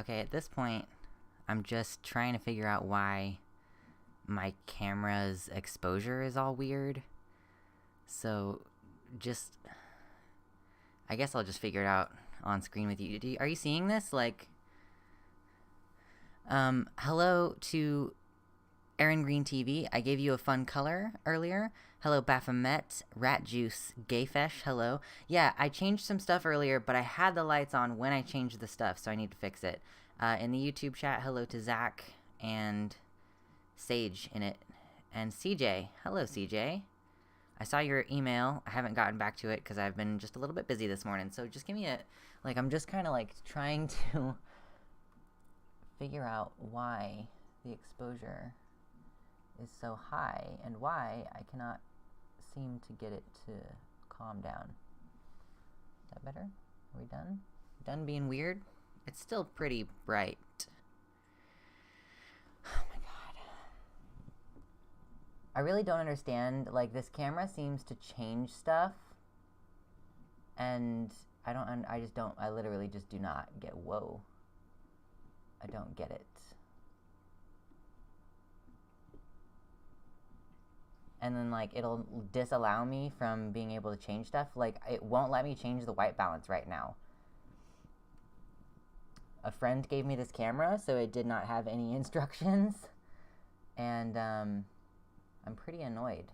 Okay, at this point, I'm just trying to figure out why my camera's exposure is all weird. So, just... I guess I'll just figure it out on screen with you. Are you seeing this? Like... hello to Aaron Green TV. I gave you a fun color earlier. Hello, Baphomet, Rat Juice, Gayfesh, hello. Yeah, I changed some stuff earlier, but I had the lights on when I changed the stuff, so I need to fix it. In the YouTube chat, hello to Zach and Sage in it. And CJ. Hello, CJ. I saw your email. I haven't gotten back to it because I've been just a little bit busy this morning. So just give me a... Like, I'm just kind of, like, trying to figure out why the exposure is so high and why I cannot seem to get it to calm down. Is that better? Are we done? Done being weird? It's still pretty bright. Oh my god. I really don't understand, like, this camera seems to change stuff, and I literally just do not get, whoa. I don't get it. And then, like, it'll disallow me from being able to change stuff. Like, it won't let me change the white balance right now. A friend gave me this camera, so it did not have any instructions. And, I'm pretty annoyed.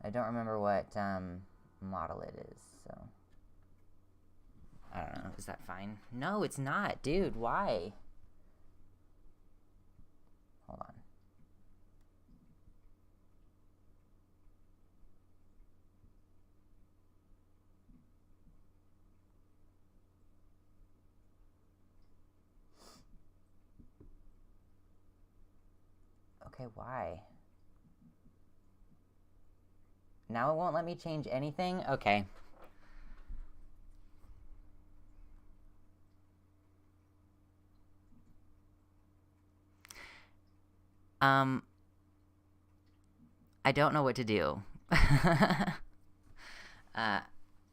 I don't remember what, model it is, so... I don't know. Is that fine? No, it's not. Dude, why? Hold on. Okay, why? Now it won't let me change anything? Okay. I don't know what to do.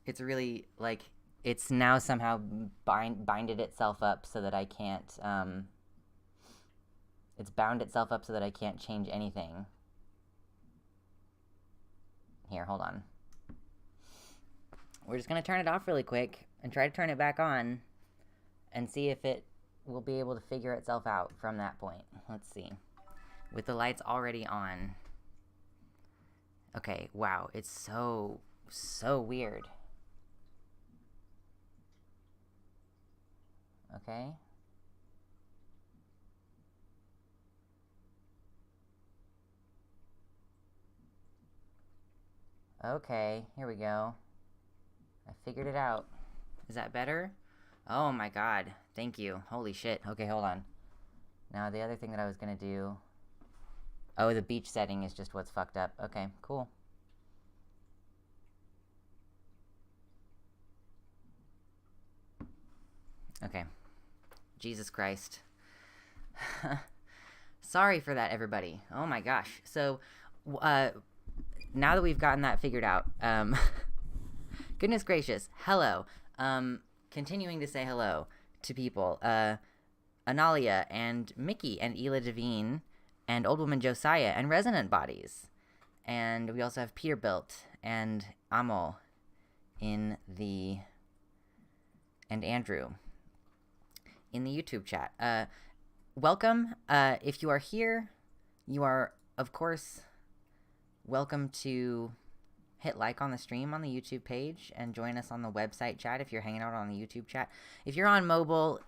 It's really, like, it's now somehow binded itself up so that I can't, it's bound itself up so that I can't change anything. Here, hold on. We're just gonna turn it off really quick and try to turn it back on and see if it will be able to figure itself out from that point. Let's see. With the lights already on. Okay, wow, it's so weird. Okay. Okay, here we go. I figured it out. Is that better? Oh my god, thank you. Holy shit. Okay, hold on. Now the other thing that I was gonna do... Oh, the beach setting is just what's fucked up. Okay, cool. Okay. Jesus Christ. Sorry for that, everybody. Oh my gosh. So, now that we've gotten that figured out, goodness gracious, hello. Continuing to say hello to people. Analia and Mickey and Ela Devine and Old Woman Josiah and Resonant Bodies. And we also have Peterbilt and Amol in the... and Andrew in the YouTube chat. Welcome. If you are here, you are, of course, welcome to hit like on the stream on the YouTube page and join us on the website chat if you're hanging out on the YouTube chat. If you're on mobile,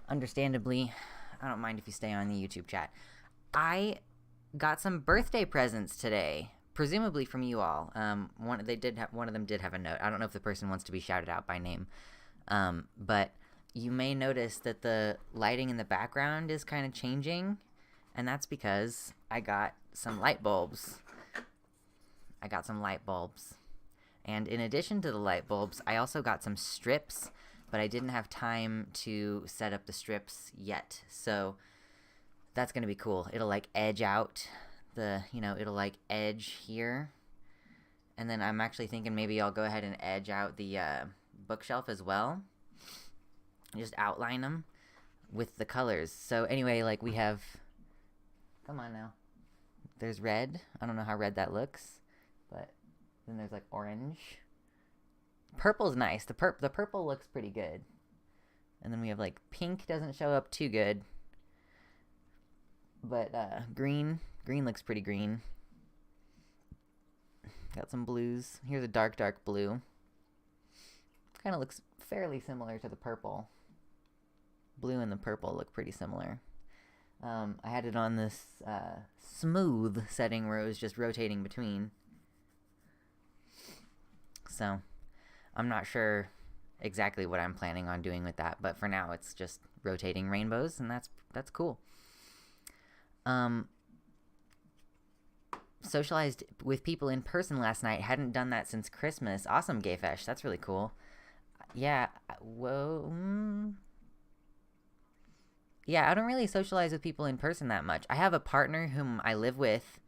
understandably, I don't mind if you stay on the YouTube chat. I got some birthday presents today, presumably from you all. One of them did have a note. I don't know if the person wants to be shouted out by name, but you may notice that the lighting in the background is kind of changing, and that's because I got some light bulbs. And in addition to the light bulbs, I also got some strips, but I didn't have time to set up the strips yet. So that's going to be cool. It'll, like, edge out the, it'll, like, edge here. And then I'm actually thinking maybe I'll go ahead and edge out the bookshelf as well. Just outline them with the colors. So anyway, like we have... Come on now. There's red. I don't know how red that looks. But then there's like orange. Purple's nice. The purple looks pretty good. And then we have like pink doesn't show up too good. But green looks pretty green. Got some blues. Here's a dark blue. Kind of looks fairly similar to the purple. Blue and the purple look pretty similar. I had it on this smooth setting where it was just rotating between. So I'm not sure exactly what I'm planning on doing with that, but for now it's just rotating rainbows, and that's cool. Socialized with people in person last night. Hadn't done that since Christmas. Awesome, Gayfesh. That's really cool. Yeah. Whoa. Yeah, I don't really socialize with people in person that much. I have a partner whom I live with,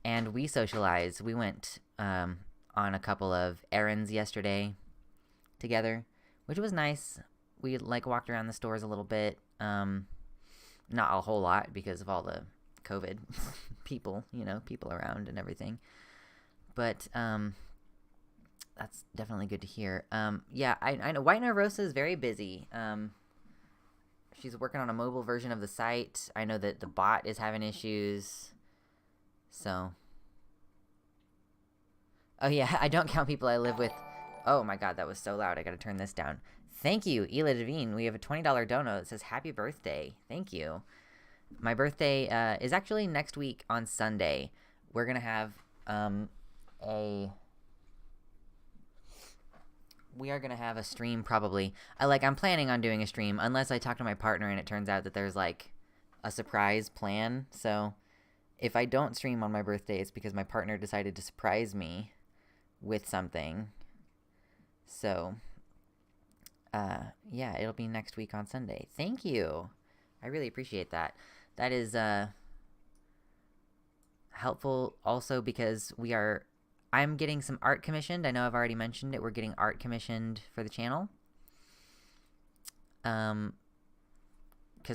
and we socialize. We went on a couple of errands yesterday together, which was nice. We like walked around the stores a little bit. Not a whole lot because of all the COVID people around and everything. But that's definitely good to hear. Yeah, I know White Nervosa is very busy. She's working on a mobile version of the site. I know that the bot is having issues. So. Oh yeah, I don't count people I live with. Oh my god, that was so loud. I gotta turn this down. Thank you, Ela Devine. We have a $20 dono that says happy birthday. Thank you. My birthday is actually next week on Sunday. We're gonna have we are gonna have a stream probably. I'm planning on doing a stream unless I talk to my partner and it turns out that there's like a surprise plan. So if I don't stream on my birthday, it's because my partner decided to surprise me with something. So yeah, it'll be next week on Sunday. Thank you. I really appreciate that. That is helpful also because I'm getting some art commissioned. I know I've already mentioned it. We're getting art commissioned for the channel. Because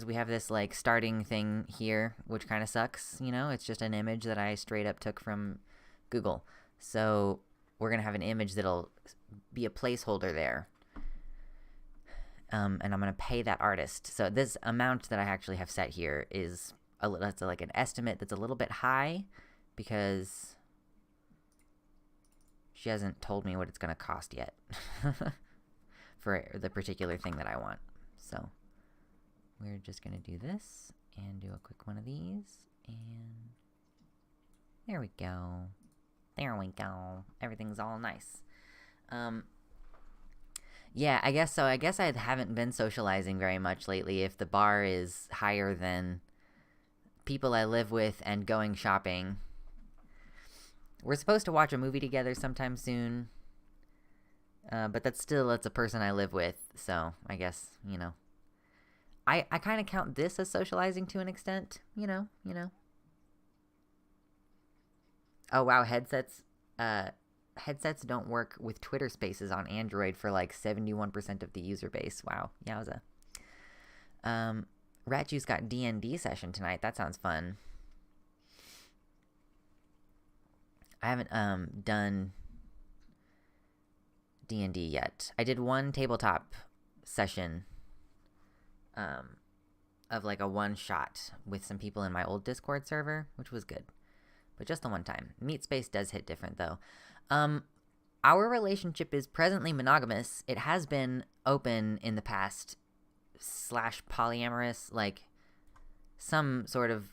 we have this like starting thing here, which kind of sucks, It's just an image that I straight up took from Google. So we're going to have an image that'll be a placeholder there. And I'm going to pay that artist. So this amount that I actually have set here is that's like an estimate that's a little bit high because she hasn't told me what it's going to cost yet for the particular thing that I want. So we're just going to do this and do a quick one of these. And there we go. There we go. Everything's all nice. Yeah, I guess so. I guess I haven't been socializing very much lately if the bar is higher than people I live with and going shopping. We're supposed to watch a movie together sometime soon. But that's a person I live with, so I guess, I kind of count this as socializing to an extent, Oh, wow, headsets don't work with Twitter Spaces on Android for like 71% of the user base. Wow, yowza. Rat Juice got D&D session tonight. That sounds fun. I haven't done D&D yet. I did one tabletop session of like a one-shot with some people in my old Discord server, which was good. But just the one time. Meat Space does hit different, though. Our relationship is presently monogamous. It has been open in the past / polyamorous, like some sort of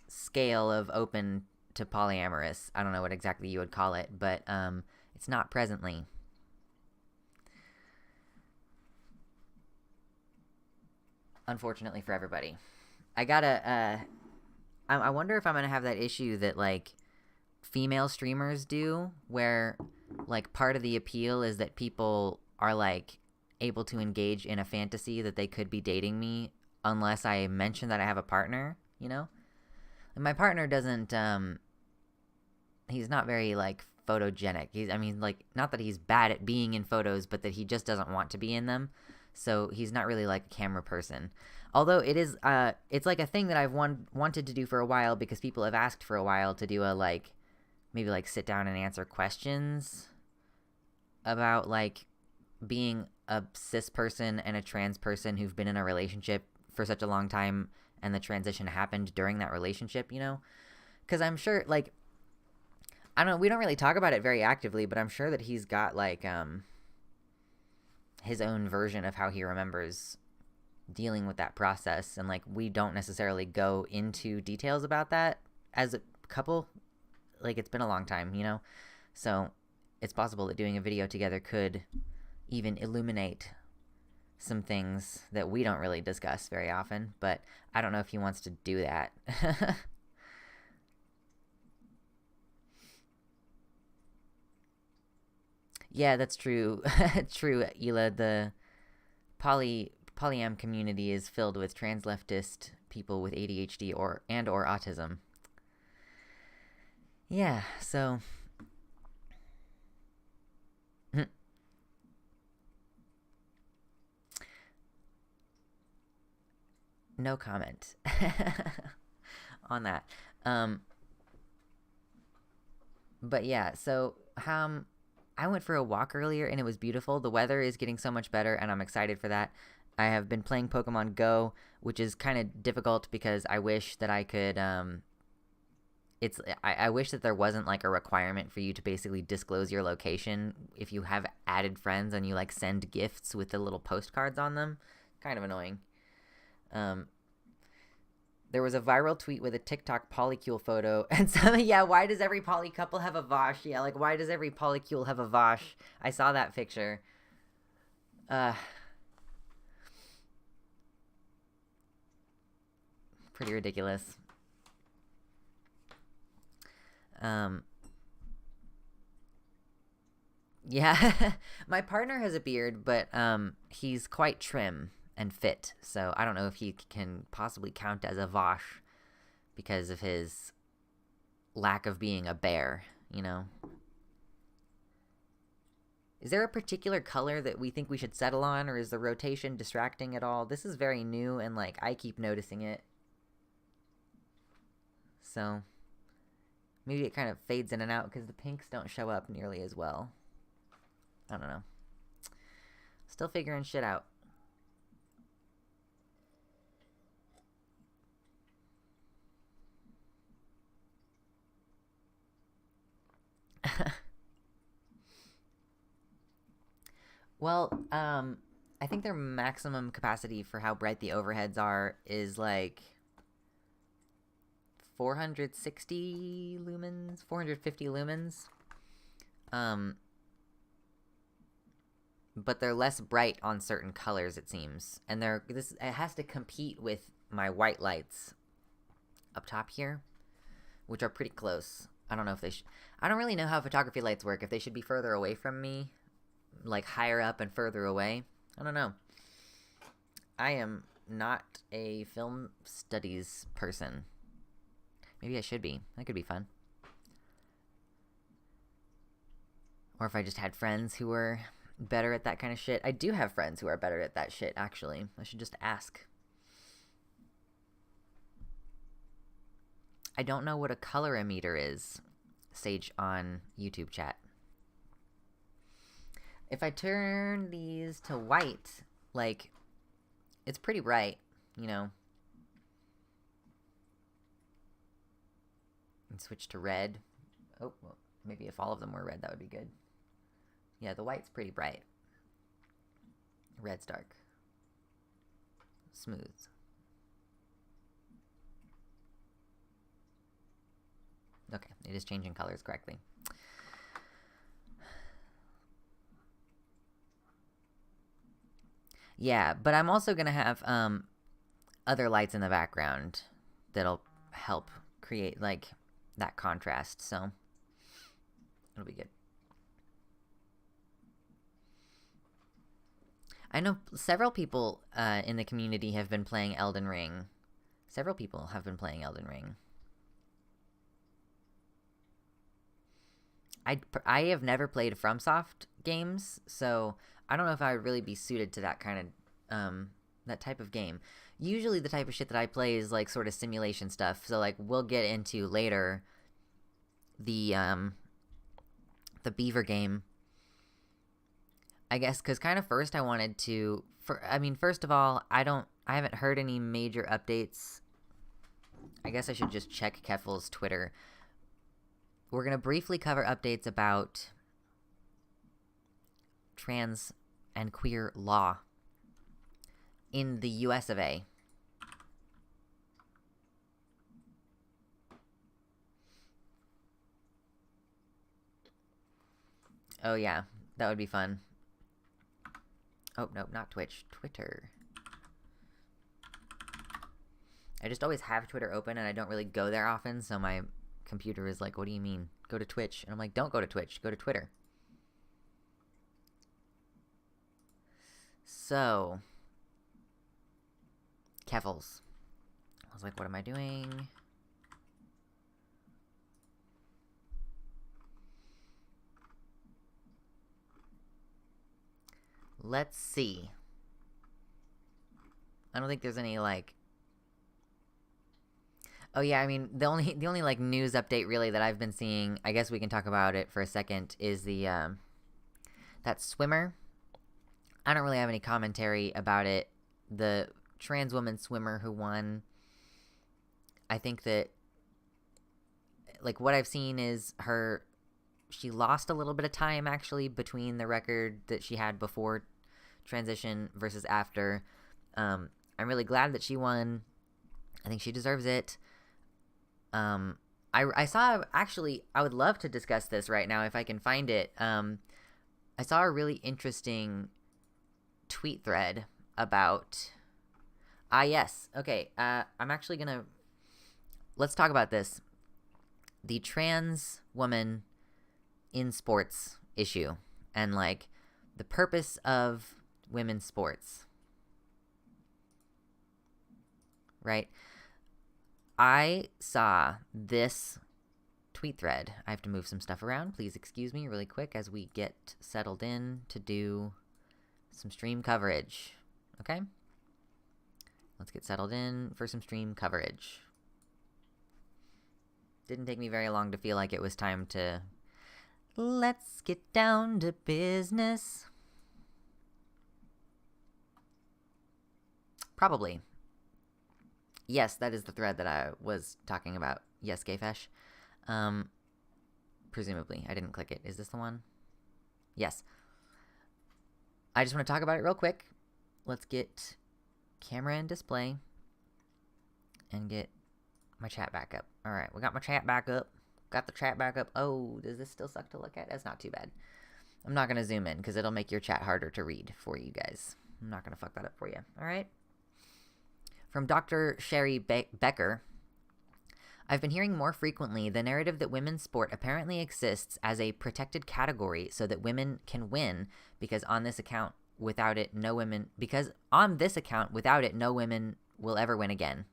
scale of open to polyamorous. I don't know what exactly you would call it, but it's not presently. Unfortunately for everybody. I gotta, I wonder if I'm gonna have that issue that, like, female streamers do, where, like, part of the appeal is that people are, like, able to engage in a fantasy that they could be dating me unless I mention that I have a partner, And my partner doesn't, he's not very, like, photogenic. I mean, like, not that he's bad at being in photos, but that he just doesn't want to be in them. So he's not really like a camera person. Although it is, it's like a thing that I've wanted to do for a while because people have asked for a while to do a, like, maybe like sit down and answer questions about like being a cis person and a trans person who've been in a relationship for such a long time and the transition happened during that relationship, you know? Because I'm sure, like, I don't know, we don't really talk about it very actively, but I'm sure that he's got, like, his own version of how he remembers dealing with that process. And, like, we don't necessarily go into details about that as a couple. Like, it's been a long time, you know? So it's possible that doing a video together could even illuminate some things that we don't really discuss very often, but I don't know if he wants to do that. Yeah, that's true. True, Ela. The polyam community is filled with trans leftist people with ADHD or autism. Yeah, so no comment on that. But yeah, so I went for a walk earlier and it was beautiful. The weather is getting so much better and I'm excited for that. I have been playing Pokemon Go, which is kind of difficult because I wish that I could I wish that there wasn't like a requirement for you to basically disclose your location if you have added friends and you like send gifts with the little postcards on them. Kind of annoying. There was a viral tweet with a TikTok polycule photo, and so yeah, why does every poly couple have a Vosh? Yeah, like why does every polycule have a Vosh? I saw that picture. Pretty ridiculous. Yeah, my partner has a beard, but he's quite trim and fit, so I don't know if he can possibly count as a Vosh because of his lack of being a bear, you know? Is there a particular color that we think we should settle on, or is the rotation distracting at all? This is very new, and, like, I keep noticing it. So, maybe it kind of fades in and out because the pinks don't show up nearly as well. I don't know. Still figuring shit out. Well, I think their maximum capacity for how bright the overheads are is like 460 lumens, 450 lumens. But they're less bright on certain colors, it seems. And it has to compete with my white lights up top here, which are pretty close. I don't know if they I don't really know how photography lights work, if they should be further away from me, like higher up and further away. I don't know. I am not a film studies person. Maybe I should be. That could be fun. Or if I just had friends who were better at that kind of shit. I do have friends who are better at that shit, actually. I should just ask. I don't know what a colorimeter is, Sage on YouTube chat. If I turn these to white, like, it's pretty bright, you know. And switch to red. Oh, well, maybe if all of them were red, that would be good. Yeah, the white's pretty bright. Red's dark. Smooth. Okay, it is changing colors correctly. Yeah, but I'm also going to have other lights in the background that'll help create, like, that contrast, so it'll be good. I know several people in the community have been playing Elden Ring. Several people have been playing Elden Ring. I have never played FromSoft games, so I don't know if I would really be suited to that kind of that type of game. Usually the type of shit that I play is like sort of simulation stuff. So like we'll get into later the Beaver game. I guess cuz kind of first I wanted to first of all, I haven't heard any major updates. I guess I should just check Keffel's Twitter. We're going to briefly cover updates about trans and queer law in the US of A. Oh yeah, that would be fun. Oh, no, not Twitch. Twitter. I just always have Twitter open, and I don't really go there often, so my computer is like, what do you mean? Go to Twitch. And I'm like, don't go to Twitch. Go to Twitter. So, Keffels. I was like, what am I doing? Let's see. I don't think there's any, like... Oh, yeah, I mean, the only like, news update, really, that I've been seeing, I guess we can talk about it for a second, is the, that swimmer. I don't really have any commentary about it. The trans woman swimmer who won, I think that, like, what I've seen is she lost a little bit of time, actually, between the record that she had before transition versus after. I'm really glad that she won. I think she deserves it. I saw, actually, I would love to discuss this right now if I can find it. I saw a really interesting tweet thread about, yes, okay, I'm actually gonna, let's talk about this. The trans woman in sports issue, and, like, the purpose of women's sports. Right? I saw this tweet thread. I have to move some stuff around. Please excuse me really quick as we get settled in to do some stream coverage. Okay? Let's get settled in for some stream coverage. Didn't take me very long to feel like it was time to... Let's get down to business. Probably. Yes, that is the thread that I was talking about. Yes, Gayfesh. Presumably. I didn't click it. Is this the one? Yes. I just want to talk about it real quick. Let's get camera and display. And get my chat back up. Alright, we got my chat back up. Got the chat back up. Oh, does this still suck to look at? That's not too bad. I'm not going to zoom in, because it'll make your chat harder to read for you guys. I'm not going to fuck that up for you. Alright? From Dr. Sherry Becker, I've been hearing more frequently the narrative that women's sport apparently exists as a protected category so that women can win because on this account, without it, no women will ever win again.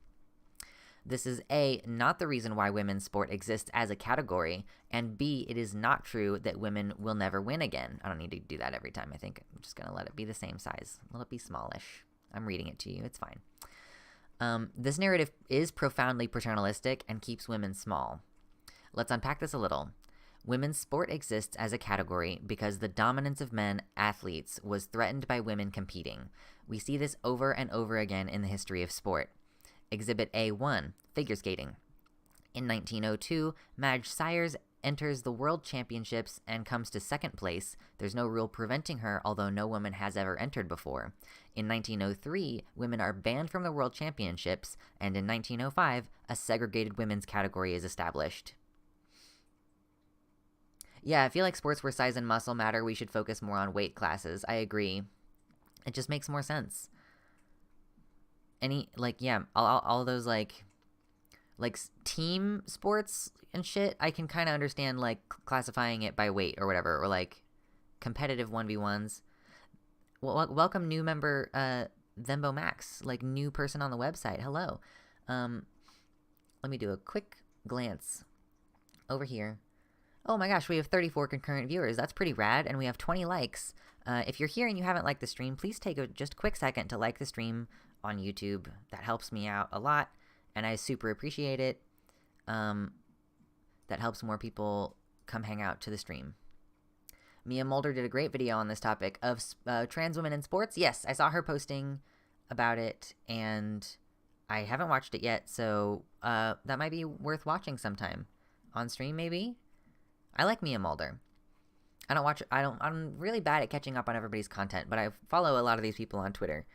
This is A, not the reason why women's sport exists as a category, and B, it is not true that women will never win again. I don't need to do that every time. I think I'm just going to let it be the same size. Let it be smallish. I'm reading it to you. It's fine. This narrative is profoundly paternalistic and keeps women small. Let's unpack this a little. Women's sport exists as a category because the dominance of men athletes was threatened by women competing. We see this over and over again in the history of sport. Exhibit A1, figure skating. In 1902, Madge Sayers enters the World Championships and comes to second place. There's no rule preventing her, although no woman has ever entered before. In 1903, women are banned from the World Championships, and in 1905, a segregated women's category is established. Yeah, I feel like sports where size and muscle matter, we should focus more on weight classes. I agree. It just makes more sense. All those, like team sports and shit, I can kind of understand, like, classifying it by weight or whatever, or, like, competitive 1v1s. Welcome new member, Thembo Max, like, new person on the website. Hello. Let me do a quick glance over here. Oh my gosh, we have 34 concurrent viewers. That's pretty rad, and we have 20 likes. If you're here and you haven't liked the stream, please take just a quick second to like the stream on YouTube. That helps me out a lot, and I super appreciate it. That helps more people come hang out to the stream. Mia Mulder did a great video on this topic of trans women in sports. Yes, I saw her posting about it, and I haven't watched it yet, so that might be worth watching sometime. On stream, maybe? I like Mia Mulder. I'm really bad at catching up on everybody's content, but I follow a lot of these people on Twitter.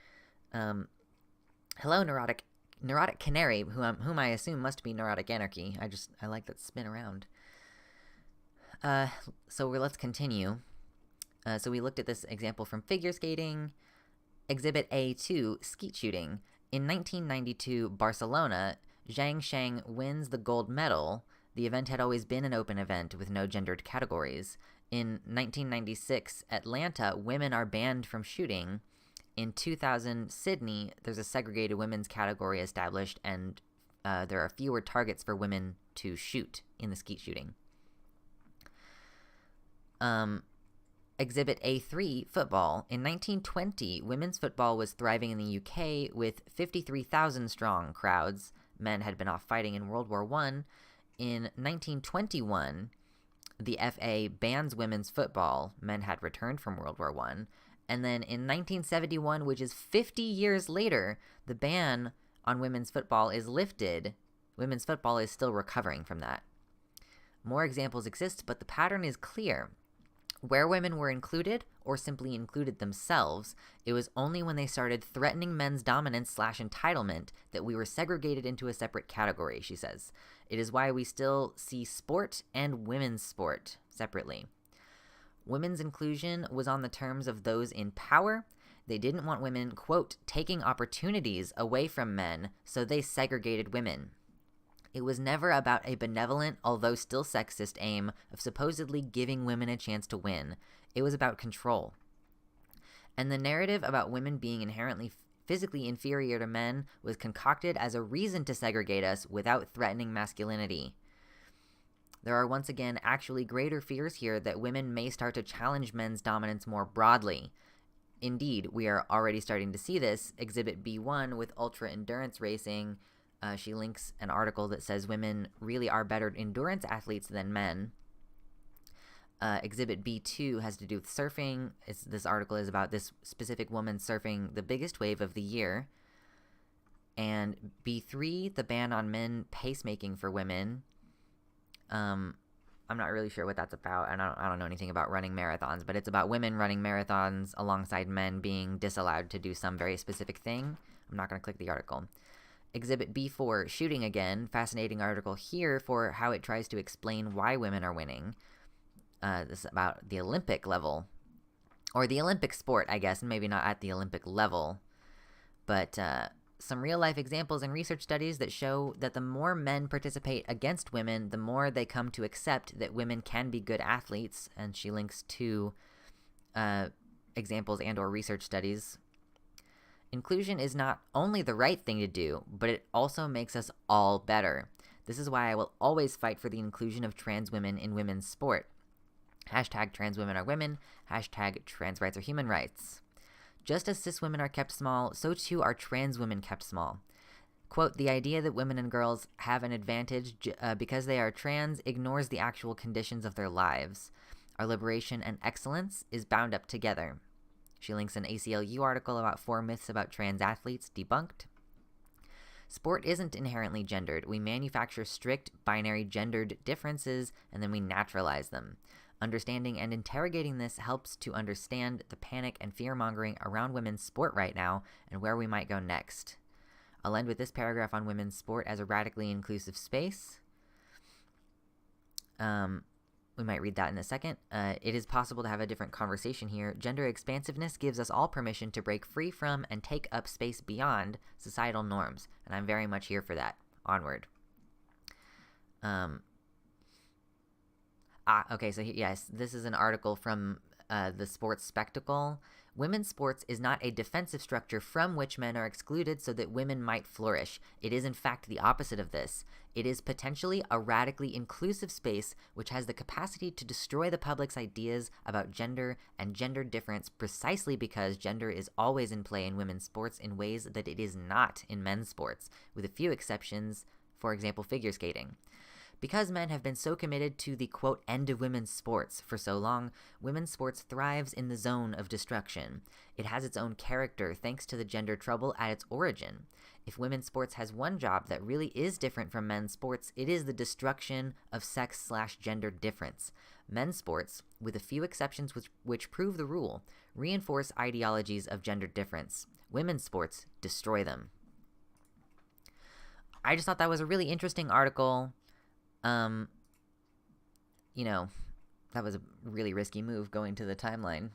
Hello, Neurotic Canary, whom I assume must be Neurotic Anarchy. I like that spin around. So let's continue. So we looked at this example from figure skating. Exhibit A2, skeet shooting. In 1992, Barcelona, Zhang Sheng wins the gold medal. The event had always been an open event with no gendered categories. In 1996, Atlanta, women are banned from shooting. In 2000, Sydney, there's a segregated women's category established, and there are fewer targets for women to shoot in the skeet shooting. Exhibit A3, football. In 1920, women's football was thriving in the UK with 53,000 strong crowds. Men had been off fighting in World War I. In 1921, the FA bans women's football. Men had returned from World War I. And then in 1971, which is 50 years later, the ban on women's football is lifted. Women's football is still recovering from that. More examples exist, but the pattern is clear. Where women were included, or simply included themselves, it was only when they started threatening men's dominance/entitlement that we were segregated into a separate category, she says. It is why we still see sport and women's sport separately. Women's inclusion was on the terms of those in power. They didn't want women, quote, taking opportunities away from men, so they segregated women. It was never about a benevolent, although still sexist, aim of supposedly giving women a chance to win. It was about control. And the narrative about women being inherently physically inferior to men was concocted as a reason to segregate us without threatening masculinity. There are once again actually greater fears here that women may start to challenge men's dominance more broadly. Indeed, we are already starting to see this. Exhibit B1 with ultra-endurance racing. She links an article that says women really are better endurance athletes than men. Exhibit B2 has to do with surfing. This article is about this specific woman surfing the biggest wave of the year. And B3, the ban on men pacemaking for women. I'm not really sure what that's about, and I don't know anything about running marathons, but it's about women running marathons alongside men being disallowed to do some very specific thing. I'm not going to click the article. Exhibit B4, shooting again. Fascinating article here for how it tries to explain why women are winning. This is about the Olympic level. Or the Olympic sport, I guess, and maybe not at the Olympic level. But some real-life examples and research studies that show that the more men participate against women, the more they come to accept that women can be good athletes. And she links to examples and or research studies. Inclusion is not only the right thing to do, but it also makes us all better. This is why I will always fight for the inclusion of trans women in women's sport. Hashtag trans women are women. Hashtag trans rights are human rights. Just as cis women are kept small, so too are trans women kept small. Quote, the idea that women and girls have an advantage because they are trans ignores the actual conditions of their lives. Our liberation and excellence is bound up together. She links an ACLU article about 4 myths about trans athletes debunked. Sport isn't inherently gendered. We manufacture strict binary gendered differences and then we naturalize them. Understanding and interrogating this helps to understand the panic and fear-mongering around women's sport right now and where we might go next. I'll end with this paragraph on women's sport as a radically inclusive space. We might read that in a second. It is possible to have a different conversation here. Gender expansiveness gives us all permission to break free from and take up space beyond societal norms, and I'm very much here for that. Onward. Okay, so yes, this is an article from the Sports Spectacle, Women's sports is not a defensive structure from which men are excluded so that women might flourish. It is in fact the opposite of this. It is potentially a radically inclusive space which has the capacity to destroy the public's ideas about gender and gender difference precisely because gender is always in play in women's sports in ways that it is not in men's sports, with a few exceptions, for example, figure skating. Because men have been so committed to the, quote, end of women's sports for so long, women's sports thrives in the zone of destruction. It has its own character thanks to the gender trouble at its origin. If women's sports has one job that really is different from men's sports, it is the destruction of sex/gender difference. Men's sports, with a few exceptions which prove the rule, reinforce ideologies of gender difference. Women's sports destroy them. I just thought that was a really interesting article. You know, that was a really risky move going to the timeline.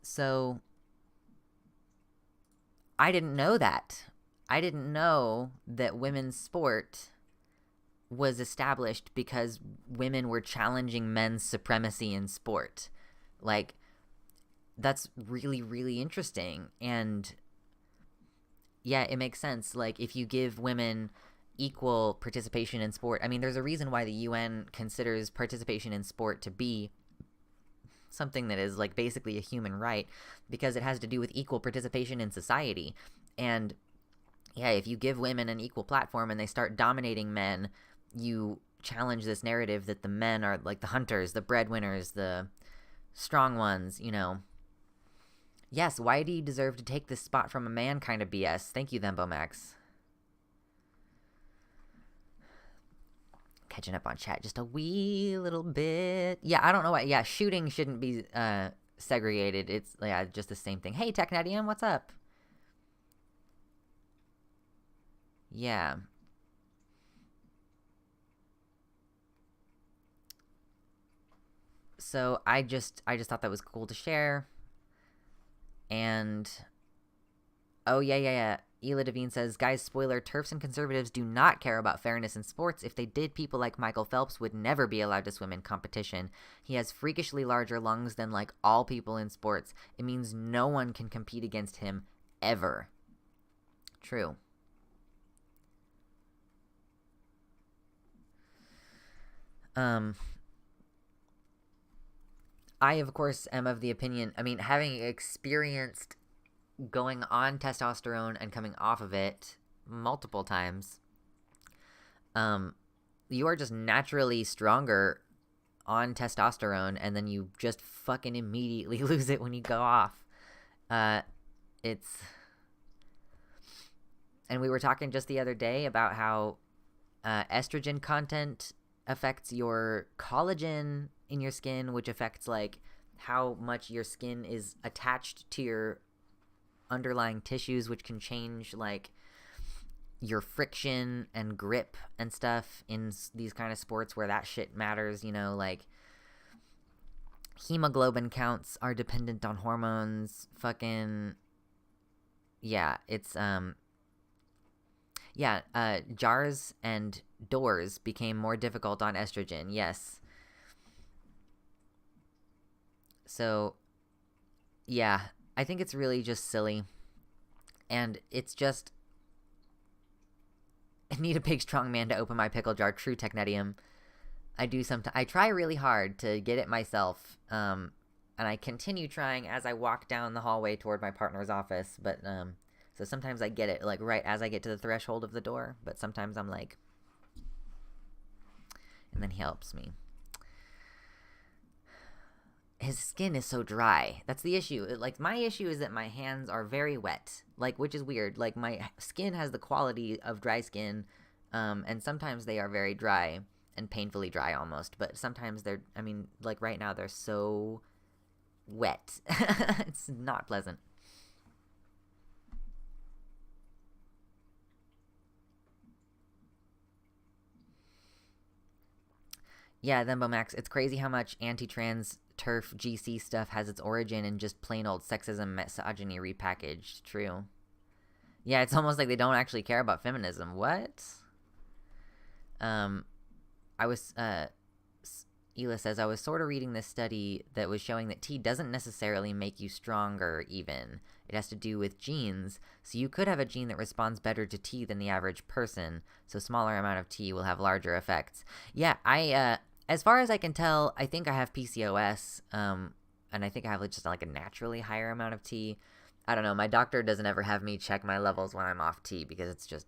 So I didn't know that. I didn't know that women's sport was established because women were challenging men's supremacy in sport. Like, that's really, really interesting. And yeah, it makes sense. Like, if you give women equal participation in sport, I mean, there's a reason why the UN considers participation in sport to be something that is, like, basically a human right, because it has to do with equal participation in society. And yeah, if you give women an equal platform and they start dominating men, you challenge this narrative that the men are, like, the hunters, the breadwinners, the strong ones, you know. Yes, why do you deserve to take this spot from a man kind of BS. Thank you, Thembomax. Catching up on chat just a wee little bit. Yeah, I don't know why. Yeah, shooting shouldn't be segregated. It's, yeah, just the same thing. Hey, Technetium, what's up? Yeah. So I just thought that was cool to share. And, oh, yeah. Ela Devine says, guys, spoiler, TERFs and conservatives do not care about fairness in sports. If they did, people like Michael Phelps would never be allowed to swim in competition. He has freakishly larger lungs than, like, all people in sports. It means no one can compete against him, ever. True. I, of course, am of the opinion, I mean, having experienced going on testosterone and coming off of it multiple times, you are just naturally stronger on testosterone, and then you just fucking immediately lose it when you go off. And we were talking just the other day about how estrogen content affects your collagen in your skin, which affects, like, how much your skin is attached to your underlying tissues, which can change, like, your friction and grip and stuff in these kind of sports where that shit matters, you know, like, hemoglobin counts are dependent on hormones, fucking, yeah, it's, jars and doors became more difficult on estrogen, yes. So, yeah, I think it's really just silly. And it's just, I need a big strong man to open my pickle jar. True, Technetium. I try really hard to get it myself. And I continue trying as I walk down the hallway toward my partner's office. But, so sometimes I get it, like, right as I get to the threshold of the door. But sometimes I'm like, and then he helps me. His skin is so dry. That's the issue. Like, my issue is that my hands are very wet, like, which is weird. Like, my skin has the quality of dry skin, and sometimes they are very dry and painfully dry almost, but sometimes they're, I mean, like, right now they're so wet. It's not pleasant. Yeah, Thembomax, it's crazy how much anti-trans TERF GC stuff has its origin in just plain old sexism misogyny repackaged. True. Yeah, it's almost like they don't actually care about feminism. What? I was Ela says, I was sort of reading this study that was showing that tea doesn't necessarily make you stronger even. It has to do with genes. So you could have a gene that responds better to tea than the average person. So smaller amount of tea will have larger effects. Yeah, as far as I can tell, I think I have PCOS. And I think I have just like a naturally higher amount of tea. I don't know. My doctor doesn't ever have me check my levels when I'm off tea because it's just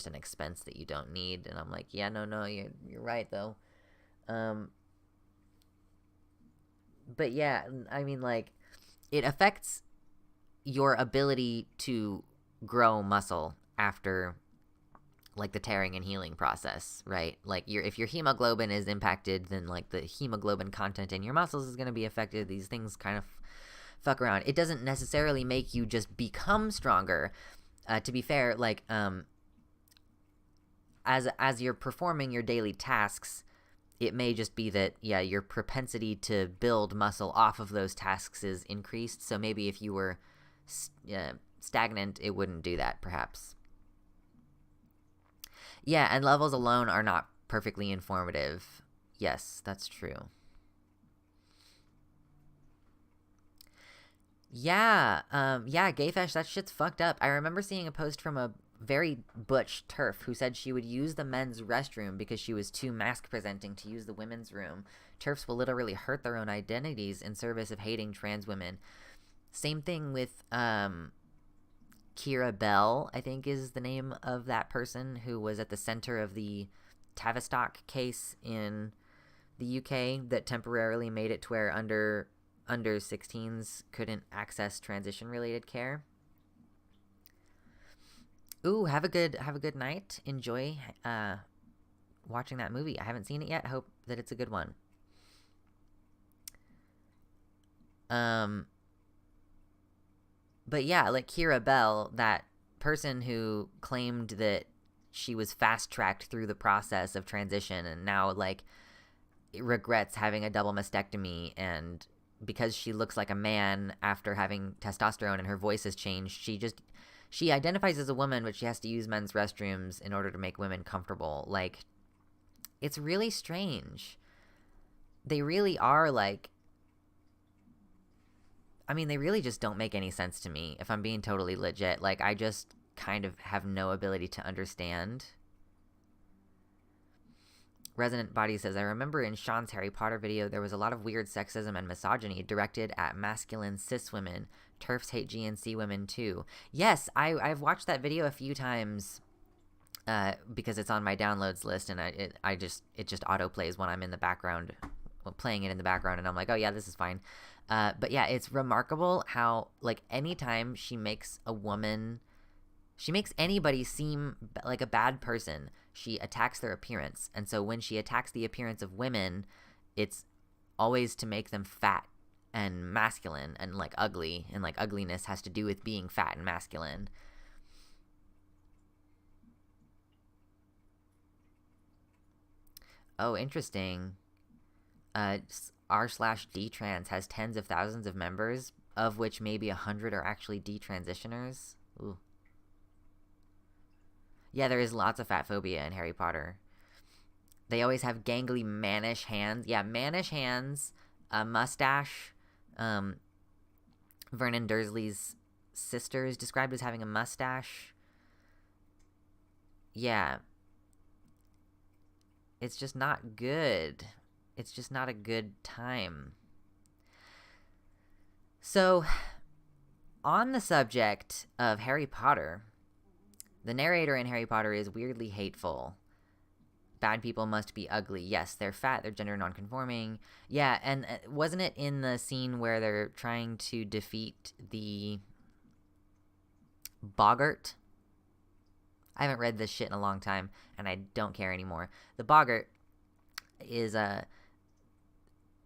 an expense that you don't need. And I'm like, yeah, no, you're right though. But yeah, I mean, like, it affects your ability to grow muscle after, like, the tearing and healing process, right? Like, if your hemoglobin is impacted, then, like, the hemoglobin content in your muscles is going to be affected. These things kind of fuck around. It doesn't necessarily make you just become stronger. To be fair, like, as you're performing your daily tasks, it may just be that, yeah, your propensity to build muscle off of those tasks is increased. So maybe if you were stagnant, it wouldn't do that, perhaps. Yeah, and levels alone are not perfectly informative. Yes, that's true. Yeah, Gayfesh, that shit's fucked up. I remember seeing a post from a very butch TERF who said she would use the men's restroom because she was too mask presenting to use the women's room. TERFs will literally hurt their own identities in service of hating trans women. Same thing with Kira Bell, I think is the name of that person who was at the center of the Tavistock case in the UK that temporarily made it to where under 16s couldn't access transition related care. Ooh, have a good night. Enjoy watching that movie. I haven't seen it yet. Hope that it's a good one. But yeah, like Kira Bell, that person who claimed that she was fast-tracked through the process of transition and now, like, regrets having a double mastectomy, and because she looks like a man after having testosterone and her voice has changed, she identifies as a woman, but she has to use men's restrooms in order to make women comfortable. Like, it's really strange. They really are, like, I mean, they really just don't make any sense to me, if I'm being totally legit. Like, I just kind of have no ability to understand. Resonant Body says, I remember in Sean's Harry Potter video, there was a lot of weird sexism and misogyny directed at masculine cis women. TERFs hate GNC women too. Yes, I've watched that video a few times because it's on my downloads list, and it just autoplays when I'm in the background, playing it in the background, and I'm like, oh yeah, this is fine. But yeah, it's remarkable how, like, anytime she makes anybody seem like a bad person, she attacks their appearance. And so when she attacks the appearance of women, it's always to make them fat and masculine and, like, ugly. And, like, ugliness has to do with being fat and masculine. Oh, interesting. r/dtrans has tens of thousands of members, of which maybe 100 are actually detransitioners. Ooh. Yeah, there is lots of fat phobia in Harry Potter. They always have gangly, mannish hands. Yeah, mannish hands, a mustache. Vernon Dursley's sister is described as having a mustache. Yeah. It's just not good. It's just not a good time. So, on the subject of Harry Potter, the narrator in Harry Potter is weirdly hateful. Bad people must be ugly. Yes, they're fat, they're gender nonconforming. Yeah, and wasn't it in the scene where they're trying to defeat the Boggart? I haven't read this shit in a long time, and I don't care anymore. The Boggart is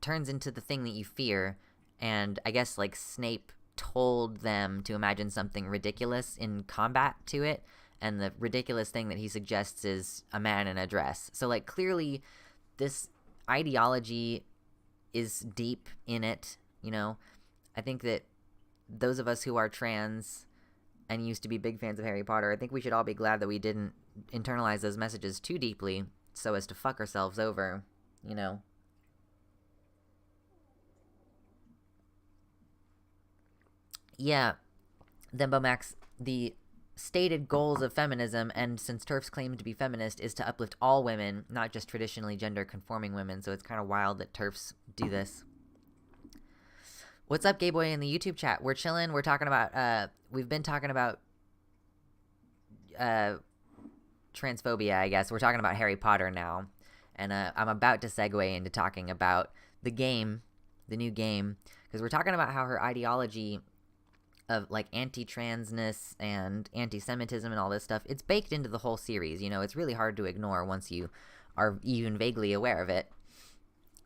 turns into the thing that you fear, and I guess, like, Snape told them to imagine something ridiculous in combat to it, and the ridiculous thing that he suggests is a man in a dress. So, like, clearly this ideology is deep in it, you know? I think that those of us who are trans and used to be big fans of Harry Potter, I think we should all be glad that we didn't internalize those messages too deeply so as to fuck ourselves over, you know. Yeah, Thembo Max, the stated goals of feminism, and since TERFs claim to be feminist, is to uplift all women, not just traditionally gender-conforming women, so it's kind of wild that TERFs do this. What's up, gay boy, in the YouTube chat? We're chilling. We're talking about, we've been talking about, transphobia, I guess. We're talking about Harry Potter now, and I'm about to segue into talking about the game, the new game, because we're talking about how her ideology of like anti-transness and anti-Semitism and all this stuff, it's baked into the whole series. You know, it's really hard to ignore once you are even vaguely aware of it.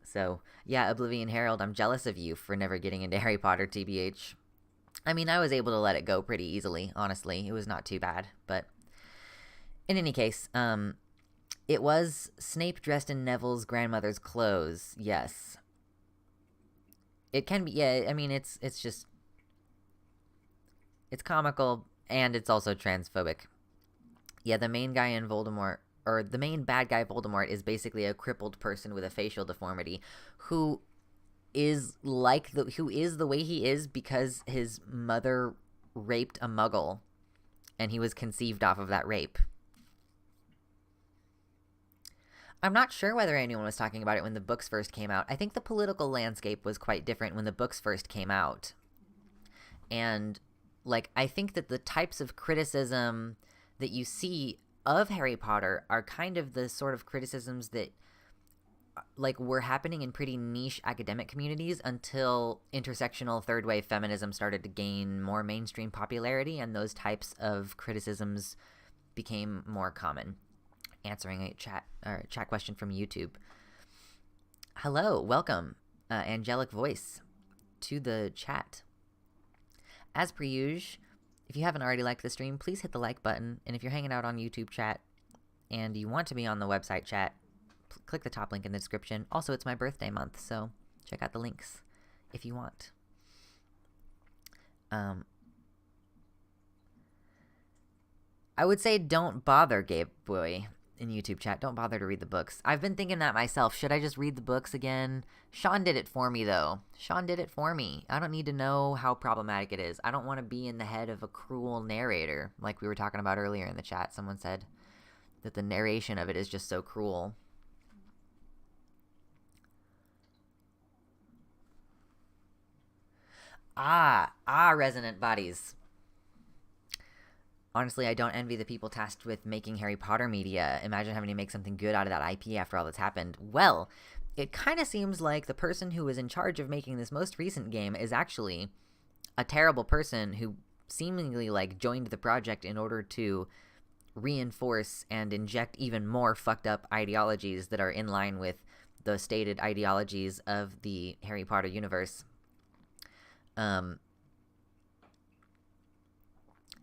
So, yeah, Oblivion Herald, I'm jealous of you for never getting into Harry Potter, TBH. I mean, I was able to let it go pretty easily, honestly. It was not too bad, but in any case, it was Snape dressed in Neville's grandmother's clothes, yes. It can be, yeah, I mean, it's just, it's comical, and it's also transphobic. Yeah, the main guy in Voldemort, or the main bad guy Voldemort, is basically a crippled person with a facial deformity who is the way he is because his mother raped a muggle, and he was conceived off of that rape. I'm not sure whether anyone was talking about it when the books first came out. I think the political landscape was quite different when the books first came out. And like, I think that the types of criticism that you see of Harry Potter are kind of the sort of criticisms that, like, were happening in pretty niche academic communities until intersectional third wave feminism started to gain more mainstream popularity, and those types of criticisms became more common. Answering a chat question from YouTube. Hello, welcome, angelic voice, to the chat. As per usual, if you haven't already liked the stream, please hit the like button. And if you're hanging out on YouTube chat and you want to be on the website chat, click the top link in the description. Also, it's my birthday month, so check out the links if you want. I would say don't bother, gay boy, in YouTube chat. Don't bother to read the books. I've been thinking that myself. Should I just read the books again? Sean did it for me, though. Sean did it for me. I don't need to know how problematic it is. I don't want to be in the head of a cruel narrator, like we were talking about earlier in the chat. Someone said that the narration of it is just so cruel. Resonant bodies. Honestly, I don't envy the people tasked with making Harry Potter media. Imagine having to make something good out of that IP after all that's happened. Well, it kind of seems like the person who was in charge of making this most recent game is actually a terrible person who seemingly, like, joined the project in order to reinforce and inject even more fucked up ideologies that are in line with the stated ideologies of the Harry Potter universe.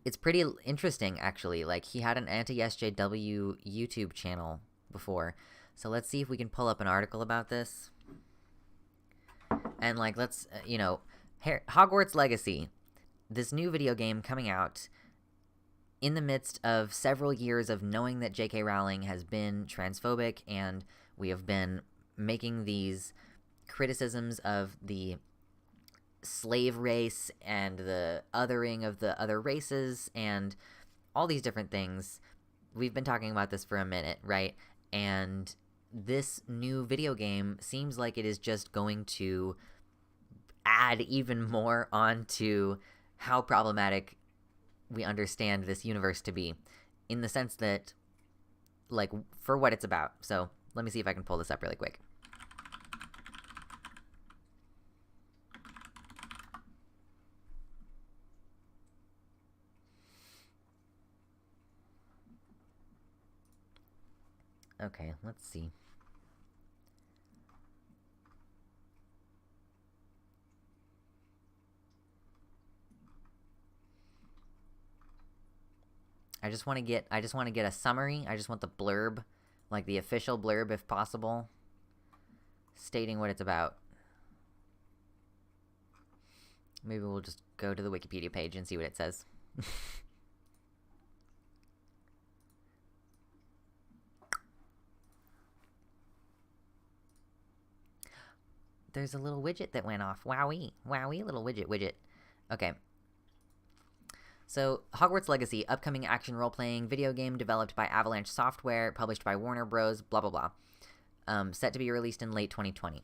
It's pretty interesting, actually. Like, he had an anti-SJW YouTube channel before. So let's see if we can pull up an article about this. And, like, let's, Hogwarts Legacy. This new video game coming out in the midst of several years of knowing that J.K. Rowling has been transphobic, and we have been making these criticisms of the slave race and the othering of the other races and all these different things. We've been talking about this for a minute, right? And this new video game seems like it is just going to add even more onto how problematic we understand this universe to be, in the sense that, like, for what it's about. So let me see if I can pull this up really quick. Okay, let's see. I just want to get a summary. I just want the blurb, like the official blurb if possible, stating what it's about. Maybe we'll just go to the Wikipedia page and see what it says. There's a little widget that went off. Wowie. Wowie, little widget. Okay. So, Hogwarts Legacy, upcoming action role-playing video game developed by Avalanche Software, published by Warner Bros., blah, blah, blah. Set to be released in late 2020.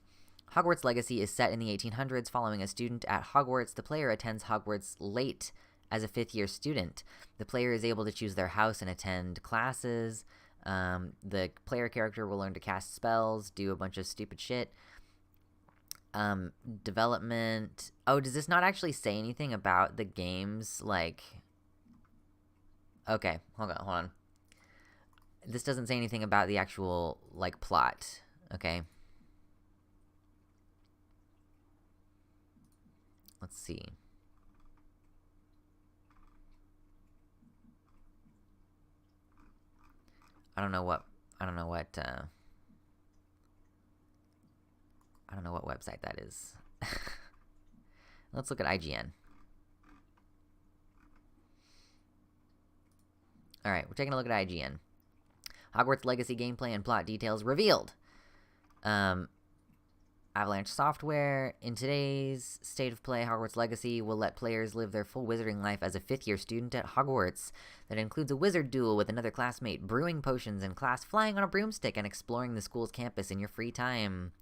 Hogwarts Legacy is set in the 1800s. Following a student at Hogwarts, the player attends Hogwarts late as a fifth-year student. The player is able to choose their house and attend classes. The player character will learn to cast spells, do a bunch of stupid shit. Development. Oh, does this not actually say anything about the game's, like... Okay, hold on. This doesn't say anything about the actual, like, plot. Okay. Let's see. I don't know what website that is. Let's look at IGN. Alright, we're taking a look at IGN. Hogwarts Legacy gameplay and plot details revealed. Avalanche Software. In today's state of play, Hogwarts Legacy will let players live their full wizarding life as a fifth-year student at Hogwarts. That includes a wizard duel with another classmate, brewing potions in class, flying on a broomstick, and exploring the school's campus in your free time.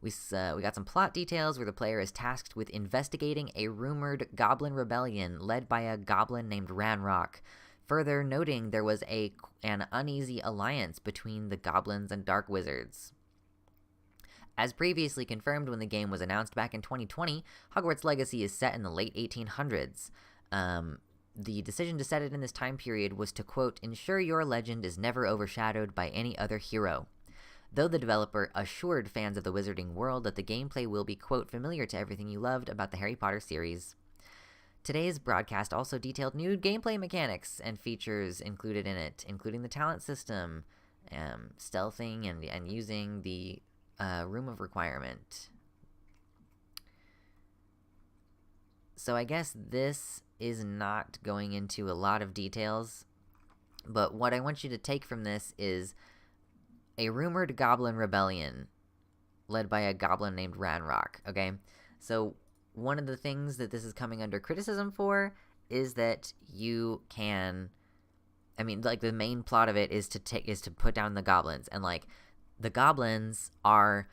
We got some plot details where the player is tasked with investigating a rumored goblin rebellion led by a goblin named Ranrock. Further noting there was an uneasy alliance between the goblins and dark wizards. As previously confirmed when the game was announced back in 2020, Hogwarts Legacy is set in the late 1800s. The decision to set it in this time period was to, quote, ensure your legend is never overshadowed by any other hero. Though the developer assured fans of the wizarding world that the gameplay will be, quote, familiar to everything you loved about the Harry Potter series. Today's broadcast also detailed new gameplay mechanics and features included in it, including the talent system, stealthing, and using the Room of Requirement. So I guess this is not going into a lot of details, but what I want you to take from this is a rumored goblin rebellion led by a goblin named Ranrock, okay? So one of the things that this is coming under criticism for is that you can... I mean, like, the main plot of it is to put down the goblins, and, like, the goblins are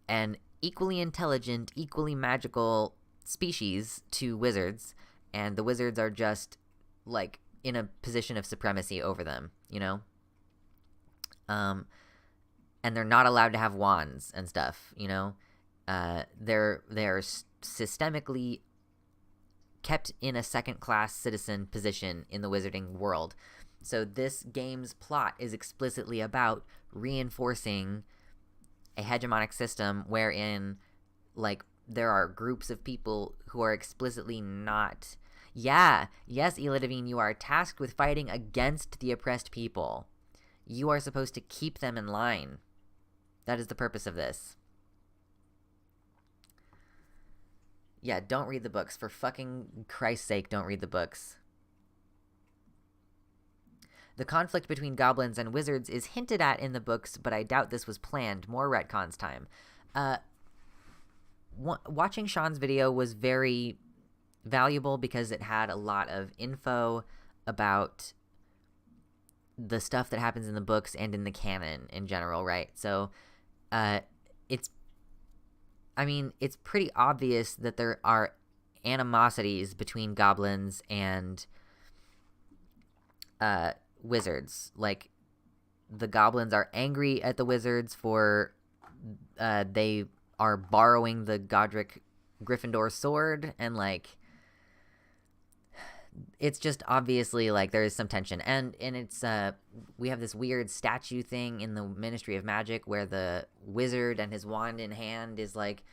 an equally intelligent, equally magical species to wizards, and the wizards are just, like, in a position of supremacy over them, you know? And they're not allowed to have wands and stuff, you know? They're systemically kept in a second-class citizen position in the wizarding world. So this game's plot is explicitly about reinforcing a hegemonic system wherein, like, there are groups of people who are explicitly not... Yeah, yes, Ela Devine, you are tasked with fighting against the oppressed people. You are supposed to keep them in line. That is the purpose of this. Yeah, don't read the books. For fucking Christ's sake, don't read the books. The conflict between goblins and wizards is hinted at in the books, but I doubt this was planned. More retcons time. Watching Sean's video was very valuable because it had a lot of info about the stuff that happens in the books and in the canon in general, right? So, it's pretty obvious that there are animosities between goblins and wizards. Like, the goblins are angry at the wizards for they are borrowing the Godric Gryffindor sword, and, like, it's just obviously, like, there is some tension. And it's we have this weird statue thing in the Ministry of Magic where the wizard and his wand in hand is, like,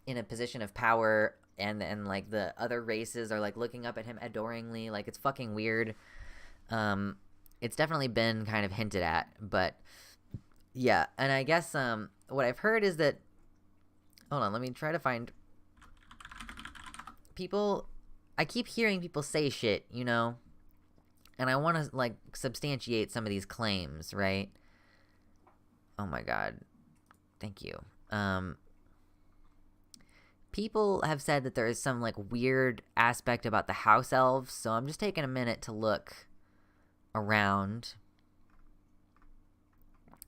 in a position of power, and like, the other races are, like, looking up at him adoringly. Like, it's fucking weird. It's definitely been kind of hinted at, but yeah. And I guess what I've heard is that, hold on, let me try to find people. I keep hearing people say shit, you know, and I want to, like, substantiate some of these claims, right? Oh my god. Thank you. People have said that there is some like weird aspect about the house elves, so I'm just taking a minute to look around.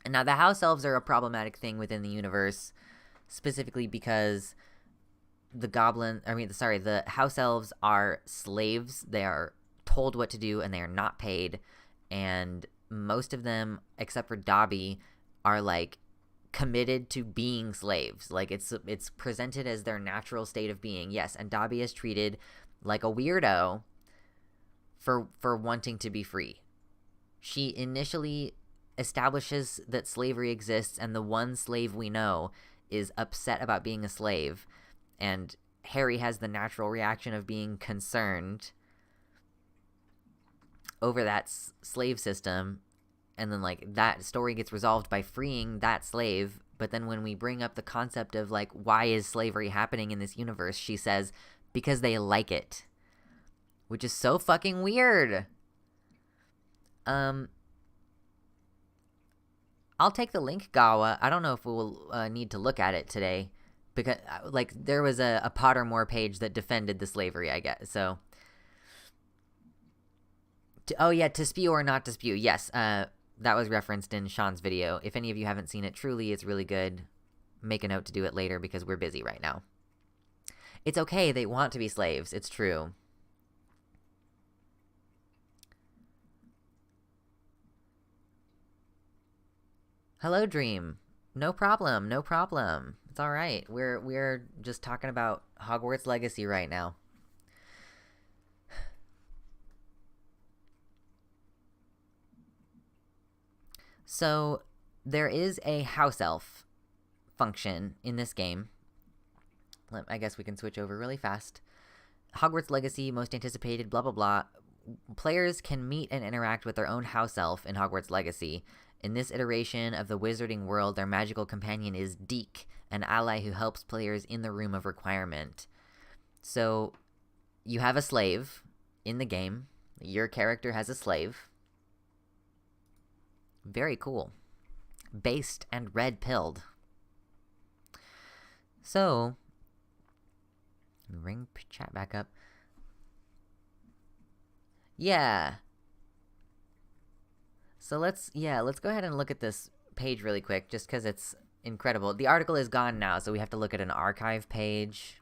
And now the house elves are a problematic thing within the universe, specifically because the house elves are slaves. They are told what to do and they are not paid. And most of them, except for Dobby, are like committed to being slaves. Like it's presented as their natural state of being. Yes, and Dobby is treated like a weirdo for wanting to be free. She initially establishes that slavery exists, and the one slave we know is upset about being a slave, and Harry has the natural reaction of being concerned over that slave system, and then like that story gets resolved by freeing that slave. But then when we bring up the concept of like, why is slavery happening in this universe, she says because they like it, which is so fucking weird. I'll take the link, Gawa. I don't know if we'll need to look at it today, because like there was a Pottermore page that defended the slavery, I guess. So, to spew or not to spew. Yes, that was referenced in Sean's video. If any of you haven't seen it, truly, it's really good. Make a note to do it later because we're busy right now. It's okay. They want to be slaves. It's true. Hello, Dream. No problem. No problem. It's all right. We're just talking about Hogwarts Legacy right now. So, there is a house elf function in this game. I guess we can switch over really fast. Hogwarts Legacy, most anticipated, blah, blah, blah. Players can meet and interact with their own house elf in Hogwarts Legacy. In this iteration of the wizarding world, their magical companion is Deke, an ally who helps players in the Room of Requirement. So, you have a slave in the game. Your character has a slave. Very cool. Based and red-pilled. So, bring chat back up. Yeah. So let's go ahead and look at this page really quick, just because it's incredible. The article is gone now, so we have to look at an archive page.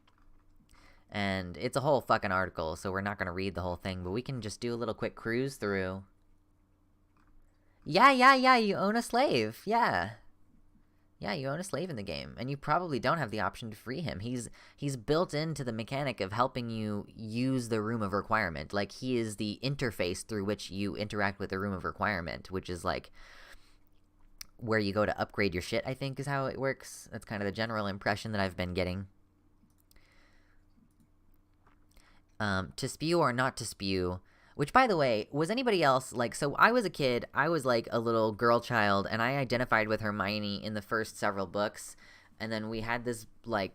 And it's a whole fucking article, so we're not going to read the whole thing, but we can just do a little quick cruise through. Yeah, you own a slave. Yeah, you own a slave in the game, and you probably don't have the option to free him. He's built into the mechanic of helping you use the Room of Requirement. Like, he is the interface through which you interact with the Room of Requirement, which is, like, where you go to upgrade your shit, I think, is how it works. That's kind of the general impression that I've been getting. To spew or not to spew... Which, by the way, was anybody else, like, so I was a kid, I was, like, a little girl child, and I identified with Hermione in the first several books, and then we had this, like,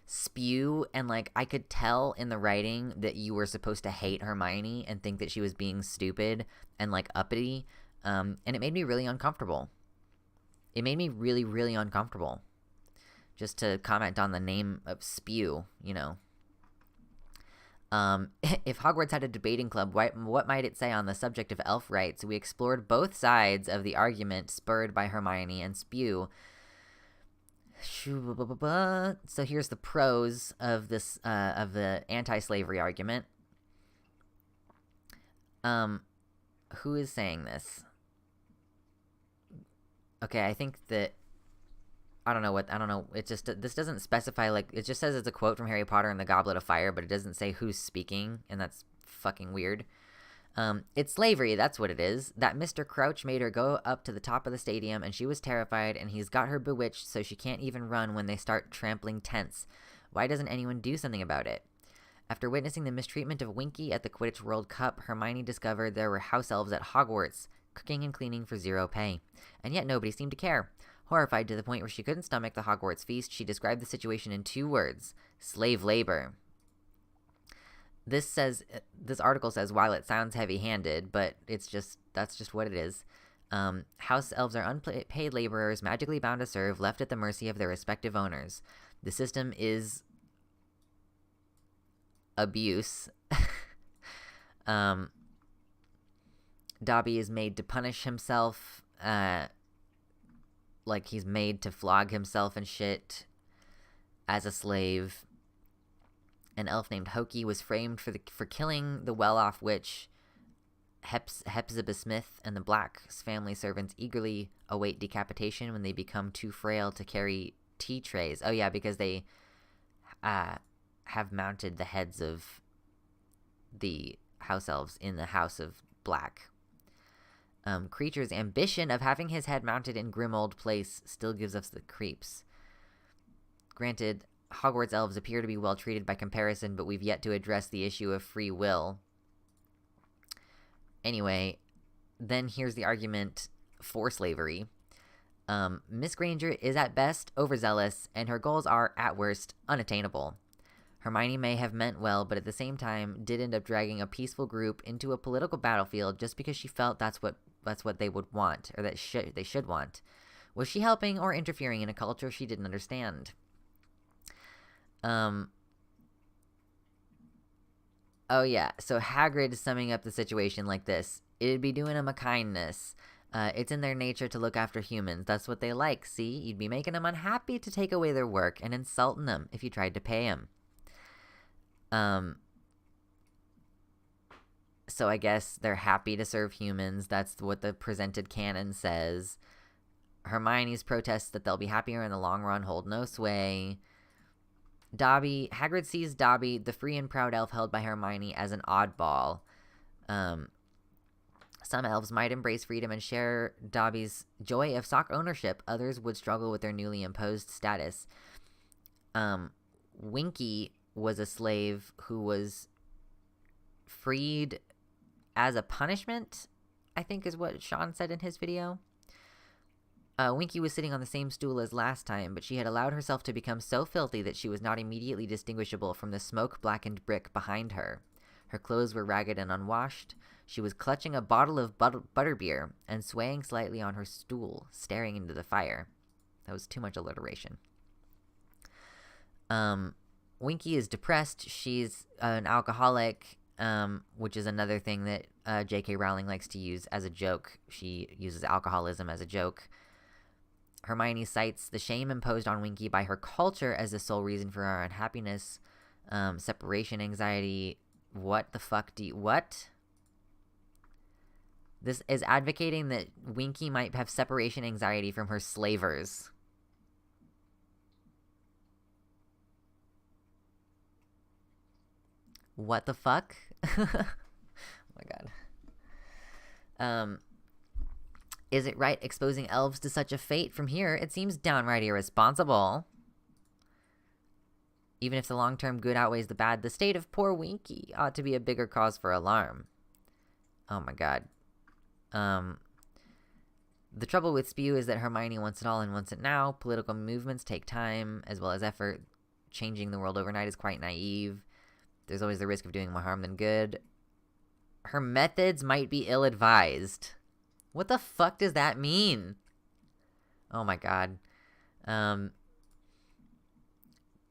spew, and, like, I could tell in the writing that you were supposed to hate Hermione and think that she was being stupid and, like, uppity, and it made me really uncomfortable. It made me really, really uncomfortable. Just to comment on the name of spew, you know. If Hogwarts had a debating club, what might it say on the subject of elf rights? We explored both sides of the argument spurred by Hermione and Spew. So here's the pros of this, of the anti-slavery argument. Who is saying this? Okay, I think that... I don't know. It just, this doesn't specify, like, it just says it's a quote from Harry Potter and the Goblet of Fire, but it doesn't say who's speaking, and that's fucking weird. It's slavery, that's what it is. That Mr. Crouch made her go up to the top of the stadium, and she was terrified, and he's got her bewitched so she can't even run when they start trampling tents. Why doesn't anyone do something about it? After witnessing the mistreatment of Winky at the Quidditch World Cup, Hermione discovered there were house elves at Hogwarts, cooking and cleaning for 0 pay. And yet nobody seemed to care. Horrified to the point where she couldn't stomach the Hogwarts feast, she described the situation in 2 words: slave labor. This article says, while it sounds heavy-handed, but that's just what it is. House elves are unpaid laborers, magically bound to serve, left at the mercy of their respective owners. The system is abuse. Dobby is made to punish himself, like he's made to flog himself and shit as a slave. An elf named Hoki was framed for killing the well-off witch Hepzibah Smith, and the black family servants eagerly await decapitation when they become too frail to carry tea trays. Oh yeah, because they have mounted the heads of the house elves in the House of Black. Creature's ambition of having his head mounted in grim old place still gives us the creeps. Granted, Hogwarts elves appear to be well treated by comparison, but we've yet to address the issue of free will. Anyway, then here's the argument for slavery. Miss Granger is at best overzealous, and her goals are, at worst, unattainable. Hermione may have meant well, but at the same time did end up dragging a peaceful group into a political battlefield just because she felt that's what they would want, or that they should want. Was she helping or interfering in a culture she didn't understand? Oh yeah, so Hagrid summing up the situation like this. It'd be doing them a kindness. It's in their nature to look after humans. That's what they like, see? You'd be making them unhappy to take away their work and insulting them if you tried to pay them. So I guess they're happy to serve humans. That's what the presented canon says. Hermione's protests that they'll be happier in the long run hold no sway. Hagrid sees Dobby, the free and proud elf held by Hermione, as an oddball. Some elves might embrace freedom and share Dobby's joy of sock ownership. Others would struggle with their newly imposed status. Winky was a slave who was freed as a punishment, I think is what Sean said in his video. Winky was sitting on the same stool as last time, but she had allowed herself to become so filthy that she was not immediately distinguishable from the smoke-blackened brick behind her. Her clothes were ragged and unwashed. She was clutching a bottle of butterbeer and swaying slightly on her stool, staring into the fire. That was too much alliteration. Winky is depressed. She's an alcoholic, which is another thing that J.K. Rowling likes to use as a joke. She uses alcoholism as a joke. Hermione cites the shame imposed on Winky by her culture as the sole reason for her unhappiness. Separation anxiety. What the fuck what? This is advocating that Winky might have separation anxiety from her slavers. What the fuck? Oh my god. Is it right exposing elves to such a fate? From here, it seems downright irresponsible. Even if the long-term good outweighs the bad, the state of poor Winky ought to be a bigger cause for alarm. Oh my god. The trouble with Spew is that Hermione wants it all and wants it now. Political movements take time, as well as effort. Changing the world overnight is quite naive. There's always the risk of doing more harm than good. Her methods might be ill-advised. What the fuck does that mean? Oh my god.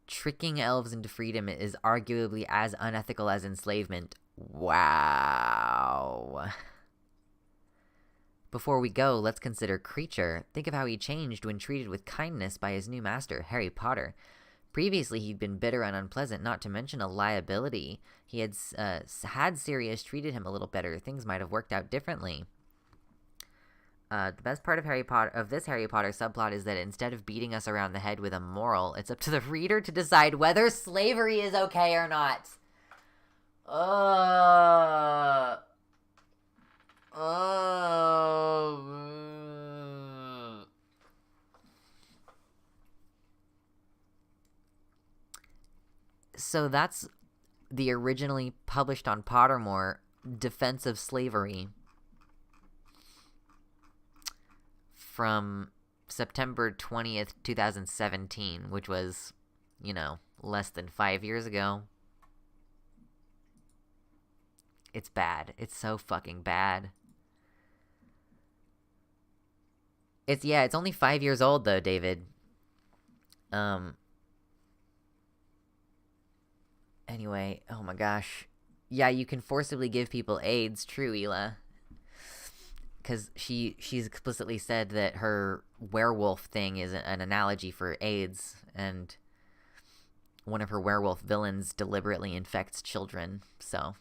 Tricking elves into freedom is arguably as unethical as enslavement. Wow. Before we go, let's consider Creature. Think of how he changed when treated with kindness by his new master, Harry Potter. Previously, he'd been bitter and unpleasant, not to mention a liability. He had Sirius treated him a little better, things might have worked out differently. The best part of this Harry Potter subplot is that instead of beating us around the head with a moral, it's up to the reader to decide whether slavery is okay or not. So that's the originally published on Pottermore defense of slavery from September 20th, 2017, which was, less than 5 years ago. It's bad. It's so fucking bad. It's only 5 years old though, David. Anyway, oh my gosh. Yeah, you can forcibly give people AIDS. True, Ela. Because she's explicitly said that her werewolf thing is an analogy for AIDS, and one of her werewolf villains deliberately infects children. So,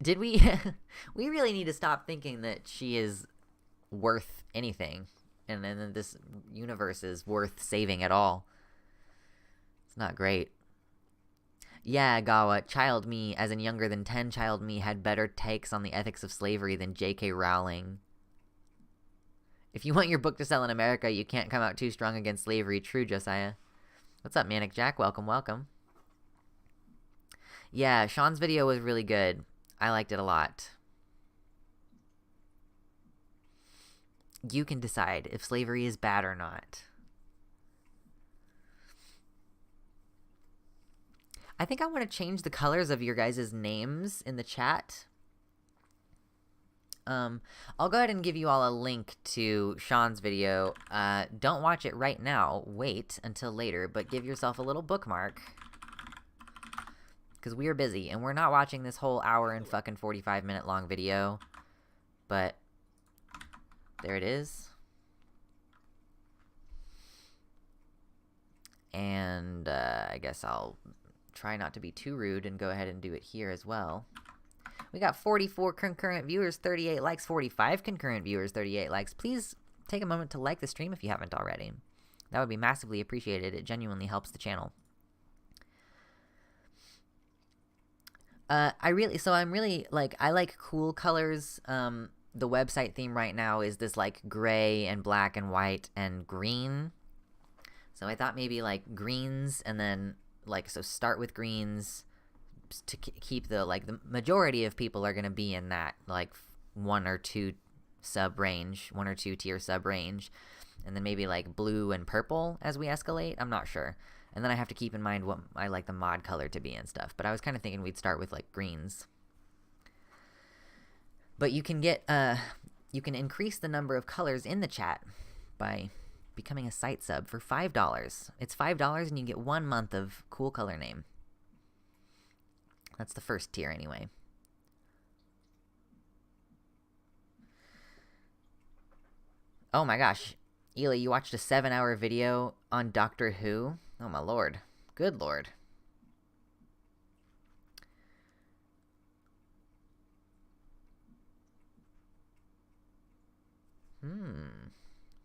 did we? We really need to stop thinking that she is worth anything, and then this universe is worth saving at all. It's not great. Yeah, Gawa, child me, as in younger than 10, child me had better takes on the ethics of slavery than J.K. Rowling. If you want your book to sell in America, you can't come out too strong against slavery. True, Josiah. What's up, Manic Jack? Welcome, welcome. Yeah, Sean's video was really good. I liked it a lot. You can decide if slavery is bad or not. I think I want to change the colors of your guys' names in the chat. I'll go ahead and give you all a link to Sean's video. Don't watch it right now. Wait until later, but give yourself a little bookmark. Because we are busy, and we're not watching this whole hour and fucking 45-minute long video. But there it is. And I guess I'll try not to be too rude and go ahead and do it here as well. We got 44 concurrent viewers, 38 likes, 45 concurrent viewers, 38 likes. Please take a moment to like the stream if you haven't already. That would be massively appreciated. It genuinely helps the channel. I'm really, like, I like cool colors. The website theme right now is this, like, gray and black and white and green. So I thought maybe, like, greens and then, like, so start with greens to keep the, like, the majority of people are going to be in that, like, 1 or 2 sub range, 1 or 2 tier sub range. And then maybe, like, blue and purple as we escalate. I'm not sure. And then I have to keep in mind what I like the mod color to be and stuff. But I was kind of thinking we'd start with, like, greens. But you can get, you can increase the number of colors in the chat by becoming a site sub for $5. It's $5 and you get 1 month of cool color name. That's the first tier anyway. Oh my gosh. Ela, you watched a 7-hour video on Doctor Who? Oh my lord. Good lord.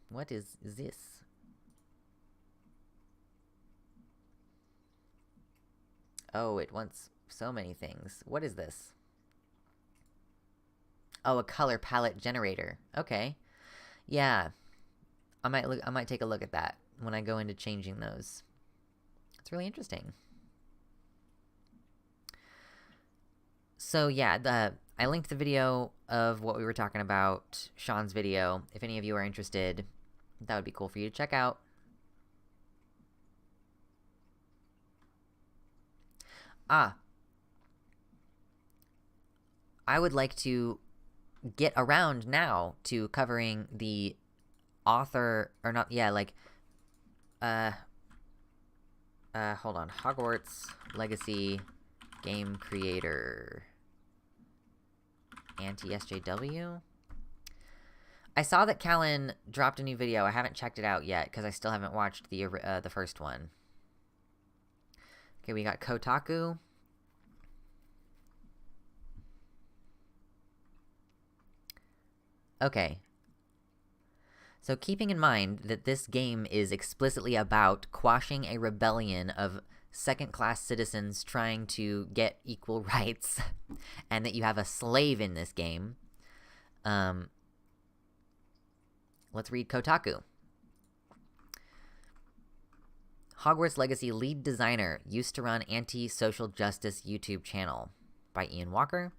What is this? Oh, it wants so many things. What is this? Oh, a color palette generator. Okay. Yeah. I might take a look at that when I go into changing those. It's really interesting. So yeah, I linked the video of what we were talking about, Sean's video. If any of you are interested, that would be cool for you to check out. I would like to get around now to covering the author, or not, yeah, like, hold on, Hogwarts Legacy Game Creator anti-SJW. I saw that Callan dropped a new video. I haven't checked it out yet because I still haven't watched the first one. Okay, we got Kotaku. Okay. So keeping in mind that this game is explicitly about quashing a rebellion of second-class citizens trying to get equal rights, and that you have a slave in this game, let's read Kotaku. Hogwarts Legacy lead designer used to run anti-social justice YouTube channel by Ian Walker.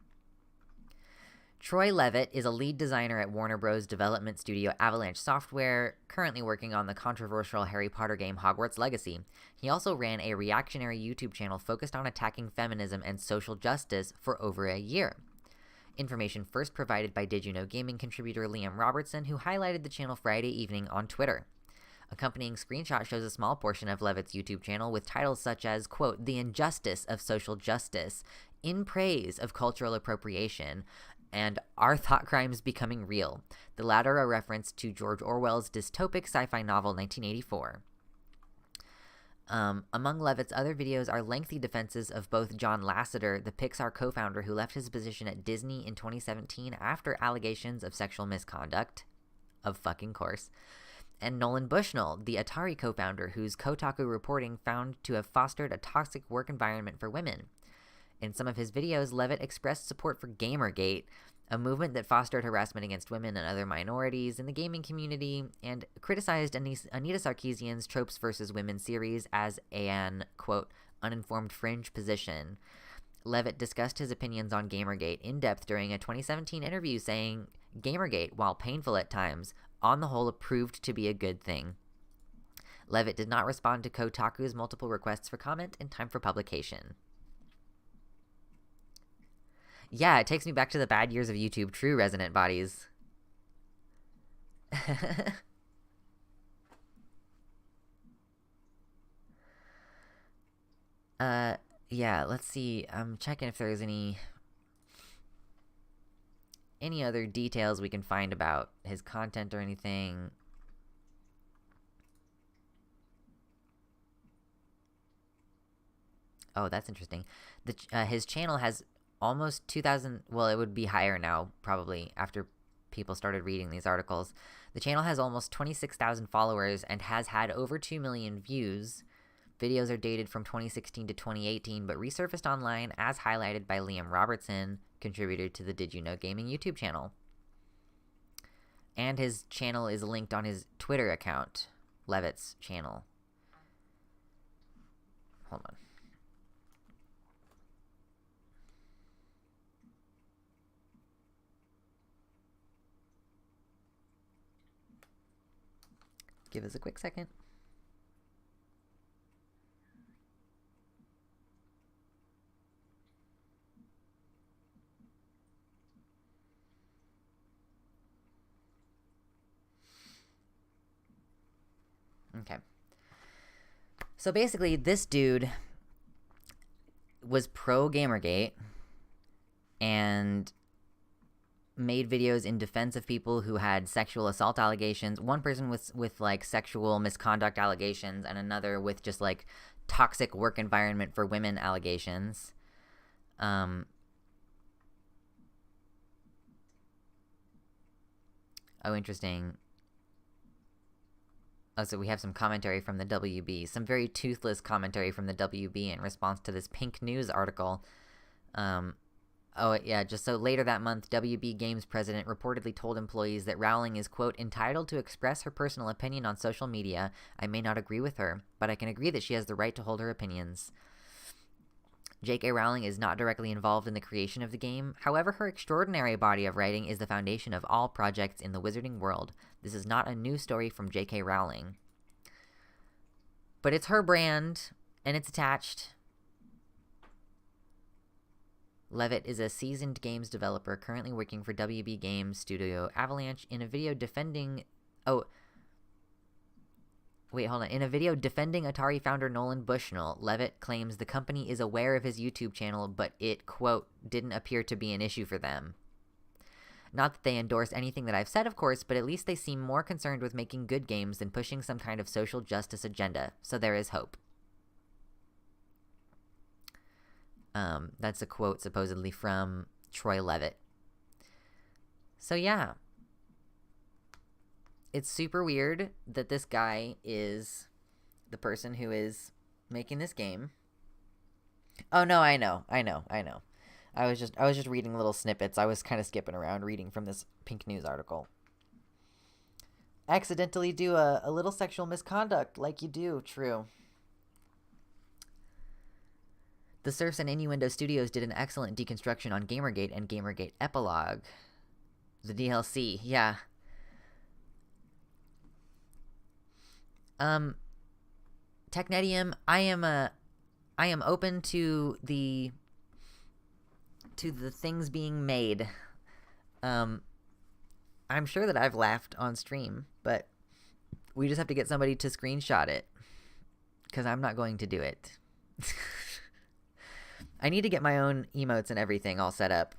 Troy Levitt is a lead designer at Warner Bros. Development studio Avalanche Software, currently working on the controversial Harry Potter game Hogwarts Legacy. He also ran a reactionary YouTube channel focused on attacking feminism and social justice for over a year. Information first provided by Did You Know Gaming contributor Liam Robertson, who highlighted the channel Friday evening on Twitter. Accompanying screenshot shows a small portion of Levitt's YouTube channel with titles such as, quote, "The Injustice of Social Justice," "In Praise of Cultural Appropriation," and "Are Thought Crimes Becoming Real?" The latter a reference to George Orwell's dystopic sci-fi novel 1984. Among Levitt's other videos are lengthy defenses of both John Lasseter, the Pixar co-founder who left his position at Disney in 2017 after allegations of sexual misconduct, of fucking course, and Nolan Bushnell, the Atari co-founder whose Kotaku reporting found to have fostered a toxic work environment for women. In some of his videos, Levitt expressed support for Gamergate, a movement that fostered harassment against women and other minorities in the gaming community, and criticized Anita Sarkeesian's Tropes vs. Women series as an, quote, "uninformed fringe position." Levitt discussed his opinions on Gamergate in depth during a 2017 interview, saying, "Gamergate, while painful at times, on the whole proved to be a good thing." Levitt did not respond to Kotaku's multiple requests for comment in time for publication. Yeah, it takes me back to the bad years of YouTube. True, Resonant Bodies. Yeah, let's see. I'm checking if there's any other details we can find about his content or anything. Oh, that's interesting. His channel has almost 2,000, well, it would be higher now, probably, after people started reading these articles. The channel has almost 26,000 followers and has had over 2 million views. Videos are dated from 2016 to 2018, but resurfaced online as highlighted by Liam Robertson, contributor to the Did You Know Gaming YouTube channel. And his channel is linked on his Twitter account, Levitt's channel. Hold on. Give us a quick second. Okay. So basically, this dude was pro Gamergate and made videos in defense of people who had sexual assault allegations. One person with like sexual misconduct allegations, and another with just like toxic work environment for women allegations. Oh, interesting. Oh, so we have some commentary from the WB. Some very toothless commentary from the WB in response to this Pink News article. Oh, yeah, just so later that month, WB Games president reportedly told employees that Rowling is, quote, "entitled to express her personal opinion on social media. I may not agree with her, but I can agree that she has the right to hold her opinions." J.K. Rowling is not directly involved in the creation of the game. However, her extraordinary body of writing is the foundation of all projects in the wizarding world. This is not a new story from J.K. Rowling. But it's her brand, and it's attached. Levitt is a seasoned games developer currently working for WB Games studio Avalanche. In a video defending... Oh, wait, hold on. In a video defending Atari founder Nolan Bushnell, Levitt claims the company is aware of his YouTube channel, but it, quote, "didn't appear to be an issue for them." Not that they endorse anything that I've said, of course, but at least they seem more concerned with making good games than pushing some kind of social justice agenda, so there is hope. That's a quote supposedly from Troy Levitt. So yeah. It's super weird that this guy is the person who is making this game. Oh no, I know. I was just reading little snippets. I was kind of skipping around reading from this Pink News article. Accidentally do a little sexual misconduct like you do. True. The Surfs and Innuendo Studios did an excellent deconstruction on Gamergate and Gamergate Epilogue. The DLC, yeah. Technetium, I am open to the things being made. I'm sure that I've laughed on stream, but We just have to get somebody to screenshot it, because I'm not going to do it. I need to get my own emotes and everything all set up.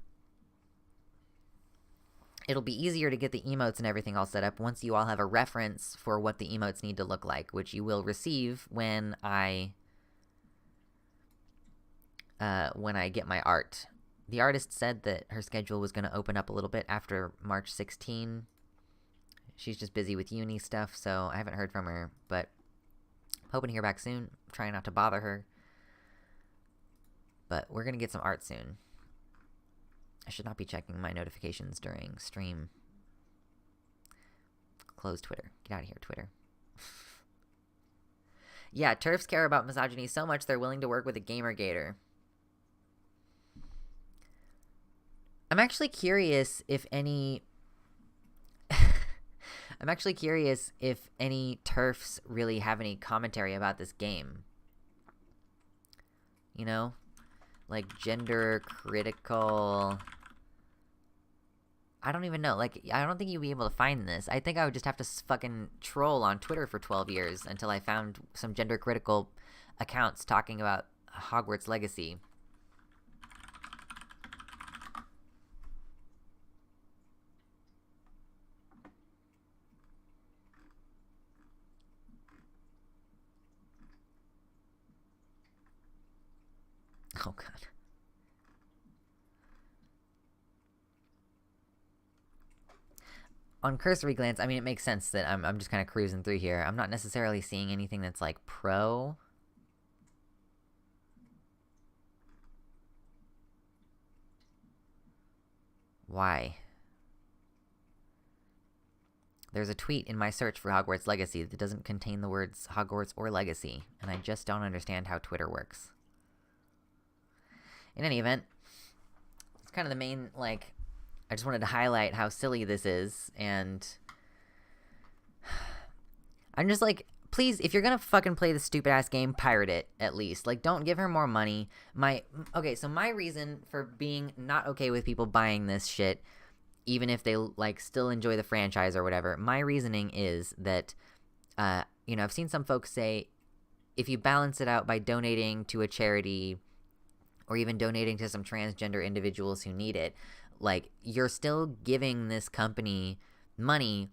It'll be easier to get the emotes and everything all set up once you all have a reference for what the emotes need to look like, which you will receive when I get my art. The artist said that her schedule was going to open up a little bit after March 16. She's just busy with uni stuff, so I haven't heard from her, but hoping to hear back soon. Trying not to bother her. But we're going to get some art soon. I should not be checking my notifications during stream. Close Twitter. Get out of here, Twitter. Yeah, TERFs care about misogyny so much they're willing to work with a Gamergator. I'm actually curious if any... I'm actually curious if any TERFs really have any commentary about this game. You know? Like, gender critical... I don't even know. Like, I don't think you'd be able to find this. I think I would just have to fucking troll on Twitter for 12 years until I found some gender critical accounts talking about Hogwarts Legacy. Oh, God. On cursory glance, I mean, it makes sense that I'm just kind of cruising through here. I'm not necessarily seeing anything that's, like, pro. Why? There's a tweet in my search for Hogwarts Legacy that doesn't contain the words Hogwarts or Legacy, and I just don't understand how Twitter works. In any event, it's kind of the main, like... I just wanted to highlight how silly this is, and... I'm just like, please, if you're gonna fucking play the stupid-ass game, pirate it, at least. Like, don't give her more money. Okay, so my reason for being not okay with people buying this shit, even if they, like, still enjoy the franchise or whatever, my reasoning is that, you know, I've seen some folks say, if you balance it out by donating to a charity, or even donating to some transgender individuals who need it, like, you're still giving this company money,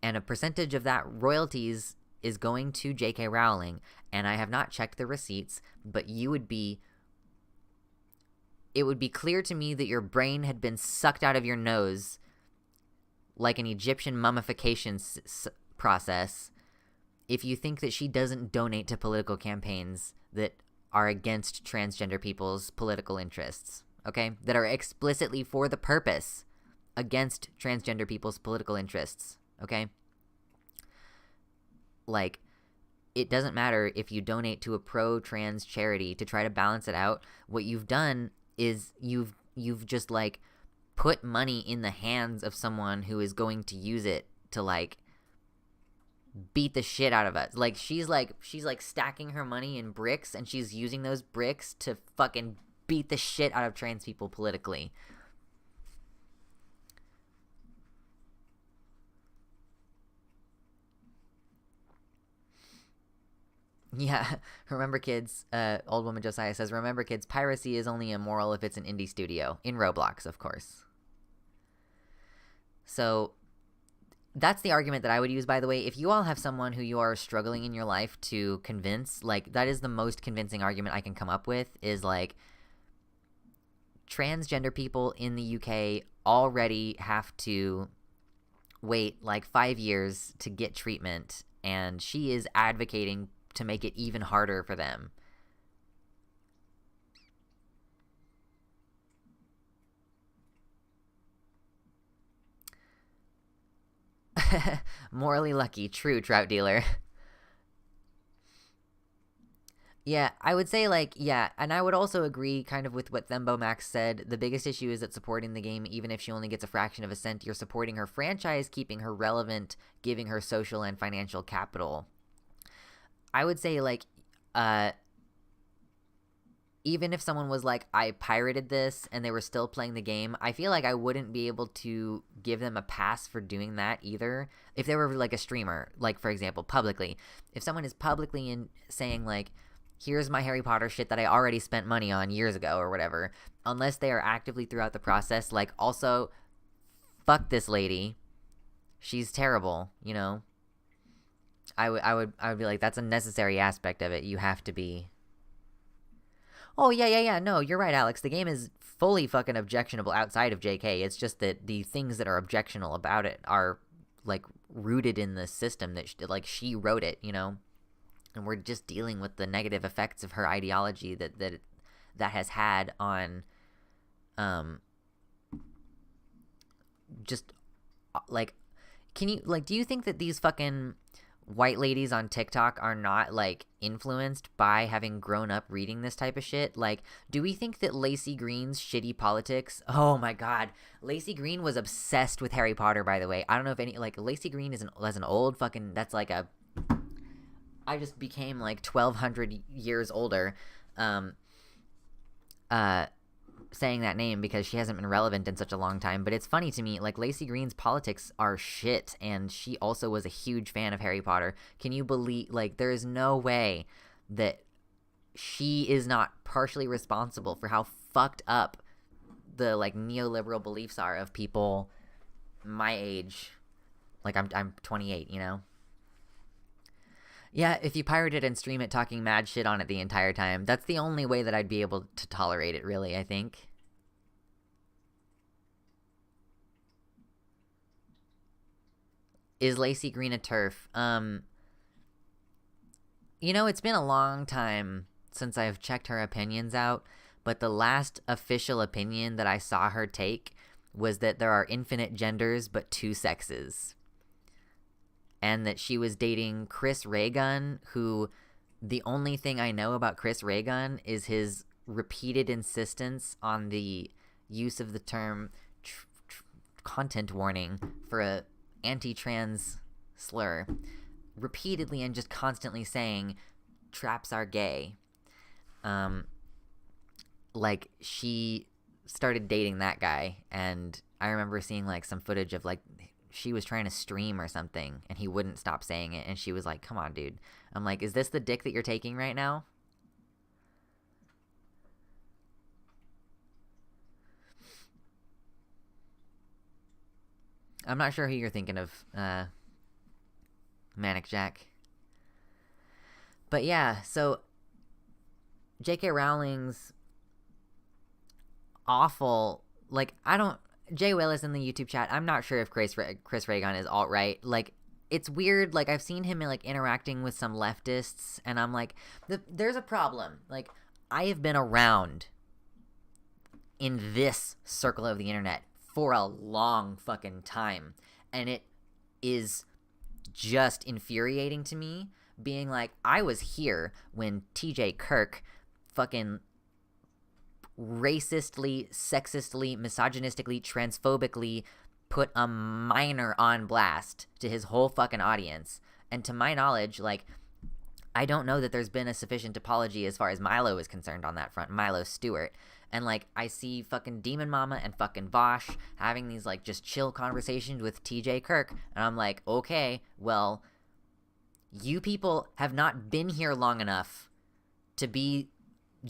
and a percentage of that royalties is going to J.K. Rowling, and I have not checked the receipts, but it would be clear to me that your brain had been sucked out of your nose like an Egyptian mummification process if you think that she doesn't donate to political campaigns that are against transgender people's political interests. Okay, that are explicitly for the purpose against transgender people's political interests, okay? Like, it doesn't matter if you donate to a pro-trans charity to try to balance it out. What you've done is you've just, like, put money in the hands of someone who is going to use it to, like, beat the shit out of us. Like, she's stacking her money in bricks, and she's using those bricks to fucking beat the shit out of trans people politically. Yeah, remember kids, Old Woman Josiah says, remember kids, piracy is only immoral if it's an indie studio. In Roblox, of course. So, that's the argument that I would use, by the way. If you all have someone who you are struggling in your life to convince, like, that is the most convincing argument I can come up with, is, like, transgender people in the UK already have to wait like 5 years to get treatment, and she is advocating to make it even harder for them. Morally lucky, true, trout dealer. Yeah, I would say, like, yeah, and I would also agree kind of with what Thembo Max said. The biggest issue is that supporting the game, even if she only gets a fraction of a cent, you're supporting her franchise, keeping her relevant, giving her social and financial capital. I would say, like, even if someone was like, I pirated this and they were still playing the game, I feel like I wouldn't be able to give them a pass for doing that either. If they were like a streamer, like for example, publicly, if someone is publicly saying like, here's my Harry Potter shit that I already spent money on years ago or whatever, unless they are actively throughout the process, like, also, fuck this lady. She's terrible, you know? I would be like, that's a necessary aspect of it. You have to be. Oh, yeah. No, you're right, Alex. The game is fully fucking objectionable outside of JK. It's just that the things that are objectionable about it are, like, rooted in the system that, she wrote it, you know? And we're just dealing with the negative effects of her ideology that has had on, just, like, do you think that these fucking white ladies on TikTok are not, like, influenced by having grown up reading this type of shit? Like, do we think that Lacey Green's shitty politics... Oh, my God. Lacey Green was obsessed with Harry Potter, by the way. I don't know if any... Like, Lacey Green is an old fucking... That's like a... I just became, like, 1,200 years older, saying that name because she hasn't been relevant in such a long time. But it's funny to me, like, Lacey Green's politics are shit, and she also was a huge fan of Harry Potter. Can you believe, like, there is no way that she is not partially responsible for how fucked up the, like, neoliberal beliefs are of people my age. Like, I'm 28, you know? Yeah, if you pirate it and stream it talking mad shit on it the entire time, that's the only way that I'd be able to tolerate it, really, I think. Is Lacey Green a TERF? You know, it's been a long time since I've checked her opinions out, but the last official opinion that I saw her take was that there are infinite genders but two sexes. And that she was dating Chris Ray Gun, who the only thing I know about Chris Ray Gun is his repeated insistence on the use of the term content warning for a anti-trans slur. Repeatedly and just constantly saying, traps are gay. Like, she started dating that guy, and I remember seeing, like, some footage of, like, she was trying to stream or something, and he wouldn't stop saying it, and she was like, come on, dude. I'm like, is this the dick that you're taking right now? I'm not sure who you're thinking of, Manic Jack. But yeah, so J.K. Rowling's awful, like, Jay Willis in the YouTube chat, I'm not sure if Chris Ray Gun is alt-right. Like, it's weird. Like, I've seen him, like, interacting with some leftists, and I'm like, there's a problem. Like, I have been around in this circle of the internet for a long fucking time, and it is just infuriating to me being like, I was here when TJ Kirk fucking racistly, sexistly, misogynistically, transphobically put a minor on blast to his whole fucking audience. And to my knowledge, like, I don't know that there's been a sufficient apology as far as Milo is concerned on that front. Milo Stewart. And, like, I see fucking Demon Mama and fucking Vosh having these, like, just chill conversations with TJ Kirk. And I'm like, okay, well, you people have not been here long enough to be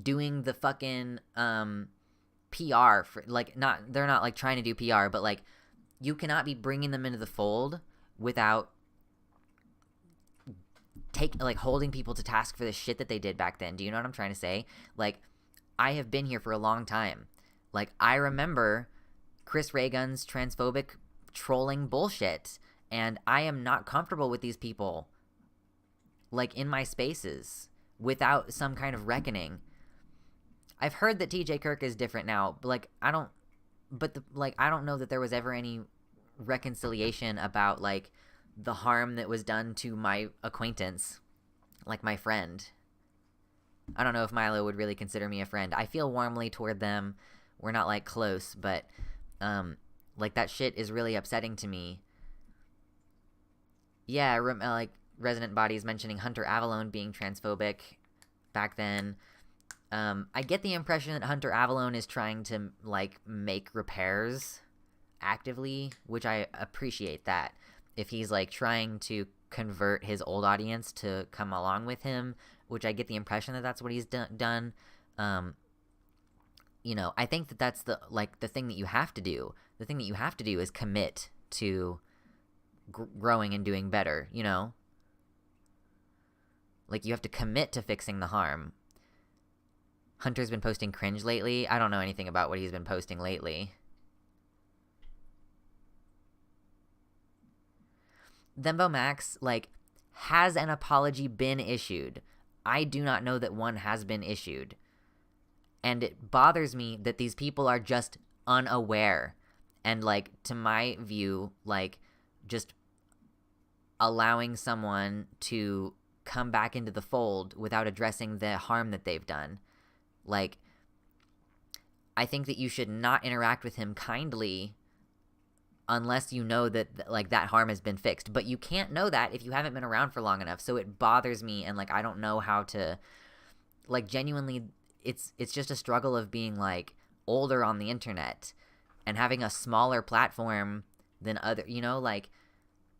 doing the fucking PR for, like, they're not like trying to do PR, but like, you cannot be bringing them into the fold without holding people to task for the shit that they did back then. Do you know what I'm trying to say? Like, I have been here for a long time. Like, I remember Chris Ray Gun's transphobic trolling bullshit, and I am not comfortable with these people, like, in my spaces without some kind of reckoning. I've heard that TJ Kirk is different now, but, like, I don't know that there was ever any reconciliation about, like, the harm that was done to my acquaintance, like my friend. I don't know if Milo would really consider me a friend. I feel warmly toward them. We're not, like, close, but, like, that shit is really upsetting to me. Yeah, like, Resident Bodies mentioning Hunter Avalone being transphobic back then. I get the impression that Hunter Avalone is trying to, like, make repairs actively, which I appreciate that. If he's, like, trying to convert his old audience to come along with him, which I get the impression that that's what he's done. You know, I think that that's the thing that you have to do. The thing that you have to do is commit to growing and doing better, you know? Like, you have to commit to fixing the harm. Hunter's been posting cringe lately. I don't know anything about what he's been posting lately. Thembo Max, like, has an apology been issued? I do not know that one has been issued. And it bothers me that these people are just unaware. And, like, to my view, like, just allowing someone to come back into the fold without addressing the harm that they've done. Like, I think that you should not interact with him kindly unless you know that, like, that harm has been fixed. But you can't know that if you haven't been around for long enough. So it bothers me, and, like, I don't know how to, like, genuinely, it's just a struggle of being, like, older on the internet and having a smaller platform than other, you know, like,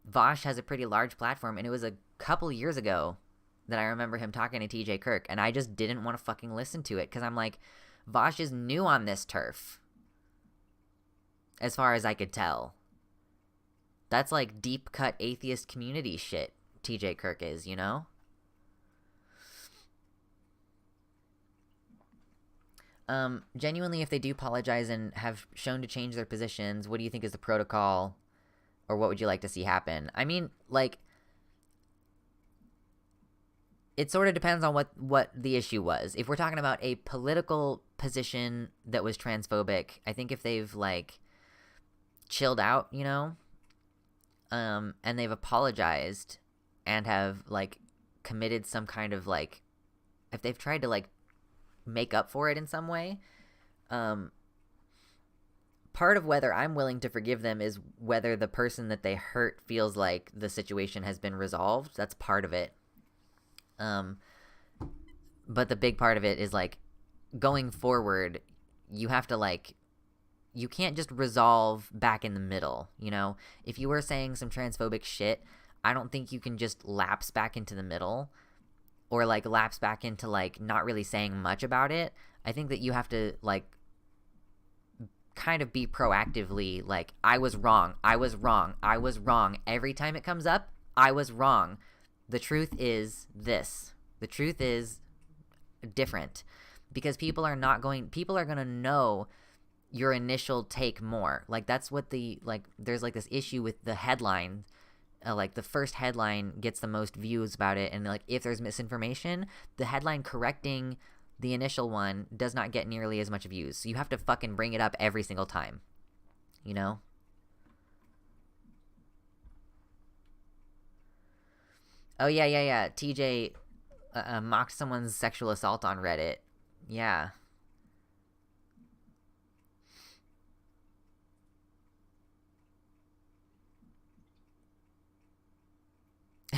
Vosh has a pretty large platform, and it was a couple years ago that I remember him talking to TJ Kirk, and I just didn't want to fucking listen to it, because I'm like, Vosh is new on this turf, as far as I could tell. That's like deep-cut atheist community shit, TJ Kirk is, you know? Genuinely, if they do apologize and have shown to change their positions, what do you think is the protocol, or what would you like to see happen? I mean, like, it sort of depends on what the issue was. If we're talking about a political position that was transphobic, I think if they've, like, chilled out, you know, and they've apologized and have, like, committed some kind of, like, if they've tried to, like, make up for it in some way, part of whether I'm willing to forgive them is whether the person that they hurt feels like the situation has been resolved. That's part of it. But the big part of it is, like, going forward, you have to, like, you can't just resolve back in the middle, you know? If you were saying some transphobic shit, I don't think you can just lapse back into the middle, or, like, lapse back into, like, not really saying much about it. I think that you have to, like, kind of be proactively, like, I was wrong. Every time it comes up, I was wrong. The truth is this. The truth is different. Because people are going to know your initial take more. Like, that's what there's, like, this issue with the headline. Like, the first headline gets the most views about it, and, like, if there's misinformation, the headline correcting the initial one does not get nearly as much views. So you have to fucking bring it up every single time, you know? Oh, yeah. TJ mocked someone's sexual assault on Reddit. Yeah.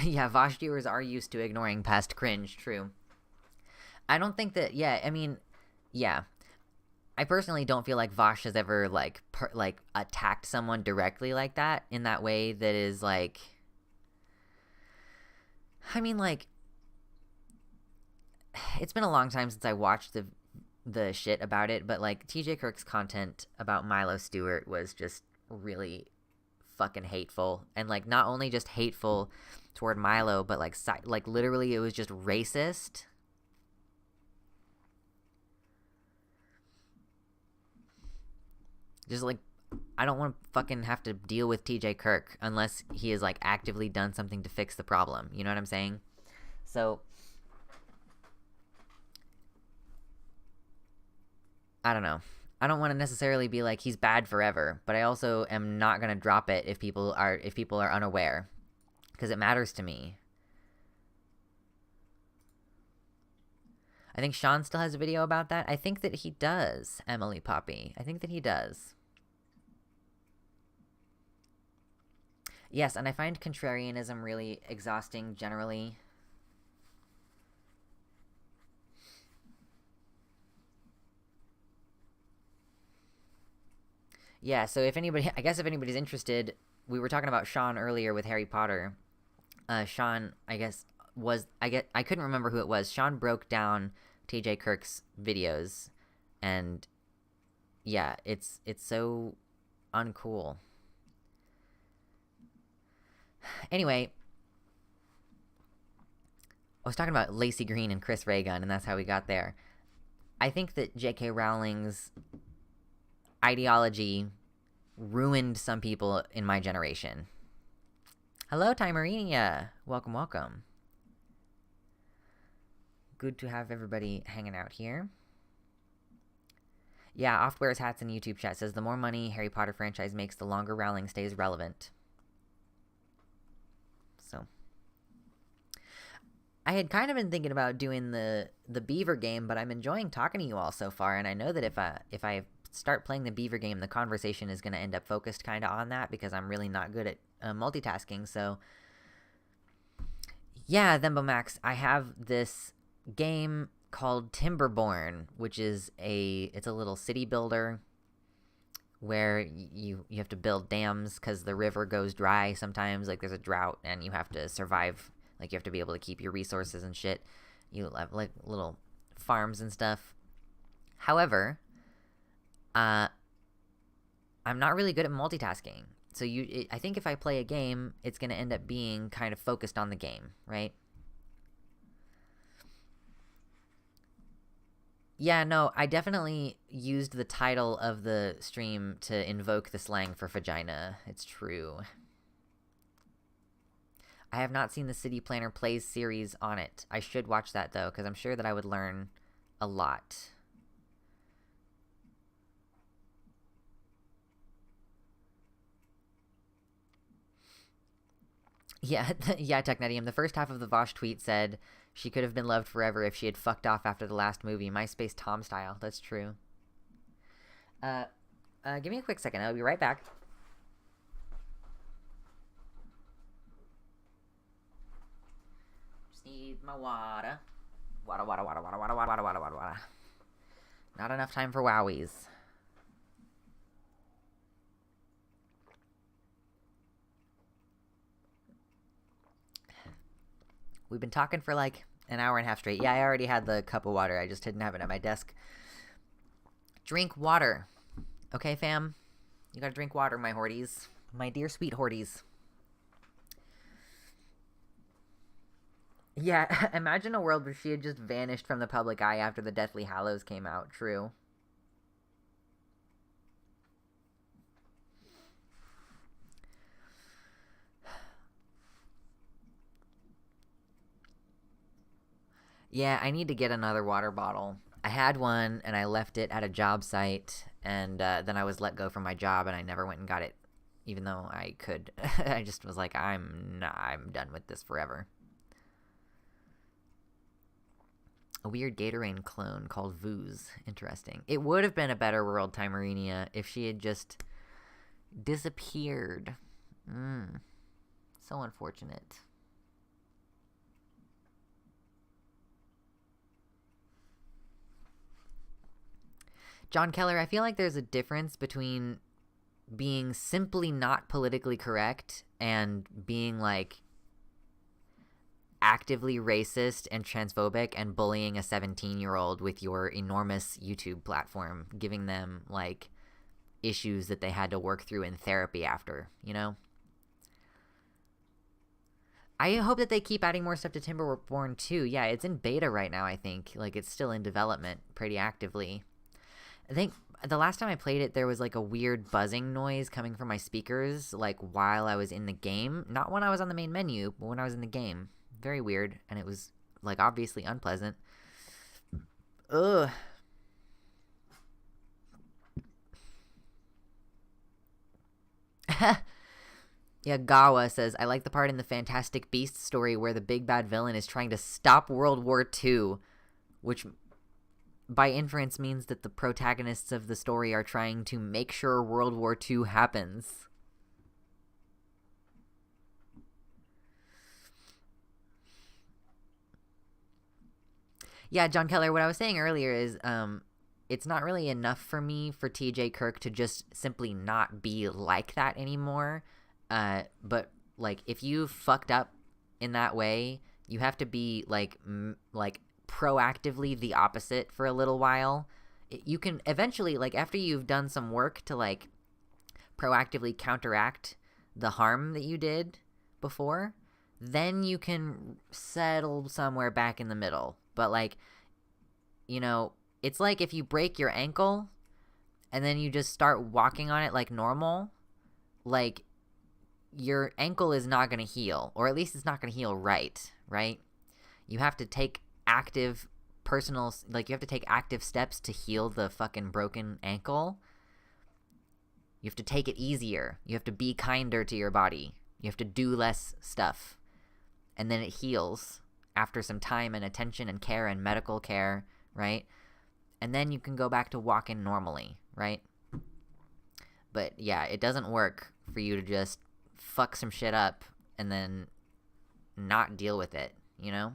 Yeah, Vosh viewers are used to ignoring past cringe, true. I don't think that, yeah, I mean, yeah. I personally don't feel like Vosh has ever, like, attacked someone directly like that, in that way that is, like, I mean, like, it's been a long time since I watched the shit about it, but, like, TJ Kirk's content about Milo Stewart was just really fucking hateful, and, like, not only just hateful toward Milo, but, like, literally it was just racist. Just, like, I don't want to fucking have to deal with TJ Kirk unless he has, like, actively done something to fix the problem. You know what I'm saying? So, I don't know. I don't want to necessarily be like, he's bad forever, but I also am not going to drop it if people are unaware, because it matters to me. I think Sean still has a video about that. I think that he does, Emily Poppy. I think that he does. Yes, and I find contrarianism really exhausting generally. Yeah, so if anybody, I guess if anybody's interested, we were talking about Sean earlier with Harry Potter. Sean, I guess I couldn't remember who it was. Sean broke down TJ Kirk's videos, and yeah, it's so uncool. Anyway, I was talking about Lacey Green and Chris Ray Gun, and that's how we got there. I think that J.K. Rowling's ideology ruined some people in my generation. Hello, Timerinia. Welcome, welcome. Good to have everybody hanging out here. Yeah, Oft Wears Hats in YouTube chat says the more money Harry Potter franchise makes, the longer Rowling stays relevant. So, I had kind of been thinking about doing the Beaver game, but I'm enjoying talking to you all so far, and I know that if I start playing the Beaver game, the conversation is going to end up focused kind of on that because I'm really not good at multitasking. So, yeah, Thembomax, I have this game called Timberborn, which is it's a little city builder where you have to build dams because the river goes dry sometimes, like there's a drought, and you have to survive. Like, you have to be able to keep your resources and shit. You have, like, little farms and stuff. However, I'm not really good at multitasking. So I think if I play a game, it's going to end up being kind of focused on the game, right? Yeah, no, I definitely used the title of the stream to invoke the slang for vagina. It's true. I have not seen the City Planner Plays series on it. I should watch that, though, because I'm sure that I would learn a lot. Yeah, yeah, Technetium. The first half of the Vosh tweet said she could have been loved forever if she had fucked off after the last movie. MySpace Tom style. That's true. Give me a quick second. I'll be right back. Just need my water. Water. Not enough time for wowies. We've been talking for like an hour and a half straight. Yeah, I already had the cup of water. I just didn't have it at my desk. Drink water. Okay, fam? You gotta drink water, my horties. My dear sweet horties. Yeah, imagine a world where she had just vanished from the public eye after the Deathly Hallows came out. True. Yeah, I need to get another water bottle. I had one, and I left it at a job site, and then I was let go from my job, and I never went and got it, even though I could. I just was like, I'm done with this forever. A weird Gatorade clone called Vooz. Interesting. It would have been a better world, Timerinia, if she had just disappeared. So unfortunate. John Keller, I feel like there's a difference between being simply not politically correct and being, like, actively racist and transphobic and bullying a 17-year-old with your enormous YouTube platform, giving them, like, issues that they had to work through in therapy after, you know? I hope that they keep adding more stuff to Timberborn too. Yeah, it's in beta right now, I think. Like, it's still in development pretty actively. I think the last time I played it, there was, like, a weird buzzing noise coming from my speakers, like, while I was in the game. Not when I was on the main menu, but when I was in the game. Very weird, and it was, like, obviously unpleasant. Ugh. Yeah, Gawa says, I like the part in the Fantastic Beasts story where the big bad villain is trying to stop World War II, which by inference means that the protagonists of the story are trying to make sure World War II happens. Yeah, John Keller, what I was saying earlier is it's not really enough for me for TJ Kirk to just simply not be like that anymore. But like, if you fucked up in that way, you have to be like proactively the opposite for a little while. You can eventually, like, after you've done some work to like proactively counteract the harm that you did before, then you can settle somewhere back in the middle. But like, you know, it's like if you break your ankle and then you just start walking on it like normal, like, your ankle is not going to heal, or at least it's not going to heal right? You have to take active you have to take active steps to heal the fucking broken ankle. You have to take it easier. You have to be kinder to your body. You have to do less stuff. And then it heals after some time and attention and care and medical care, right? And then you can go back to walking normally, right? But yeah, it doesn't work for you to just fuck some shit up and then not deal with it, you know?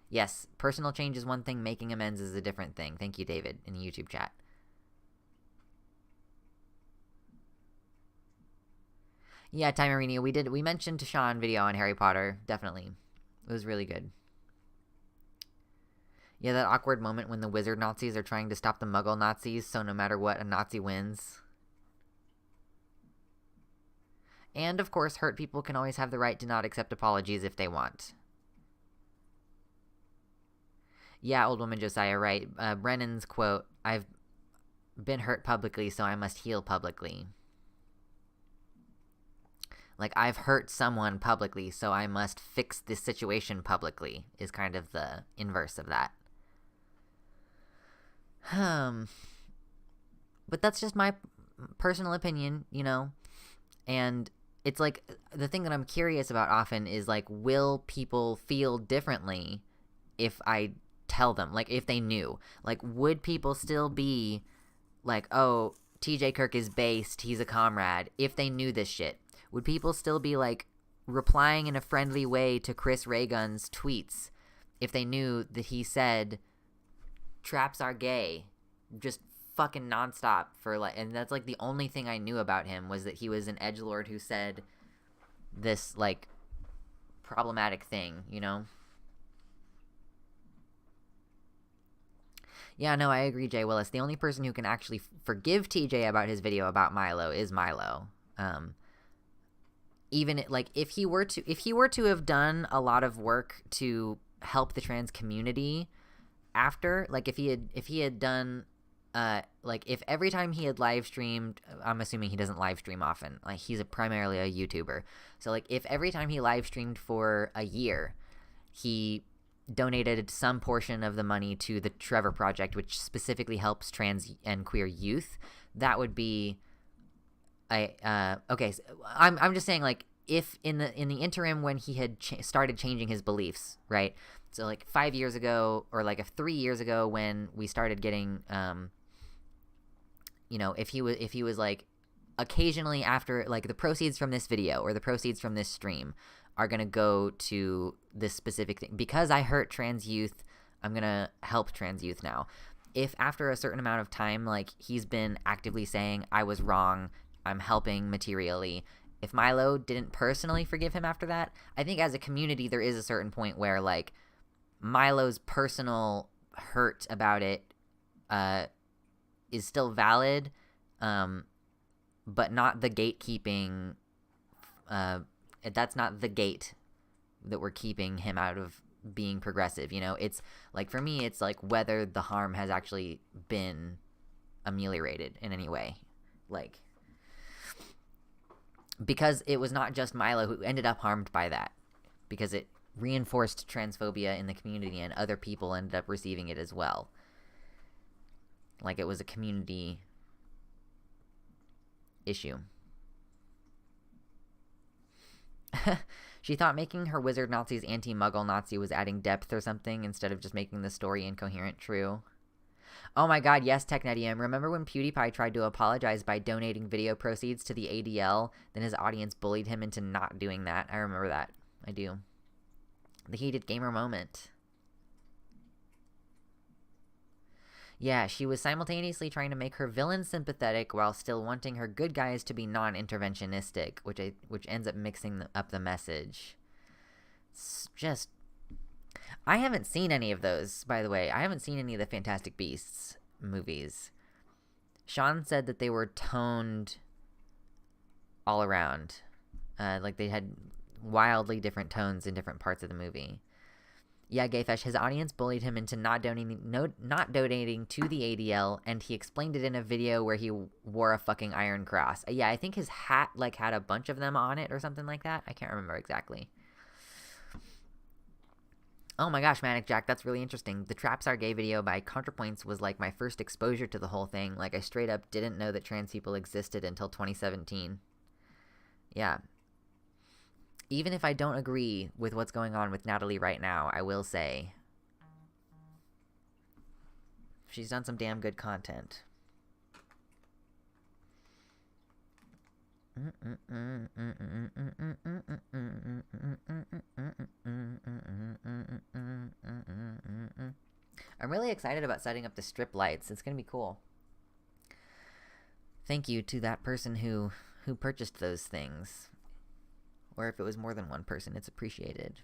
Yes, personal change is one thing, making amends is a different thing. Thank you, David, in the YouTube chat. Yeah, Timerino, we mentioned Tashawn video on Harry Potter, definitely. It was really good. Yeah, that awkward moment when the wizard Nazis are trying to stop the Muggle Nazis, so no matter what, a Nazi wins. And, of course, hurt people can always have the right to not accept apologies if they want. Yeah, old woman Josiah, right. Brennan's quote, "I've been hurt publicly, so I must heal publicly." Like, I've hurt someone publicly, so I must fix this situation publicly, is kind of the inverse of that. But that's just my personal opinion, you know? And it's like, the thing that I'm curious about often is, like, will people feel differently if I tell them? Like, if they knew. Like, would people still be like, oh, TJ Kirk is based, he's a comrade, if they knew this shit? Would people still be, like, replying in a friendly way to Chris Raygun's tweets if they knew that he said traps are gay just fucking nonstop for, like, and that's, like, the only thing I knew about him was that he was an edgelord who said this, like, problematic thing, you know? Yeah, no, I agree, Jay Willis. The only person who can actually forgive TJ about his video about Milo is Milo. Even, like, if he were to have done a lot of work to help the trans community after, like, if he had done, like, if every time he had live streamed, I'm assuming he doesn't live stream often, like, he's primarily a YouTuber, so, like, if every time he live streamed for a year, he donated some portion of the money to the Trevor Project, which specifically helps trans and queer youth, that would be okay, so I'm just saying, like, if in the interim when he had started changing his beliefs, right? So, like, 5 years ago, or like 3 years ago when we started getting, you know, if he was like, occasionally after, like, the proceeds from this video or the proceeds from this stream are gonna go to this specific thing because I hurt trans youth, I'm gonna help trans youth now. If after a certain amount of time, like, he's been actively saying I was wrong, I'm helping materially, if Milo didn't personally forgive him after that, I think as a community there is a certain point where, like, Milo's personal hurt about it is still valid, but not the gatekeeping. That's not the gate that we're keeping him out of being progressive, you know? It's, like, for me, it's, like, whether the harm has actually been ameliorated in any way. Like, because it was not just Milo who ended up harmed by that, because it reinforced transphobia in the community and other people ended up receiving it as well. Like, it was a community issue. She thought making her wizard Nazis anti-Muggle Nazi was adding depth or something instead of just making the story incoherent. True. Oh my god, yes, Technetium. Remember when PewDiePie tried to apologize by donating video proceeds to the ADL, then his audience bullied him into not doing that? I remember that. I do. The heated gamer moment. Yeah, she was simultaneously trying to make her villain sympathetic while still wanting her good guys to be non-interventionistic, which ends up mixing up the message. It's just... I haven't seen any of those, by the way. I haven't seen any of the Fantastic Beasts movies. Sean said that they were toned all around. Like they had wildly different tones in different parts of the movie. Yeah, Gayfesh, his audience bullied him into not donating to the ADL, and he explained it in a video where he wore a fucking Iron Cross. Yeah, I think his hat, like, had a bunch of them on it or something like that. I can't remember exactly. Oh my gosh, Manic Jack, that's really interesting. The Traps Are Gay video by ContraPoints was, like, my first exposure to the whole thing. Like, I straight up didn't know that trans people existed until 2017. Yeah. Even if I don't agree with what's going on with Natalie right now, I will say she's done some damn good content. I'm really excited about setting up the strip lights. It's going to be cool. Thank you to that person who purchased those things. Or if it was more than one person, it's appreciated.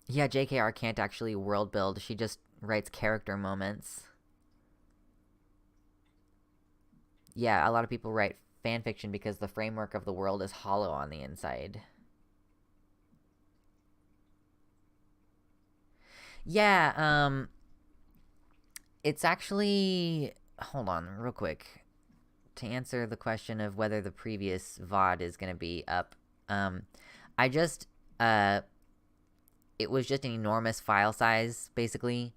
Yeah, JKR can't actually world build. She just writes character moments. Yeah, a lot of people write fanfiction because the framework of the world is hollow on the inside. Yeah, it's actually... Hold on, real quick. To answer the question of whether the previous VOD is going to be up, I just... it was just an enormous file size, basically,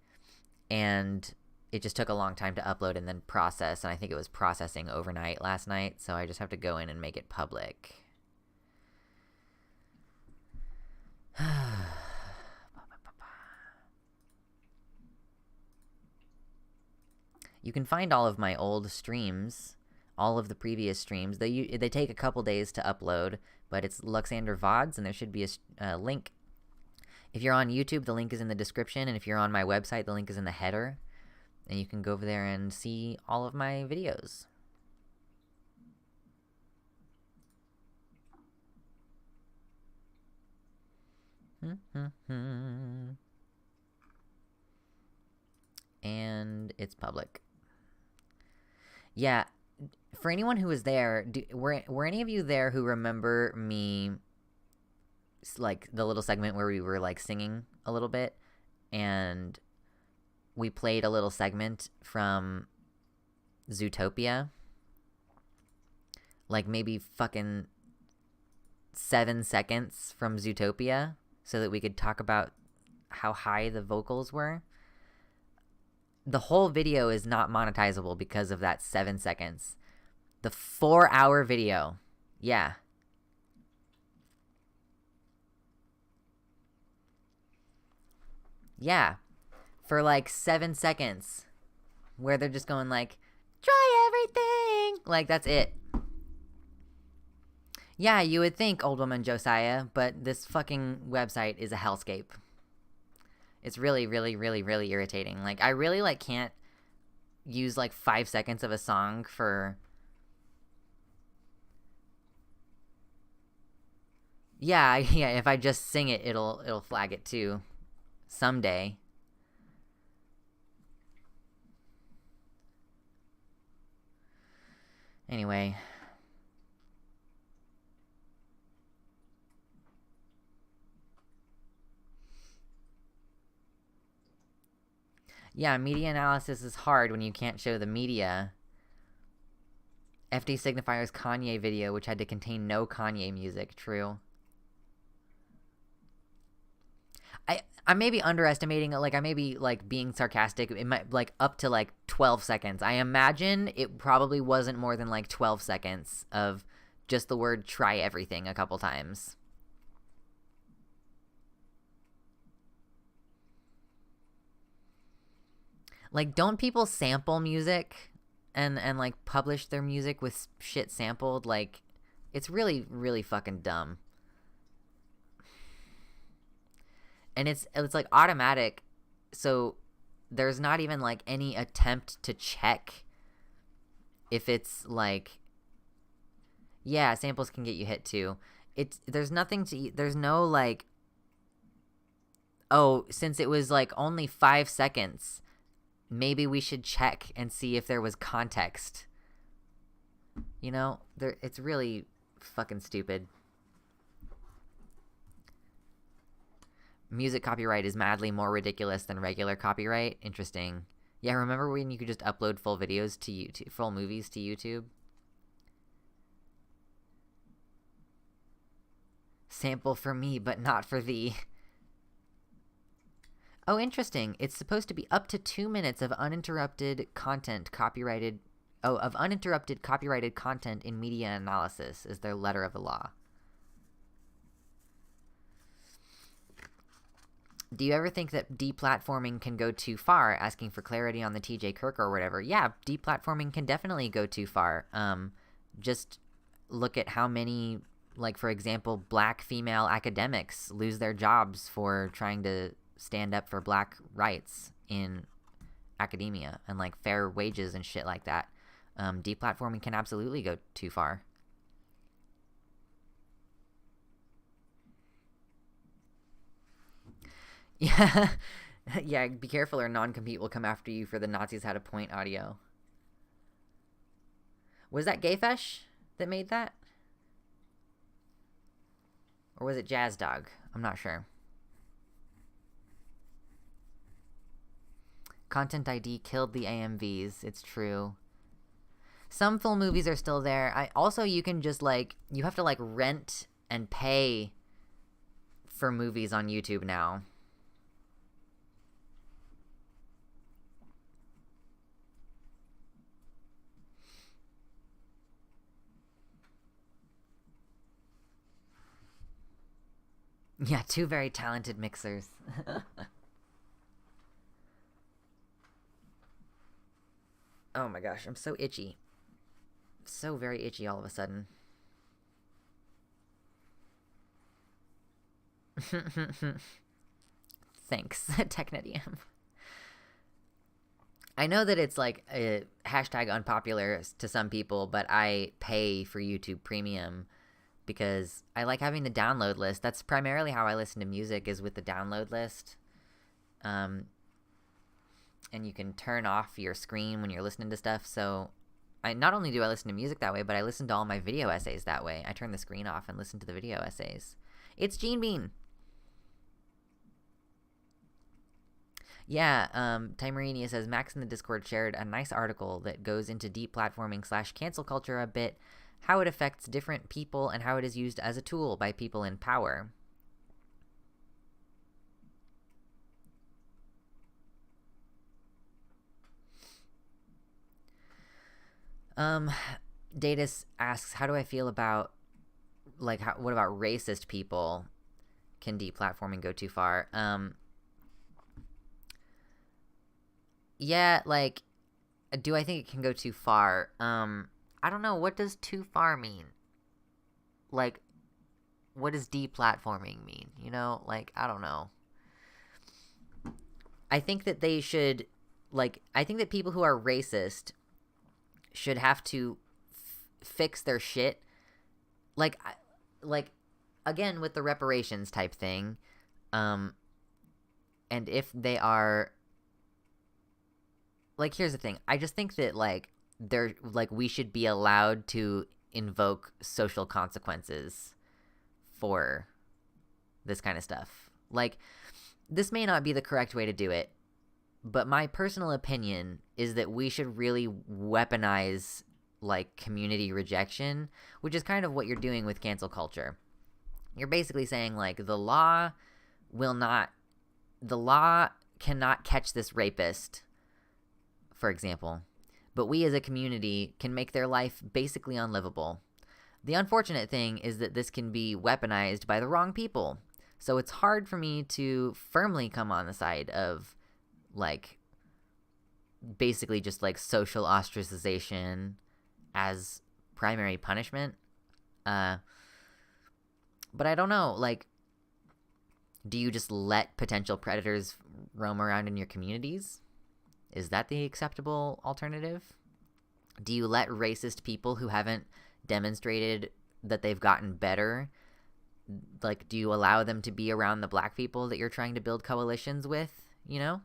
and it just took a long time to upload and then process, and I think it was processing overnight last night, so I just have to go in and make it public. You can find all of my old streams, all of the previous streams. They take a couple days to upload, but it's Luxander VODs, and there should be a link. If you're on YouTube, the link is in the description, and if you're on my website, the link is in the header, and you can go over there and see all of my videos. And it's public. Yeah, for anyone who was there, were any of you there who remember me, like, the little segment where we were, like, singing a little bit, and we played a little segment from Zootopia? Like, maybe fucking 7 seconds from Zootopia, so that we could talk about how high the vocals were? The whole video is not monetizable because of that 7 seconds. The 4-hour video. Yeah. Yeah. For like 7 seconds. Where they're just going like, try everything! Like, that's it. Yeah, you would think, Old Woman Josiah, but this fucking website is a hellscape. It's really, really, really, really irritating. Like, I really, like, can't use, like, 5 seconds of a song for... Yeah, if I just sing it, it'll flag it, too. Someday. Anyway... Yeah, media analysis is hard when you can't show the media. FD Signifier's Kanye video, which had to contain no Kanye music. True. I may be underestimating it. Like, I may be, like, being sarcastic. It might, like, up to, like, 12 seconds. I imagine it probably wasn't more than, like, 12 seconds of just the word try everything a couple times. Like, don't people sample music and like, publish their music with shit sampled? Like, It's really, really fucking dumb. And it's like automatic, so there's not even like any attempt to check if it's like, yeah, samples can get you hit too. There's nothing to, there's no like, oh, since it was like only 5 seconds, maybe we should check and see if there was context. You know, it's really fucking stupid. Music copyright is madly more ridiculous than regular copyright. Interesting. Yeah, remember when you could just upload full videos to YouTube, full movies to YouTube? Sample for me, but not for thee. Oh, interesting. It's supposed to be up to 2 minutes of uninterrupted content copyrighted. Oh, of uninterrupted copyrighted content in media analysis is their letter of the law. Do you ever think that deplatforming can go too far? Asking for clarity on the TJ Kirk or whatever. Yeah, deplatforming can definitely go too far. Just look at how many, like, for example, black female academics lose their jobs for trying to stand up for black rights in academia and, like, fair wages and shit like that. Deplatforming can absolutely go too far. Yeah. Yeah, be careful or non-compete will come after you for the Nazis had a point audio. Was that Gayfesh that made that? Or was it Jazz Dog? I'm not sure. Content ID killed the AMVs. It's true. Some full movies are still there. Also, you can just, like, you have to, like, rent and pay for movies on YouTube now. Yeah, 2 very talented mixers. Oh my gosh, I'm so itchy. So very itchy all of a sudden. Thanks, Technetium. I know that it's like a hashtag unpopular to some people, but I pay for YouTube Premium because I like having the download list. That's primarily how I listen to music, is with the download list. And you can turn off your screen when you're listening to stuff. So not only do I listen to music that way, but I listen to all my video essays that way. I turn the screen off and listen to the video essays. It's Gene Bean. Yeah, Timerania says, Max in the Discord shared a nice article that goes into deplatforming / cancel culture a bit, how it affects different people, and how it is used as a tool by people in power. Datus asks, how do I feel about, like, what about racist people? Can deplatforming go too far? Yeah, like, do I think it can go too far? I don't know. What does too far mean? Like, what does deplatforming mean? You know, like, I don't know. I think that they should, like, I think that people who are racist should have to fix their shit. Like, again, with the reparations type thing. And if they are, like, here's the thing. I just think that, like, we should be allowed to invoke social consequences for this kind of stuff. Like, this may not be the correct way to do it, but my personal opinion is that we should really weaponize, like, community rejection, which is kind of what you're doing with cancel culture. You're basically saying, like, the law cannot catch this rapist, for example, but we as a community can make their life basically unlivable. The unfortunate thing is that this can be weaponized by the wrong people, so it's hard for me to firmly come on the side of, like, basically just, like, social ostracization as primary punishment. But I don't know, like, do you just let potential predators roam around in your communities? Is that the acceptable alternative? Do you let racist people who haven't demonstrated that they've gotten better, like, do you allow them to be around the black people that you're trying to build coalitions with, you know?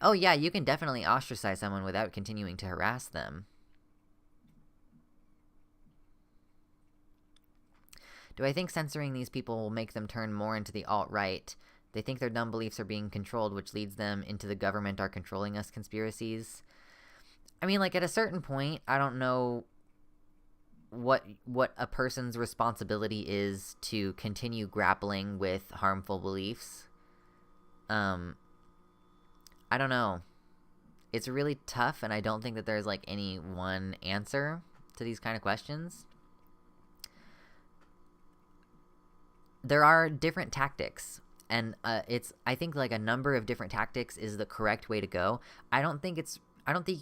Oh yeah, you can definitely ostracize someone without continuing to harass them. Do I think censoring these people will make them turn more into the alt-right? They think their dumb beliefs are being controlled, which leads them into the government are controlling us conspiracies. I mean, like, at a certain point, I don't know what a person's responsibility is to continue grappling with harmful beliefs. I don't know. It's really tough, and I don't think that there's, like, any one answer to these kind of questions. There are different tactics, and I think, like, a number of different tactics is the correct way to go. I don't think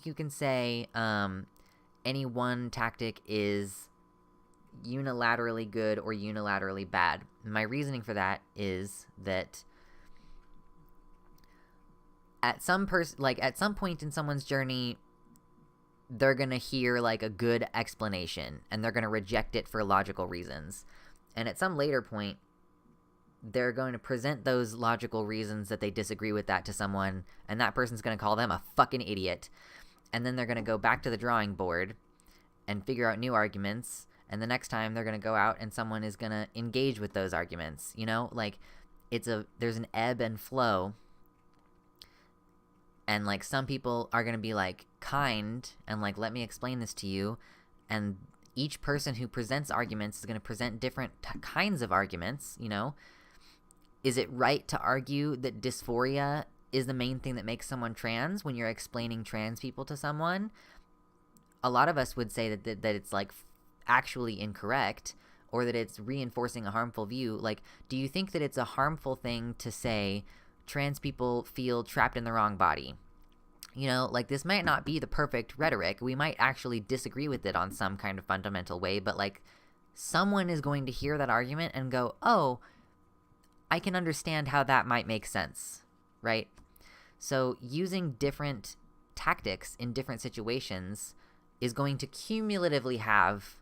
you can say any one tactic is unilaterally good or unilaterally bad. My reasoning for that is that at some point in someone's journey, they're going to hear, like, a good explanation, and they're going to reject it for logical reasons. And at some later point, they're going to present those logical reasons that they disagree with that to someone, and that person's going to call them a fucking idiot. And then they're going to go back to the drawing board and figure out new arguments, and the next time they're going to go out and someone is going to engage with those arguments, you know? Like, there's an ebb and flow, and, like, some people are going to be, like, kind and, like, let me explain this to you, and each person who presents arguments is going to present different kinds of arguments, you know? Is it right to argue that dysphoria is the main thing that makes someone trans when you're explaining trans people to someone? A lot of us would say that it's, like, actually incorrect, or that it's reinforcing a harmful view. Like, do you think that it's a harmful thing to say trans people feel trapped in the wrong body? You know, like, this might not be the perfect rhetoric. We might actually disagree with it on some kind of fundamental way, but, like, someone is going to hear that argument and go, oh, I can understand how that might make sense, right? So using different tactics in different situations is going to cumulatively have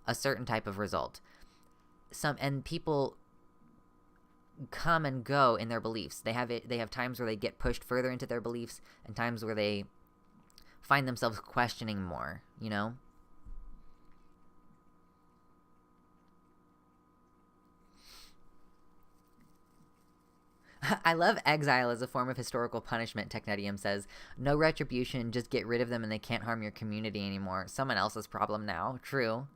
a certain type of result. And people come and go in their beliefs. They have times where they get pushed further into their beliefs, and times where they find themselves questioning more, you know? I love exile as a form of historical punishment, Technetium says. No retribution, just get rid of them and they can't harm your community anymore. Someone else's problem now. True.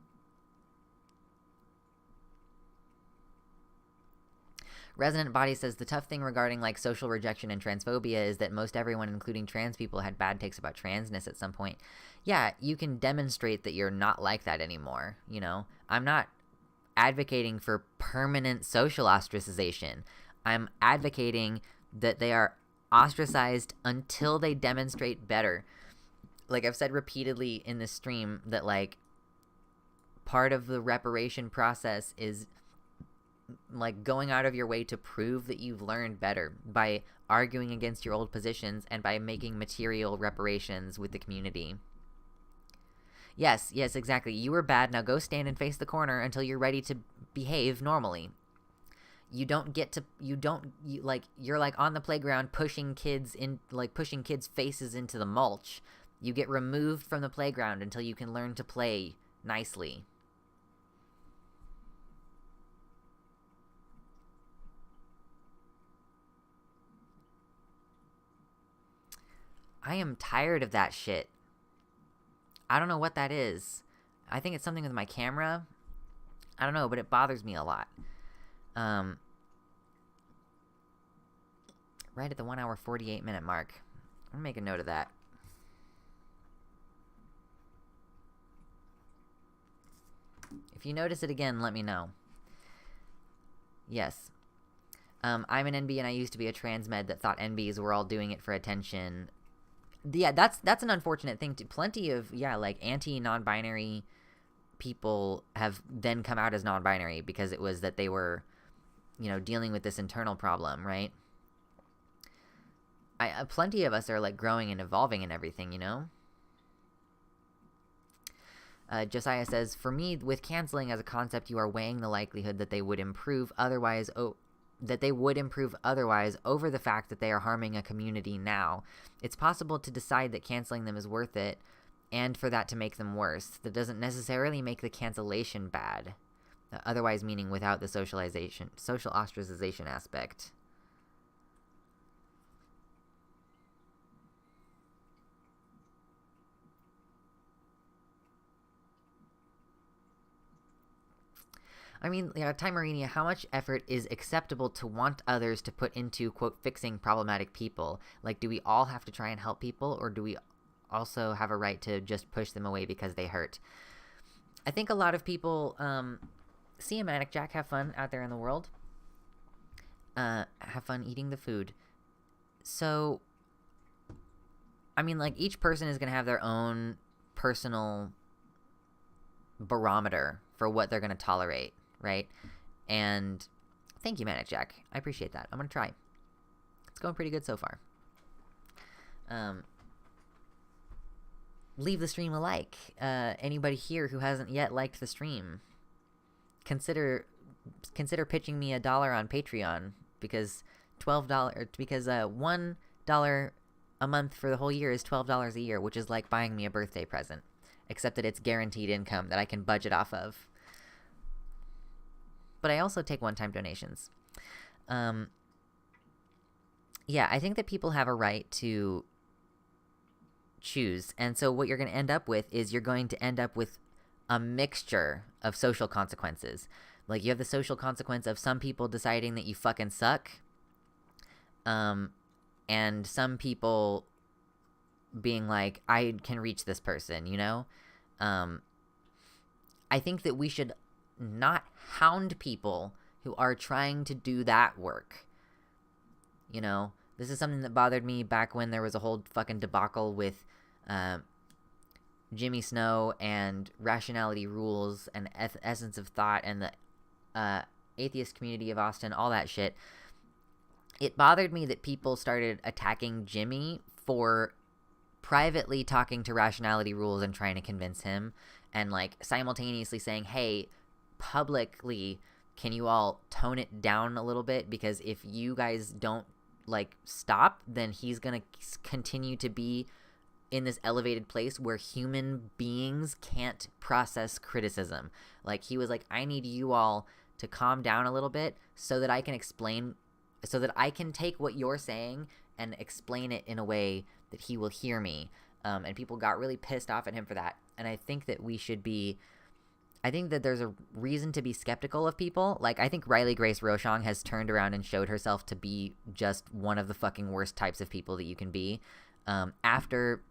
Resonant Body says the tough thing regarding, like, social rejection and transphobia is that most everyone, including trans people, had bad takes about transness at some point. Yeah, you can demonstrate that you're not like that anymore, you know? I'm not advocating for permanent social ostracization. I'm advocating that they are ostracized until they demonstrate better. Like, I've said repeatedly in this stream that, like, part of the reparation process is, like, going out of your way to prove that you've learned better by arguing against your old positions and by making material reparations with the community. Yes, exactly. You were bad, now go stand and face the corner until you're ready to behave normally. You're like on the playground pushing kids faces into the mulch. You get removed from the playground until you can learn to play nicely. I am tired of that shit. I don't know what that is. I think it's something with my camera. I don't know, but it bothers me a lot. Right at the 1 hour 48 minute mark. I'm gonna make a note of that. If you notice it again, let me know. Yes. I'm an NB and I used to be a trans med that thought NBs were all doing it for attention. Yeah, that's an unfortunate thing too. Plenty of, like, anti-non-binary people have then come out as non-binary because it was that they were, dealing with this internal problem, right? Plenty of us are, like, growing and evolving and everything, Josiah says, for me, with canceling as a concept, you are weighing the likelihood that they would improve otherwise over the fact that they are harming a community now. It's possible to decide that canceling them is worth it, and for that to make them worse. That doesn't necessarily make the cancellation bad. Otherwise meaning without the social ostracization aspect. I mean, Time Marina, how much effort is acceptable to want others to put into, quote, fixing problematic people? Like, do we all have to try and help people, or do we also have a right to just push them away because they hurt? I think a lot of people, see a Manic Jack, have fun out there in the world. Have fun eating the food. So, I mean, like, each person is going to have their own personal barometer for what they're going to tolerate. Right? And thank you, Manic Jack. I appreciate that. I'm going to try. It's going pretty good so far. Leave the stream a like. Anybody here who hasn't yet liked the stream, consider pitching me $1 on Patreon, because $1 a month for the whole year is $12 a year, which is like buying me a birthday present, except that it's guaranteed income that I can budget off of. But I also take one-time donations. Yeah, I think that people have a right to choose. And so what you're going to end up with is you're going to end up with a mixture of social consequences. Like, you have the social consequence of some people deciding that you fucking suck. And some people being like, I can reach this person, I think that we should not hound people who are trying to do that work. This is something that bothered me back when there was a whole fucking debacle with Jimmy Snow and Rationality Rules and Essence of Thought and the atheist community of Austin, all that shit. It bothered me that people started attacking Jimmy for privately talking to Rationality Rules and trying to convince him, and, like, simultaneously saying, hey, publicly, can you all tone it down a little bit? Because if you guys don't, like, stop, then he's gonna continue to be in this elevated place where human beings can't process criticism. Like, he was like, I need you all to calm down a little bit so that I can take what you're saying and explain it in a way that he will hear me. And people got really pissed off at him for that. And I think that I think that there's a reason to be skeptical of people. Like, I think Riley Grace Rochon has turned around and showed herself to be just one of the fucking worst types of people that you can be. After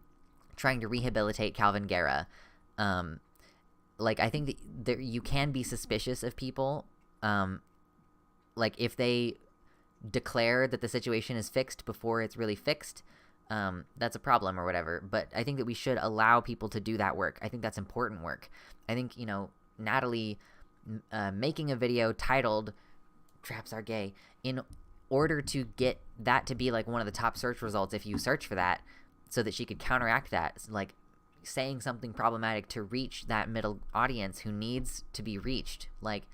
trying to rehabilitate Calvin Guerra. Like, I think that you can be suspicious of people. Like, if they declare that the situation is fixed before it's really fixed, that's a problem or whatever. But I think that we should allow people to do that work. I think that's important work. I think, Natalie making a video titled Traps Are Gay in order to get that to be, like, one of the top search results if you search for that, so that she could counteract that, like, saying something problematic to reach that middle audience who needs to be reached. Like,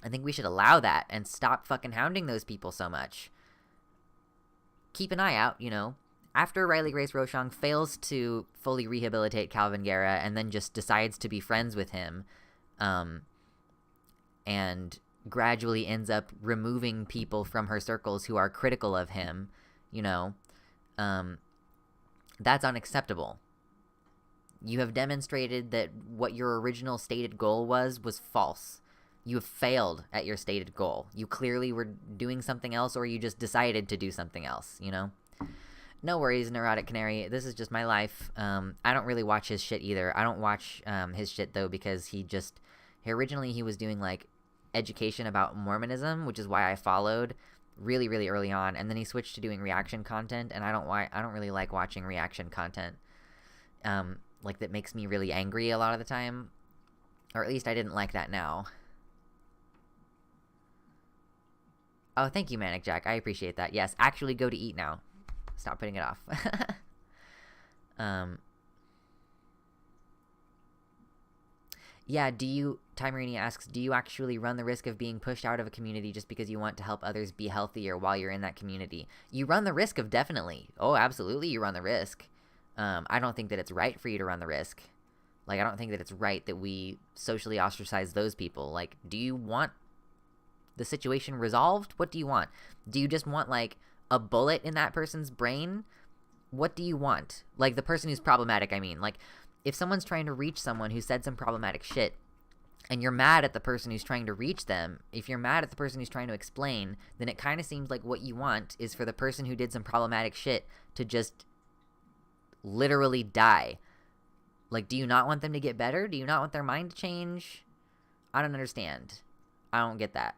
I think we should allow that and stop fucking hounding those people so much. Keep an eye out, After Riley Grace Rochon fails to fully rehabilitate Calvin Guerra and then just decides to be friends with him, and gradually ends up removing people from her circles who are critical of him, that's unacceptable. You have demonstrated that what your original stated goal was false. You have failed at your stated goal. You clearly were doing something else, or you just decided to do something else, No worries, Neurotic Canary. This is just my life. I don't really watch his shit either. I don't watch his shit, though, because originally he was doing, like, education about Mormonism, which is why I followed really, really early on, and then he switched to doing reaction content, and I don't really like watching reaction content, like, that makes me really angry a lot of the time. Or at least I didn't like that now. Oh, thank you, Manic Jack. I appreciate that. Yes, actually go to eat now. Stop putting it off. Yeah, Timerini asks, do you actually run the risk of being pushed out of a community just because you want to help others be healthier while you're in that community? You run the risk of definitely. Oh, absolutely, you run the risk. I don't think that it's right for you to run the risk. Like, I don't think that it's right that we socially ostracize those people. Like, do you want the situation resolved? What do you want? Do you just want, like, a bullet in that person's brain? What do you want? Like, the person who's problematic, I mean. Like, if someone's trying to reach someone who said some problematic shit, and you're mad at the person who's trying to reach them, if you're mad at the person who's trying to explain, then it kind of seems like what you want is for the person who did some problematic shit to just literally die. Like, do you not want them to get better? Do you not want their mind to change? I don't understand. I don't get that.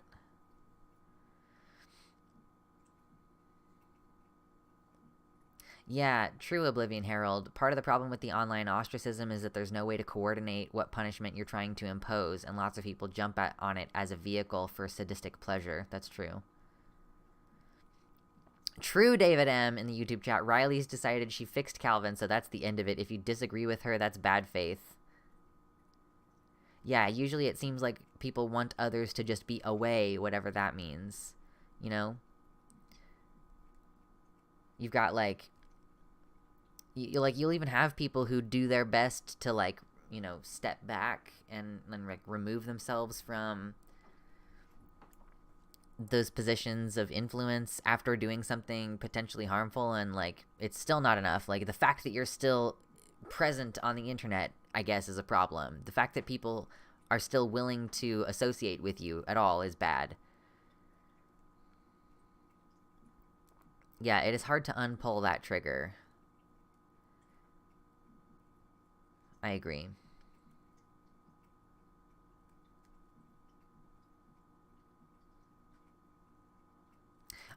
Yeah, true, Oblivion Herald. Part of the problem with the online ostracism is that there's no way to coordinate what punishment you're trying to impose, and lots of people jump on it as a vehicle for sadistic pleasure. That's true. True, David M. in the YouTube chat. Riley's decided she fixed Calvin, so that's the end of it. If you disagree with her, that's bad faith. Yeah, usually it seems like people want others to just be away, whatever that means. You know? You've got, like... you'll even have people who do their best to, like, you know, step back and like, remove themselves from those positions of influence after doing something potentially harmful, and, like, it's still not enough. Like, the fact that you're still present on the internet, I guess, is a problem. The fact that people are still willing to associate with you at all is bad. Yeah, it is hard to unpull that trigger. I agree.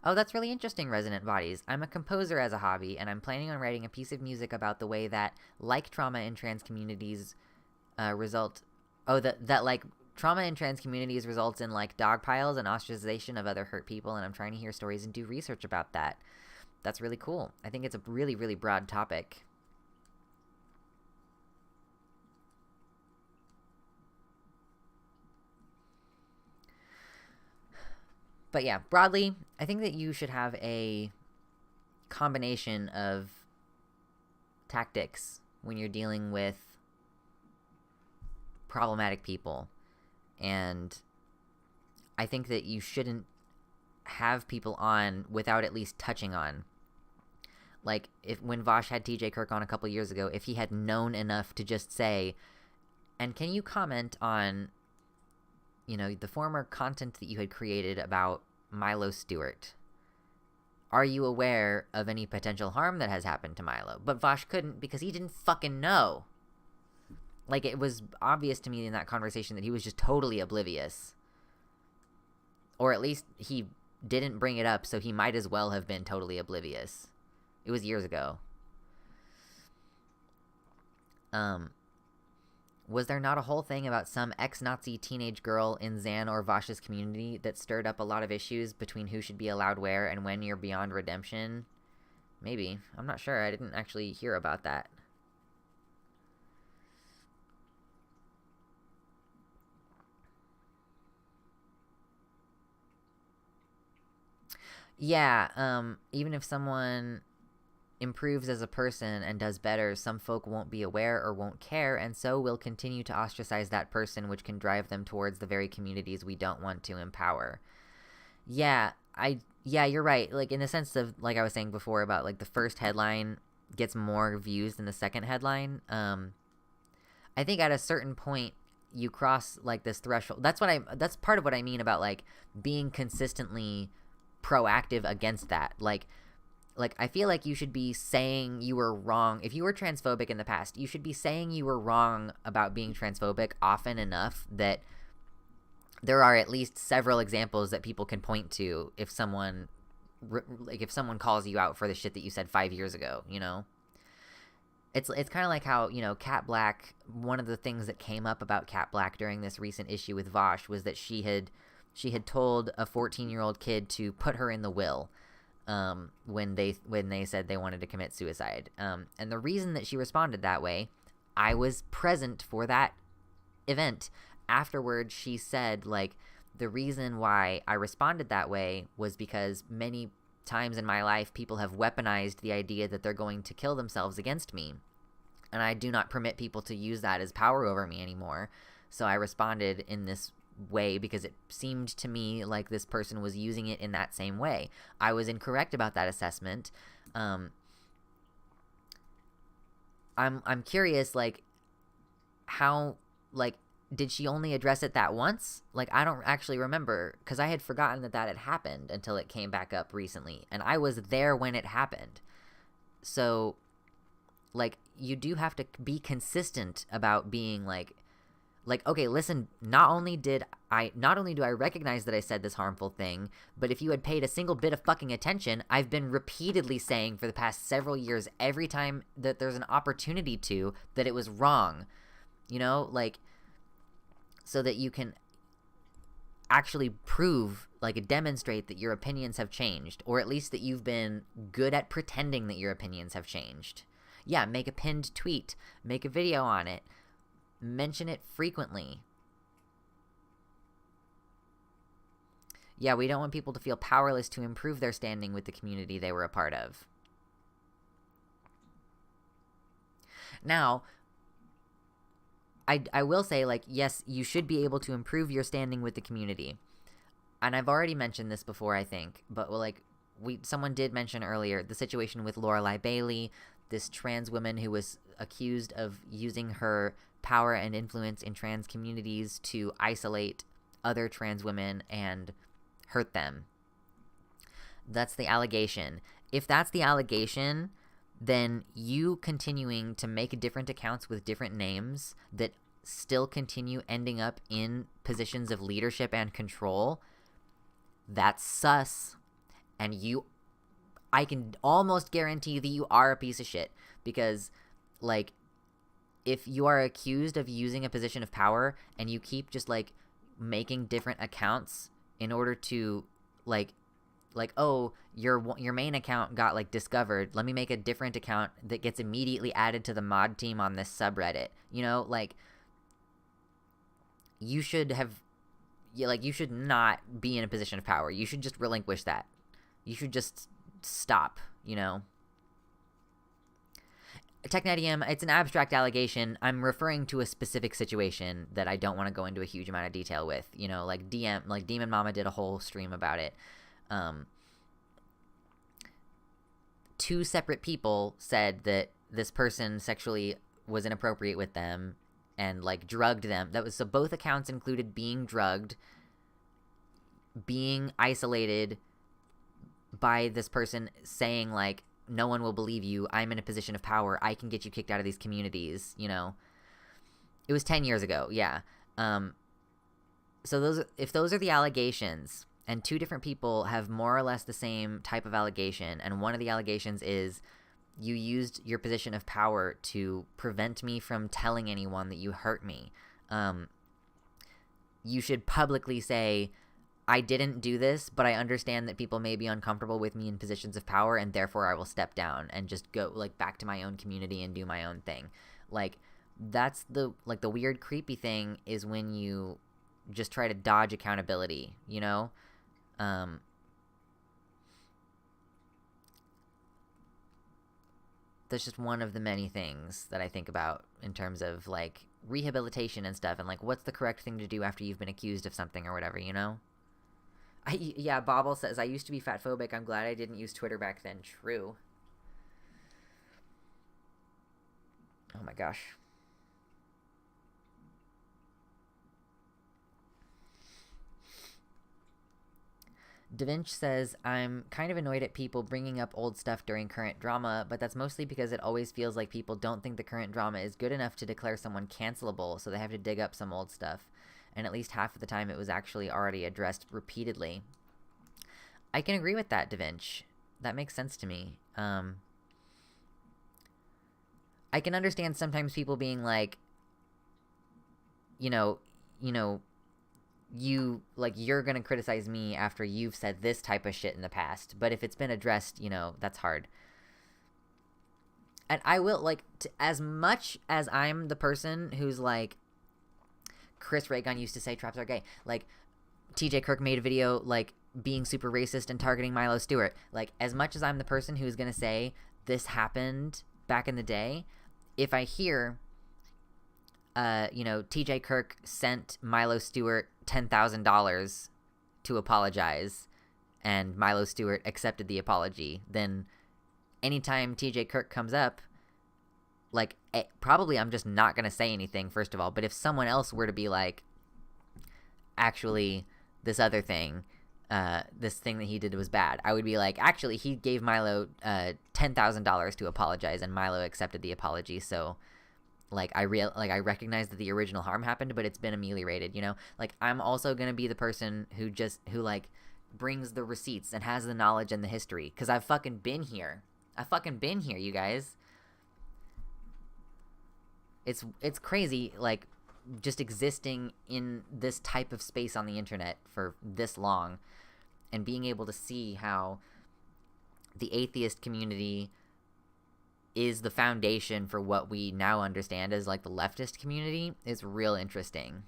Oh, that's really interesting, Resonant Bodies. I'm a composer as a hobby, and I'm planning on writing a piece of music about the way that, like trauma in trans communities, result... Oh, that like, trauma in trans communities results in, like, dog piles and ostracization of other hurt people, and I'm trying to hear stories and do research about that. That's really cool. I think it's a really, really broad topic. But yeah, broadly, I think that you should have a combination of tactics when you're dealing with problematic people. And I think that you shouldn't have people on without at least touching on. Like, when Vosh had TJ Kirk on a couple years ago, if he had known enough to just say, and can you comment on, you know, the former content that you had created about Milo Stewart? Are you aware of any potential harm that has happened to Milo? But Vosh couldn't because he didn't fucking know. Like, it was obvious to me in that conversation that he was just totally oblivious. Or at least he didn't bring it up, so he might as well have been totally oblivious. It was years ago. Was there not a whole thing about some ex-Nazi teenage girl in Zan or Vosh's community that stirred up a lot of issues between who should be allowed where and when you're beyond redemption? Maybe. I'm not sure. I didn't actually hear about that. Yeah, even if someone improves as a person and does better, some folk won't be aware or won't care, and so will continue to ostracize that person, which can drive them towards the very communities we don't want to empower. Yeah, you're right. Like, in the sense of, like I was saying before about, like, the first headline gets more views than the second headline. I think at a certain point you cross, like, this threshold. That's part of what I mean about, like, being consistently proactive against that. Like, I feel like you should be saying you were wrong. If you were transphobic in the past, you should be saying you were wrong about being transphobic often enough that there are at least several examples that people can point to if someone calls you out for the shit that you said 5 years ago, you know? It's kind of like how, you know, Cat Black, one of the things that came up about Cat Black during this recent issue with Vosh was that she had told a 14-year-old kid to put her in the will, when they said they wanted to commit suicide. And the reason that she responded that way, I was present for that event. Afterwards, she said, like, the reason why I responded that way was because many times in my life, people have weaponized the idea that they're going to kill themselves against me. And I do not permit people to use that as power over me anymore. So I responded in this way because it seemed to me like this person was using it in that same way. I was incorrect about that assessment. I'm curious, like, how, like, did she only address it that once? Like, I don't actually remember, because I had forgotten that had happened until it came back up recently, and I was there when it happened. So, like, you do have to be consistent about being like, okay, listen, not only do I recognize that I said this harmful thing, but if you had paid a single bit of fucking attention, I've been repeatedly saying for the past several years, every time that there's an opportunity to, that it was wrong. You know, like, so that you can actually prove, like, demonstrate that your opinions have changed, or at least that you've been good at pretending that your opinions have changed. Yeah, make a pinned tweet, make a video on it, mention it frequently. Yeah, we don't want people to feel powerless to improve their standing with the community they were a part of. Now, I will say, like, yes, you should be able to improve your standing with the community. And I've already mentioned this before, I think, but, well, like, someone did mention earlier the situation with Lorelai Bailey, this trans woman who was accused of using her power and influence in trans communities to isolate other trans women and hurt them. That's the allegation. If that's the allegation, then you continuing to make different accounts with different names that still continue ending up in positions of leadership and control, that's sus. And I can almost guarantee that you are a piece of shit, because, like, if you are accused of using a position of power and you keep just, like, making different accounts in order to, like, oh, your main account got, like, discovered, let me make a different account that gets immediately added to the mod team on this subreddit. You know, like, you should not be in a position of power. You should just relinquish that. You should just stop, you know. Technetium, it's an abstract allegation. I'm referring to a specific situation that I don't want to go into a huge amount of detail with. You know, like Demon Mama did a whole stream about it. Two separate people said that this person sexually was inappropriate with them and, like, drugged them. So both accounts included being drugged, being isolated by this person saying, like, no one will believe you, I'm in a position of power, I can get you kicked out of these communities, you know. It was 10 years ago, yeah. So if those are the allegations, and two different people have more or less the same type of allegation, and one of the allegations is you used your position of power to prevent me from telling anyone that you hurt me, you should publicly say, I didn't do this, but I understand that people may be uncomfortable with me in positions of power, and therefore I will step down and just go, like, back to my own community and do my own thing. Like, that's the weird, creepy thing is when you just try to dodge accountability, you know? That's just one of the many things that I think about in terms of, like, rehabilitation and stuff, and, like, what's the correct thing to do after you've been accused of something or whatever, you know? Yeah, Bobble says, I used to be fatphobic. I'm glad I didn't use Twitter back then. True. Oh my gosh. DaVinci says, I'm kind of annoyed at people bringing up old stuff during current drama, but that's mostly because it always feels like people don't think the current drama is good enough to declare someone cancelable, so they have to dig up some old stuff. And at least half of the time it was actually already addressed repeatedly. I can agree with that, DaVinci. That makes sense to me. I can understand sometimes people being like, you know, you know, you're gonna criticize me after you've said this type of shit in the past. But if it's been addressed, that's hard. And I will, like, as much as I'm the person who's like, Chris Ray Gun used to say traps are gay. Like, TJ Kirk made a video, like, being super racist and targeting Milo Stewart. Like, as much as I'm the person who's gonna say this happened back in the day, if I hear, TJ Kirk sent Milo Stewart $10,000 to apologize, and Milo Stewart accepted the apology, then anytime TJ Kirk comes up, like, probably I'm just not going to say anything, first of all. But if someone else were to be like, actually, this other thing, this thing that he did was bad, I would be like, actually, he gave Milo $10,000 to apologize, and Milo accepted the apology, so, like, I recognize that the original harm happened, but it's been ameliorated, Like, I'm also going to be the person who brings the receipts and has the knowledge and the history, because I've fucking been here. You guys. It's crazy, like, just existing in this type of space on the internet for this long and being able to see how the atheist community is the foundation for what we now understand as, like, the leftist community is real interesting.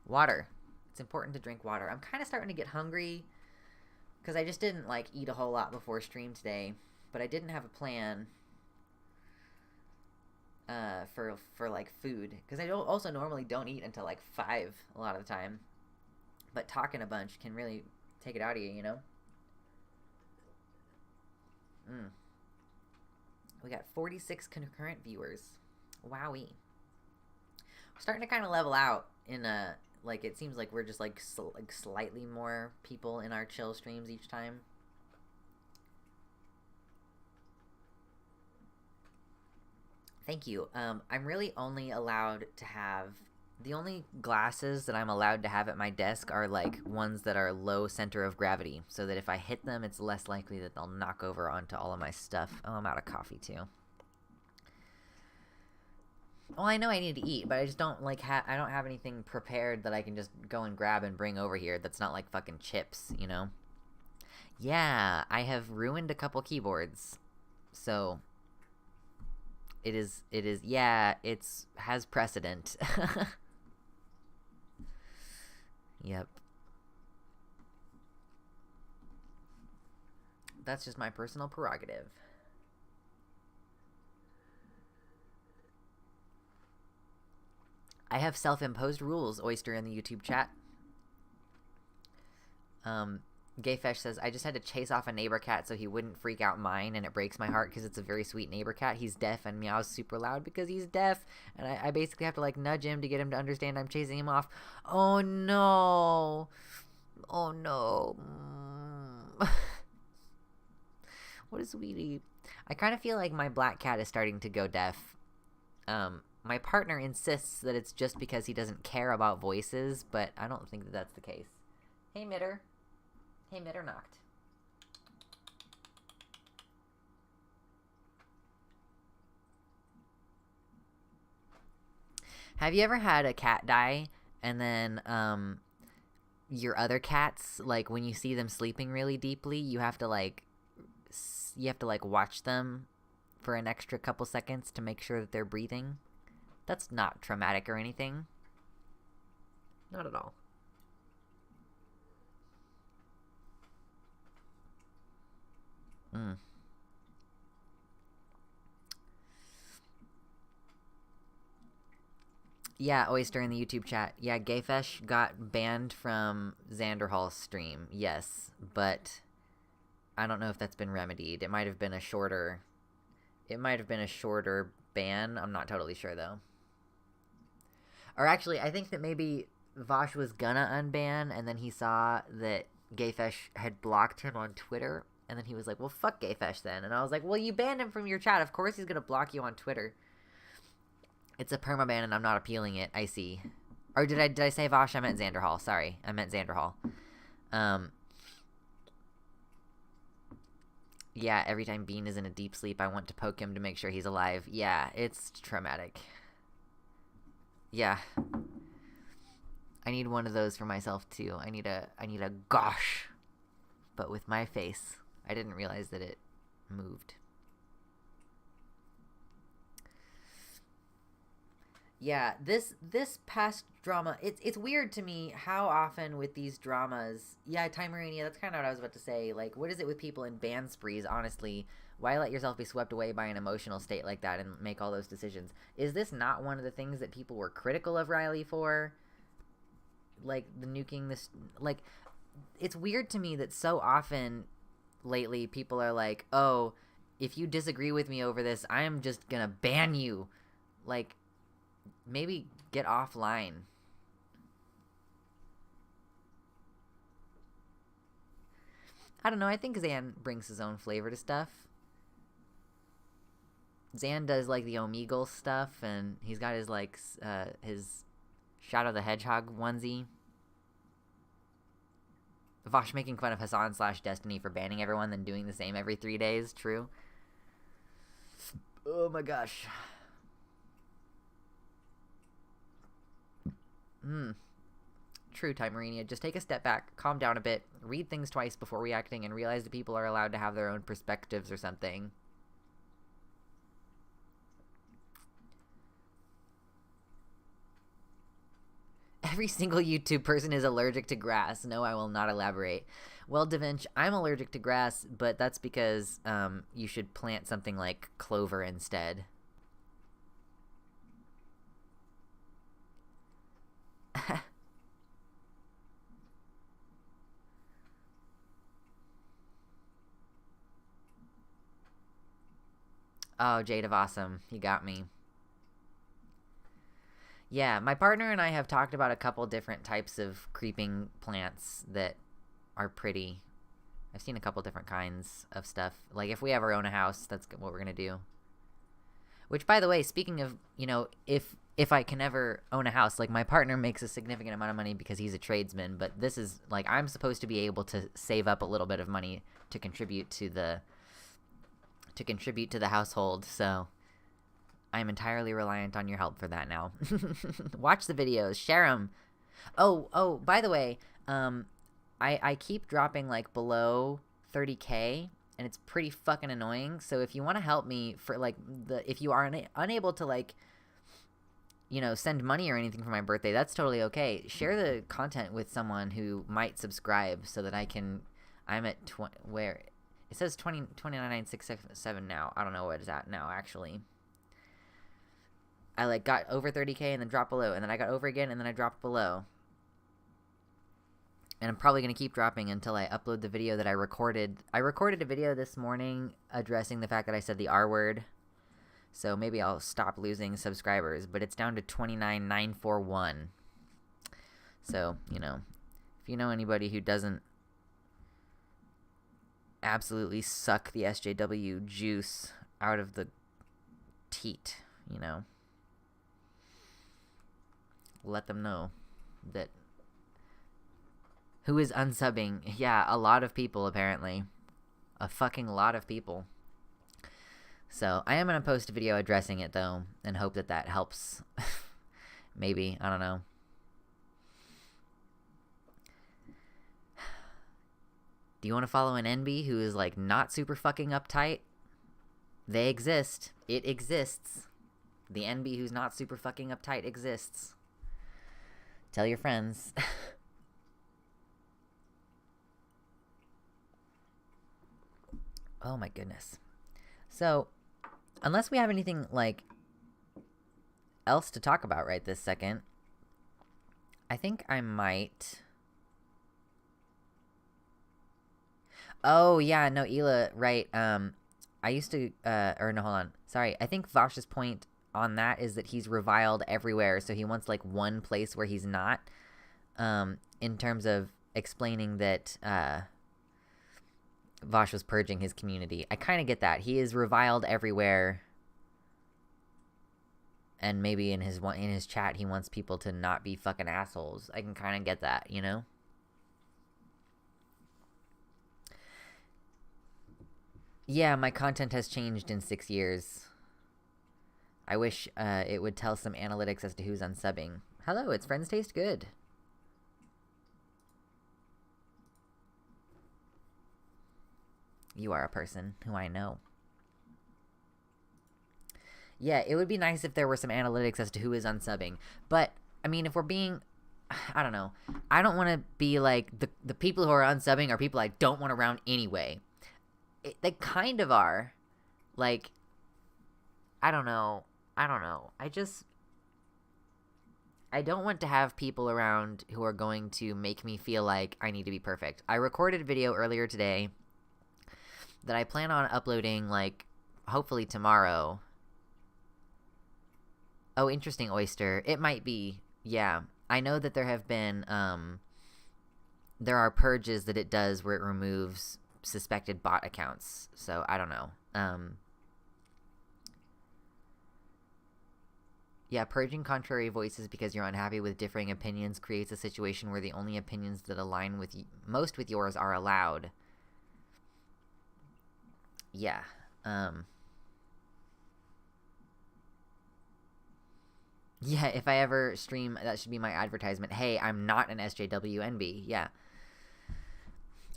Water. It's important to drink water. I'm kind of starting to get hungry because I just didn't, like, eat a whole lot before stream today, but I didn't have a plan for like, food, because I also normally don't eat until, like, 5 a lot of the time, but talking a bunch can really take it out of you, We got 46 concurrent viewers. Wowee. We're starting to kind of level out in like, it seems like we're just, like, slightly more people in our chill streams each time. Thank you. I'm really only allowed to have... The only glasses that I'm allowed to have at my desk are, like, ones that are low center of gravity, so that if I hit them, it's less likely that they'll knock over onto all of my stuff. Oh, I'm out of coffee, too. Well, I know I need to eat, but I just don't, like, I don't have anything prepared that I can just go and grab and bring over here that's not, like, fucking chips, Yeah, I have ruined a couple keyboards. So, yeah, has precedent. Yep. That's just my personal prerogative. I have self-imposed rules, Oyster, in the YouTube chat. Gayfesh says, I just had to chase off a neighbor cat so he wouldn't freak out mine, and it breaks my heart because it's a very sweet neighbor cat. He's deaf and meows super loud because he's deaf, and I basically have to, like, nudge him to get him to understand I'm chasing him off. Oh, no. Oh, no. What a sweetie. I kind of feel like my black cat is starting to go deaf. My partner insists that it's just because he doesn't care about voices, but I don't think that that's the case. Hey, Mitter. Hey, Mitternacht. Have you ever had a cat die, and then, your other cats, like, when you see them sleeping really deeply, you have to, like, watch them for an extra couple seconds to make sure that they're breathing? That's not traumatic or anything. Not at all. Yeah, Oyster in the YouTube chat. Yeah, Gayfesh got banned from Xanderhall's stream. Yes, but I don't know if that's been remedied. It might have been a shorter ban. I'm not totally sure, though. Or actually, I think that maybe Vosh was gonna unban, and then he saw that Gayfesh had blocked him on Twitter, and then he was like, well, fuck Gayfesh then. And I was like, well, you banned him from your chat. Of course he's gonna block you on Twitter. It's a permaban, and I'm not appealing it. I see. Or did I say Vosh? I meant Xanderhall. Sorry, I meant Xanderhall. Um, yeah, every time Bean is in a deep sleep, I want to poke him to make sure he's alive. Yeah, it's traumatic. Yeah. I need one of those for myself too. I need a gosh, but with my face. I didn't realize that it moved. Yeah, this past drama, it's weird to me how often with these dramas, yeah, Time Marania, that's kind of what I was about to say. Like, what is it with people in band sprees, honestly? Why let yourself be swept away by an emotional state like that and make all those decisions? Is this not one of the things that people were critical of Riley for? Like, the nuking this, like, it's weird to me that so often lately people are like, oh, if you disagree with me over this, I'm just gonna ban you. Like, maybe get offline. I don't know. I think Zan brings his own flavor to stuff. Zan does like the Omegle stuff, and he's got his like his Shadow the Hedgehog onesie. Vosh making fun of Hassan / Destiny for banning everyone, then doing the same every 3 days. True. Oh my gosh. True, Time Marania. Just take a step back, calm down a bit, read things twice before reacting, and realize that people are allowed to have their own perspectives or something. Every single YouTube person is allergic to grass. No, I will not elaborate. Well, Da Vinci, I'm allergic to grass, but that's because you should plant something like clover instead. Oh, Jade of Awesome. You got me. Yeah, my partner and I have talked about a couple different types of creeping plants that are pretty. I've seen a couple different kinds of stuff. Like, if we ever own a house, that's what we're going to do. Which, by the way, speaking of, you know, if I can ever own a house, like, my partner makes a significant amount of money because he's a tradesman, but this is, like, I'm supposed to be able to save up a little bit of money to contribute to the household, so I'm entirely reliant on your help for that now. Watch the videos, share them. Oh, by the way, I keep dropping, like, below 30K, and it's pretty fucking annoying. So if you want to help me for, like, if you are unable to, like, you know, send money or anything for my birthday, that's totally okay. Share the content with someone who might subscribe so that I'm at where it says 29,967 now. I don't know what it's at now, actually. I, like, got over 30K and then dropped below, and then I got over again and then I dropped below. And I'm probably going to keep dropping until I upload the video that I recorded. I recorded a video this morning addressing the fact that I said the R word. So maybe I'll stop losing subscribers. But it's down to 29,941. So, you know, if you know anybody who doesn't absolutely suck the SJW juice out of the teat, you know, let them know that. Who is unsubbing? Yeah, a lot of people, apparently. A fucking lot of people. So, I am going to post a video addressing it, though, and hope that that helps. Maybe. I don't know. Do you want to follow an NB who is, like, not super fucking uptight? They exist. It exists. The NB who's not super fucking uptight exists. Tell your friends. Oh my goodness. So, unless we have anything, like, else to talk about right this second, I think I might. Oh, yeah, no, Ela, right. I used to, or no, hold on. Sorry, I think Vosh's point on that is that he's reviled everywhere, so he wants, like, one place where he's not, in terms of explaining that, Vosh was purging his community. I kind of get that. He is reviled everywhere, and maybe in his chat he wants people to not be fucking assholes. I can kind of get that, you know? Yeah, my content has changed in 6 years. I wish it would tell some analytics as to who's unsubbing. Hello, it's Friends Taste Good. You are a person who I know. Yeah, it would be nice if there were some analytics as to who is unsubbing. But, I mean, if we're being... I don't know. I don't want to be like, the people who are unsubbing are people I don't want around anyway. They kind of are. Like, I don't know. I don't want to have people around who are going to make me feel like I need to be perfect. I recorded a video earlier today that I plan on uploading, like, hopefully tomorrow. Oh, interesting, Oyster. It might be. Yeah. I know that there have been, there are purges that it does where it removes suspected bot accounts. So, I don't know. Yeah, purging contrary voices because you're unhappy with differing opinions creates a situation where the only opinions that align with most with yours are allowed. Yeah. Yeah, if I ever stream, that should be my advertisement. Hey, I'm not an SJWNB. Yeah.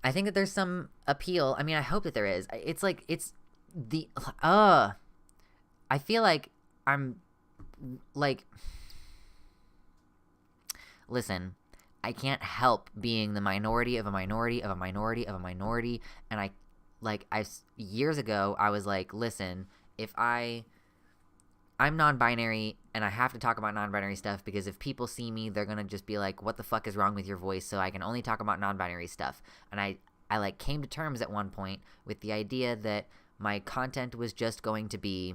I think that there's some appeal. I mean, I hope that there is. It's like, it's the, I feel like I'm, like, listen, I can't help being the minority of a minority of a minority of a minority, and years ago, I was like, listen, if I'm non-binary, and I have to talk about non-binary stuff, because if people see me, they're gonna just be like, what the fuck is wrong with your voice? So I can only talk about non-binary stuff. And I like, came to terms at one point with the idea that my content was just going to be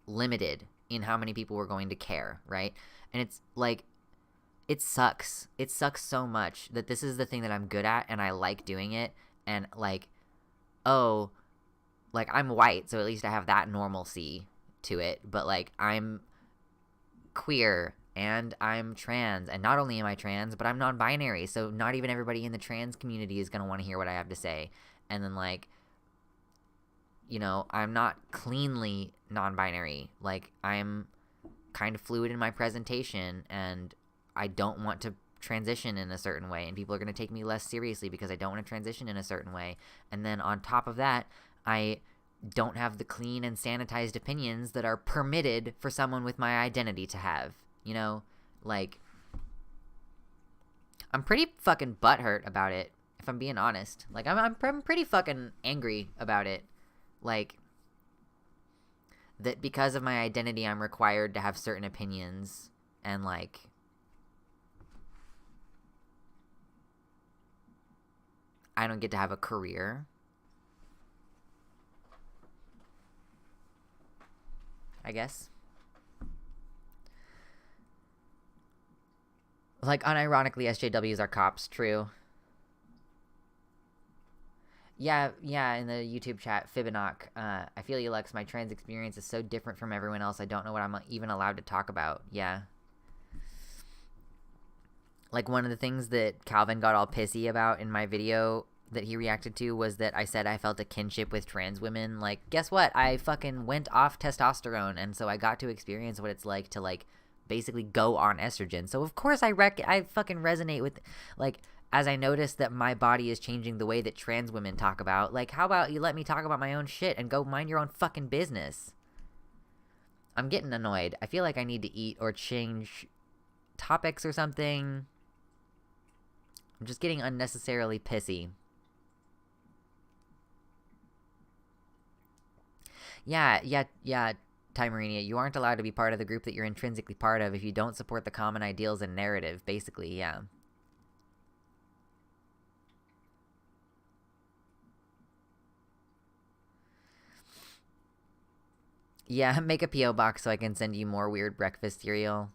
limited in how many people were going to care, right? And it's, like, it sucks. It sucks so much that this is the thing that I'm good at, and I like doing it, and, like, oh, like, I'm white, so at least I have that normalcy to it, but, like, I'm queer and I'm trans, and not only am I trans, but I'm non-binary, so not even everybody in the trans community is gonna want to hear what I have to say. And then, like, you know, I'm not cleanly non-binary. Like, I'm kind of fluid in my presentation, and I don't want to transition in a certain way, and people are going to take me less seriously because I don't want to transition in a certain way. And then on top of that, I don't have the clean and sanitized opinions that are permitted for someone with my identity to have, you know? Like, I'm pretty fucking butthurt about it, if I'm being honest. Like, I'm pretty fucking angry about it. Like, that because of my identity, I'm required to have certain opinions, and, like, I don't get to have a career. I guess. Like, unironically, SJWs are cops, true. Yeah, in the YouTube chat, Fibonacci, I feel you, Lex. My trans experience is so different from everyone else, I don't know what I'm even allowed to talk about. Yeah. Like, one of the things that Calvin got all pissy about in my video that he reacted to was that I said I felt a kinship with trans women. Like, guess what? I fucking went off testosterone, and so I got to experience what it's like to, like, basically go on estrogen. So, of course, I fucking resonate with, like, as I notice that my body is changing the way that trans women talk about, like, how about you let me talk about my own shit and go mind your own fucking business? I'm getting annoyed. I feel like I need to eat or change topics or something. I'm just getting unnecessarily pissy. Yeah, Timerinia, you aren't allowed to be part of the group that you're intrinsically part of if you don't support the common ideals and narrative, basically, yeah. Yeah, make a P.O. box so I can send you more weird breakfast cereal.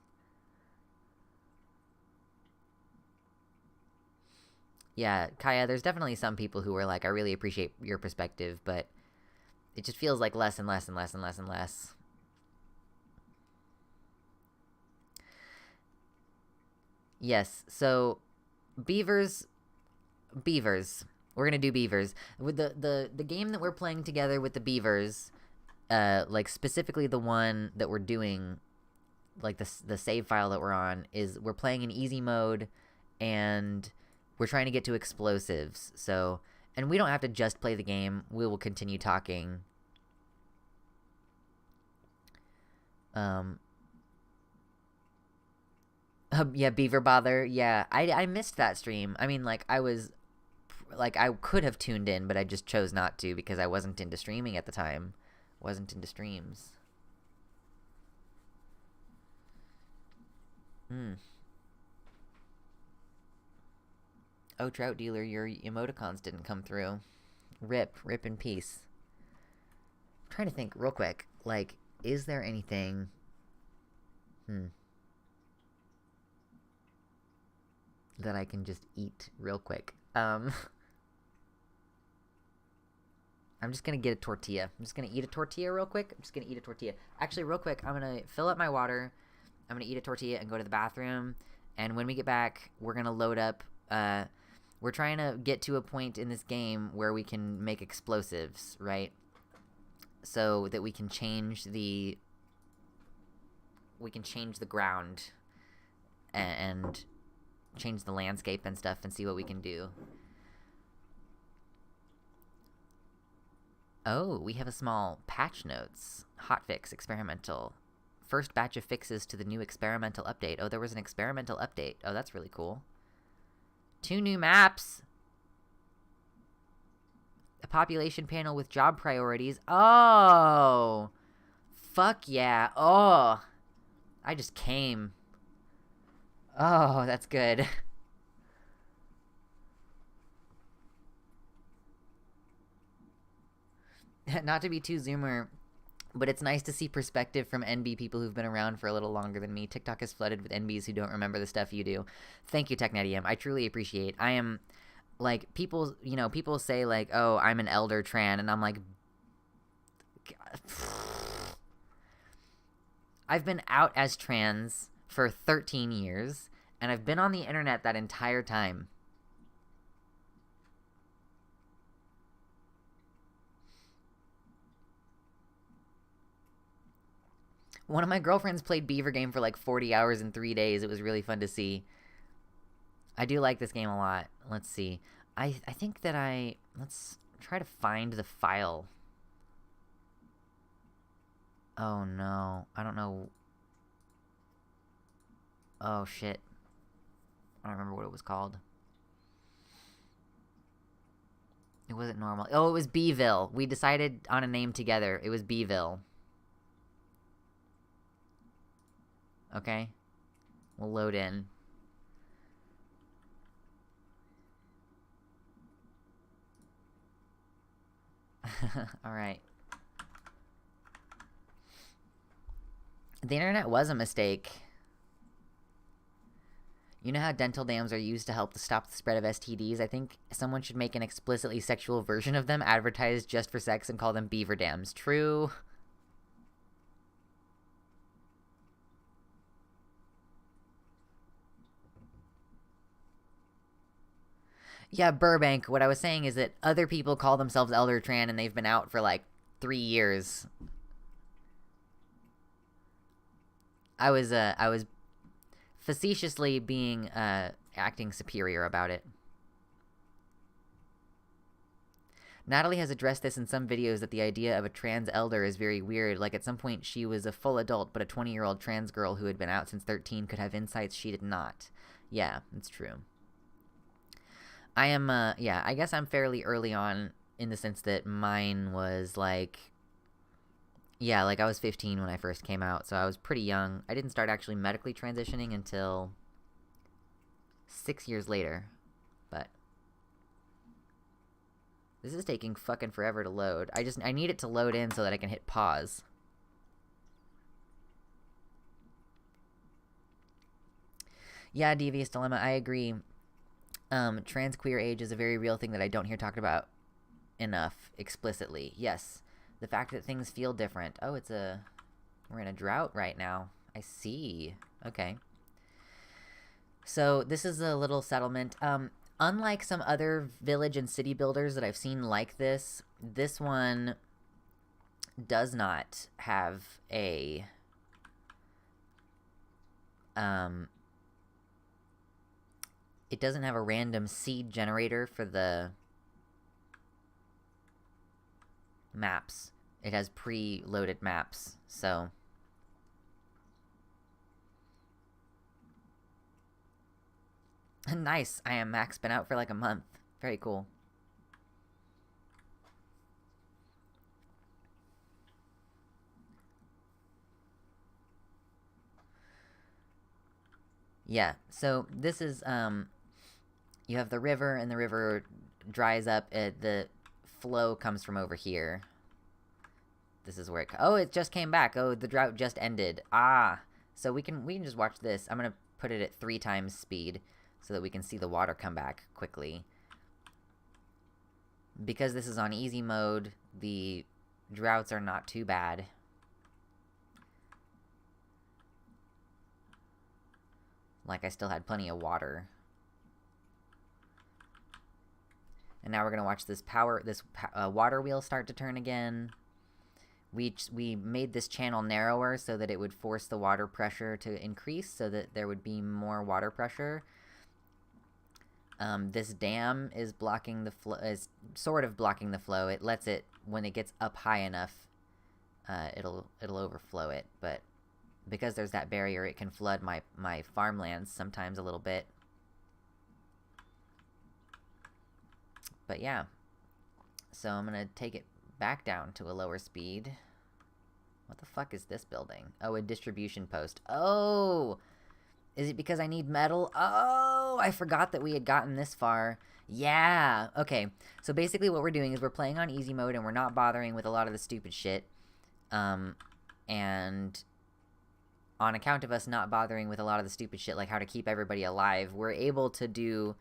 Yeah, Kaya, there's definitely some people who are like, I really appreciate your perspective, but it just feels like less and less and less and less and less. Yes, so Beavers, We're gonna do Beavers. With the game that we're playing together with the Beavers, like specifically the one that we're doing, like the save file that we're on, is we're playing in easy mode, and we're trying to get to explosives. So, and we don't have to just play the game. We will continue talking. Yeah, Beaver Bother. Yeah, I missed that stream. I mean, like, I could have tuned in, but I just chose not to because I wasn't into streaming at the time. Wasn't into streams. Oh, Trout Dealer, your emoticons didn't come through. Rip in peace. I'm trying to think real quick. Like, is there anything... that I can just eat real quick. I'm just gonna get a tortilla. I'm just gonna eat a tortilla real quick. Actually, real quick, I'm gonna fill up my water. I'm gonna eat a tortilla and go to the bathroom. And when we get back, we're gonna load up. We're trying to get to a point in this game where we can make explosives, right? So that we can change the ground and change the landscape and stuff and see what we can do. Oh, we have a small patch notes. Hotfix experimental. First batch of fixes to the new experimental update. Oh, there was an experimental update. Oh, that's really cool. 2 new maps. A population panel with job priorities. Oh! Fuck yeah. Oh! I just came. Oh, that's good. Not to be too zoomer, but it's nice to see perspective from NB people who've been around for a little longer than me. TikTok is flooded with NBs who don't remember the stuff you do. Thank you, TechNetium. I truly appreciate. I am, like, people say, like, oh, I'm an elder Tran, and I'm like, I've been out as trans for 13 years, and I've been on the internet that entire time. One of my girlfriends played Beaver Game for like 40 hours in 3 days. It was really fun to see. I do like this game a lot. Let's see. I think that let's try to find the file. Oh no. I don't know. Oh shit. I don't remember what it was called. It wasn't normal. Oh, it was Beeville. We decided on a name together. It was Beeville. Okay? We'll load in. Alright. The internet was a mistake. You know how dental dams are used to help to stop the spread of STDs? I think someone should make an explicitly sexual version of them, advertised just for sex, and call them beaver dams. True. Yeah, Burbank. What I was saying is that other people call themselves Elder Tran, and they've been out for like 3 years. I was facetiously being acting superior about it. Natalie has addressed this in some videos, that the idea of a trans elder is very weird. Like, at some point she was a full adult, but a 20-year-old trans girl who had been out since 13 could have insights she did not. Yeah, it's true. I am, yeah, I guess I'm fairly early on in the sense that mine was, like, yeah, like, I was 15 when I first came out, so I was pretty young. I didn't start actually medically transitioning until 6 years later, but this is taking fucking forever to load. I need it to load in so that I can hit pause. Yeah, Devious Dilemma, I agree. Trans queer age is a very real thing that I don't hear talked about enough explicitly. Yes, the fact that things feel different. Oh, we're in a drought right now. I see. Okay. So this is a little settlement. Unlike some other village and city builders that I've seen like this, this one does not have a it doesn't have a random seed generator for the maps. It has pre-loaded maps, so nice. I am max been out for like a month. Very cool. Yeah, so this is you have the river, and the river dries up. The flow comes from over here. This is where it just came back. Oh, the drought just ended. Ah, so we can just watch this. I'm gonna put it at 3 times speed so that we can see the water come back quickly. Because this is on easy mode, the droughts are not too bad. Like, I still had plenty of water. And now we're gonna watch this water wheel start to turn again. We made this channel narrower so that it would force the water pressure to increase, so that there would be more water pressure. This dam is blocking the flow, is sort of blocking the flow. It lets it, when it gets up high enough, it'll overflow it. But because there's that barrier, it can flood my farmlands sometimes a little bit. But yeah, so I'm gonna take it back down to a lower speed. What the fuck is this building? Oh, a distribution post. Oh! Is it because I need metal? Oh! I forgot that we had gotten this far. Yeah! Okay, so basically what we're doing is we're playing on easy mode and we're not bothering with a lot of the stupid shit. And on account of us not bothering with a lot of the stupid shit, like how to keep everybody alive, we're able to do...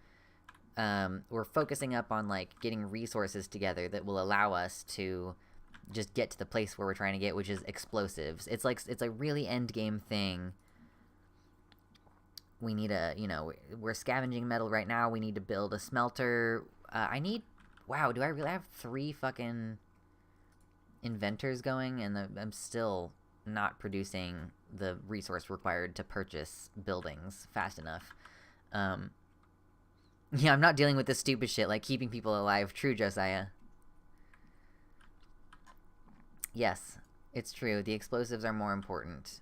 we're focusing up on, like, getting resources together that will allow us to just get to the place where we're trying to get, which is explosives. It's a really endgame thing. We need we're scavenging metal right now. We need to build a smelter. Wow, do I really have 3 fucking inventors going? And I'm still not producing the resource required to purchase buildings fast enough. Yeah, I'm not dealing with this stupid shit, like keeping people alive. True, Josiah. Yes, it's true. The explosives are more important.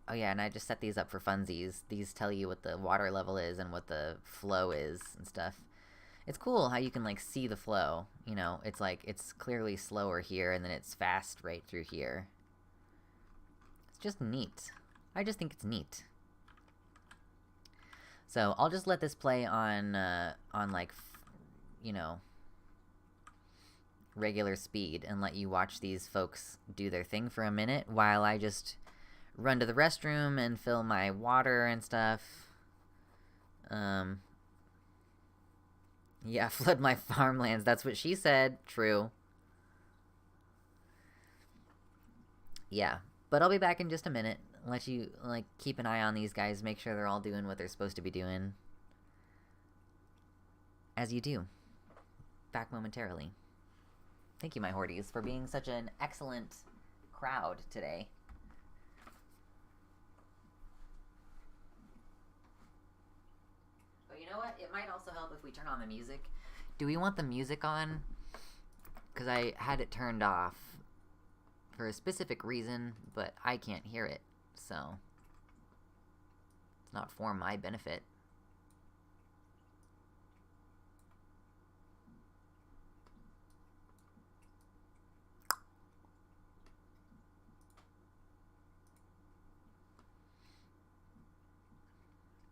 Oh yeah, and I just set these up for funsies. These tell you what the water level is and what the flow is and stuff. It's cool how you can, like, see the flow. You know, it's like, it's clearly slower here, and then it's fast right through here. It's just neat. I just think it's neat. So, I'll just let this play on like, regular speed and let you watch these folks do their thing for a minute while I just run to the restroom and fill my water and stuff. Yeah, flood my farmlands. That's what she said. True. Yeah, but I'll be back in just a minute. Let you, like, keep an eye on these guys, make sure they're all doing what they're supposed to be doing. As you do. Back momentarily. Thank you, my Horties, for being such an excellent crowd today. But you know what? It might also help if we turn on the music. Do we want the music on? Because I had it turned off for a specific reason, but I can't hear it, so it's not for my benefit.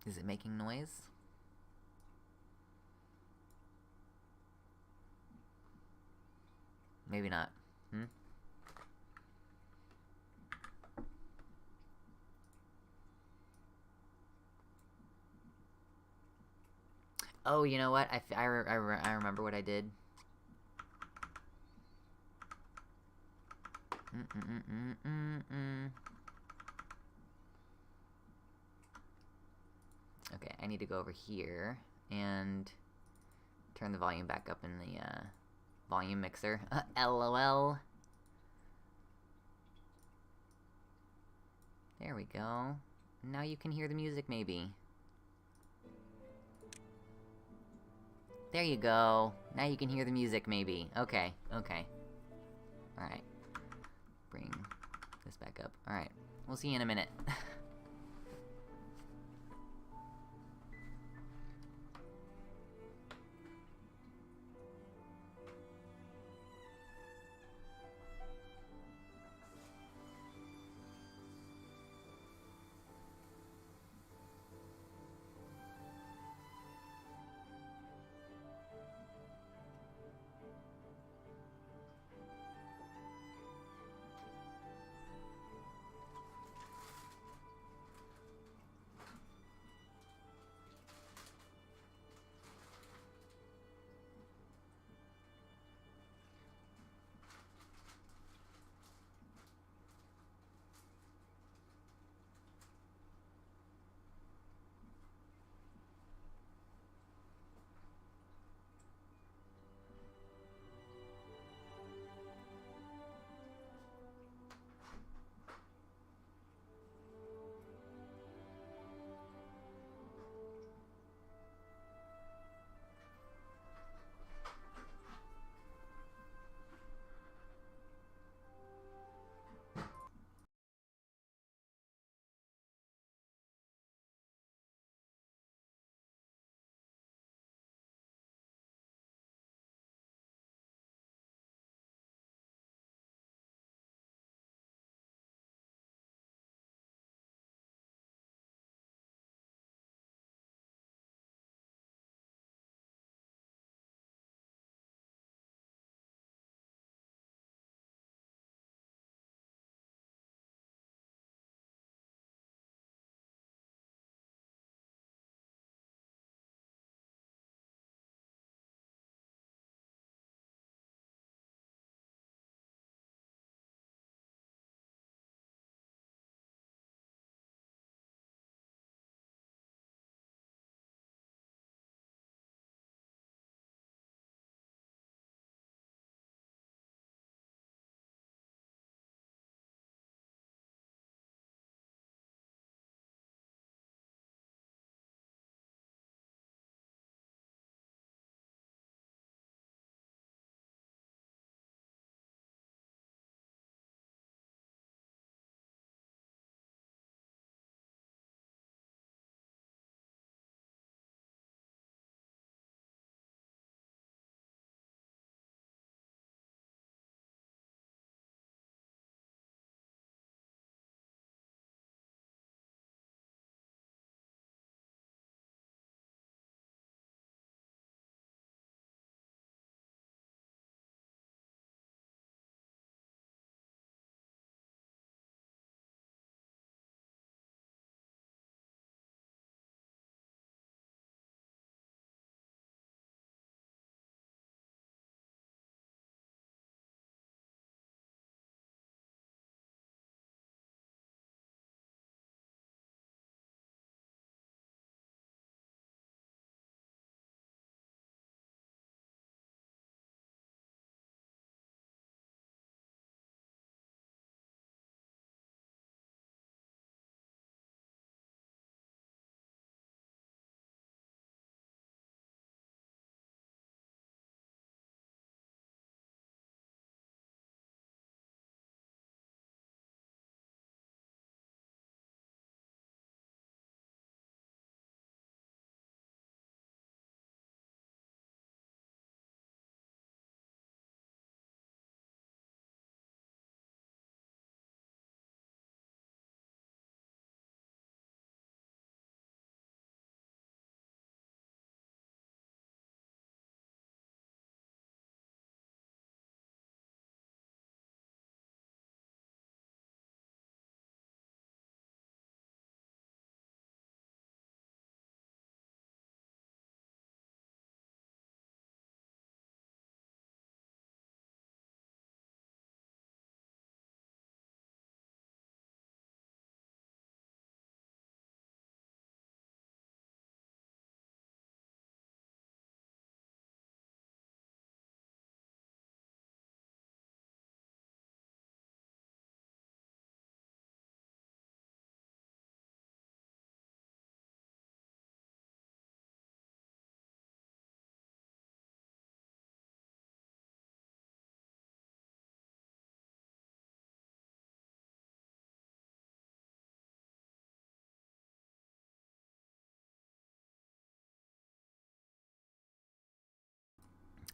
Is it making noise? Maybe not. Oh, you know what? I remember what I did. Okay, I need to go over here and turn the volume back up in the volume mixer. LOL. There we go. Now you can hear the music, maybe. There you go. Now you can hear the music, maybe. Okay, okay. Alright. Bring this back up. Alright. We'll see you in a minute.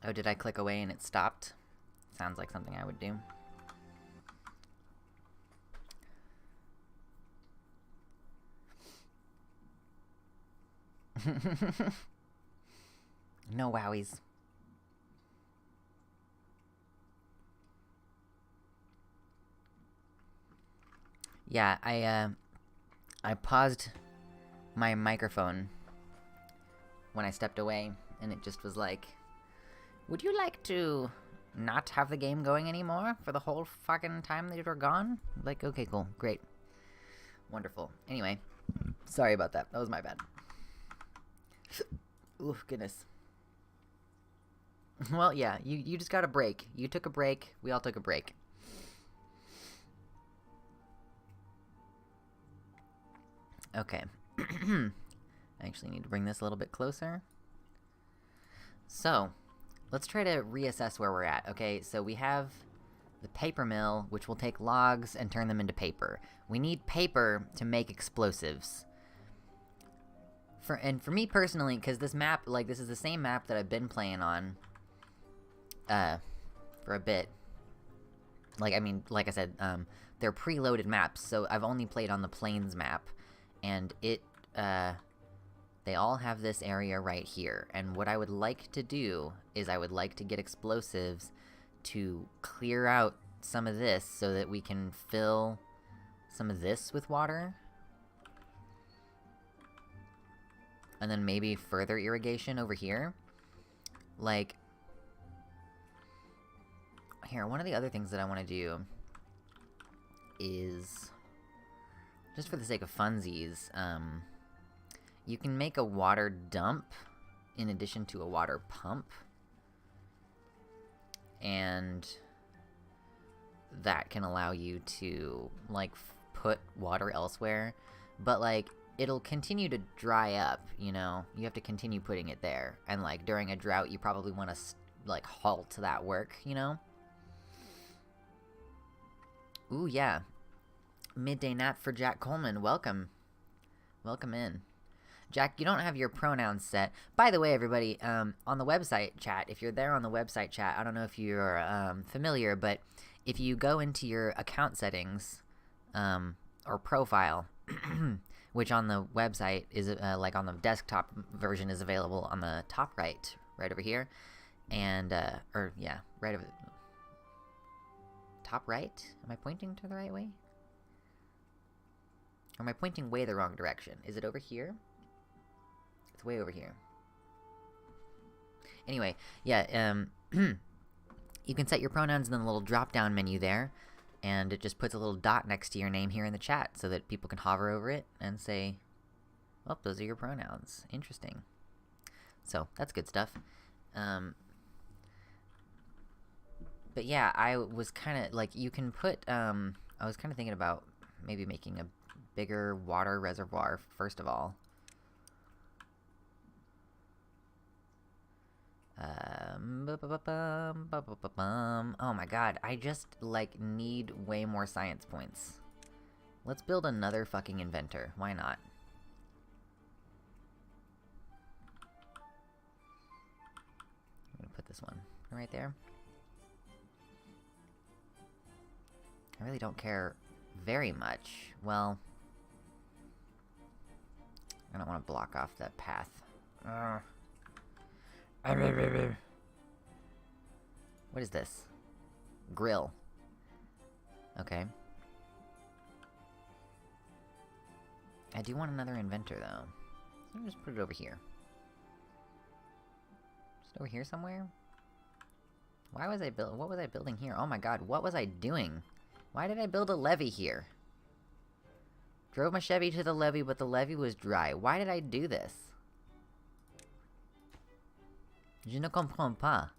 Oh, did I click away and it stopped? Sounds like something I would do. No wowies. Yeah, I paused my microphone when I stepped away, and it just was like, would you like to not have the game going anymore for the whole fucking time that you were gone? Like, okay, cool, great. Wonderful. Anyway, sorry about that. That was my bad. Ooh, goodness. Well, yeah, you just got a break. You took a break. We all took a break. Okay. I actually need to bring this a little bit closer. So, let's try to reassess where we're at. Okay, so we have the paper mill, which will take logs and turn them into paper. We need paper to make explosives. For me personally, because this map, like, this is the same map that I've been playing on for a bit. Like, I mean, like I said, they're preloaded maps, so I've only played on the Plains map, and they all have this area right here. And what I would like to do is I would like to get explosives to clear out some of this so that we can fill some of this with water. And then maybe further irrigation over here. Like, here, one of the other things that I want to do is, just for the sake of funsies, you can make a water dump in addition to a water pump. And that can allow you to, like, put water elsewhere. But, like, it'll continue to dry up, you know? You have to continue putting it there. And, like, during a drought, you probably want to, like, halt that work, you know? Ooh, yeah. Midday nap for Jack Coleman. Welcome. Welcome in. Jack, you don't have your pronouns set. By the way, everybody, on the website chat, if you're there on the website chat, I don't know if you're familiar, but if you go into your account settings, or profile, which on the website is, like on the desktop version is available on the top right over here, and, or, yeah, right over, top right? Am I pointing to the right way? Or am I pointing way the wrong direction? Is it over here? It's way over here. Anyway, yeah, you can set your pronouns in the little drop-down menu there, and it just puts a little dot next to your name here in the chat so that people can hover over it and say, oh, those are your pronouns. Interesting. So, that's good stuff. But yeah, I was kind of, like, you can put, I was kind of thinking about maybe making a bigger water reservoir, first of all. Oh my god, I just, like, need way more science points. Let's build another fucking inventor. Why not? I'm gonna put this one right there. I really don't care very much. Well, I don't want to block off that path. What is this? Grill. Okay. I do want another inventor, though. So I'm just put it over here. Just over here somewhere? Why was I what was I building here? Oh my god, what was I doing? Why did I build a levee here? Drove my Chevy to the levee, but the levee was dry. Why did I do this? Je ne comprends pas.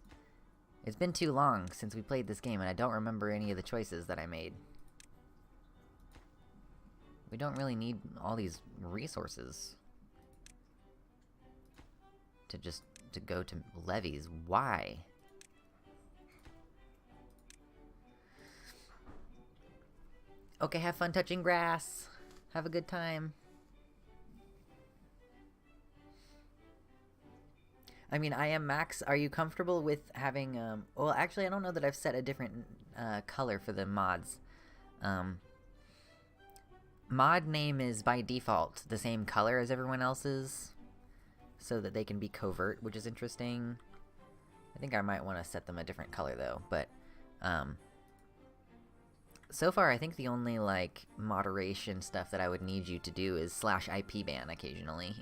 It's been too long since we played this game, and I don't remember any of the choices that I made. We don't really need all these resources to go to levees. Why? Okay, have fun touching grass. Have a good time. I mean, I am Max. Are you comfortable with having, well, actually, I don't know that I've set a different color for the mods. Mod name is, by default, the same color as everyone else's, so that they can be covert, which is interesting. I think I might want to set them a different color, though, but, so far, I think the only, like, moderation stuff that I would need you to do is /IP ban occasionally.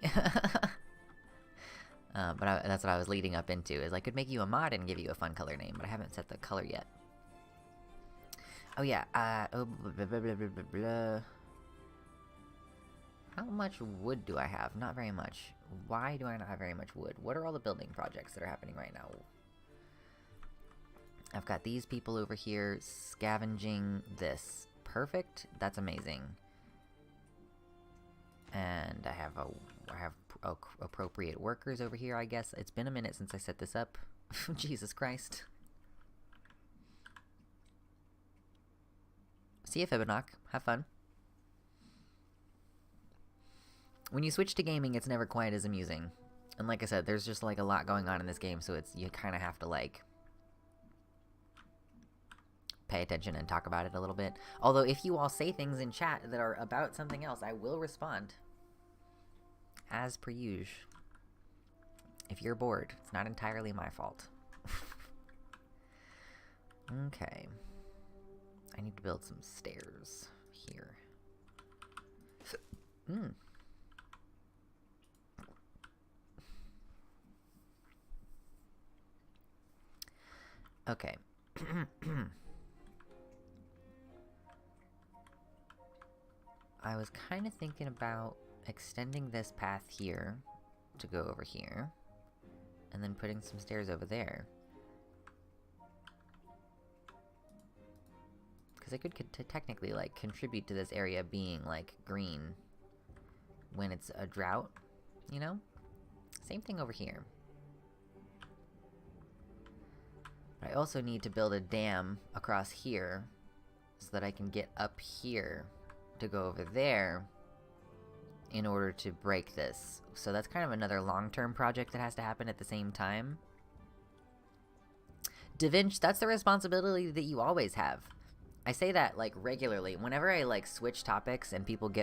But that's what I was leading up into, is I could make you a mod and give you a fun color name, but I haven't set the color yet. Oh yeah, oh, blah, blah, blah, blah, blah, blah. How much wood do I have? Not very much. Why do I not have very much wood? What are all the building projects that are happening right now? I've got these people over here scavenging this. Perfect. That's amazing. And I have appropriate workers over here, I guess. It's been a minute since I set this up. Jesus Christ. See you, Fibonacci. Have fun. When you switch to gaming, it's never quite as amusing. And like I said, there's just like a lot going on in this game, so you kind of have to like pay attention and talk about it a little bit. Although if you all say things in chat that are about something else, I will respond. As per usual. If you're bored, it's not entirely my fault. Okay. I need to build some stairs here. Okay. I was kind of thinking about extending this path here to go over here, and then putting some stairs over there. Because I could technically, like, contribute to this area being, like, green when it's a drought, you know? Same thing over here. But I also need to build a dam across here so that I can get up here to go over there in order to break this. So that's kind of another long-term project that has to happen at the same time. Da Vinci, that's the responsibility that you always have. I say that, like, regularly. Whenever I, like, switch topics and people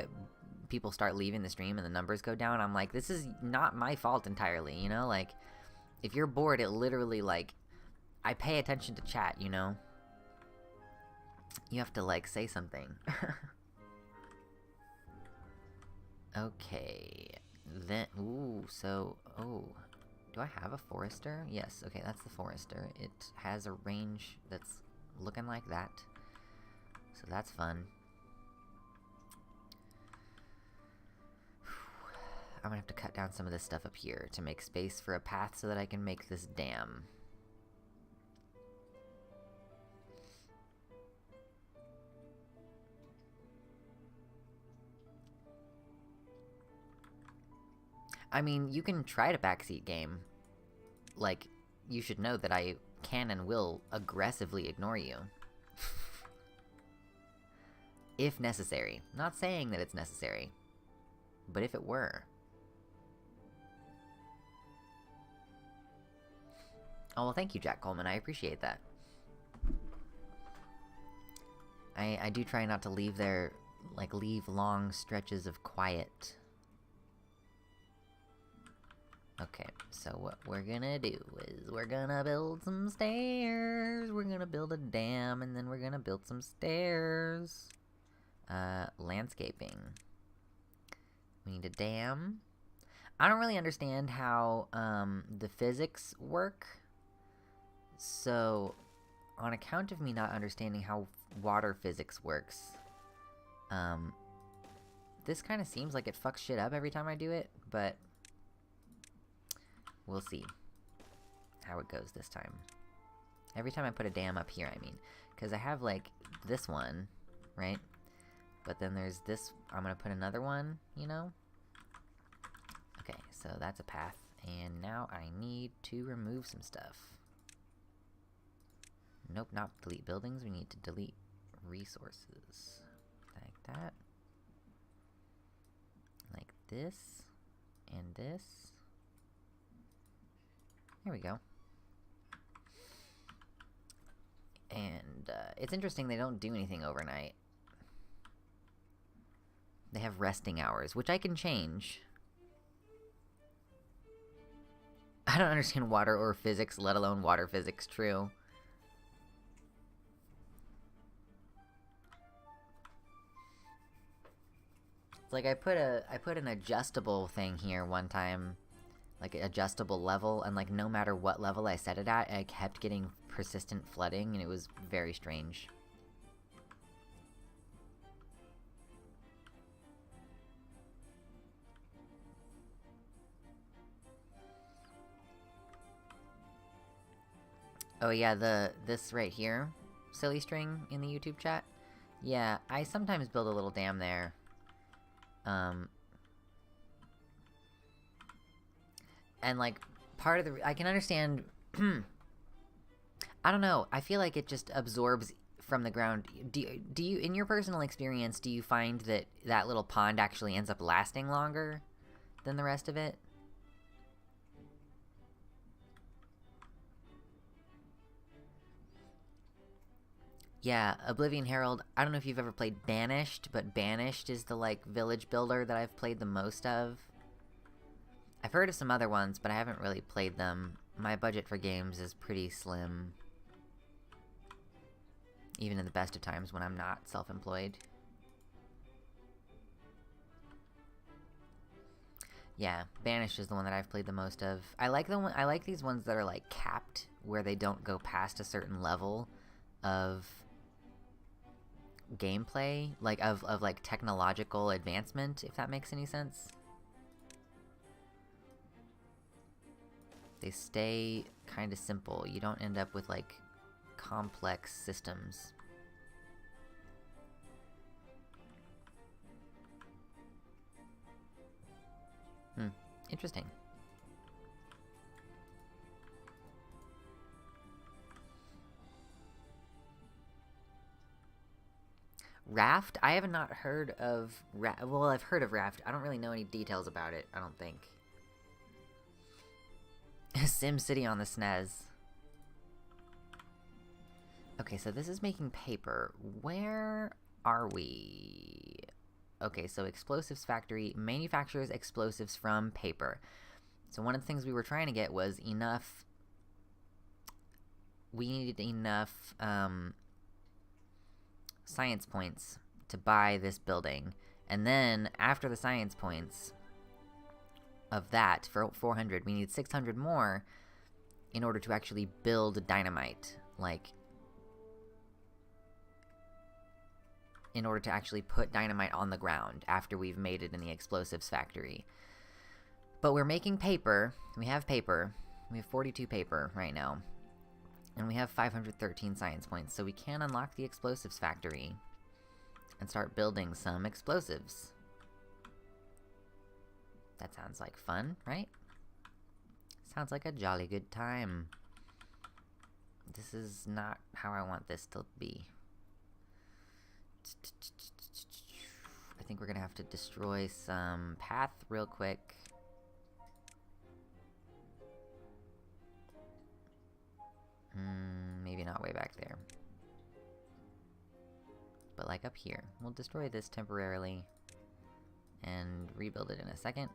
start leaving the stream and the numbers go down, I'm like, this is not my fault entirely, you know? Like, if you're bored, it literally, like, I pay attention to chat, you know? You have to, like, say something. Okay. Then, ooh, so, oh. Do I have a forester? Yes, okay, that's the forester. It has a range that's looking like that. So that's fun. I'm gonna have to cut down some of this stuff up here to make space for a path so that I can make this dam. I mean, you can try to backseat game. Like, you should know that I can and will aggressively ignore you. If necessary. Not saying that it's necessary. But if it were. Oh, well, thank you, Jack Coleman. I appreciate that. I do try not to leave leave long stretches of quiet. Okay, so what we're gonna do is we're gonna build some stairs. We're gonna build a dam, and then we're gonna build some stairs. Landscaping. We need a dam. I don't really understand how, the physics work. So, on account of me not understanding how water physics works, this kind of seems like it fucks shit up every time I do it, but we'll see how it goes this time. Every time I put a dam up here, I mean. Because I have, like, this one, right? But then there's this, I'm gonna put another one, you know? Okay, so that's a path. And now I need to remove some stuff. Nope, not delete buildings. We need to delete resources. Like that. Like this. And this. Here we go. And it's interesting they don't do anything overnight. They have resting hours, which I can change. I don't understand water or physics, let alone water physics, true. It's like I put an adjustable thing here one time, like an adjustable level, and like no matter what level I set it at, I kept getting persistent flooding, and it was very strange. Oh yeah, this right here, silly string in the YouTube chat. Yeah, I sometimes build a little dam there. And like, part of the... I can understand... I don't know, I feel like it just absorbs from the ground. Do you, in your personal experience, do you find that that little pond actually ends up lasting longer than the rest of it? Yeah, Oblivion Herald, I don't know if you've ever played Banished, but Banished is the, like, village builder that I've played the most of. I've heard of some other ones, but I haven't really played them. My budget for games is pretty slim. Even in the best of times when I'm not self-employed. Yeah, Banished is the one that I've played the most of. I like these ones that are, like, capped, where they don't go past a certain level of gameplay, like of like technological advancement, if that makes any sense. They stay kind of simple. You don't end up with like complex systems. Interesting. Raft? I have not heard of Raft. Well, I've heard of Raft. I don't really know any details about it, I don't think. SimCity on the SNES. Okay, so this is making paper. Where are we? Okay, so Explosives Factory manufactures explosives from paper. So one of the things we were trying to get was enough... We needed enough, science points to buy this building. And then, after the science points of that, for 400, we need 600 more in order to actually build dynamite. Like, in order to actually put dynamite on the ground after we've made it in the explosives factory. But we're making paper. We have paper. We have 42 paper right now. And we have 513 science points, so we can unlock the explosives factory and start building some explosives. That sounds like fun, right? Sounds like a jolly good time. This is not how I want this to be. I think we're gonna have to destroy some path real quick. Maybe not way back there. But like up here. We'll destroy this temporarily and rebuild it in a second.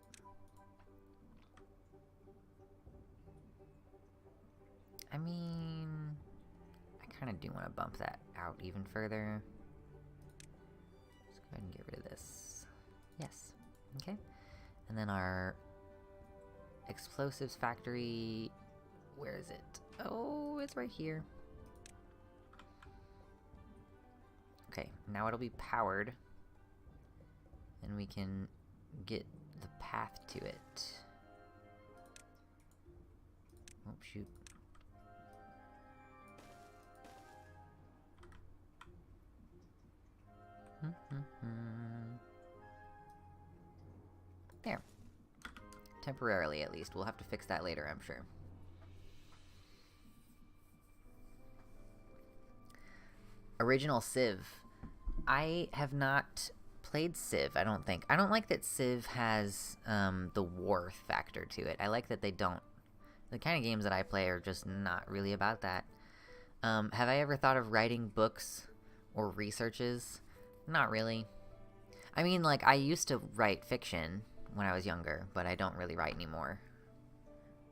I mean, I kind of do want to bump that out even further. Let's go ahead and get rid of this. Yes. Okay. And then our explosives factory, where is it? Oh, it's right here. Okay, now it'll be powered. And we can get the path to it. Oh, shoot. There. Temporarily, at least. We'll have to fix that later, I'm sure. Original Civ. I have not played Civ, I don't think. I don't like that Civ has the war factor to it. I like that they don't The kind of games that I play are just not really about that. Have I ever thought of writing books or researches? Not really. I mean, like, I used to write fiction when I was younger, but I don't really write anymore.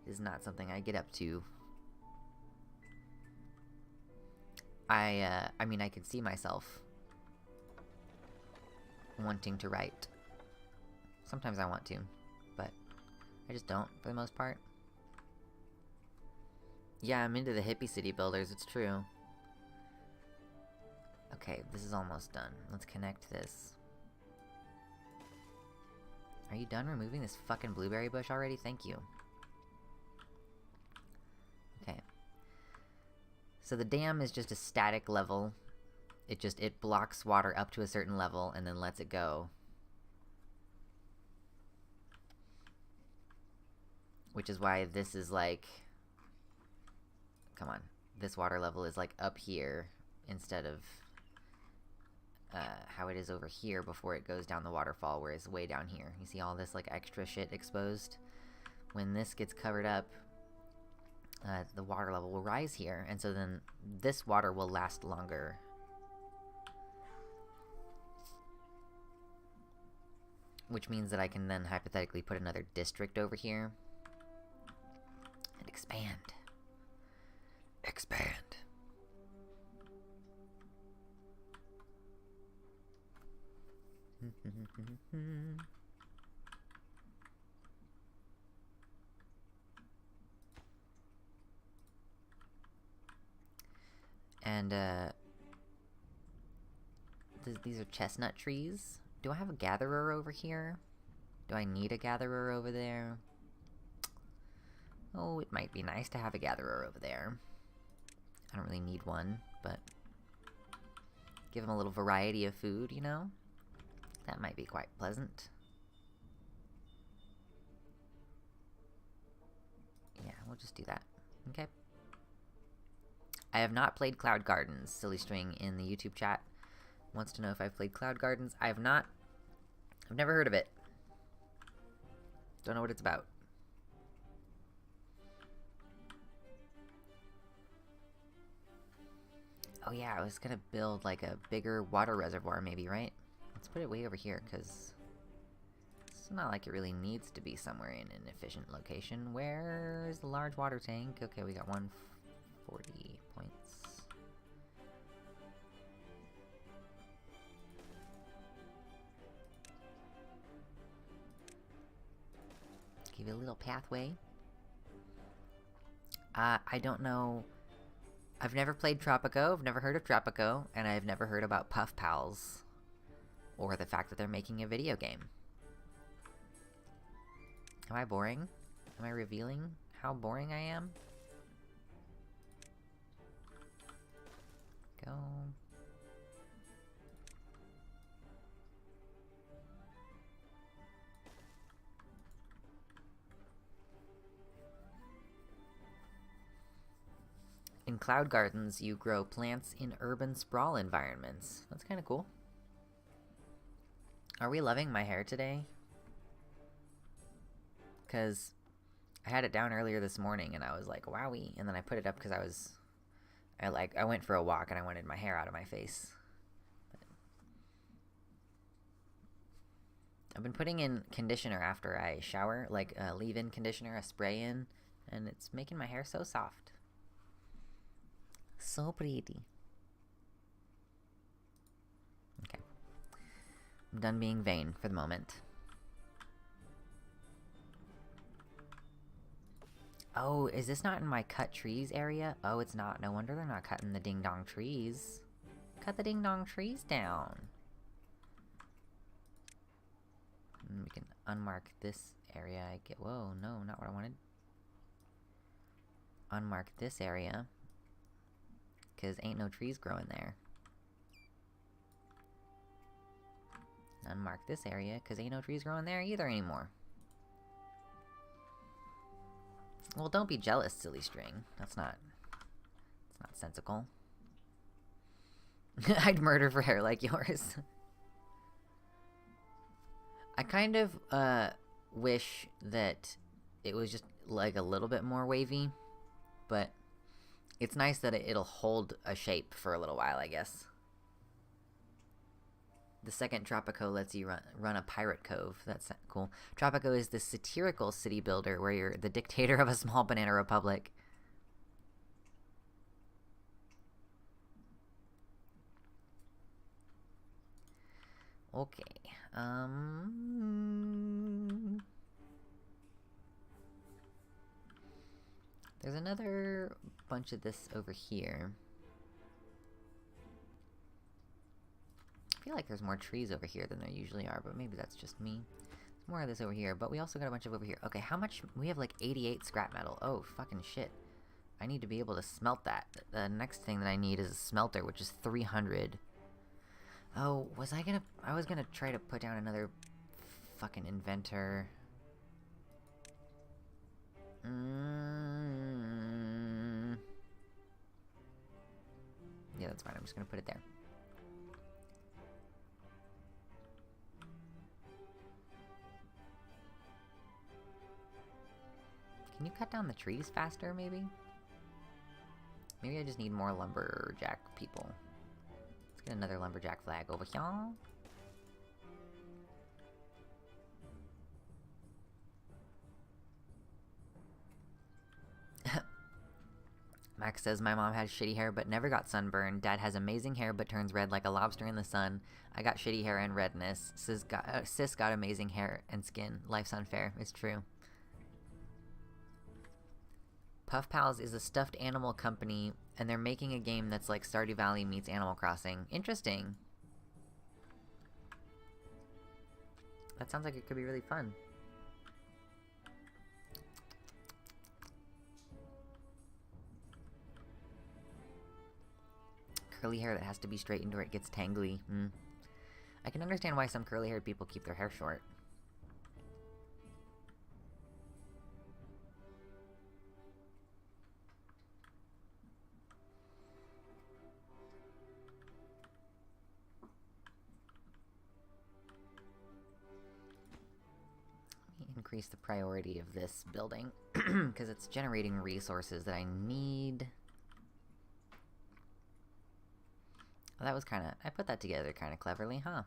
It's not something I get up to. I mean, I could see myself wanting to write. Sometimes I want to, but I just don't, for the most part. Yeah, I'm into the hippie city builders, it's true. Okay, this is almost done. Let's connect this. Are you done removing this fucking blueberry bush already? Thank you. Okay. So the dam is just a static level. It blocks water up to a certain level and then lets it go. Which is why this is like... Come on. This water level is like up here instead of how it is over here before it goes down the waterfall, where it's way down here. You see all this like extra shit exposed? When this gets covered up, the water level will rise here, and so then this water will last longer. Which means that I can then hypothetically put another district over here and expand. Expand. And, these are chestnut trees. Do I have a gatherer over here? Do I need a gatherer over there? Oh, it might be nice to have a gatherer over there. I don't really need one, but give them a little variety of food, you know? That might be quite pleasant. Yeah, we'll just do that. Okay. I have not played Cloud Gardens. Silly String in the YouTube chat wants to know if I've played Cloud Gardens. I have not. I've never heard of it. Don't know what it's about. Oh yeah, I was gonna build like a bigger water reservoir maybe, right? Let's put it way over here, because it's not like it really needs to be somewhere in an efficient location. Where's the large water tank? Okay, we got 140 points. Give you a little pathway. I don't know. I've never played Tropico, I've never heard of Tropico, and I've never heard about Puff Pals. Or the fact that they're making a video game. Am I boring? Am I revealing how boring I am? Go. In Cloud Gardens, you grow plants in urban sprawl environments. That's kind of cool. Are we loving my hair today? Because I had it down earlier this morning and I was like, wowie. And then I put it up because I went for a walk and I wanted my hair out of my face. But I've been putting in conditioner after I shower, like a leave-in conditioner, a spray-in, and it's making my hair so soft. So pretty. Okay. I'm done being vain for the moment. Oh, is this not in my cut trees area? Oh, it's not. No wonder they're not cutting the ding-dong trees. Cut the ding-dong trees down. And we can unmark this area. Whoa, no, not what I wanted. Unmark this area. Because ain't no trees growing there. Unmark this area, because ain't no trees growing there either anymore. Well, don't be jealous, Silly String. That's not sensical. I'd murder for hair like yours. I kind of, wish that it was just, like a little bit more wavy, but it's nice that it'll hold a shape for a little while, I guess. The second Tropico lets you run a pirate cove. That's cool. Tropico is the satirical city builder where you're the dictator of a small banana republic. Okay. There's another bunch of this over here. I feel like there's more trees over here than there usually are, but maybe that's just me. There's more of this over here, but we also got a bunch of over here. Okay, how much? We have like 88 scrap metal. Oh, fucking shit. I need to be able to smelt that. The next thing that I need is a smelter, which is 300. Oh, I was gonna try to put down another fucking inventor. Yeah, that's fine. I'm just gonna put it there. Can you cut down the trees faster, maybe? Maybe I just need more lumberjack people. Let's get another lumberjack flag over here. Max says, my mom has shitty hair but never got sunburned. Dad has amazing hair but turns red like a lobster in the sun. I got shitty hair and redness. Sis got amazing hair and skin. Life's unfair. It's true. Puff Pals is a stuffed animal company, and they're making a game that's like Stardew Valley meets Animal Crossing. Interesting. That sounds like it could be really fun. Curly hair that has to be straightened or it gets tangly. I can understand why some curly-haired people keep their hair short. Increase the priority of this building because it's generating resources that I need. Well, that was kind of... I put that together kind of cleverly, huh?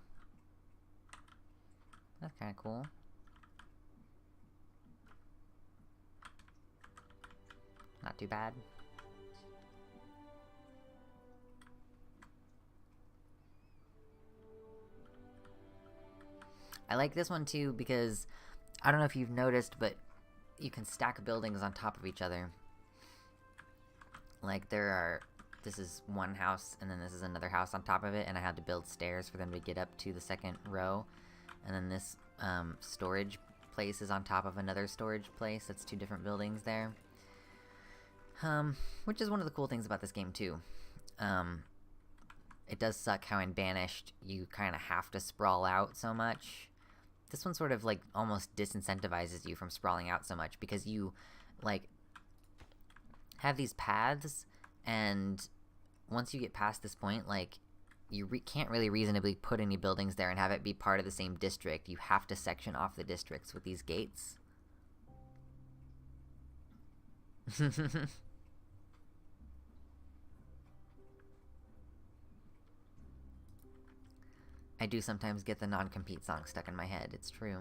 That's kind of cool. Not too bad. I like this one too because I don't know if you've noticed, but you can stack buildings on top of each other. Like this is one house, and then this is another house on top of it, and I had to build stairs for them to get up to the second row. And then this storage place is on top of another storage place. That's two different buildings there. Which is one of the cool things about this game too. It does suck how in Banished you kind of have to sprawl out so much. This one sort of, like, almost disincentivizes you from sprawling out so much because you, like, have these paths, and once you get past this point, like, you can't really reasonably put any buildings there and have it be part of the same district. You have to section off the districts with these gates. I do sometimes get the non-compete song stuck in my head, it's true.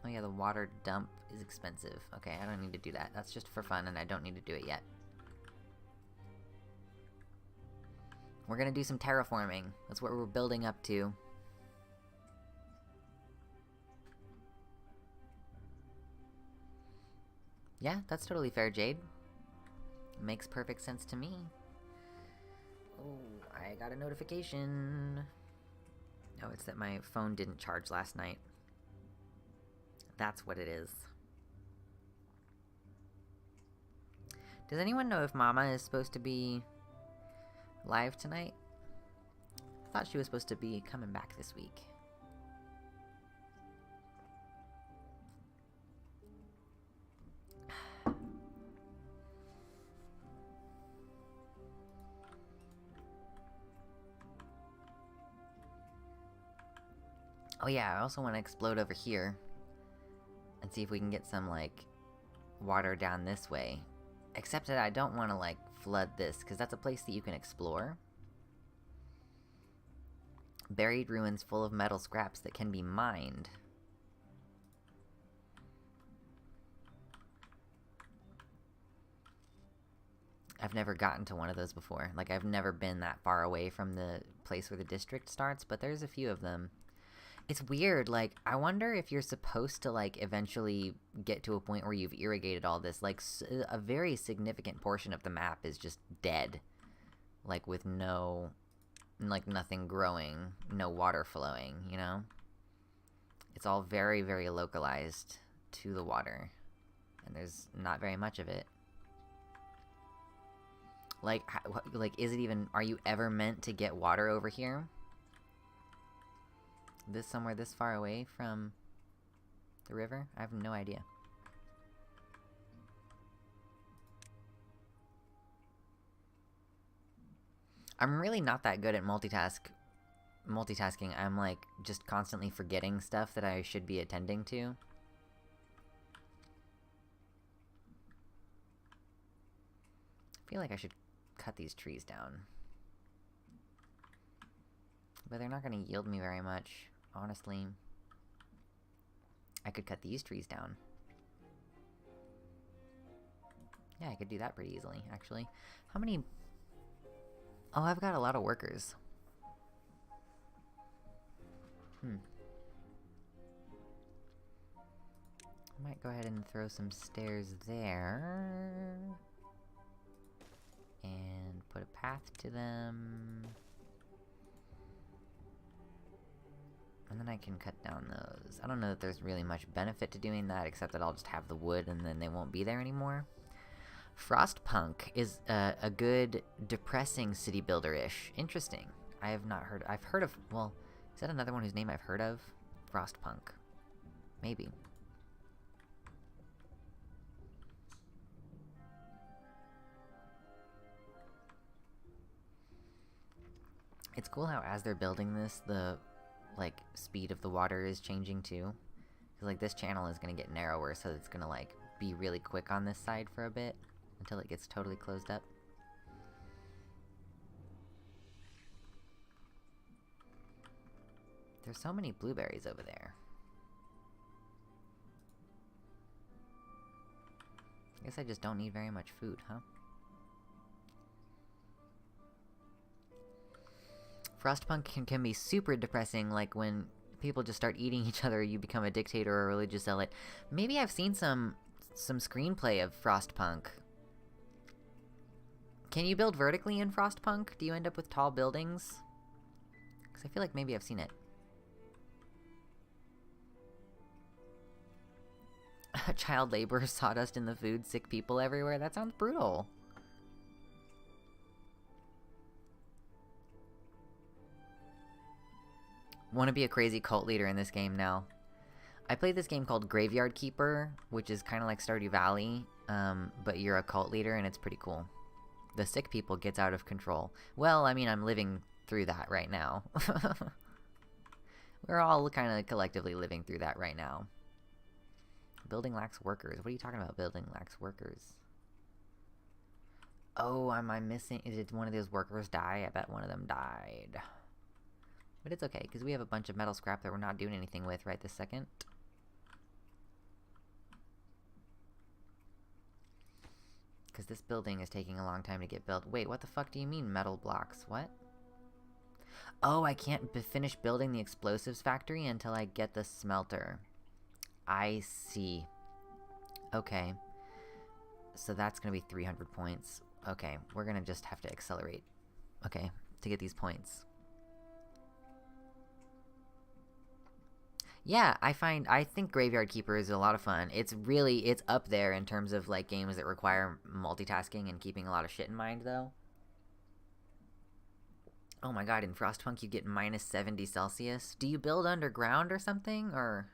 Oh yeah, the water dump is expensive. Okay, I don't need to do that. That's just for fun, and I don't need to do it yet. We're gonna do some terraforming. That's what we're building up to. Yeah, that's totally fair, Jade. Makes perfect sense to me. Oh, I got a notification. Oh, it's that my phone didn't charge last night. That's what it is. Does anyone know if Mama is supposed to be live tonight? I thought she was supposed to be coming back this week. Oh yeah, I also want to explode over here. And see if we can get some, like, water down this way. Except that I don't want to, like, flood this, because that's a place that you can explore. Buried ruins full of metal scraps that can be mined. I've never gotten to one of those before. Like, I've never been that far away from the place where the district starts, but there's a few of them. It's weird, like, I wonder if you're supposed to, like, eventually get to a point where you've irrigated all this. Like, a very significant portion of the map is just dead. Like, with no, like, nothing growing, no water flowing, you know? It's all very, very localized to the water. And there's not very much of it. Like, is it even, are you ever meant to get water over here? This somewhere this far away from the river? I have no idea. I'm really not that good at multitasking. I'm, like, just constantly forgetting stuff that I should be attending to. I feel like I should cut these trees down. But they're not going to yield me very much, honestly. I could cut these trees down. Yeah, I could do that pretty easily, actually. How many... Oh, I've got a lot of workers. I might go ahead and throw some stairs there. And put a path to them. And then I can cut down those. I don't know that there's really much benefit to doing that, except that I'll just have the wood and then they won't be there anymore. Frostpunk is a good, depressing city builder-ish. Interesting. I have not heard... I've heard of... Well, is that another one whose name I've heard of? Frostpunk. Maybe. It's cool how as they're building this, the, like, speed of the water is changing too. Because, like, this channel is gonna get narrower, so it's gonna, like, be really quick on this side for a bit. Until it gets totally closed up. There's so many blueberries over there. I guess I just don't need very much food, huh? Frostpunk can be super depressing, like when people just start eating each other, you become a dictator or a religious zealot. Maybe I've seen some screenplay of Frostpunk. Can you build vertically in Frostpunk? Do you end up with tall buildings? Because I feel like maybe I've seen it. Child labor, sawdust in the food, sick people everywhere. That sounds brutal. Want to be a crazy cult leader in this game now. I played this game called Graveyard Keeper, which is kind of like Stardew Valley, but you're a cult leader and it's pretty cool. The sick people gets out of control. Well, I mean, I'm living through that right now. We're all kind of collectively living through that right now. Building lacks workers. What are you talking about, building lacks workers? Oh, am I missing? Did one of those workers die? I bet one of them died. But it's okay, because we have a bunch of metal scrap that we're not doing anything with right this second. Because this building is taking a long time to get built. Wait, what the fuck do you mean metal blocks? What? Oh, I can't finish building the explosives factory until I get the smelter. I see. Okay. So that's gonna be 300 points. Okay, we're gonna just have to accelerate. Okay, to get these points. Yeah, I think Graveyard Keeper is a lot of fun. It's up there in terms of, like, games that require multitasking and keeping a lot of shit in mind, though. Oh my god, in Frostpunk you get minus 70 Celsius. Do you build underground or something, or...?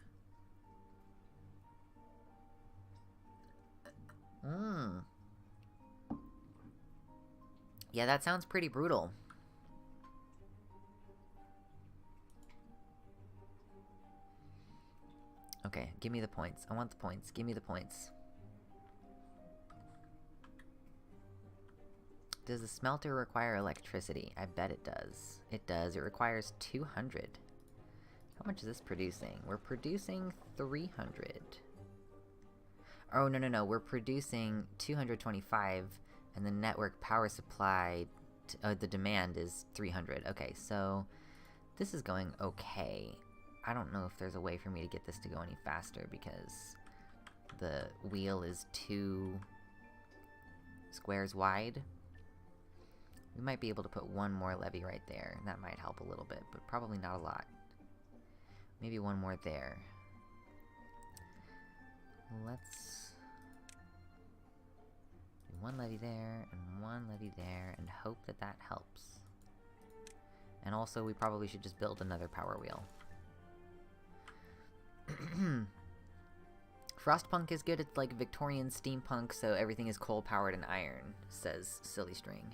Yeah, that sounds pretty brutal. Give me the points. I want the points. Give me the points. Does the smelter require electricity? I bet it does. It does. It requires 200. How much is this producing? We're producing 300. Oh, no. We're producing 225, and the network power supply, the demand is 300. Okay, so this is going okay. I don't know if there's a way for me to get this to go any faster because the wheel is 2 squares wide. We might be able to put one more levee right there, and that might help a little bit, but probably not a lot. Maybe one more there. Let's do one levee there, and one levee there, and hope that that helps. And also, we probably should just build another power wheel. Frostpunk is good at, like, Victorian steampunk, so everything is coal-powered and iron, says Silly String.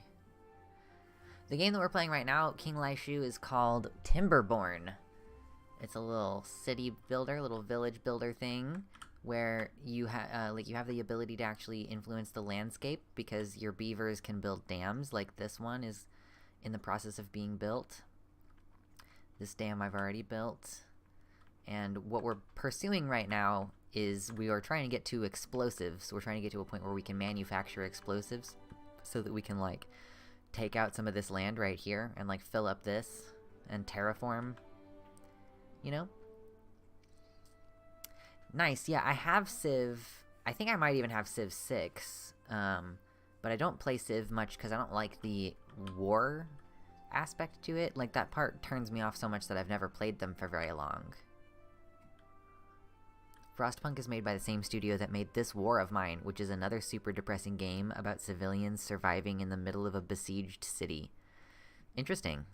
The game that we're playing right now, King Laishu, is called Timberborn. It's a little city builder, little village builder thing, where you have the ability to actually influence the landscape because your beavers can build dams, like this one is in the process of being built. This dam I've already built. And what we're pursuing right now is we are trying to get to explosives. We're trying to get to a point where we can manufacture explosives so that we can, like, take out some of this land right here and, like, fill up this and terraform, you know? Nice, yeah, I have Civ. I think I might even have Civ 6, but I don't play Civ much because I don't like the war aspect to it. Like, that part turns me off so much that I've never played them for very long. Frostpunk is made by the same studio that made This War of Mine, which is another super depressing game about civilians surviving in the middle of a besieged city. Interesting.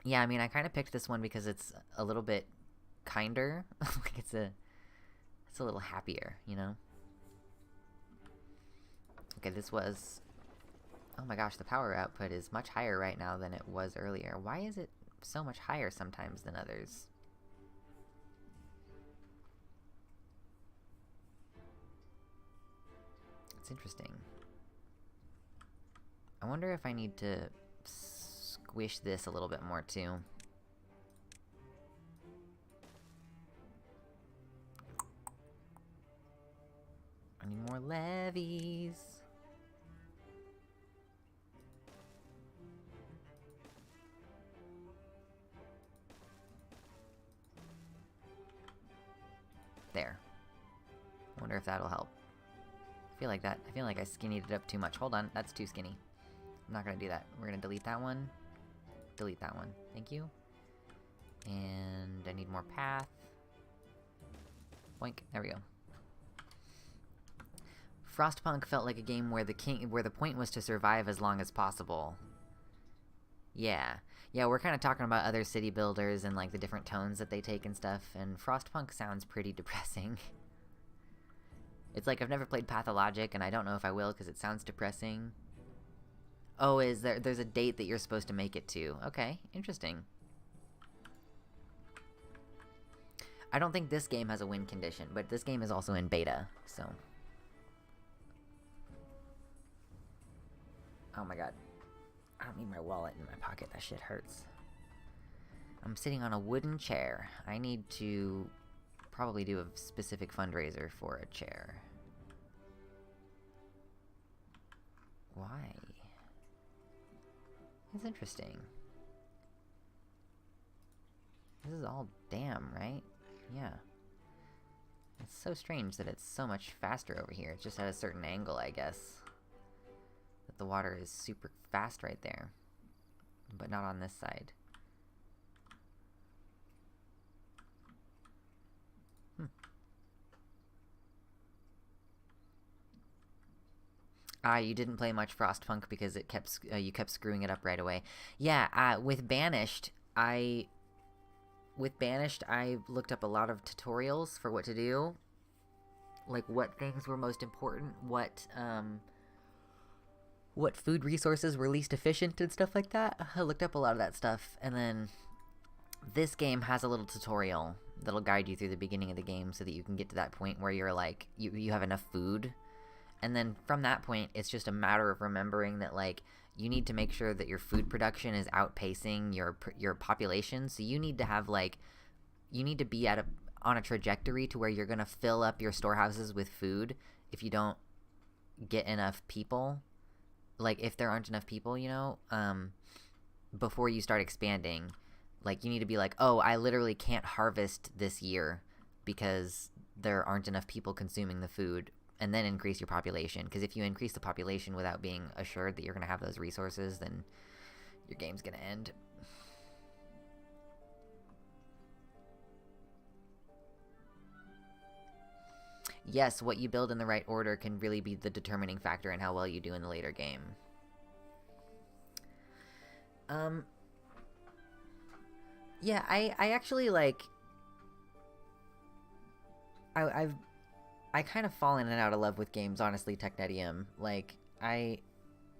Yeah, I mean, I kind of picked this one because it's a little bit kinder. Like, it's a little happier, you know? Okay, this was... Oh my gosh, the power output is much higher right now than it was earlier. Why is it so much higher sometimes than others? It's interesting. I wonder if I need to squish this a little bit more too. I need more levees. There. I wonder if that'll help. I feel like I skinnied it up too much. Hold on, that's too skinny. I'm not gonna do that. We're gonna delete that one. Delete that one. Thank you. And I need more path. Boink. There we go. Frostpunk felt like a game where the point was to survive as long as possible. Yeah. Yeah, we're kind of talking about other city builders and, like, the different tones that they take and stuff, and Frostpunk sounds pretty depressing. It's like I've never played Pathologic, and I don't know if I will because it sounds depressing. Oh, there's a date that you're supposed to make it to. Okay, interesting. I don't think this game has a win condition, but this game is also in beta, so... Oh my god. I don't need my wallet in my pocket. That shit hurts. I'm sitting on a wooden chair. I need to probably do a specific fundraiser for a chair. Why? It's interesting. This is all dam, right? Yeah. It's so strange that it's so much faster over here. It's just at a certain angle, I guess. That the water is super fast right there. But not on this side. You didn't play much Frostpunk because it kept you kept screwing it up right away. Yeah, with Banished, I looked up a lot of tutorials for what to do. Like what things were most important, what food resources were least efficient and stuff like that. I looked up a lot of that stuff, and then this game has a little tutorial that'll guide you through the beginning of the game so that you can get to that point where you're like, you have enough food. And then from that point, it's just a matter of remembering that, like, you need to make sure that your food production is outpacing your population. So you need to have, like, you need to be on a trajectory to where you're going to fill up your storehouses with food if you don't get enough people. Like, if there aren't enough people, you know, before you start expanding. Like, you need to be like, oh, I literally can't harvest this year because there aren't enough people consuming the food, and then increase your population. Because if you increase the population without being assured that you're going to have those resources, then your game's going to end. Yes, what you build in the right order can really be the determining factor in how well you do in the later game. Yeah, I actually, like, I kind of fallen in and out of love with games, honestly, Technetium. Like, I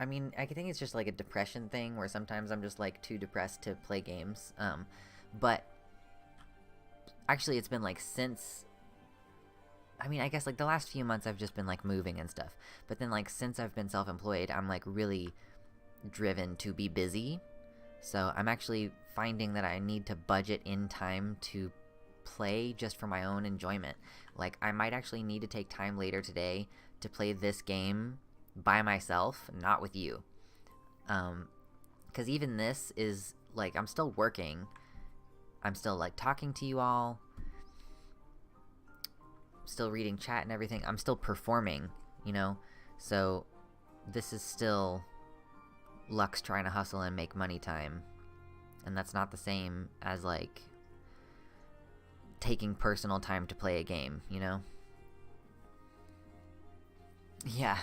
mean, I think it's just, like, a depression thing, where sometimes I'm just, like, too depressed to play games. But actually, it's been, like, since... I mean, I guess, like, the last few months I've just been, like, moving and stuff. But then, like, since I've been self-employed, I'm, like, really driven to be busy. So I'm actually finding that I need to budget in time to play just for my own enjoyment. Like, I might actually need to take time later today to play this game by myself, not with you. 'Cause even this is, like, I'm still working. I'm still, like, talking to you all. Still reading chat and everything. I'm still performing, you know? So this is still Lux trying to hustle and make money time. And that's not the same as, like, taking personal time to play a game, you know? Yeah.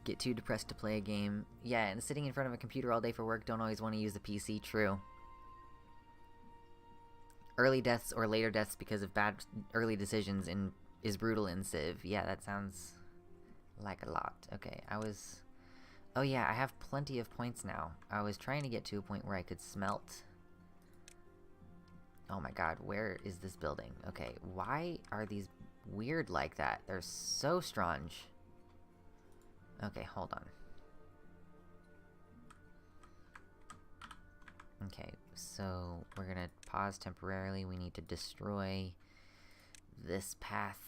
Get too depressed to play a game. Yeah, and sitting in front of a computer all day for work, don't always want to use the PC, true. Early deaths or later deaths because of bad early decisions is brutal in Civ. Yeah, that sounds like a lot. Okay, oh yeah, I have plenty of points now. I was trying to get to a point where I could smelt. Oh my god, where is this building? Okay, why are these weird like that? They're so strange. Okay, hold on. Okay, so we're gonna pause temporarily. We need to destroy this path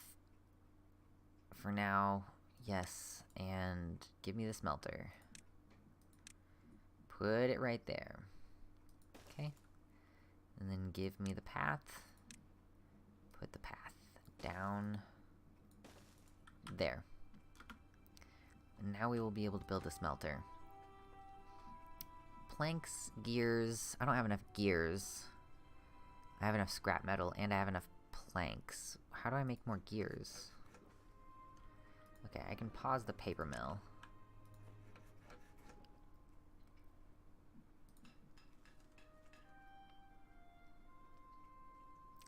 for now. Yes, and give me the smelter. Put it right there. Okay. And then give me the path. Put the path down there. And now we will be able to build a smelter. Planks, gears. I don't have enough gears. I have enough scrap metal, and I have enough planks. How do I make more gears? Okay, I can pause the paper mill.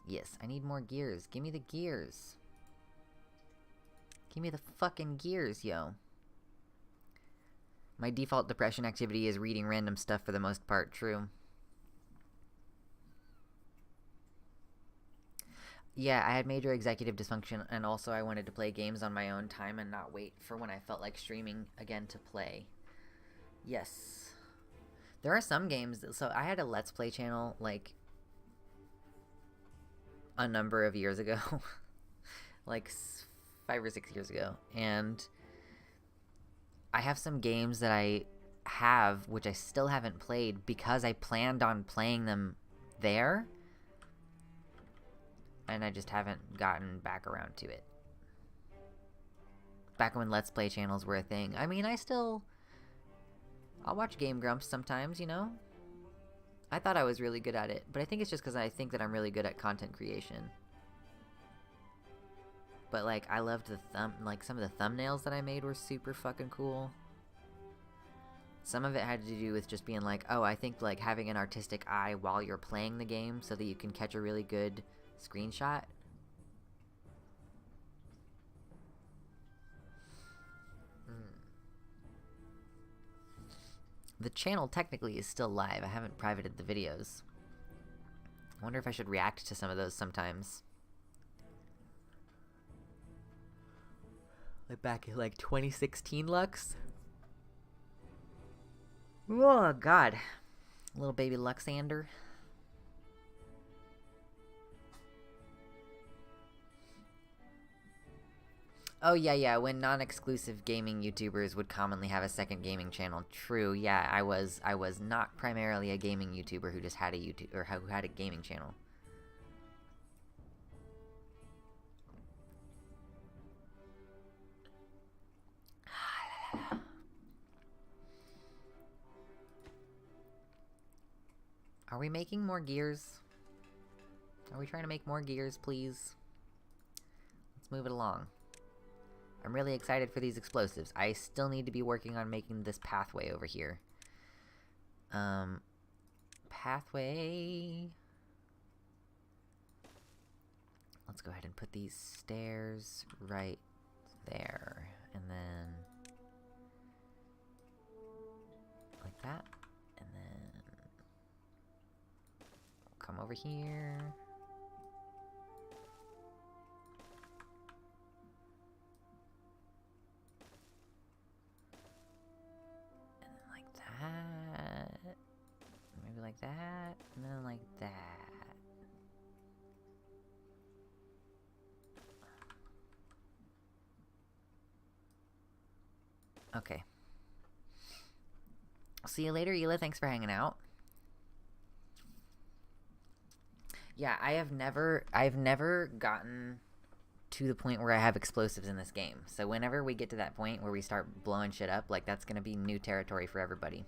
Yes, I need more gears. Give me the gears. Give me the fucking gears, yo. My default depression activity is reading random stuff for the most part, true. Yeah, I had major executive dysfunction, and also I wanted to play games on my own time and not wait for when I felt like streaming again to play. Yes. There are some games, so I had a Let's Play channel, like, a number of years ago. Like, 5 or 6 years ago. And I have some games that I have, which I still haven't played, because I planned on playing them there. And I just haven't gotten back around to it. Back when Let's Play channels were a thing. I mean, I'll watch Game Grumps sometimes, you know? I thought I was really good at it, but I think it's just because I think that I'm really good at content creation. But, like, I loved some of the thumbnails that I made were super fucking cool. Some of it had to do with just being like, oh, I think, like, having an artistic eye while you're playing the game so that you can catch a really good screenshot. The channel technically is still live. I haven't privated the videos. wonder if I should react to some of those sometimes. Like back in like 2016 Lux. Oh god. Little baby Luxander. Oh yeah, when non-exclusive gaming YouTubers would commonly have a second gaming channel. True, yeah, I was not primarily a gaming YouTuber who just had a YouTube or who had a gaming channel. Are we making more gears? Are we trying to make more gears, please? Let's move it along. I'm really excited for these explosives. I still need to be working on making this pathway over here. Pathway... Let's go ahead and put these stairs right there. And then... like that. And then... come over here... that, maybe like that, and then like that. Okay. See you later, Hila. Thanks for hanging out. Yeah, I've never gotten to the point where I have explosives in this game. So whenever we get to that point where we start blowing shit up, like, that's gonna be new territory for everybody.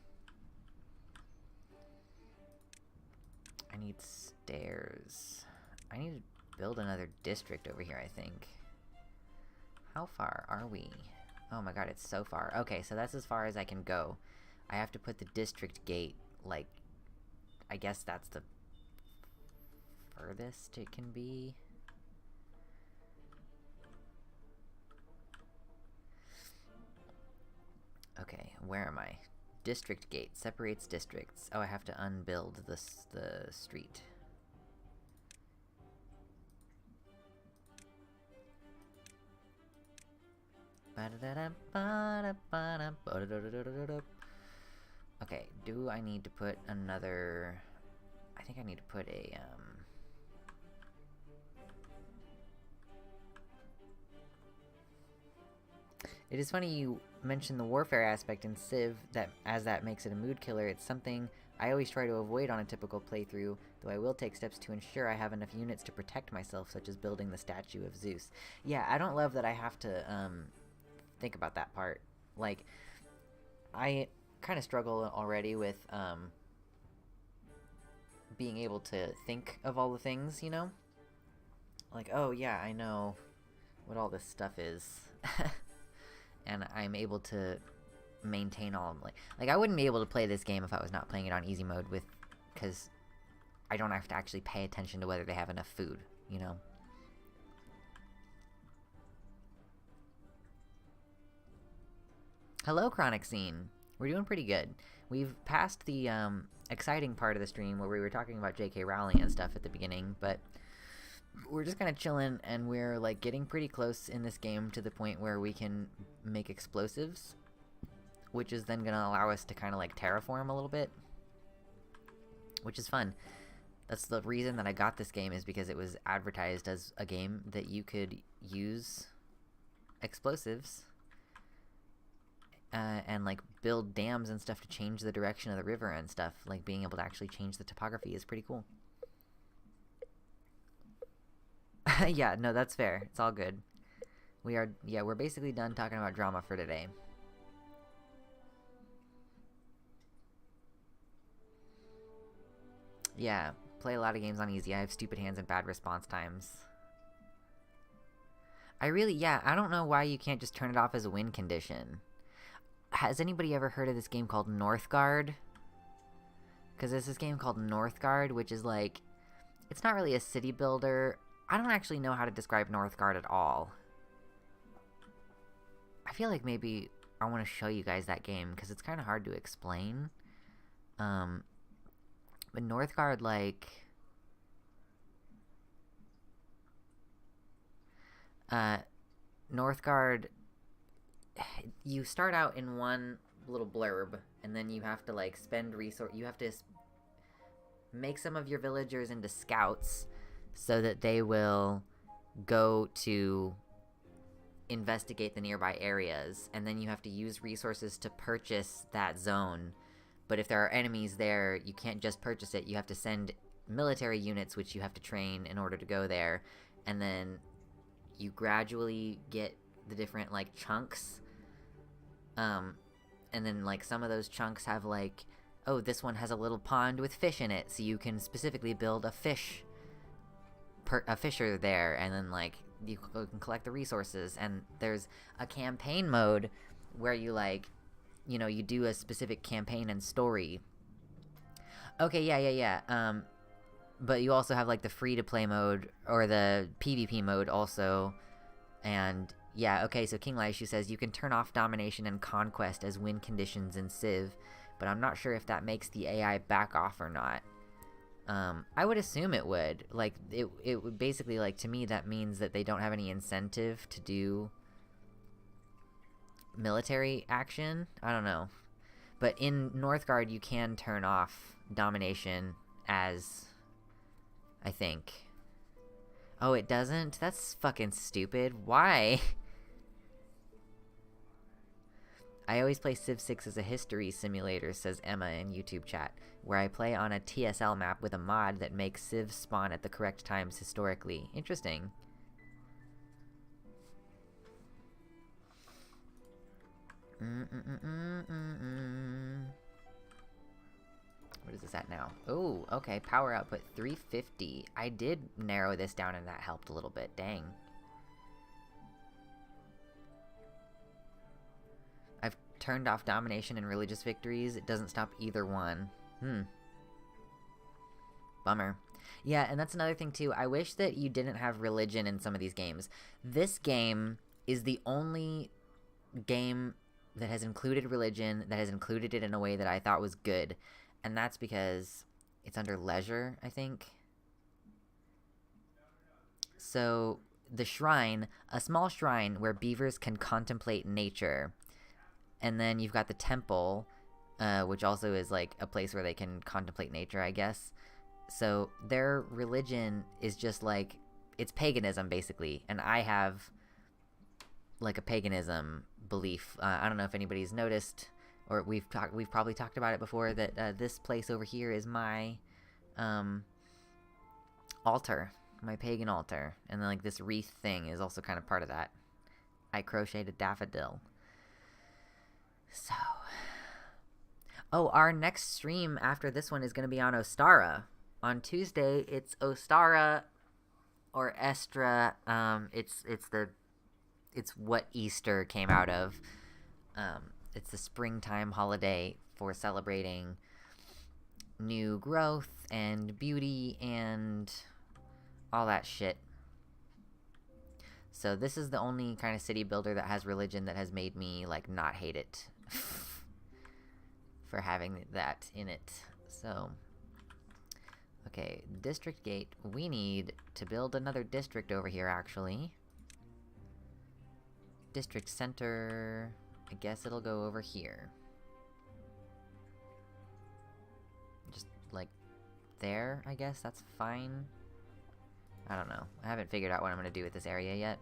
I need stairs. I need to build another district over here, I think. How far are we? Oh my god, it's so far. Okay, so that's as far as I can go. I have to put the district gate, like, I guess that's the furthest it can be. Okay, where am I? District gate separates districts. Oh, I have to unbuild the street. Okay, do I need to put another... I think I need to put a, It is funny you mentioned the warfare aspect in Civ, as that makes it a mood killer. It's something I always try to avoid on a typical playthrough, though I will take steps to ensure I have enough units to protect myself, such as building the statue of Zeus. Yeah, I don't love that I have to, think about that part. Like, I kind of struggle already with, being able to think of all the things, you know? Like, oh yeah, I know what all this stuff is. And I'm able to maintain all of, like I wouldn't be able to play this game if I was not playing it on easy mode because I don't have to actually pay attention to whether they have enough food, you know? Hello, Chronic Scene. We're doing pretty good. We've passed the, exciting part of the stream where we were talking about J.K. Rowling and stuff at the beginning, but we're just kind of chilling, and we're, like, getting pretty close in this game to the point where we can make explosives, which is then gonna allow us to kind of, like, terraform a little bit, which is fun. That's the reason that I got this game, is because it was advertised as a game that you could use explosives and, like, build dams and stuff to change the direction of the river and stuff. Like, being able to actually change the topography is pretty cool. Yeah, no, that's fair. It's all good. We're basically done talking about drama for today. Yeah, play a lot of games on easy. I have stupid hands and bad response times. I don't know why you can't just turn it off as a win condition. Has anybody ever heard of this game called Northgard? Because there's this game called Northgard, which is like... it's not really a city builder. I don't actually know how to describe Northgard at all. I feel like maybe I want to show you guys that game, because it's kind of hard to explain. But Northgard, like... Northgard, you start out in one little blurb, and then you have to like spend resource. You have to make some of your villagers into scouts, so that they will go to investigate the nearby areas, and then you have to use resources to purchase that zone. But if there are enemies there, you can't just purchase it. You have to send military units, which you have to train in order to go there, and then you gradually get the different like chunks, and then like some of those chunks have like, oh, this one has a little pond with fish in it, so you can specifically build a fisher there, and then like you can collect the resources. And there's a campaign mode where you like, you know, you do a specific campaign and story. Okay, yeah. But you also have like the free to play mode or the PvP mode also. And yeah, okay, so King Laishu says you can turn off domination and conquest as win conditions in Civ, but I'm not sure if that makes the AI back off or not. I would assume it would. Like, it would basically, like, to me, that means that they don't have any incentive to do military action. I don't know. But in Northgard, you can turn off domination as, I think. Oh, it doesn't? That's fucking stupid. Why? I always play Civ 6 as a history simulator, says Emma in YouTube chat, where I play on a TSL map with a mod that makes Civ spawn at the correct times historically. Interesting. What is this at now? Oh, okay, power output 350. I did narrow this down and that helped a little bit, dang. I've turned off domination and religious victories. It doesn't stop either one. Bummer. Yeah, and that's another thing too. I wish that you didn't have religion in some of these games. This game is the only game that has included religion, that has included it in a way that I thought was good. And that's because it's under leisure, I think. So, the shrine, a small shrine where beavers can contemplate nature. And then you've got the temple, which also is like a place where they can contemplate nature, I guess. So, their religion is just like, it's paganism, basically. And I have like a paganism belief. I don't know if anybody's noticed, or we've probably talked about it before, that this place over here is my altar, my pagan altar, and then like this wreath thing is also kind of part of that. I crocheted a daffodil. So, oh, our next stream after this one is going to be on Ostara. On Tuesday, it's Ostara or Estra. It's what Easter came out of. It's the springtime holiday for celebrating new growth and beauty and all that shit. So this is the only kind of city builder that has religion that has made me like not hate it for having that in it. So, okay, district gate. We need to build another district over here, actually. District center. I guess it'll go over here. Just, like, there, I guess? That's fine. I don't know. I haven't figured out what I'm gonna do with this area yet.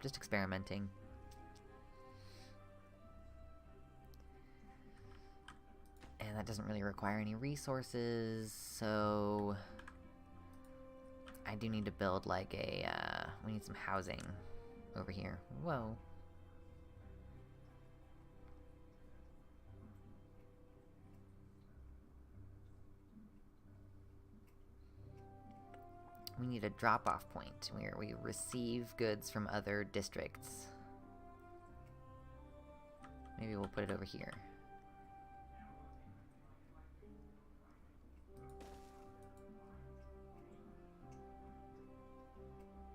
Just experimenting. And that doesn't really require any resources, so... I do need to build, like, a, we need some housing over here. Whoa. We need a drop-off point where we receive goods from other districts. Maybe we'll put it over here.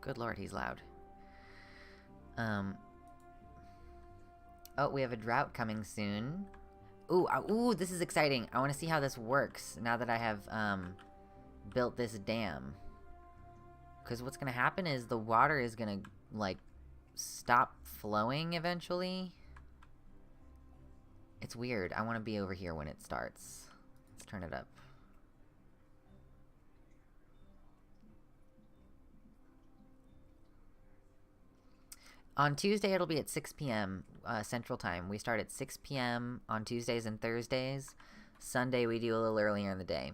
Good lord, he's loud. Oh, we have a drought coming soon. Ooh, this is exciting. I want to see how this works now that I have, built this dam. Because what's going to happen is the water is going to, like, stop flowing eventually. It's weird. I want to be over here when it starts. Let's turn it up. On Tuesday, it'll be at 6 p.m. Central Time. We start at 6 p.m. on Tuesdays and Thursdays. Sunday, we do a little earlier in the day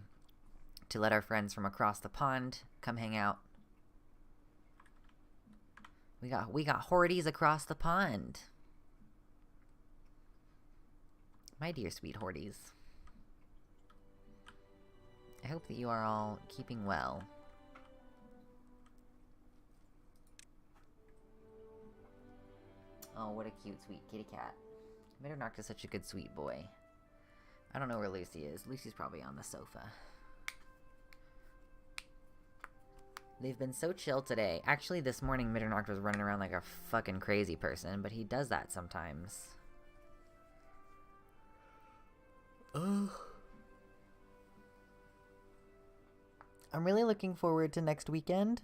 to let our friends from across the pond come hang out. We got Horties across the pond. My dear sweet Horties. I hope that you are all keeping well. Oh, what a cute, sweet kitty cat. Mitternacht is such a good, sweet boy. I don't know where Lucy is. Lucy's probably on the sofa. They've been so chill today. Actually, this morning, Mitternacht was running around like a fucking crazy person, but he does that sometimes. Ugh. I'm really looking forward to next weekend.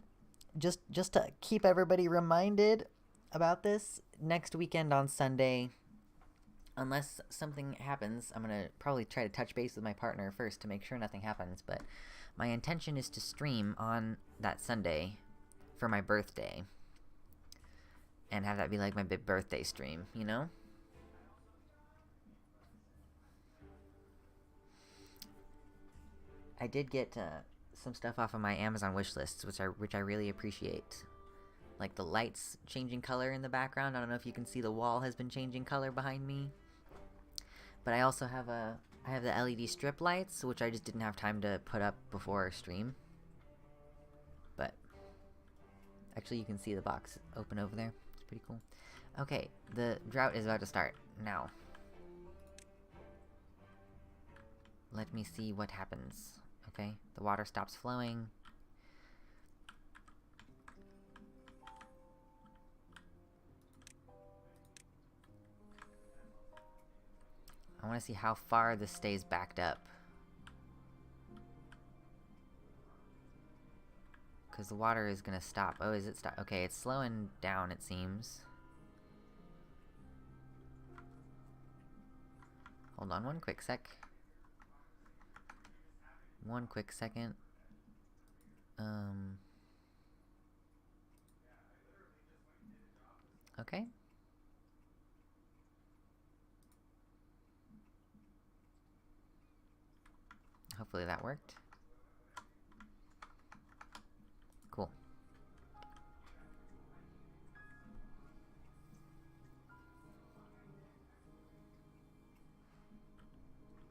Just to keep everybody reminded about this, next weekend on Sunday, unless something happens, I'm gonna probably try to touch base with my partner first to make sure nothing happens, but my intention is to stream on that Sunday for my birthday and have that be like my big birthday stream, you know? I did get some stuff off of my Amazon wish lists, which I really appreciate. Like the lights changing color in the background. I don't know if you can see the wall has been changing color behind me. But I also have the LED strip lights, which I just didn't have time to put up before stream. But actually you can see the box open over there. It's pretty cool. Okay, the drought is about to start now. Let me see what happens. Okay, the water stops flowing. I want to see how far this stays backed up. Because the water is going to stop. Oh, is it stop? Okay, it's slowing down, it seems. Hold on one quick sec. One quick second. Okay. Hopefully that worked. Cool.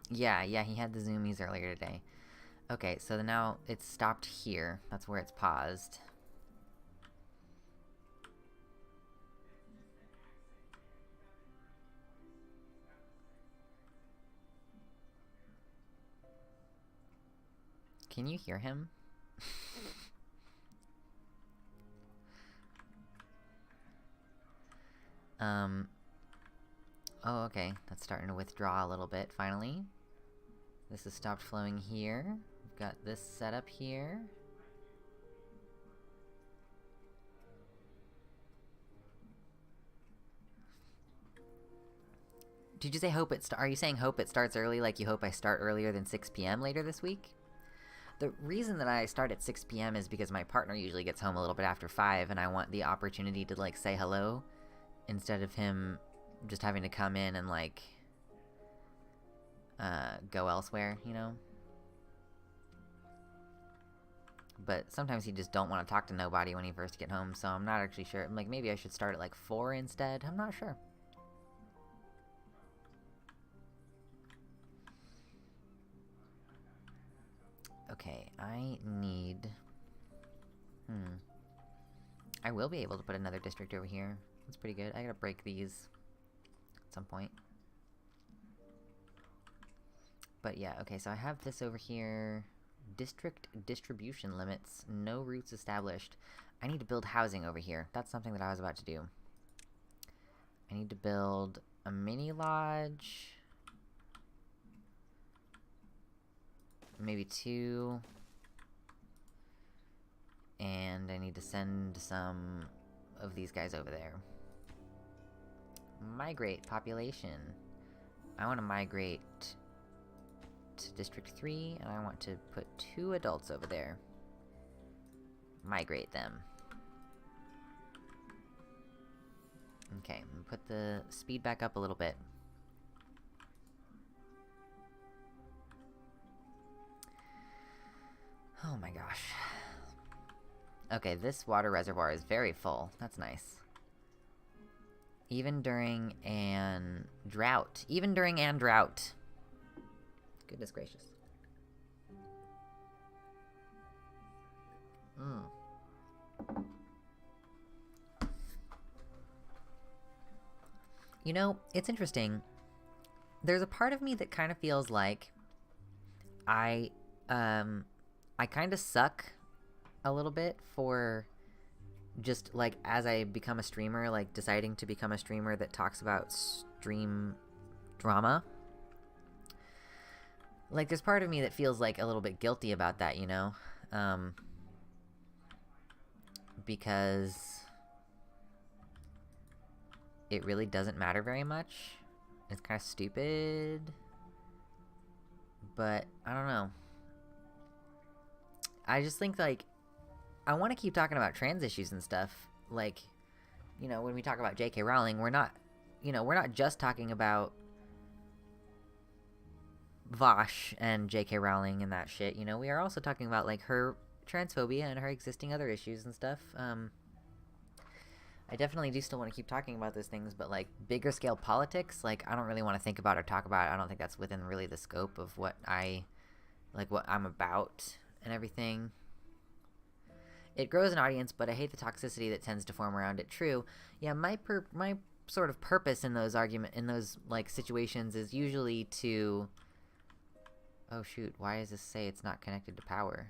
Yeah, he had the zoomies earlier today. Okay, so now it's stopped here. That's where it's paused. Can you hear him? Oh, okay. That's starting to withdraw a little bit, finally. This has stopped flowing here. We've got this set up here. Did you say hope it are you saying hope it starts early, like you hope I start earlier than 6 p.m. later this week? The reason that I start at 6 p.m. is because my partner usually gets home a little bit after 5, and I want the opportunity to, like, say hello, instead of him just having to come in and, like, go elsewhere, you know? But sometimes he just don't want to talk to nobody when he first get home, so I'm not actually sure. I'm like, maybe I should start at, like, 4 instead? I'm not sure. Okay, I need... I will be able to put another district over here. That's pretty good. I gotta break these at some point. But yeah, okay, so I have this over here. District distribution limits. No routes established. I need to build housing over here. That's something that I was about to do. I need to build a mini lodge. Maybe 2. And I need to send some of these guys over there. Migrate population. I want to migrate to District 3, and I want to put 2 adults over there. Migrate them. Okay, put the speed back up a little bit. Oh my gosh. Okay, this water reservoir is very full. That's nice. Even during an drought. Even during an drought. Goodness gracious. You know, it's interesting. There's a part of me that kind of feels like I kind of suck a little bit for just, like, as I become a streamer, like, deciding to become a streamer that talks about stream drama. Like, there's part of me that feels, like, a little bit guilty about that, you know? Because it really doesn't matter very much. It's kind of stupid. But, I don't know. I just think, like, I want to keep talking about trans issues and stuff. Like, you know, when we talk about J.K. Rowling, we're not just talking about Vosh and J.K. Rowling and that shit. You know, we are also talking about, like, her transphobia and her existing other issues and stuff. I definitely do still want to keep talking about those things, but, like, bigger scale politics, like, I don't really want to think about or talk about. I don't think that's within really the scope of what I'm about and everything. It grows an audience, but I hate the toxicity that tends to form around it. True. Yeah, my sort of purpose in those like, situations is usually to... Oh, shoot. Why does this say it's not connected to power?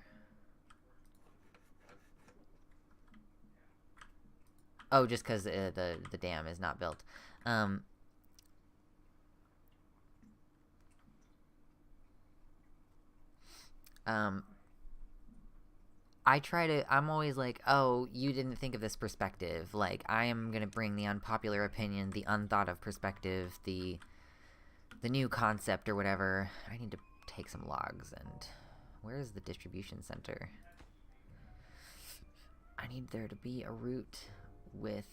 Oh, just because the dam is not built. I'm always like, oh, you didn't think of this perspective. Like, I am gonna bring the unpopular opinion, the unthought of perspective, the new concept or whatever. I need to take some logs, and where is the distribution center? I need there to be a route with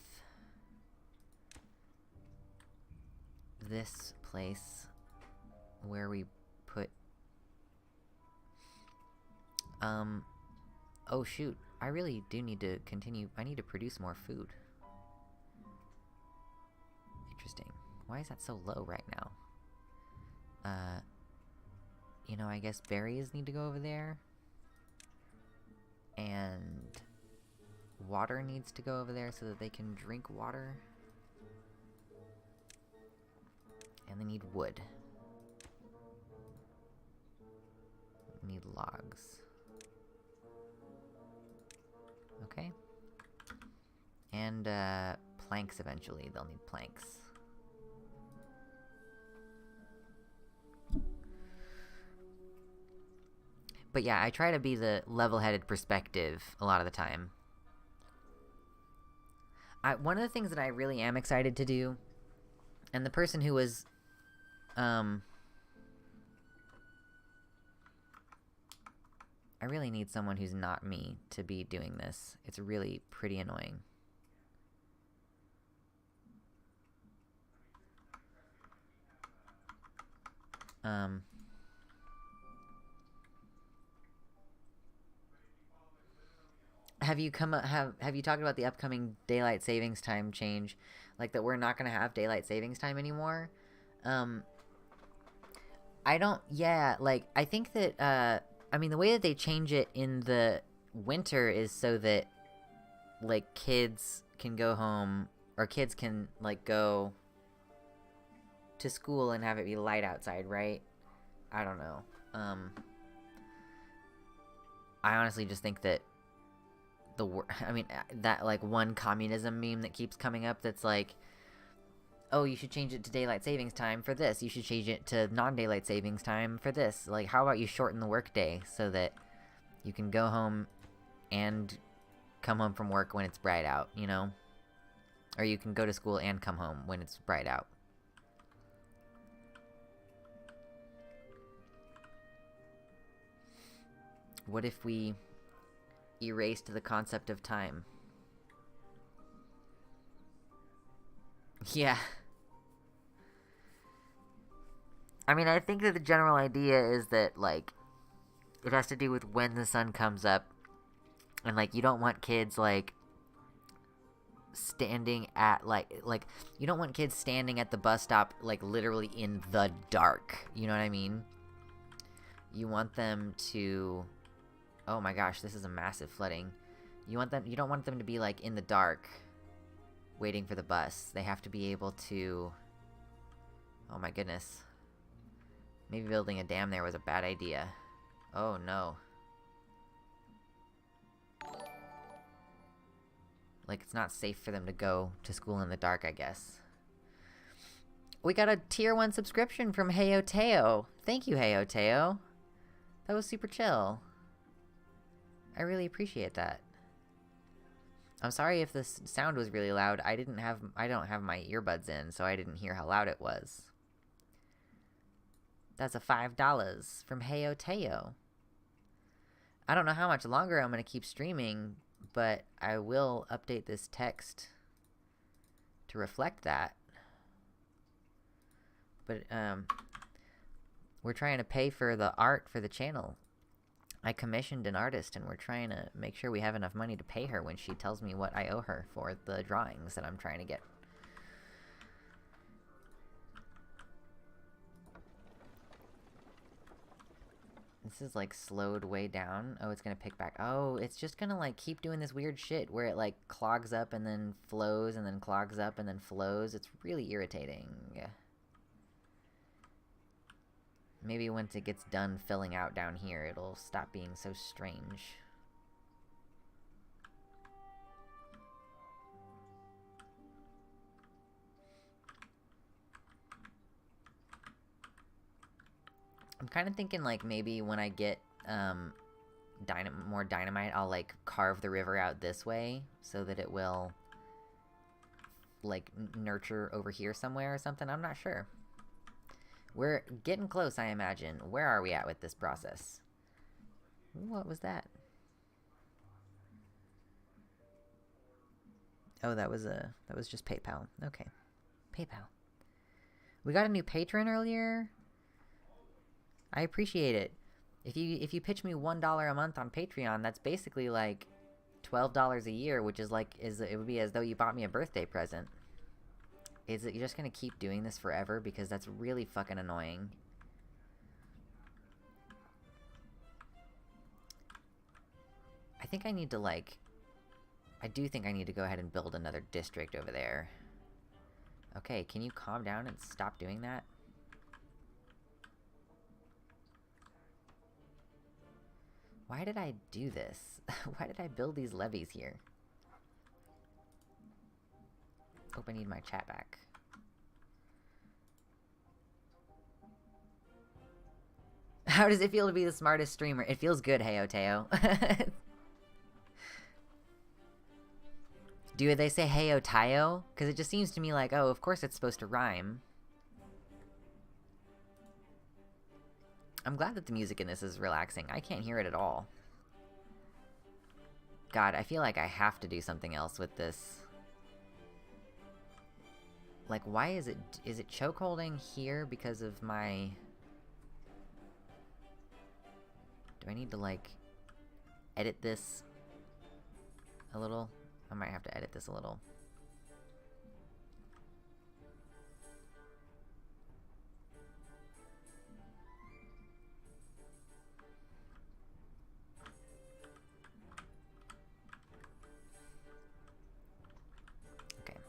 this place where we put oh shoot, I really do need to continue. I need to produce more food. Interesting. Why is that so low right now? You know, I guess berries need to go over there. And water needs to go over there so that they can drink water. And they need wood. Need logs. Okay. And, planks eventually. They'll need planks. But yeah, I try to be the level-headed perspective a lot of the time. One of the things that I really am excited to do, and the person who was, I really need someone who's not me to be doing this. It's really pretty annoying. Have you talked about the upcoming daylight savings time change? Like, that we're not going to have daylight savings time anymore? I think that, I mean, the way that they change it in the winter is so that, like, kids can go home, or kids can, like, go to school and have it be light outside, right? I don't know. I honestly just think that that, like, one communism meme that keeps coming up that's like, oh, you should change it to daylight savings time for this. You should change it to non-daylight savings time for this. Like, how about you shorten the workday so that you can go home and come home from work when it's bright out, you know? Or you can go to school and come home when it's bright out. What if we erased the concept of time? Yeah. I mean, I think that the general idea is that, like, it has to do with when the sun comes up. And, like, you don't want kids, like, standing at, like, you don't want kids standing at the bus stop, like, literally in the dark. You know what I mean? You want them to... Oh my gosh, this is a massive flooding. You don't want them to be, like, in the dark, waiting for the bus. They have to be able to... Oh my goodness. Maybe building a dam there was a bad idea. Oh no. Like, it's not safe for them to go to school in the dark, I guess. We got a tier 1 subscription from Heyo Teo. Thank you, Heyo Teo. That was super chill. I really appreciate that. I'm sorry if the sound was really loud. I don't have my earbuds in, so I didn't hear how loud it was. That's a $5 from Heyo Teo. I don't know how much longer I'm going to keep streaming, but I will update this text to reflect that. But, we're trying to pay for the art for the channel. I commissioned an artist, and we're trying to make sure we have enough money to pay her when she tells me what I owe her for the drawings that I'm trying to get. This is, like, slowed way down. Oh, it's gonna pick back. Oh, it's just gonna, like, keep doing this weird shit where it, like, clogs up and then flows and then clogs up and then flows. It's really irritating. Maybe once it gets done filling out down here, it'll stop being so strange. I'm kind of thinking, like, maybe when I get more dynamite, I'll, like, carve the river out this way so that it will, like, nurture over here somewhere or something. I'm not sure. We're getting close, I imagine. Where are we at with this process? What was that? Oh, that was just PayPal. Okay. PayPal. We got a new patron earlier. I appreciate it. If you pitch me $1 a month on Patreon, that's basically like $12 a year, which is like it would be as though you bought me a birthday present. Is it you're just gonna keep doing this forever? Because that's really fucking annoying. I think I need to, like... I do think I need to go ahead and build another district over there. Okay, can you calm down and stop doing that? Why did I do this? Why did I build these levees here? Hope I need my chat back. How does it feel to be the smartest streamer? It feels good, Heyo Teo. Do they say Heyo Tayo? Because it just seems to me like, oh, of course it's supposed to rhyme. I'm glad that the music in this is relaxing. I can't hear it at all. God, I feel like I have to do something else with this. Like, why is it choke holding here because of my... Do I need to, like, edit this a little? I might have to edit this a little.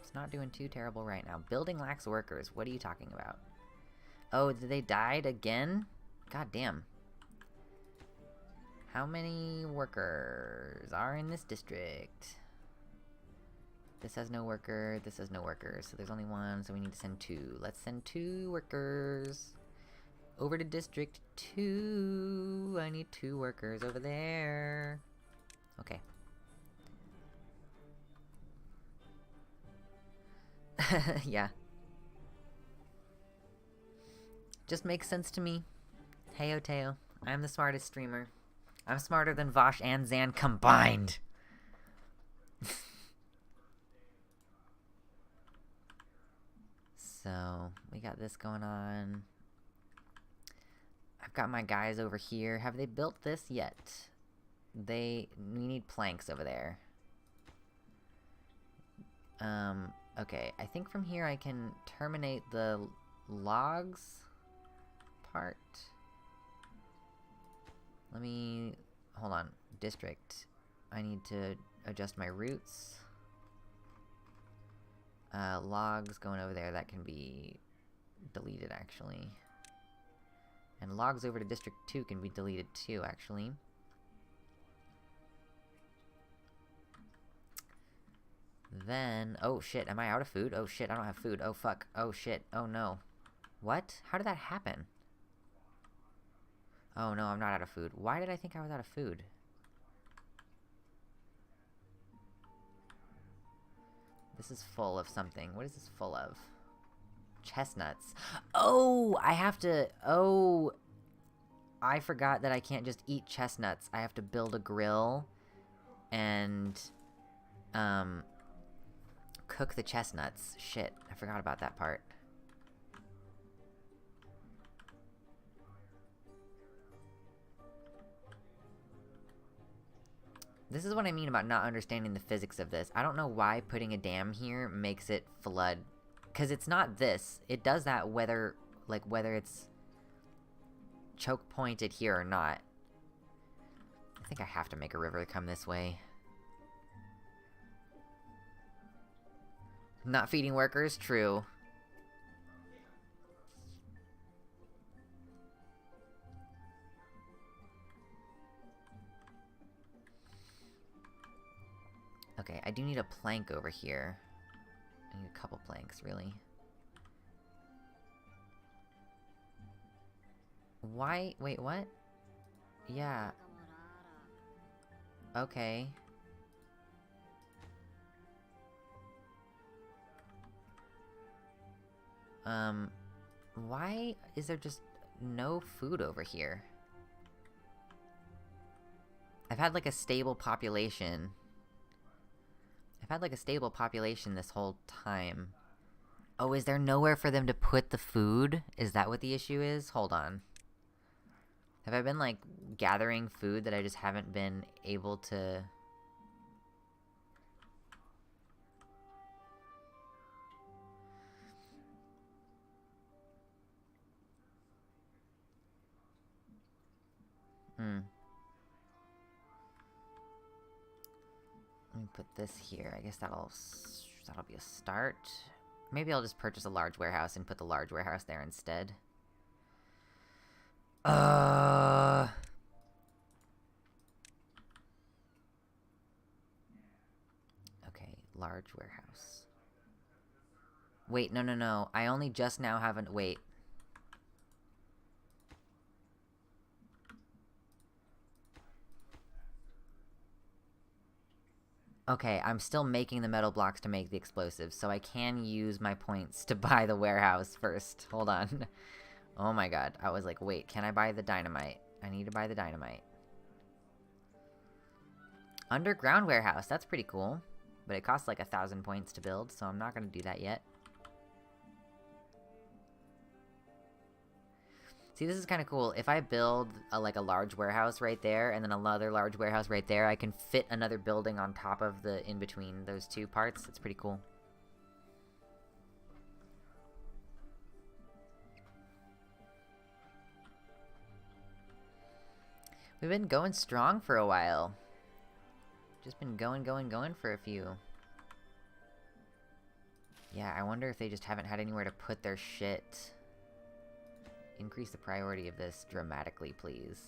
It's not doing too terrible right now. Building lacks workers. What are you talking about? Oh, they died again? God damn. How many workers are in this district? This has no worker. This has no workers. So there's only one, so we need to send 2. Let's send 2 workers over to District 2. I need 2 workers over there. Okay. Yeah. Just makes sense to me. Heyo Teo. I'm the smartest streamer. I'm smarter than Vosh and Zan combined. So, we got this going on. I've got my guys over here. Have they built this yet? We need planks over there. Okay. I think from here I can terminate the logs part. Let me... Hold on. District. I need to adjust my routes. Logs going over there, that can be deleted, actually. And logs over to District 2 can be deleted, too, actually. Then... Oh, shit, am I out of food? Oh, shit, I don't have food. Oh, fuck. Oh, shit. Oh, no. What? How did that happen? Oh, no, I'm not out of food. Why did I think I was out of food? This is full of something. What is this full of? Chestnuts. Oh, I have to... Oh, I forgot that I can't just eat chestnuts. I have to build a grill and cook the chestnuts. Shit, I forgot about that part. This is what I mean about not understanding the physics of this. I don't know why putting a dam here makes it flood. Because it's not this. It does that whether it's choke pointed here or not. I think I have to make a river come this way. Not feeding workers? True. Okay, I do need a plank over here. I need a couple planks, really. Why? Wait, what? Yeah. Okay. Why is there just no food over here? I've had, like, a stable population. I've had, like, a stable population this whole time. Oh, is there nowhere for them to put the food? Is that what the issue is? Hold on. Have I been, like, gathering food that I just haven't been able to... Let me put this here. I guess that'll be a start. Maybe I'll just purchase a large warehouse and put the large warehouse there instead. Okay, large warehouse. Wait, no. I only just now haven't... Wait. Okay, I'm still making the metal blocks to make the explosives, so I can use my points to buy the warehouse first. Hold on. Oh my god. I was like, wait, can I buy the dynamite? I need to buy the dynamite. Underground warehouse. That's pretty cool. But it costs like 1,000 points to build, so I'm not going to do that yet. See, this is kind of cool. If I build like a large warehouse right there, and then another large warehouse right there, I can fit another building on top of the in-between those two parts. It's pretty cool. We've been going strong for a while. Just been going for a few. Yeah, I wonder if they just haven't had anywhere to put their shit. Increase the priority of this dramatically, please.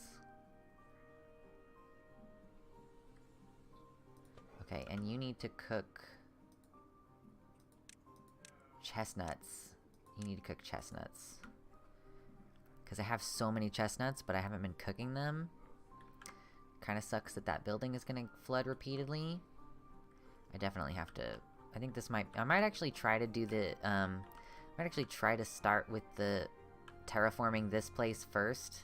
Okay, and you need to cook chestnuts. You need to cook chestnuts. Because I have so many chestnuts, but I haven't been cooking them. Kind of sucks that that building is going to flood repeatedly. I definitely have to I think this might... I might actually try to do the... might actually try to start with the terraforming this place first.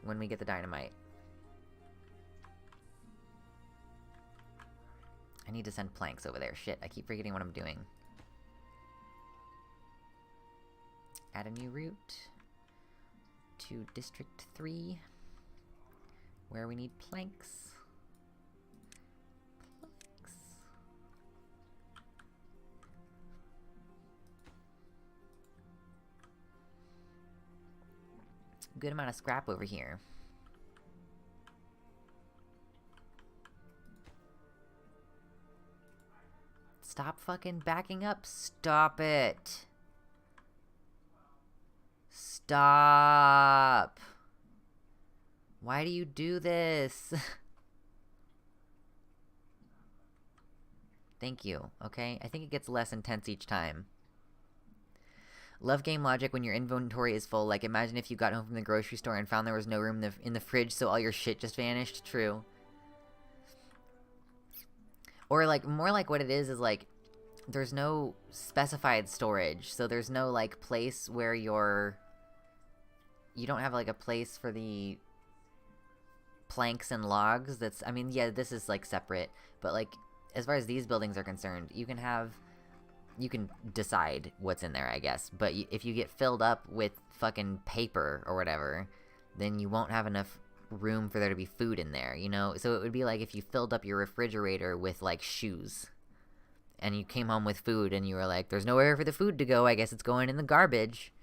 When we get the dynamite. I need to send planks over there. Shit, I keep forgetting what I'm doing. Add a new route to District 3, where we need planks. Good amount of scrap over here. Stop fucking backing up. Stop it. Stop. Why do you do this? Thank you, okay? I think it gets less intense each time. Love game logic when your inventory is full. Like, imagine if you got home from the grocery store and found there was no room in the fridge, so all your shit just vanished. True. Or, like, more like what it is, like, there's no specified storage. So there's no, like, place where you don't have, like, a place for the planks and logs. That's, I mean, yeah, this is, like, separate. But, like, as far as these buildings are concerned, you can decide what's in there, I guess. But if you get filled up with fucking paper or whatever, then you won't have enough room for there to be food in there, you know? So it would be like if you filled up your refrigerator with, like, shoes. And you came home with food and you were like, there's nowhere for the food to go, I guess it's going in the garbage.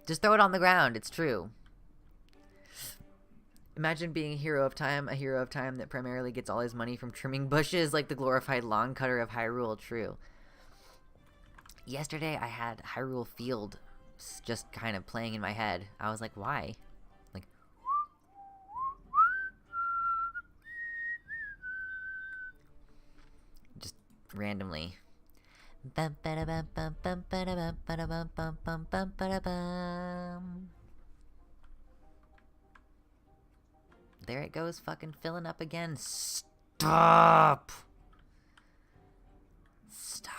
Just throw it on the ground, it's true. Imagine being a hero of time that primarily gets all his money from trimming bushes like the glorified lawn cutter of Hyrule. True. Yesterday I had Hyrule Field just kind of playing in my head. I was like, why? Like, just randomly. There it goes, fucking filling up again. Stop! Stop.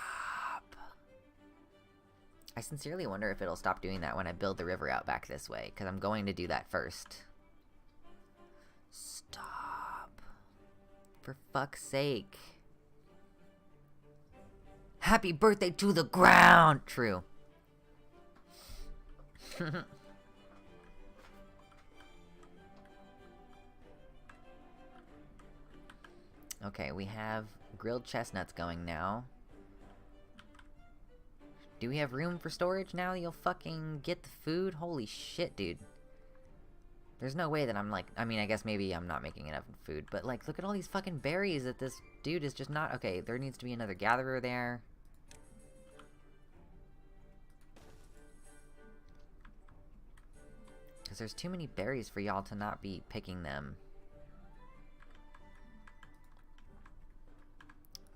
I sincerely wonder if it'll stop doing that when I build the river out back this way, because I'm going to do that first. Stop. For fuck's sake. Happy birthday to the ground! True. Okay, we have grilled chestnuts going now. Do we have room for storage now? You'll fucking get the food? Holy shit, dude. There's no way that I'm like... I mean, I guess maybe I'm not making enough food, but like, look at all these fucking berries that this dude is just not... Okay, there needs to be another gatherer there. Because there's too many berries for y'all to not be picking them.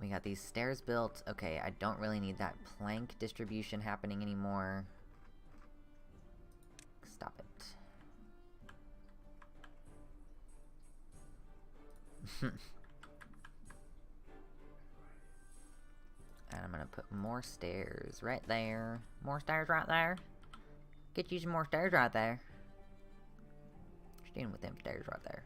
We got these stairs built. Okay, I don't really need that plank distribution happening anymore. Stop it. And I'm gonna put more stairs right there. More stairs right there. Get you some more stairs right there. Stand with them stairs right there.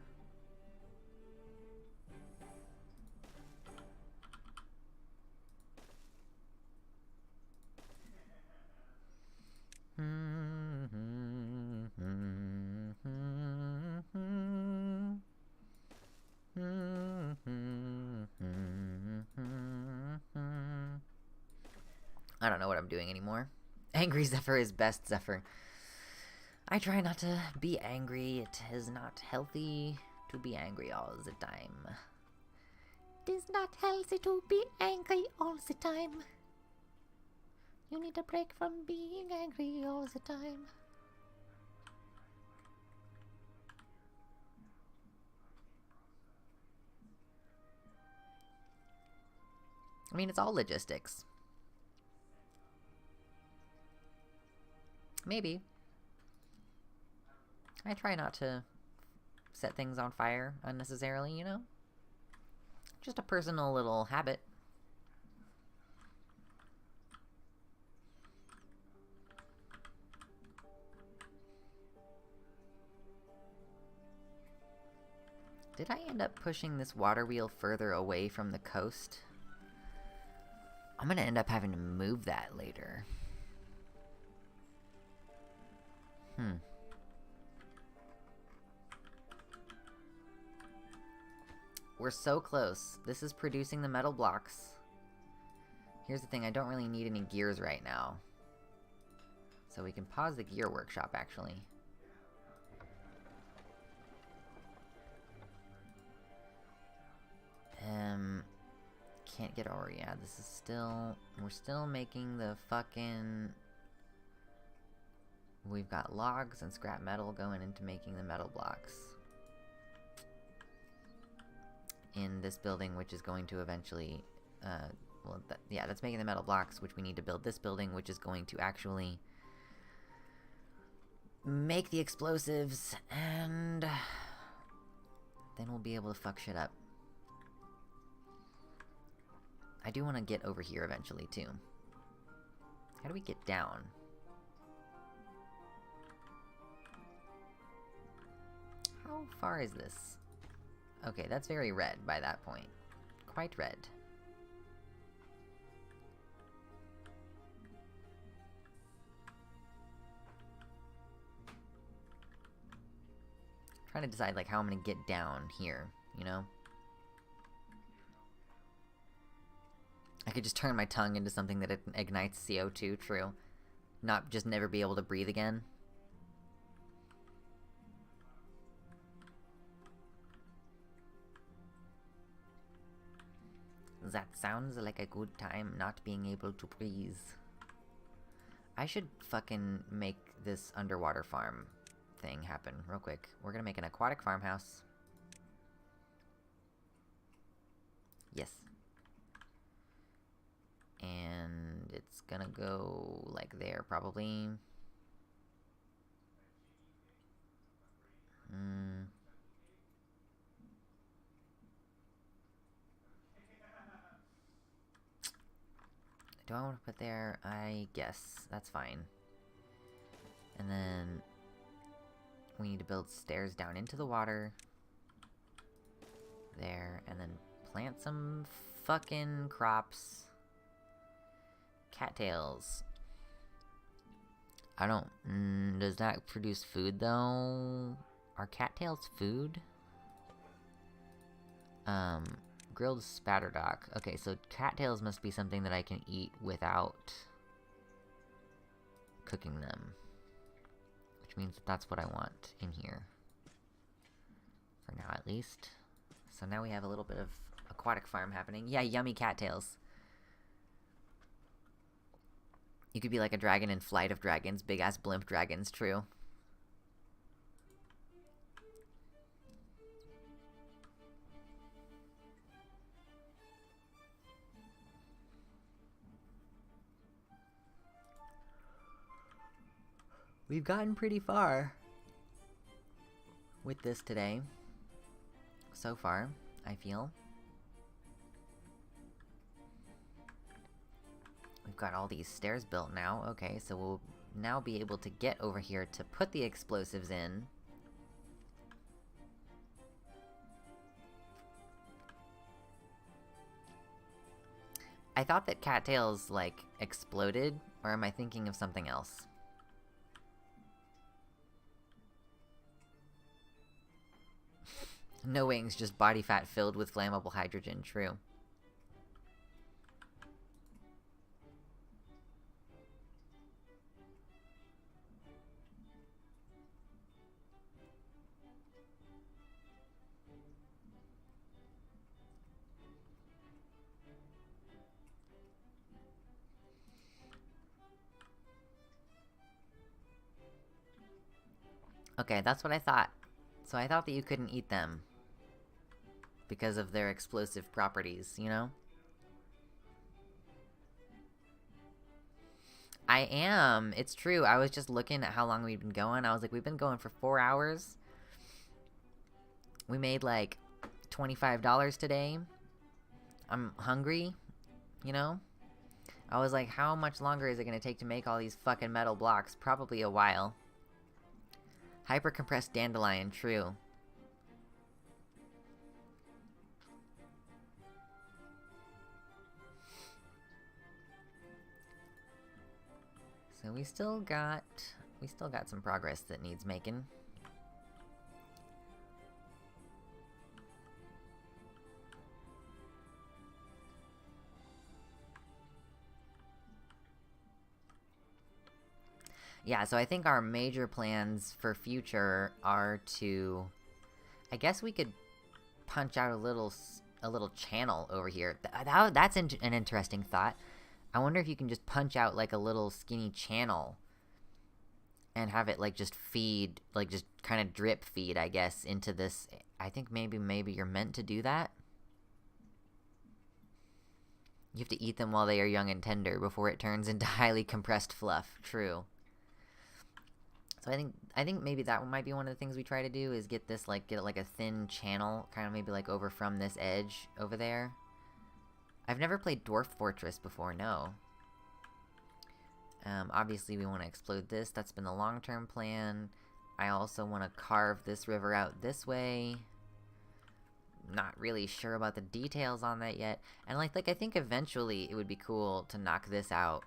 I don't know what I'm doing anymore. Angry Zephyr is best Zephyr. I try not to be angry. It is not healthy to be angry all the time. It is not healthy to be angry all the time. You need a break from being angry all the time. I mean, it's all logistics. Maybe. I try not to set things on fire unnecessarily, you know? Just a personal little habit. Did I end up pushing this water wheel further away from the coast? I'm gonna end up having to move that later. We're so close. This is producing the metal blocks. Here's the thing, I don't really need any gears right now. So we can pause the gear workshop, actually. Can't get over, yeah, this is still... We're still making the fucking... We've got logs and scrap metal going into making the metal blocks. In this building, which is going to eventually... well, yeah, that's making the metal blocks, which we need to build this building, which is going to actually... make the explosives, and... then we'll be able to fuck shit up. I do want to get over here eventually, too. How do we get down? How far is this? Okay, that's very red by that point. Quite red. Trying to decide, like, how I'm gonna get down here, you know? I could just turn my tongue into something that ignites CO2, true. Not just never be able to breathe again. That sounds like a good time, not being able to breathe. I should fucking make this underwater farm thing happen real quick. We're gonna make an aquatic farmhouse. Yes. And it's gonna go like there, probably. Do I want to put there? I guess. That's fine. And then we need to build stairs down into the water. There. And then plant some fucking crops. Cattails. I don't... does that produce food, though? Are cattails food? Grilled spatterdock. Okay, so cattails must be something that I can eat without cooking them. Which means that that's what I want in here. For now, at least. So now we have a little bit of aquatic farm happening. Yeah, yummy cattails. You could be like a dragon in Flight of Dragons. Big-ass blimp dragons, true. We've gotten pretty far with this today. So far, I feel. We've got all these stairs built now. Okay, so we'll now be able to get over here to put the explosives in. I thought that cattails, like, exploded, or am I thinking of something else? No wings, just body fat filled with flammable hydrogen, true. Okay, that's what I thought. So I thought that you couldn't eat them. Because of their explosive properties, you know? I am! It's true, I was just looking at how long we've been going. I was like, we've been going for 4 hours. We made like $25 today. I'm hungry, you know? I was like, how much longer is it going to take to make all these fucking metal blocks? Probably a while. Hyper-compressed dandelion, true. So we still got some progress that needs making. Yeah, so I think our major plans for future are to... I guess we could punch out a little channel over here. That's an interesting thought. I wonder if you can just punch out, like, a little skinny channel and have it, like, just feed, like, just kind of drip feed, I guess, into this. I think maybe you're meant to do that. You have to eat them while they are young and tender before it turns into highly compressed fluff. True. So I think maybe that might be one of the things we try to do, is get this, like, get like a thin channel, kind of maybe like over from this edge over there. I've never played Dwarf Fortress before, no. Obviously we want to explode this, that's been the long-term plan. I also want to carve this river out this way. Not really sure about the details on that yet. And like I think eventually it would be cool to knock this out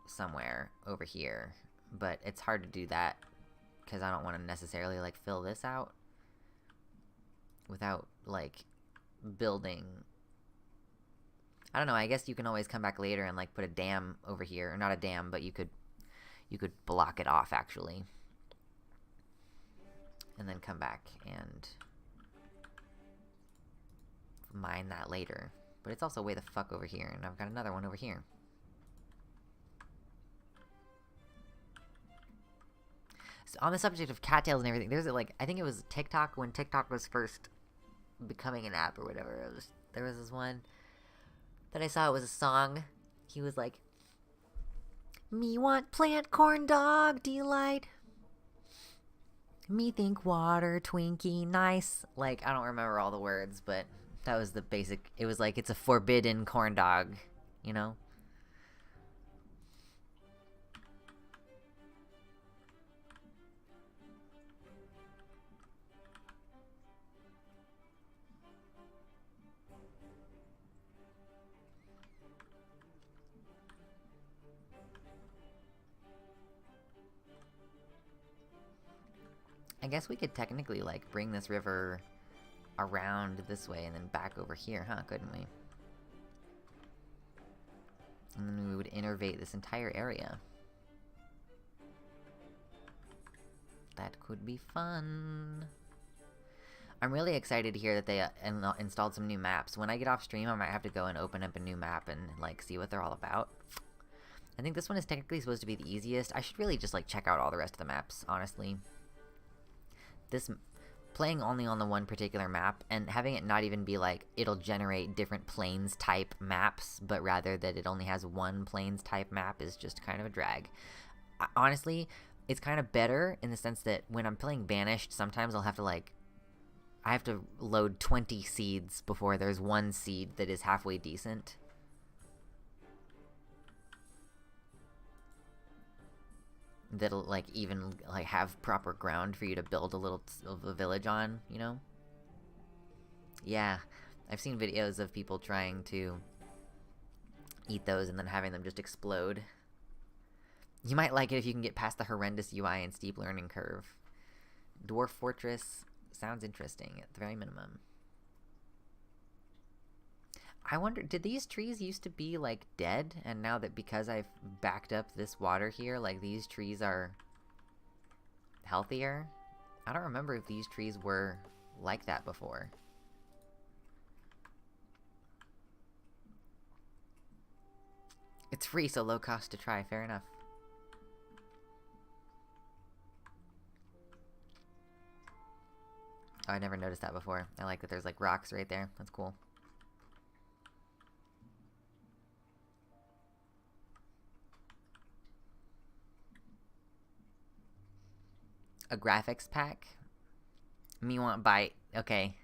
somewhere over here. But it's hard to do that, because I don't want to necessarily, like, fill this out without, like, building... I don't know, I guess you can always come back later and, like, put a dam over here. Or not a dam, but you could block it off, actually. And then come back and mine that later. But it's also way the fuck over here, and I've got another one over here. On the subject of cattails and everything, there's like, I think it was TikTok, when TikTok was first becoming an app or whatever. There was this one that I saw, it was a song. He was like, "Me want plant corn dog delight. Me think water Twinkie nice." Like, I don't remember all the words, but that was the basic. It was like, it's a forbidden corn dog, you know? I guess we could technically, like, bring this river around this way and then back over here, huh? Couldn't we? And then we would innervate this entire area. That could be fun. I'm really excited to hear that they installed some new maps. When I get off stream, I might have to go and open up a new map and, like, see what they're all about. I think this one is technically supposed to be the easiest. I should really just, like, check out all the rest of the maps, honestly. Playing only on the one particular map, and having it not even be like, it'll generate different plains type maps, but rather that it only has one plains type map, is just kind of a drag. Honestly, it's kind of better in the sense that when I'm playing Banished, sometimes I'll have to, like, I have to load 20 seeds before there's one seed that is halfway decent. That'll, like, even, like, have proper ground for you to build a little of a village on, you know? Yeah, I've seen videos of people trying to eat those and then having them just explode. You might like it if you can get past the horrendous UI and steep learning curve. Dwarf Fortress sounds interesting, at the very minimum. I wonder, did these trees used to be, like, dead? And now that, because I've backed up this water here, like, these trees are healthier? I don't remember if these trees were like that before. It's free, so low cost to try. Fair enough. Oh, I never noticed that before. I like that there's, like, rocks right there. That's cool. A graphics pack? Me want bite. Okay.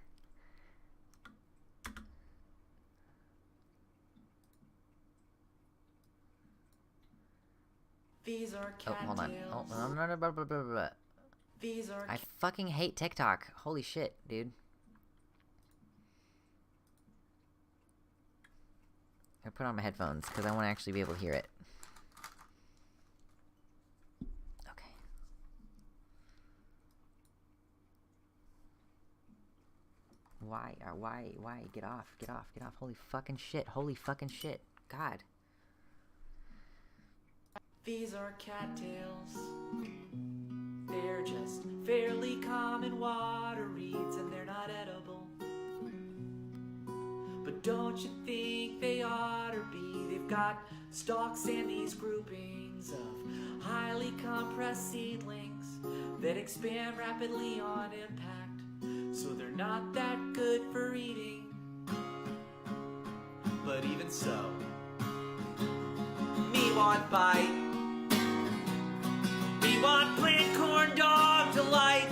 These are Oh, hold on. Oh, no. These are I fucking hate TikTok. Holy shit, dude. I put on my headphones because I want to actually be able to hear it. Okay. Why? Get off. Holy fucking shit. God. These are cattails. They're just fairly common water reeds and they're not edible. But don't you think they ought to be? They've got stalks and these groupings of highly compressed seedlings that expand rapidly on impact. So they're not that good for eating. But even so, me want bite. Me want plant corn dog delight.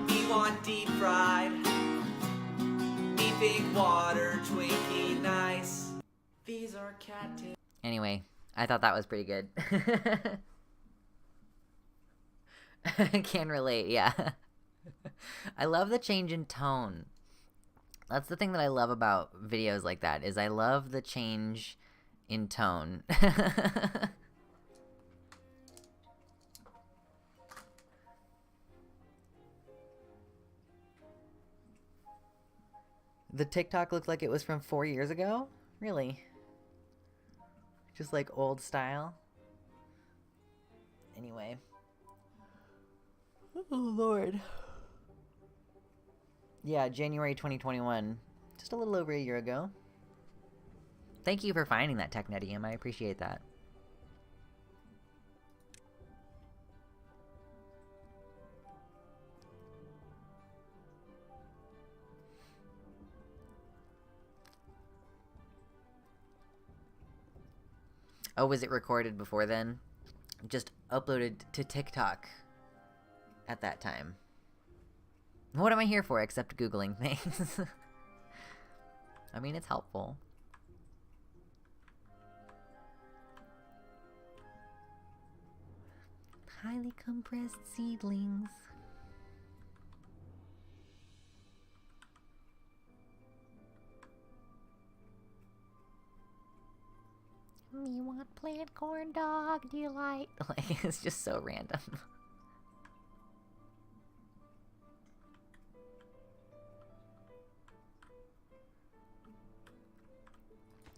Me want deep fried. Me think water Twinkie nice. These are cattails. Anyway, I thought that was pretty good. I can relate, yeah. I love the change in tone. That's the thing that I love about videos like that, is I love the change in tone. The TikTok looked like it was from 4 years ago? Really? Just like old style? Anyway. Oh, Lord. Yeah, January 2021. Just a little over a year ago. Thank you for finding that, TechNetium. I appreciate that. Oh, was it recorded before then? Just uploaded to TikTok at that time. What am I here for except Googling things? I mean, it's helpful. Highly compressed seedlings. Me want plant corn dog delight. Like, it's just so random.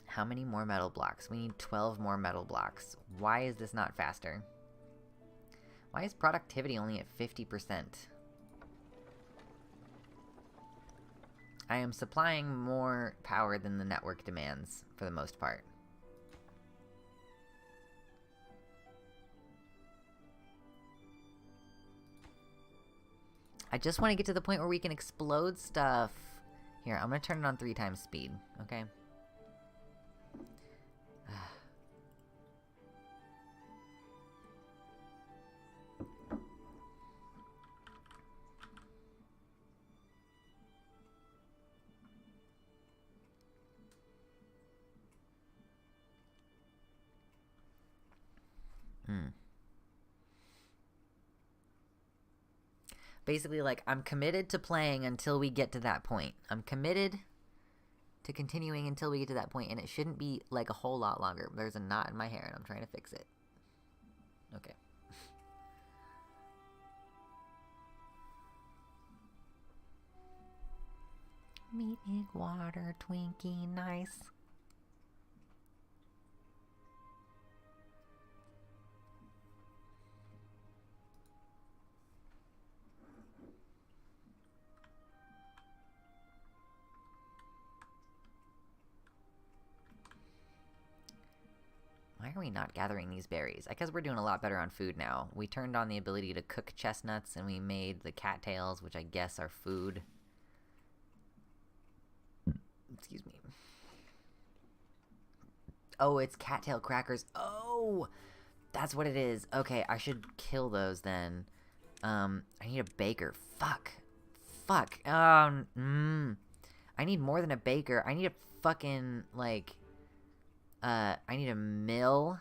How many more metal blocks? We need 12 more metal blocks. Why is this not faster? Why is productivity only at 50%? I am supplying more power than the network demands, for the most part. I just want to get to the point where we can explode stuff. Here, I'm going to turn it on 3 times speed, okay? Basically, like, I'm committed to playing until we get to that point. I'm committed to continuing until we get to that point, and it shouldn't be, like, a whole lot longer. There's a knot in my hair, and I'm trying to fix it. Okay. Meat, egg, water, Twinkie, nice. Why are we not gathering these berries? I guess we're doing a lot better on food now. We turned on the ability to cook chestnuts, and we made the cattails, which I guess are food. Excuse me. Oh, it's cattail crackers. Oh! That's what it is. Okay, I should kill those then. I need a baker. Fuck. I need more than a baker. I need a fucking, like... I need a mill.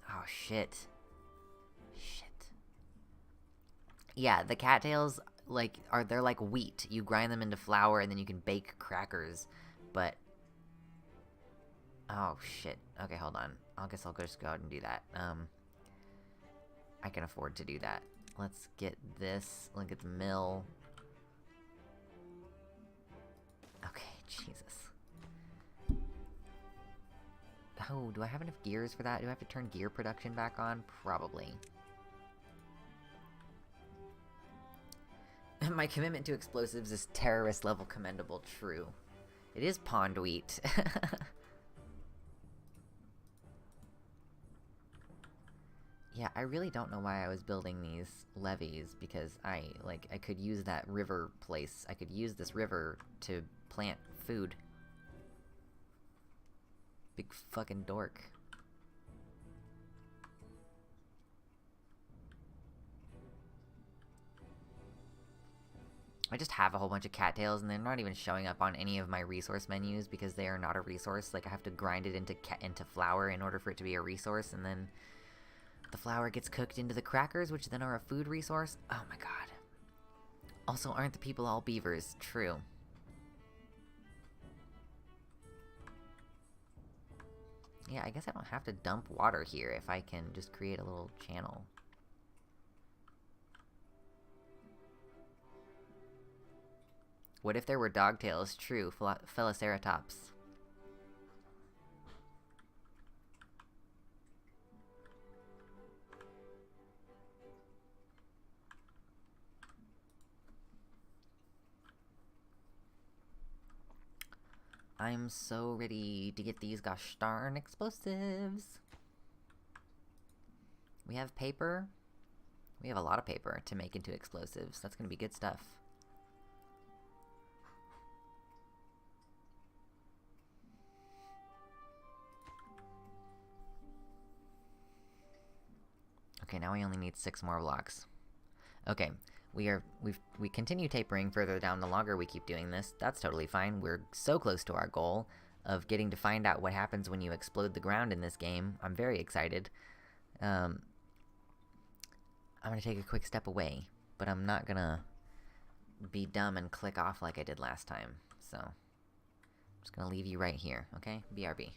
Oh, shit. Yeah, the cattails they're like wheat. You grind them into flour and then you can bake crackers. But oh shit. Okay, hold on. I guess I'll just go out and do that. I can afford to do that. Let's get this. Look at the mill. Okay, Jesus. Oh, do I have enough gears for that? Do I have to turn gear production back on? Probably. My commitment to explosives is terrorist level commendable. True. It is pond wheat. Yeah, I really don't know why I was building these levees, because I could use that river place. I could use this river to plant food. Big fucking dork. I just have a whole bunch of cattails, and they're not even showing up on any of my resource menus because they are not a resource. Like, I have to grind it into flour in order for it to be a resource, and then the flour gets cooked into the crackers, which then are a food resource. Oh my god. Also, aren't the people all beavers? True. Yeah, I guess I don't have to dump water here if I can just create a little channel. What if there were dogtails? True, Phyloceratops. I'm so ready to get these gosh darn explosives. We have paper. We have a lot of paper to make into explosives. That's gonna be good stuff. Okay, now we only need 6 more blocks. Okay, we continue tapering further down the longer we keep doing this. That's totally fine. We're so close to our goal of getting to find out what happens when you explode the ground in this game. I'm very excited. I'm gonna take a quick step away, but I'm not gonna be dumb and click off like I did last time. So, I'm just gonna leave you right here, okay? BRB.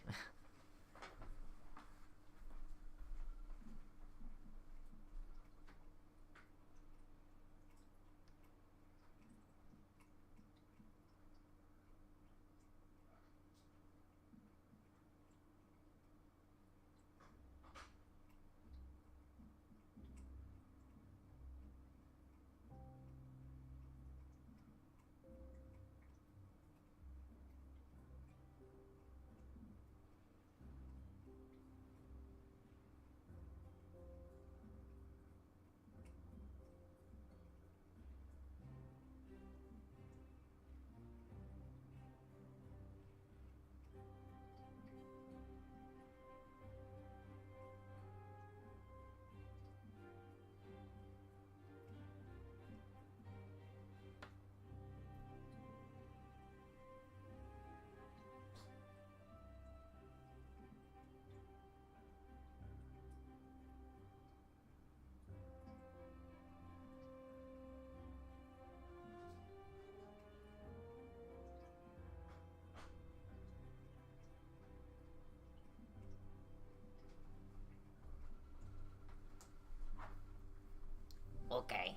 Okay.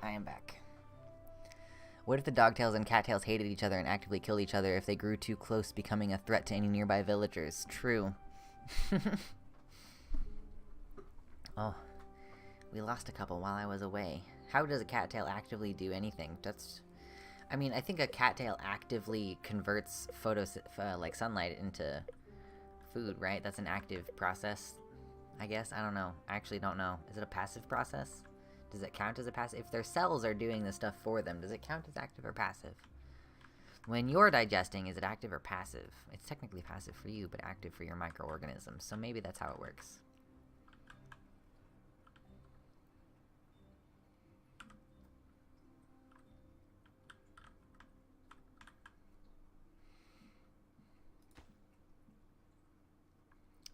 I am back. What if the dogtails and cattails hated each other and actively killed each other if they grew too close, becoming a threat to any nearby villagers? True. Oh, we lost a couple while I was away. How does a cattail actively do anything? I mean, I think a cattail actively converts sunlight into food, right? That's an active process, I guess. I don't know. I actually don't know. Is it a passive process? Does it count as a passive? If their cells are doing this stuff for them, does it count as active or passive? When you're digesting, is it active or passive? It's technically passive for you, but active for your microorganisms. So maybe that's how it works.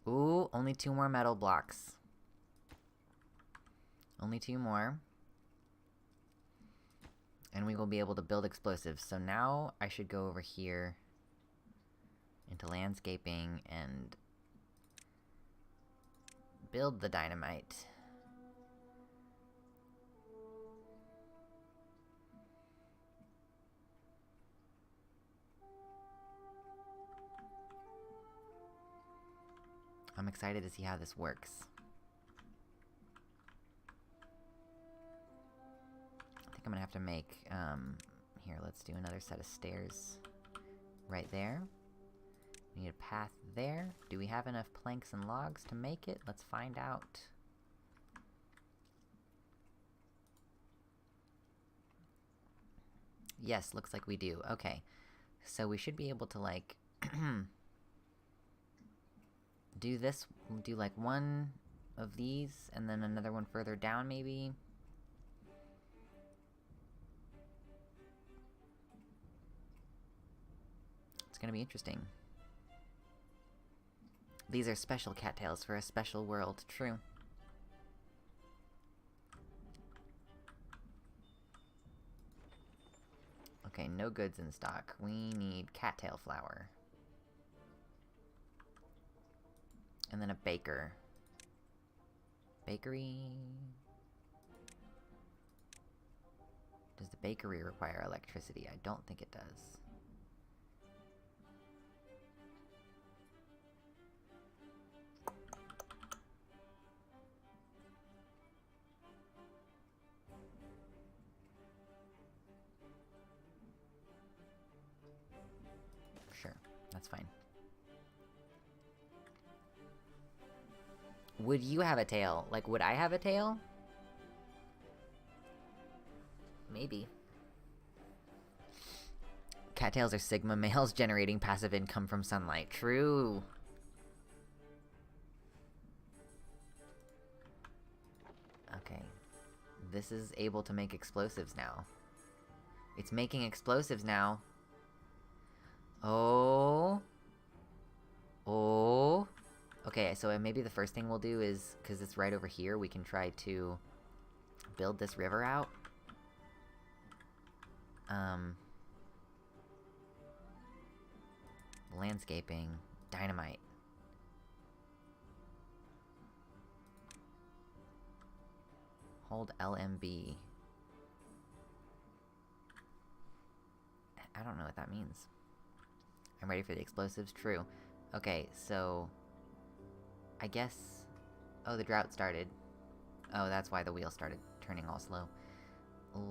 Ooh, only 2 more metal blocks. Only 2 more. And we will be able to build explosives. So now I should go over here into landscaping and build the dynamite. I'm excited to see how this works. I think I'm gonna have to make, here, let's do another set of stairs right there. We need a path there. Do we have enough planks and logs to make it? Let's find out. Yes, looks like we do. Okay. So we should be able to, like, do this, do like one of these, and then another one further down, maybe? It's gonna be interesting. These are special cattails for a special world. True. Okay, no goods in stock. We need cattail flour. And then a baker. Bakery... Does the bakery require electricity? I don't think it does. Sure, that's fine. Would you have a tail? Like, would I have a tail? Maybe. Cattails are sigma males generating passive income from sunlight. True. Okay. This is able to make explosives now. It's making explosives now. Oh. Oh. Okay, so maybe the first thing we'll do is, because it's right over here, we can try to build this river out. Landscaping. Dynamite. Hold LMB. I don't know what that means. I'm ready for the explosives. True. Okay, so... I guess... Oh, the drought started. Oh, that's why the wheel started turning all slow.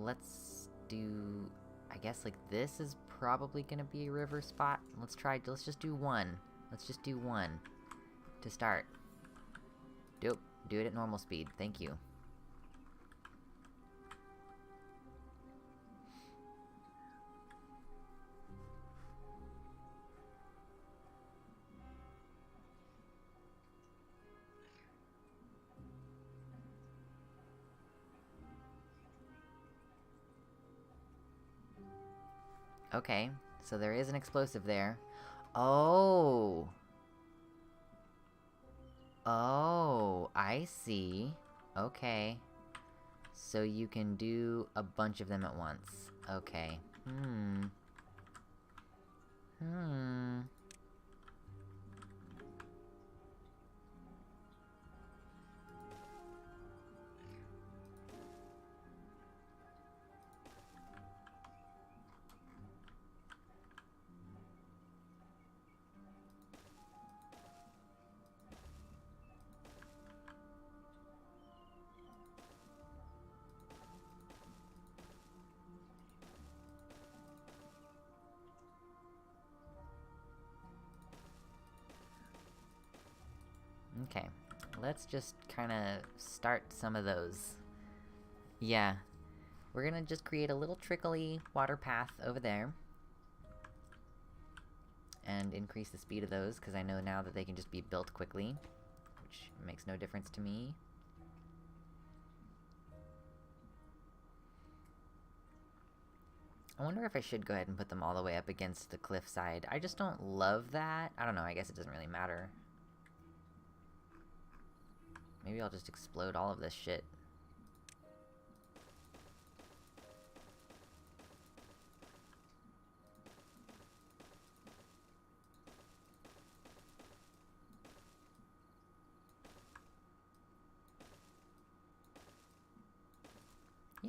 Let's do... I guess, like, this is probably gonna be a river spot. Let's just do one. Let's just do one. To start. Do it at normal speed. Thank you. Okay, so there is an explosive there. Oh! Oh, I see. Okay. So you can do a bunch of them at once. Okay. Okay, let's just kind of start some of those. Yeah, we're gonna just create a little trickly water path over there. And increase the speed of those, because I know now that they can just be built quickly. Which makes no difference to me. I wonder if I should go ahead and put them all the way up against the cliffside. I just don't love that. I don't know, I guess it doesn't really matter. Maybe I'll just explode all of this shit.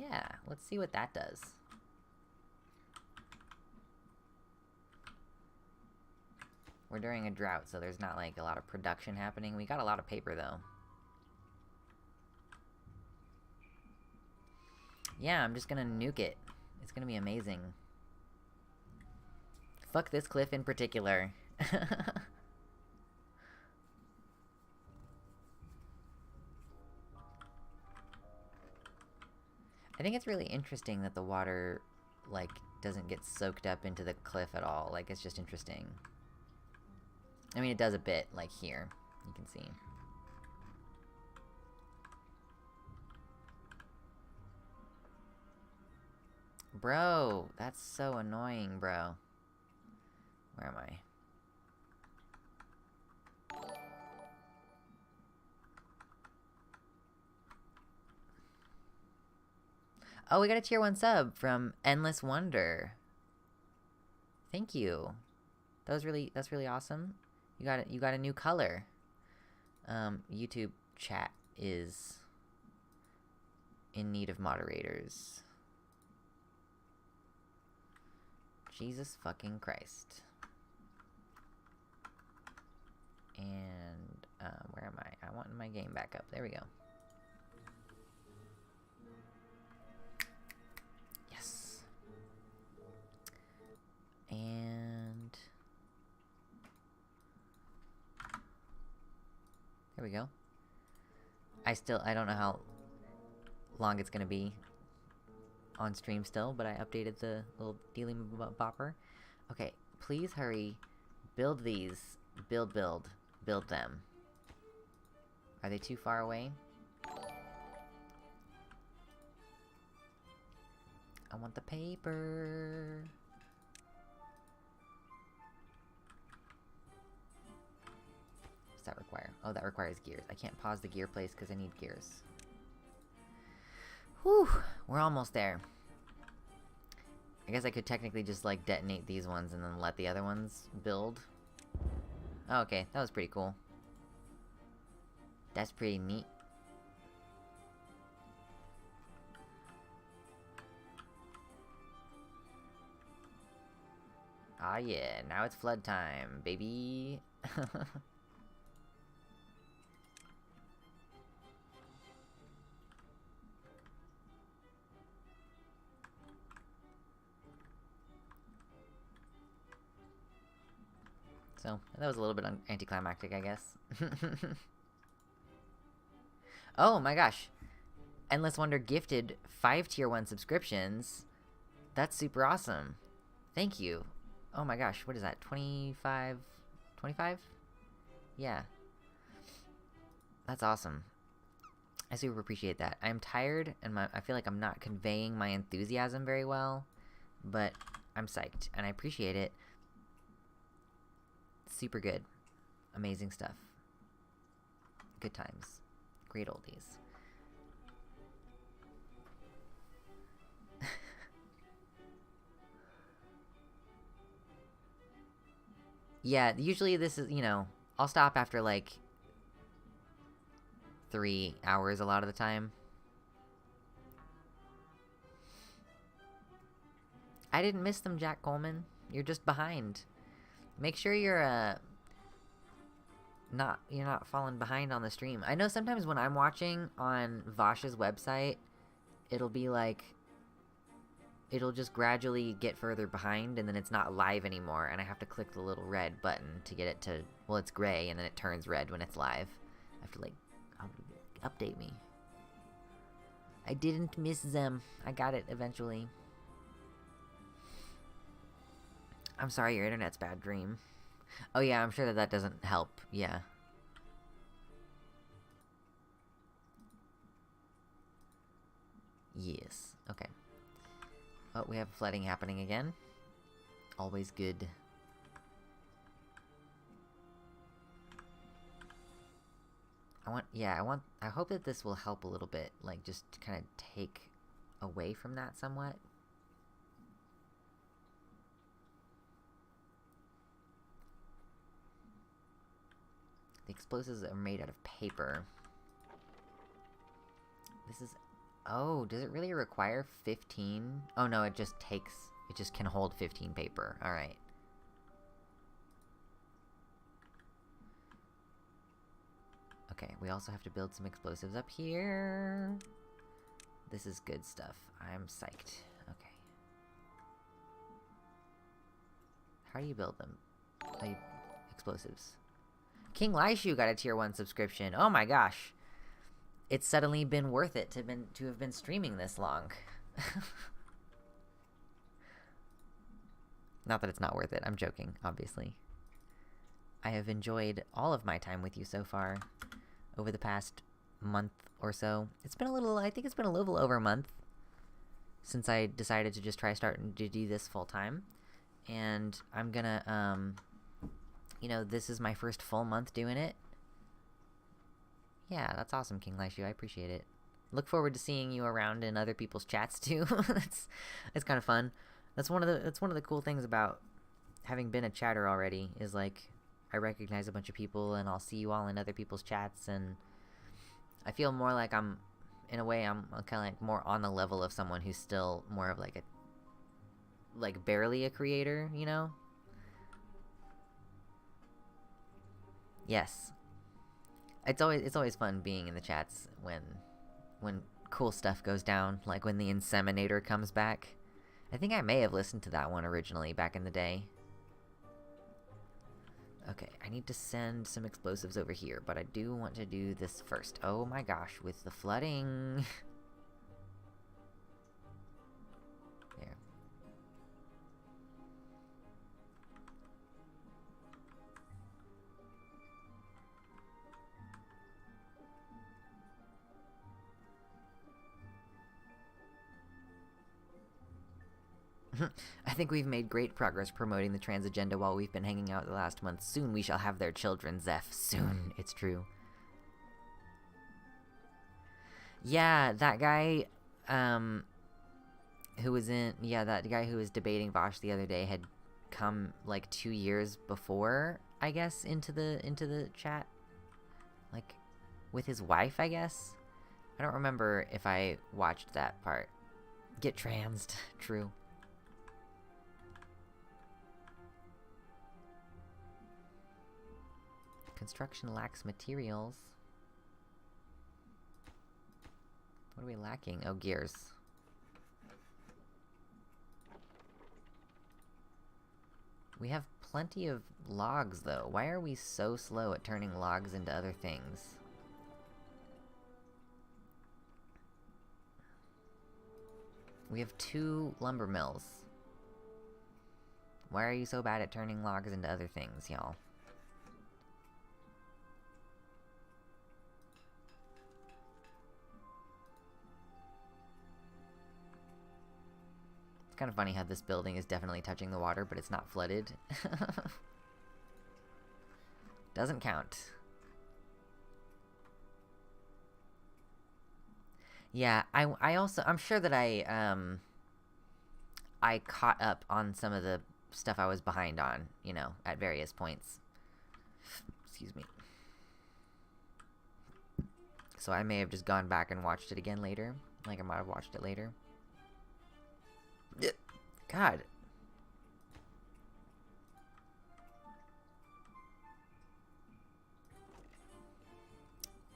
Yeah, let's see what that does. We're during a drought, so there's not like a lot of production happening. We got a lot of paper though. Yeah, I'm just gonna nuke it. It's gonna be amazing. Fuck this cliff in particular. I think it's really interesting that the water, like, doesn't get soaked up into the cliff at all. Like, it's just interesting. I mean, it does a bit, like here. You can see. Bro, that's so annoying, bro. Where am I? Oh, we got a tier 1 sub from Endless Wonder. Thank you. That's really awesome. You got a new color. YouTube chat is in need of moderators. Jesus fucking Christ. And where am I? I want my game back up. There we go. Yes. And there we go. I don't know how long it's gonna be on stream still, but I updated the little dealy bopper. Okay, please hurry. Build these. Build them. Are they too far away? I want the paper. What's that require? Oh, that requires gears. I can't pause the gear place because I need gears. Whew, we're almost there. I guess I could technically just, like, detonate these ones and then let the other ones build. Oh, okay, that was pretty cool. That's pretty neat. Ah yeah, now it's flood time, baby. So, that was a little bit anticlimactic, I guess. Oh my gosh. Endless Wonder gifted 5 tier 1 subscriptions. That's super awesome. Thank you. Oh my gosh, what is that? 25? 25? Yeah. That's awesome. I super appreciate that. I'm tired, and I feel like I'm not conveying my enthusiasm very well, but I'm psyched, and I appreciate it. Super good. Amazing stuff. Good times. Great oldies. Yeah, usually this is, you know, I'll stop after like 3 hours a lot of the time. I didn't miss them, Jack Coleman. You're just behind. Make sure you're not falling behind on the stream. I know sometimes when I'm watching on Vosh's website, it'll be like it'll just gradually get further behind, and then it's not live anymore, and I have to click the little red button to get it to, well, it's gray, and then it turns red when it's live. I have to, like, update me. I didn't miss them. I got it eventually. I'm sorry, your internet's bad, Dream. Oh yeah, I'm sure that doesn't help. Yeah. Yes. Okay. Oh, we have flooding happening again. Always good. I hope that this will help a little bit, like, just kind of take away from that somewhat. The explosives are made out of paper. This is Oh, does it really require 15? Oh no, it just can hold 15 paper. Alright. Okay, we also have to build some explosives up here. This is good stuff. I'm psyched. Okay. How do you build them? Explosives. King Laishu got a tier 1 subscription. Oh my gosh. It's suddenly been worth it to have been streaming this long. Not that it's not worth it. I'm joking, obviously. I have enjoyed all of my time with you so far over the past month or so. I think it's been a little over a month since I decided to just try starting to do this full time. And I'm gonna, you know, this is my first full month doing it. Yeah, that's awesome, King Laishu. I appreciate it. Look forward to seeing you around in other people's chats too. It's kind of fun. That's one of the cool things about having been a chatter already, is like I recognize a bunch of people and I'll see you all in other people's chats, and I feel more like I'm kind of like more on the level of someone who's still more of like barely a creator, you know? Yes. It's always fun being in the chats when cool stuff goes down, like when the inseminator comes back. I think I may have listened to that one originally back in the day. Okay, I need to send some explosives over here, but I do want to do this first. Oh my gosh, with the flooding. There. I think we've made great progress promoting the trans agenda while we've been hanging out the last month. Soon we shall have their children, Zeph. Soon. It's true. Yeah, that guy, that guy who was debating Vosh the other day had come, like, 2 years before, I guess, into the chat. Like, with his wife, I guess? I don't remember if I watched that part. Get transed. True. Construction lacks materials. What are we lacking? Oh, gears. We have plenty of logs, though. Why are we so slow at turning logs into other things? We have 2 lumber mills. Why are you so bad at turning logs into other things, y'all? It's kind of funny how this building is definitely touching the water, but it's not flooded. Doesn't count. Yeah, I'm sure that I caught up on some of the stuff I was behind on, you know, at various points. Excuse me. So I may have just gone back and watched it again later. Like, I might have watched it later. God.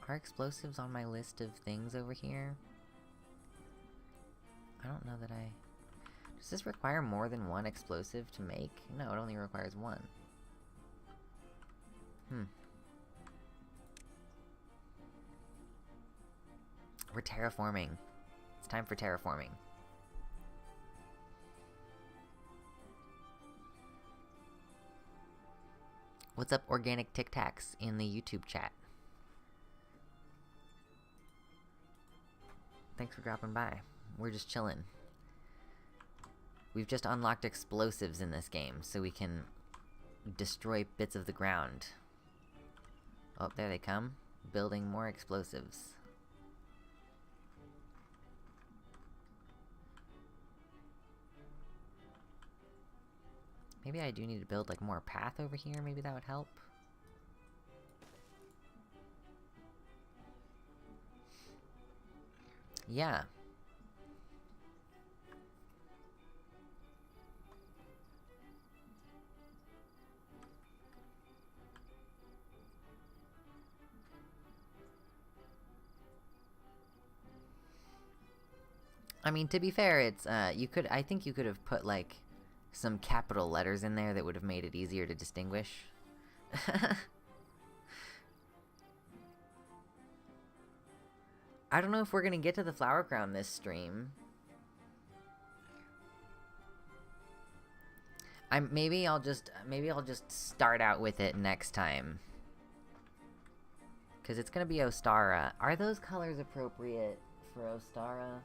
Are explosives on my list of things over here? I don't know that I... Does this require more than 1 explosive to make? No, it only requires 1. We're terraforming. It's time for terraforming. What's up, Organic Tic Tacs, in the YouTube chat? Thanks for dropping by. We're just chilling. We've just unlocked explosives in this game, so we can destroy bits of the ground. Oh, there they come. Building more explosives. Maybe I do need to build, like, more path over here. Maybe that would help. Yeah, I mean, to be fair, it's I think you could have put like some capital letters in there that would have made it easier to distinguish. I don't know if we're gonna get to the flower crown this stream. Maybe I'll just start out with it next time. Cause it's gonna be Ostara. Are those colors appropriate for Ostara?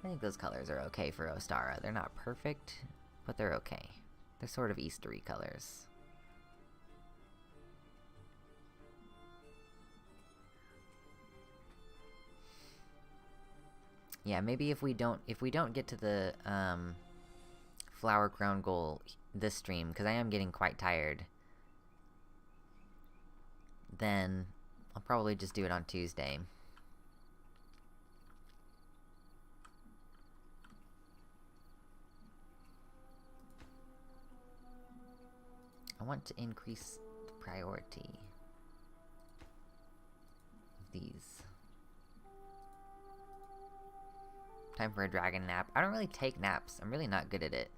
I think those colors are okay for Ostara. They're not perfect, but they're okay. They're sort of Eastery colors. Yeah, maybe if we don't get to the flower crown goal this stream, because I am getting quite tired, then I'll probably just do it on Tuesday. I want to increase the priority of these. Time for a dragon nap. I don't really take naps. I'm really not good at it.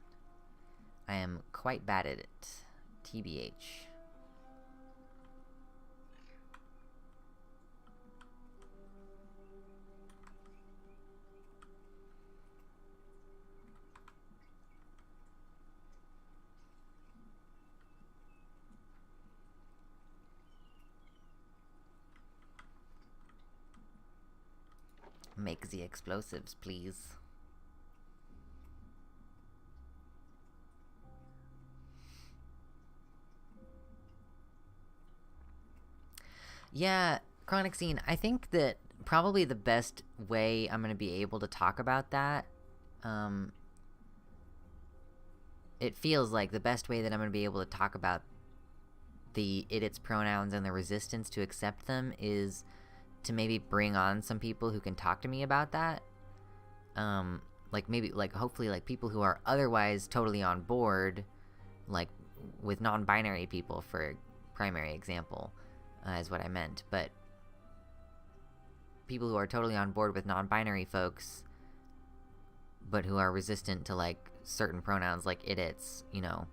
I am quite bad at it. TBH. Make the explosives, please. Yeah, Chronic Scene, I think that probably the best way I'm going to be able to talk about that, it feels like the best way that I'm going to be able to talk about the its pronouns and the resistance to accept them is to maybe bring on some people who can talk to me about that. Like maybe, like hopefully like people who are otherwise totally on board, like with non-binary people for primary example, is what I meant. But people who are totally on board with non-binary folks, but who are resistant to like certain pronouns like its, you know,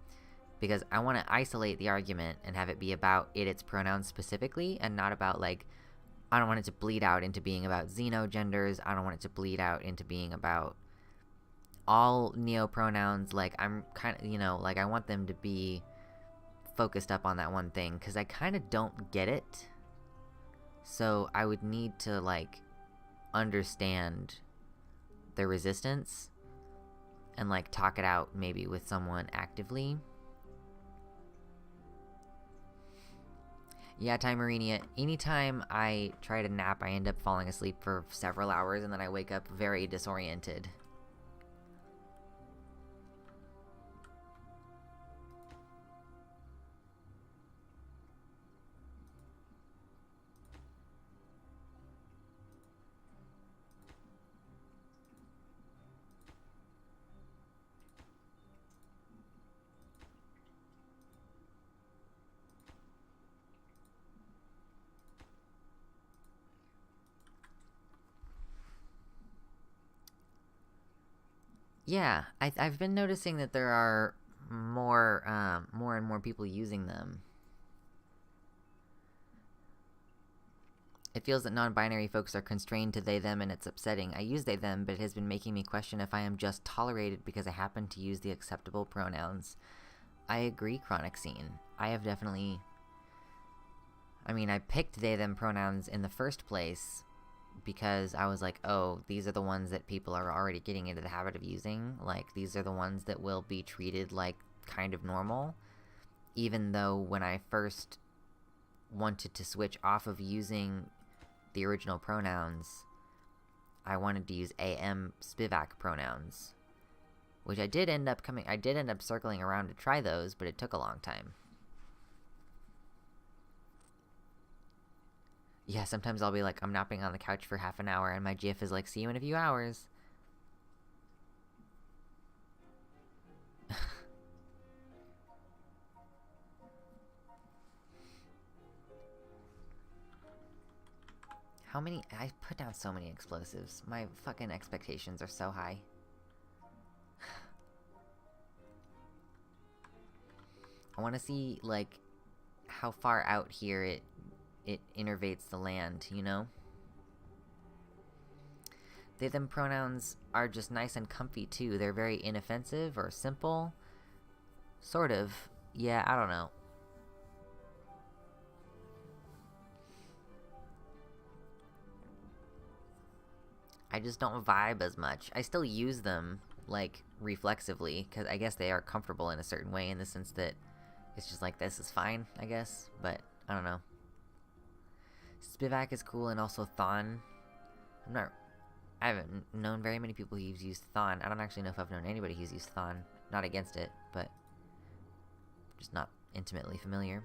because I want to isolate the argument and have it be about its pronouns specifically and not about like, I don't want it to bleed out into being about xenogenders. I don't want it to bleed out into being about all neo-pronouns. Like, I'm kind of, you know, like, I want them to be focused up on that one thing, because I kind of don't get it. So I would need to, like, understand their resistance and, like, talk it out maybe with someone actively. Yeah, Timerinia, anytime I try to nap, I end up falling asleep for several hours, and then I wake up very disoriented. Yeah, I've been noticing that there are more and more people using them. It feels that non-binary folks are constrained to they, them, and it's upsetting. I use they, them, but it has been making me question if I am just tolerated because I happen to use the acceptable pronouns. I agree, Chronic Scene. I have definitely... I mean, I picked they, them pronouns in the first place because I was like, oh, these are the ones that people are already getting into the habit of using. Like, these are the ones that will be treated like kind of normal. Even though when I first wanted to switch off of using the original pronouns, I wanted to use AM Spivak pronouns. Which I did end up circling around to try those, but it took a long time. Yeah, sometimes I'll be like, I'm napping on the couch for half an hour, and my GIF is like, see you in a few hours. How many? I put down so many explosives. My fucking expectations are so high. I want to see, like, how far out here it innervates the land, you know? They, them pronouns are just nice and comfy, too. They're very inoffensive or simple. Sort of. Yeah, I don't know. I just don't vibe as much. I still use them, like, reflexively, because I guess they are comfortable in a certain way in the sense that it's just like, this is fine, I guess, but I don't know. Spivak is cool, and also Thon. I haven't known very many people who've used Thon. I don't actually know if I've known anybody who's used Thon. Not against it, but just not intimately familiar.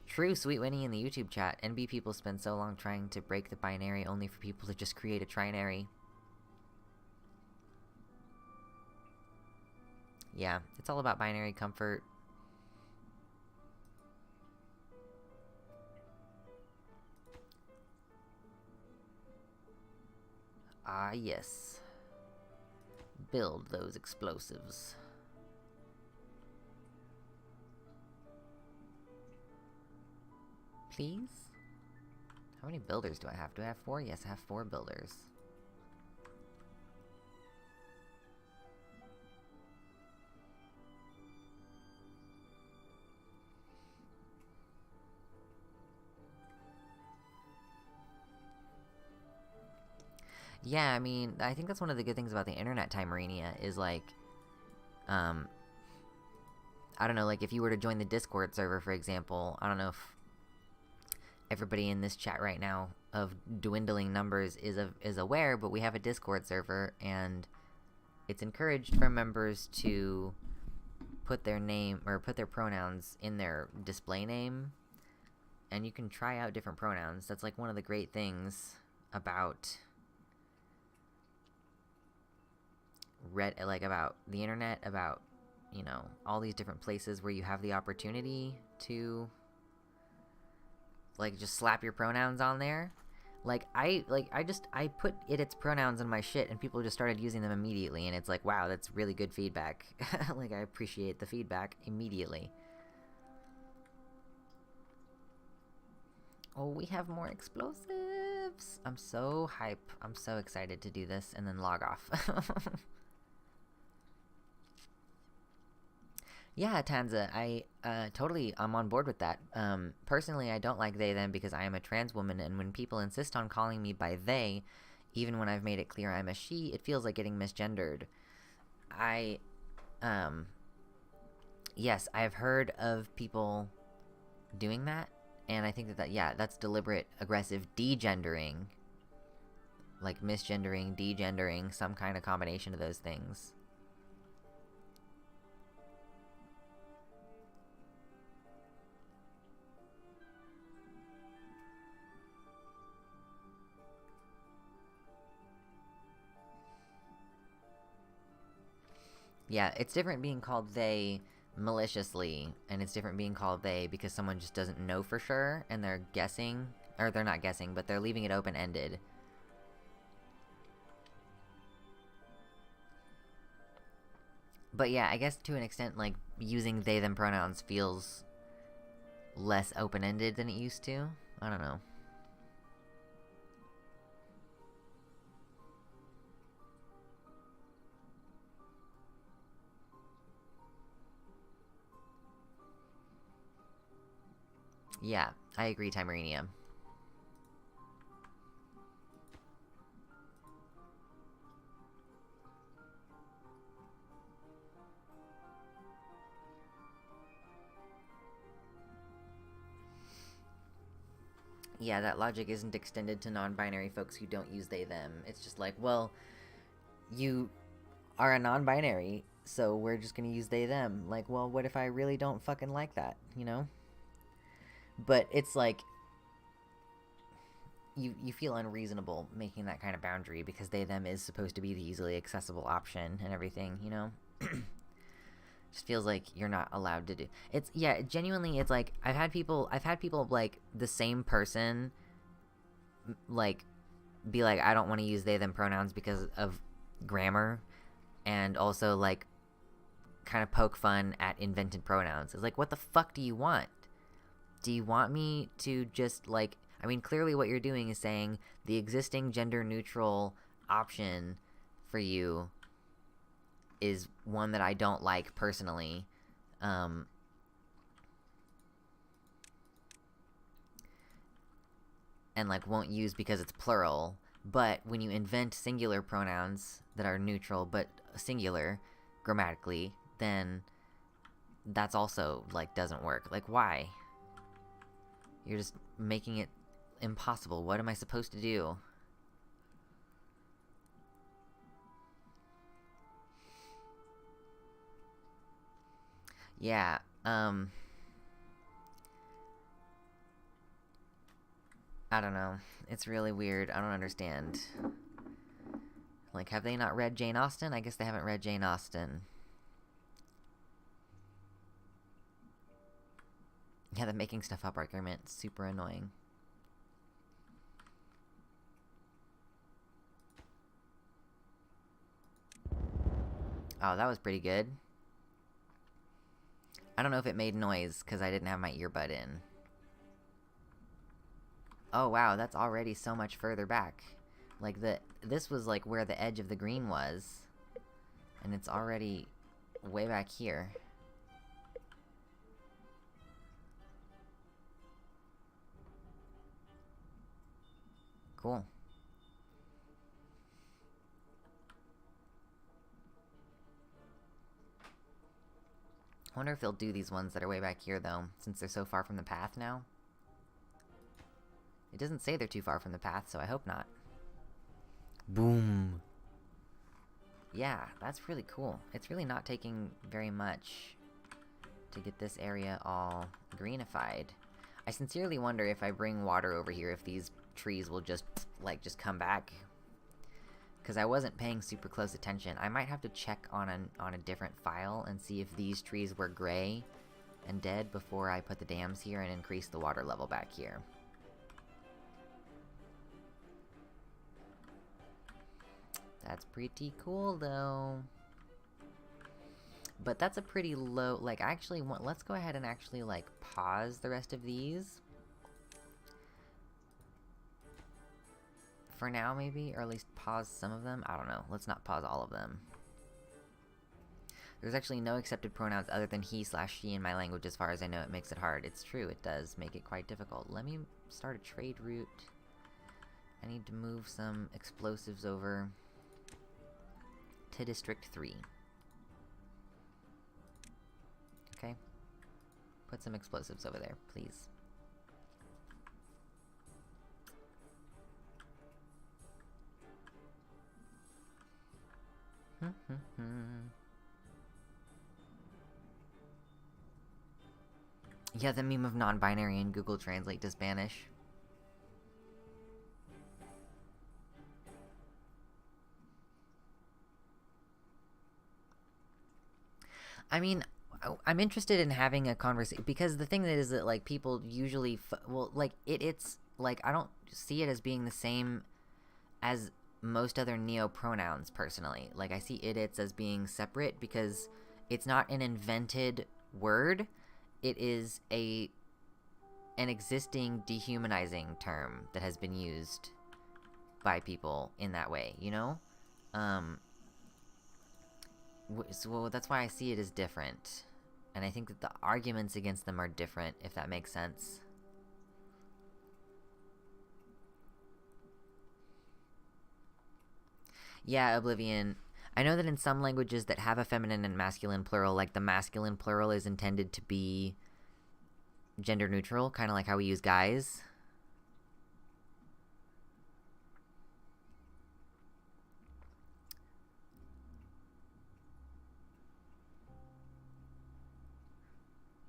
True, Sweet Winnie in the YouTube chat. NB people spend so long trying to break the binary only for people to just create a trinary. Yeah, it's all about binary comfort. Ah, yes. Build those explosives. Please? How many builders do I have? Do I have 4? Yes, I have 4 builders. Yeah, I mean, I think that's one of the good things about the internet, Timerinia, is like, I don't know, like, if you were to join the Discord server, for example, I don't know if everybody in this chat right now of dwindling numbers is aware, but we have a Discord server, and it's encouraged for members to put their name, or put their pronouns in their display name, and you can try out different pronouns. That's, like, one of the great things about about the internet, about, you know, all these different places where you have the opportunity to, like, just slap your pronouns on there. Like, I put its pronouns in my shit, and people just started using them immediately, and it's like, wow, that's really good feedback. Like, I appreciate the feedback immediately. Oh, we have more explosives! I'm so hype. I'm so excited to do this, and then log off. Yeah, Tanza, I'm on board with that. Personally, I don't like they, them because I am a trans woman, and when people insist on calling me by they, even when I've made it clear I'm a she, it feels like getting misgendered. Yes, I've heard of people doing that, and I think yeah, that's deliberate, aggressive degendering. Like misgendering, degendering, some kind of combination of those things. Yeah, it's different being called they maliciously, and it's different being called they because someone just doesn't know for sure, and they're guessing, or they're not guessing, but they're leaving it open-ended. But yeah, I guess to an extent, like, using they, them pronouns feels less open-ended than it used to. I don't know. Yeah, I agree, Timerinia. Yeah, that logic isn't extended to non-binary folks who don't use they, them. It's just like, well, you are a non-binary, so we're just gonna use they, them. Like, well, what if I really don't fucking like that, you know? But it's like, you feel unreasonable making that kind of boundary because they, them is supposed to be the easily accessible option and everything, you know? Just feels like you're not allowed to do. It's yeah, genuinely. It's like I've had people like the same person, like, be like, I don't want to use they them pronouns because of grammar, and also like kind of poke fun at invented pronouns. It's like, what the fuck do you want? Do you want me to just like, I mean, clearly what you're doing is saying the existing gender neutral option for you is one that I don't like personally. And like won't use because it's plural. But when you invent singular pronouns that are neutral but singular grammatically, then that's also like doesn't work. Like, why? You're just making it impossible. What am I supposed to do? Yeah, I don't know. It's really weird. I don't understand. Like, have they not read Jane Austen? I guess they haven't read Jane Austen. Yeah, the making stuff up argument, super annoying. Oh, that was pretty good. I don't know if it made noise because I didn't have my earbud in. Oh wow, that's already so much further back. Like this was like where the edge of the green was, and it's already way back here. Cool. I wonder if they'll do these ones that are way back here, though, since they're so far from the path now. It doesn't say they're too far from the path, so I hope not. Boom. Yeah, that's really cool. It's really not taking very much to get this area all greenified. I sincerely wonder if I bring water over here, if these trees will just, like, just come back. Because I wasn't paying super close attention. I might have to check on a different file and see if these trees were gray and dead before I put the dams here and increase the water level back here. That's pretty cool, though. But that's a pretty low, like, I actually want, let's go ahead and actually, like, pause the rest of these. For now, maybe? Or at least pause some of them? I don't know. Let's not pause all of them. There's actually no accepted pronouns other than he/she in my language as far as I know. It makes it hard. It's true. It does make it quite difficult. Let me start a trade route. I need to move some explosives over to District 3. Okay. Put some explosives over there, please. Yeah, the meme of non-binary in Google Translate to Spanish. I mean, I'm interested in having a conversation, because the thing that is that, like, people usually, well, like, it's, like, I don't see it as being the same as most other neo-pronouns, personally. Like, I see it's as being separate because it's not an invented word. It is an existing dehumanizing term that has been used by people in that way, you know? So that's why I see it as different. And I think that the arguments against them are different, if that makes sense. Yeah, Oblivion. I know that in some languages that have a feminine and masculine plural, like the masculine plural is intended to be gender neutral, kind of like how we use guys.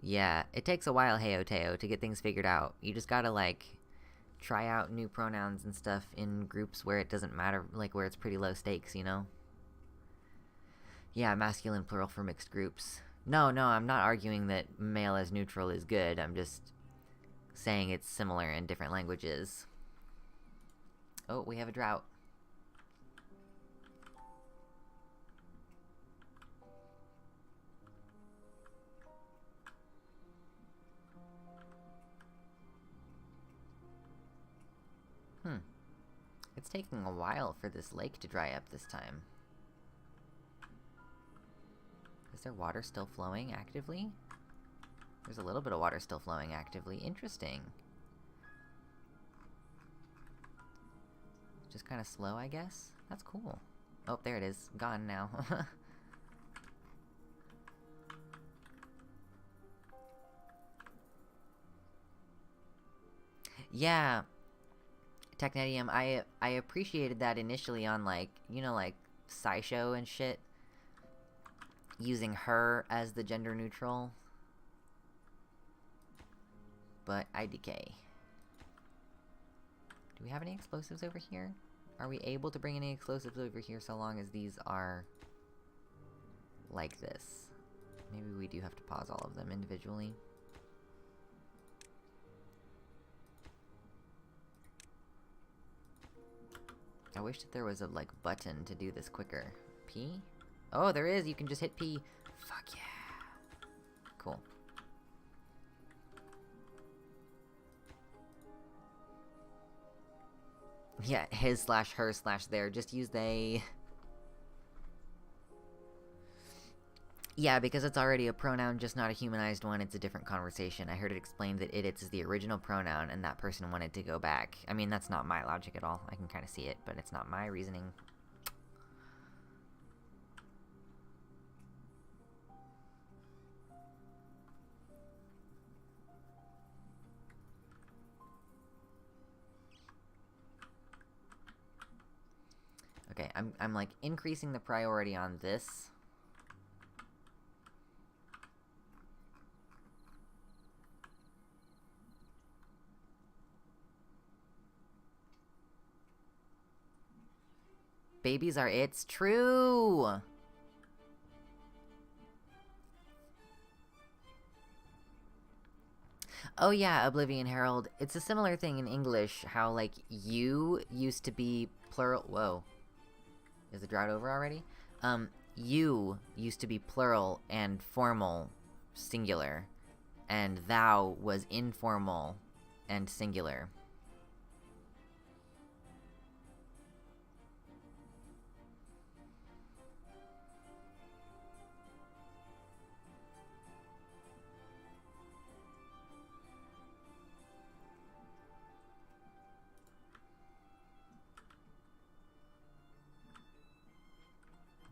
Yeah, it takes a while, Heyo Teo, to get things figured out. You just gotta, like, try out new pronouns and stuff in groups where it doesn't matter, like, where it's pretty low stakes, you know? Yeah, masculine plural for mixed groups. No, no, I'm not arguing that male as neutral is good. I'm just saying it's similar in different languages. Oh, we have a drought. It's taking a while for this lake to dry up this time. Is there water still flowing actively? There's a little bit of water still flowing actively. Interesting. Just kind of slow, I guess? That's cool. Oh, there it is. Gone now. Yeah, Technetium, I appreciated that initially on, like, you know, like, SciShow and shit. Using her as the gender neutral. But IDK. Do we have any explosives over here? Are we able to bring any explosives over here so long as these are like this? Maybe we do have to pause all of them individually. I wish that there was a, like, button to do this quicker. P? Oh, there is! You can just hit P! Fuck yeah! Cool. Yeah, his slash her slash their. Just use they. Yeah, because it's already a pronoun, just not a humanized one, it's a different conversation. I heard it explained that it is the original pronoun, and that person wanted to go back. I mean, that's not my logic at all. I can kind of see it, but it's not my reasoning. Okay, I'm like increasing the priority on this. Babies are it's true. Oh yeah, Oblivion Herald. It's a similar thing in English, how like you used to be plural. Whoa. Is the drought over already? You used to be plural and formal singular, and thou was informal and singular.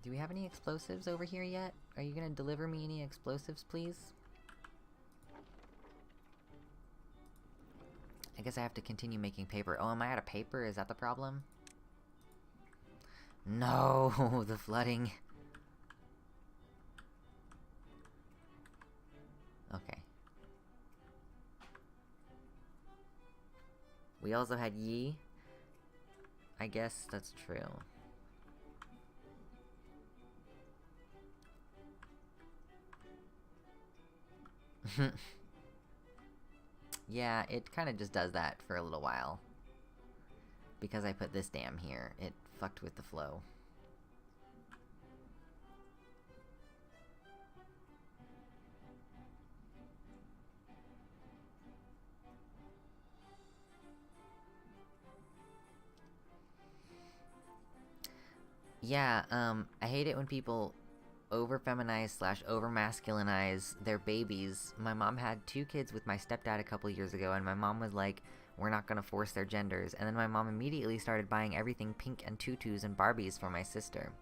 Do we have any explosives over here yet? Are you gonna deliver me any explosives, please? I guess I have to continue making paper. Oh, am I out of paper? Is that the problem? No, the flooding. Okay. We also had Yi. I guess that's true. Yeah, it kind of just does that for a little while. Because I put this dam here, it fucked with the flow. Yeah, I hate it when people over-feminize slash over-masculinize their babies. My mom had 2 kids with my stepdad a couple years ago, and my mom was like, we're not gonna force their genders. And then my mom immediately started buying everything pink and tutus and Barbies for my sister.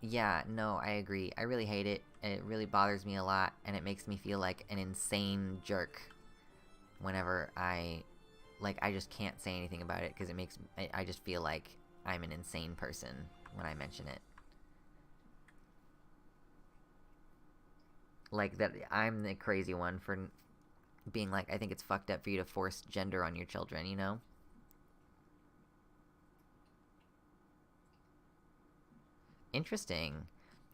Yeah, no, I agree. I really hate it. It really bothers me a lot, and it makes me feel like an insane jerk whenever I just can't say anything about it, because it makes, I just feel like I'm an insane person when I mention it. Like, that I'm the crazy one for being like, I think it's fucked up for you to force gender on your children, you know? Interesting.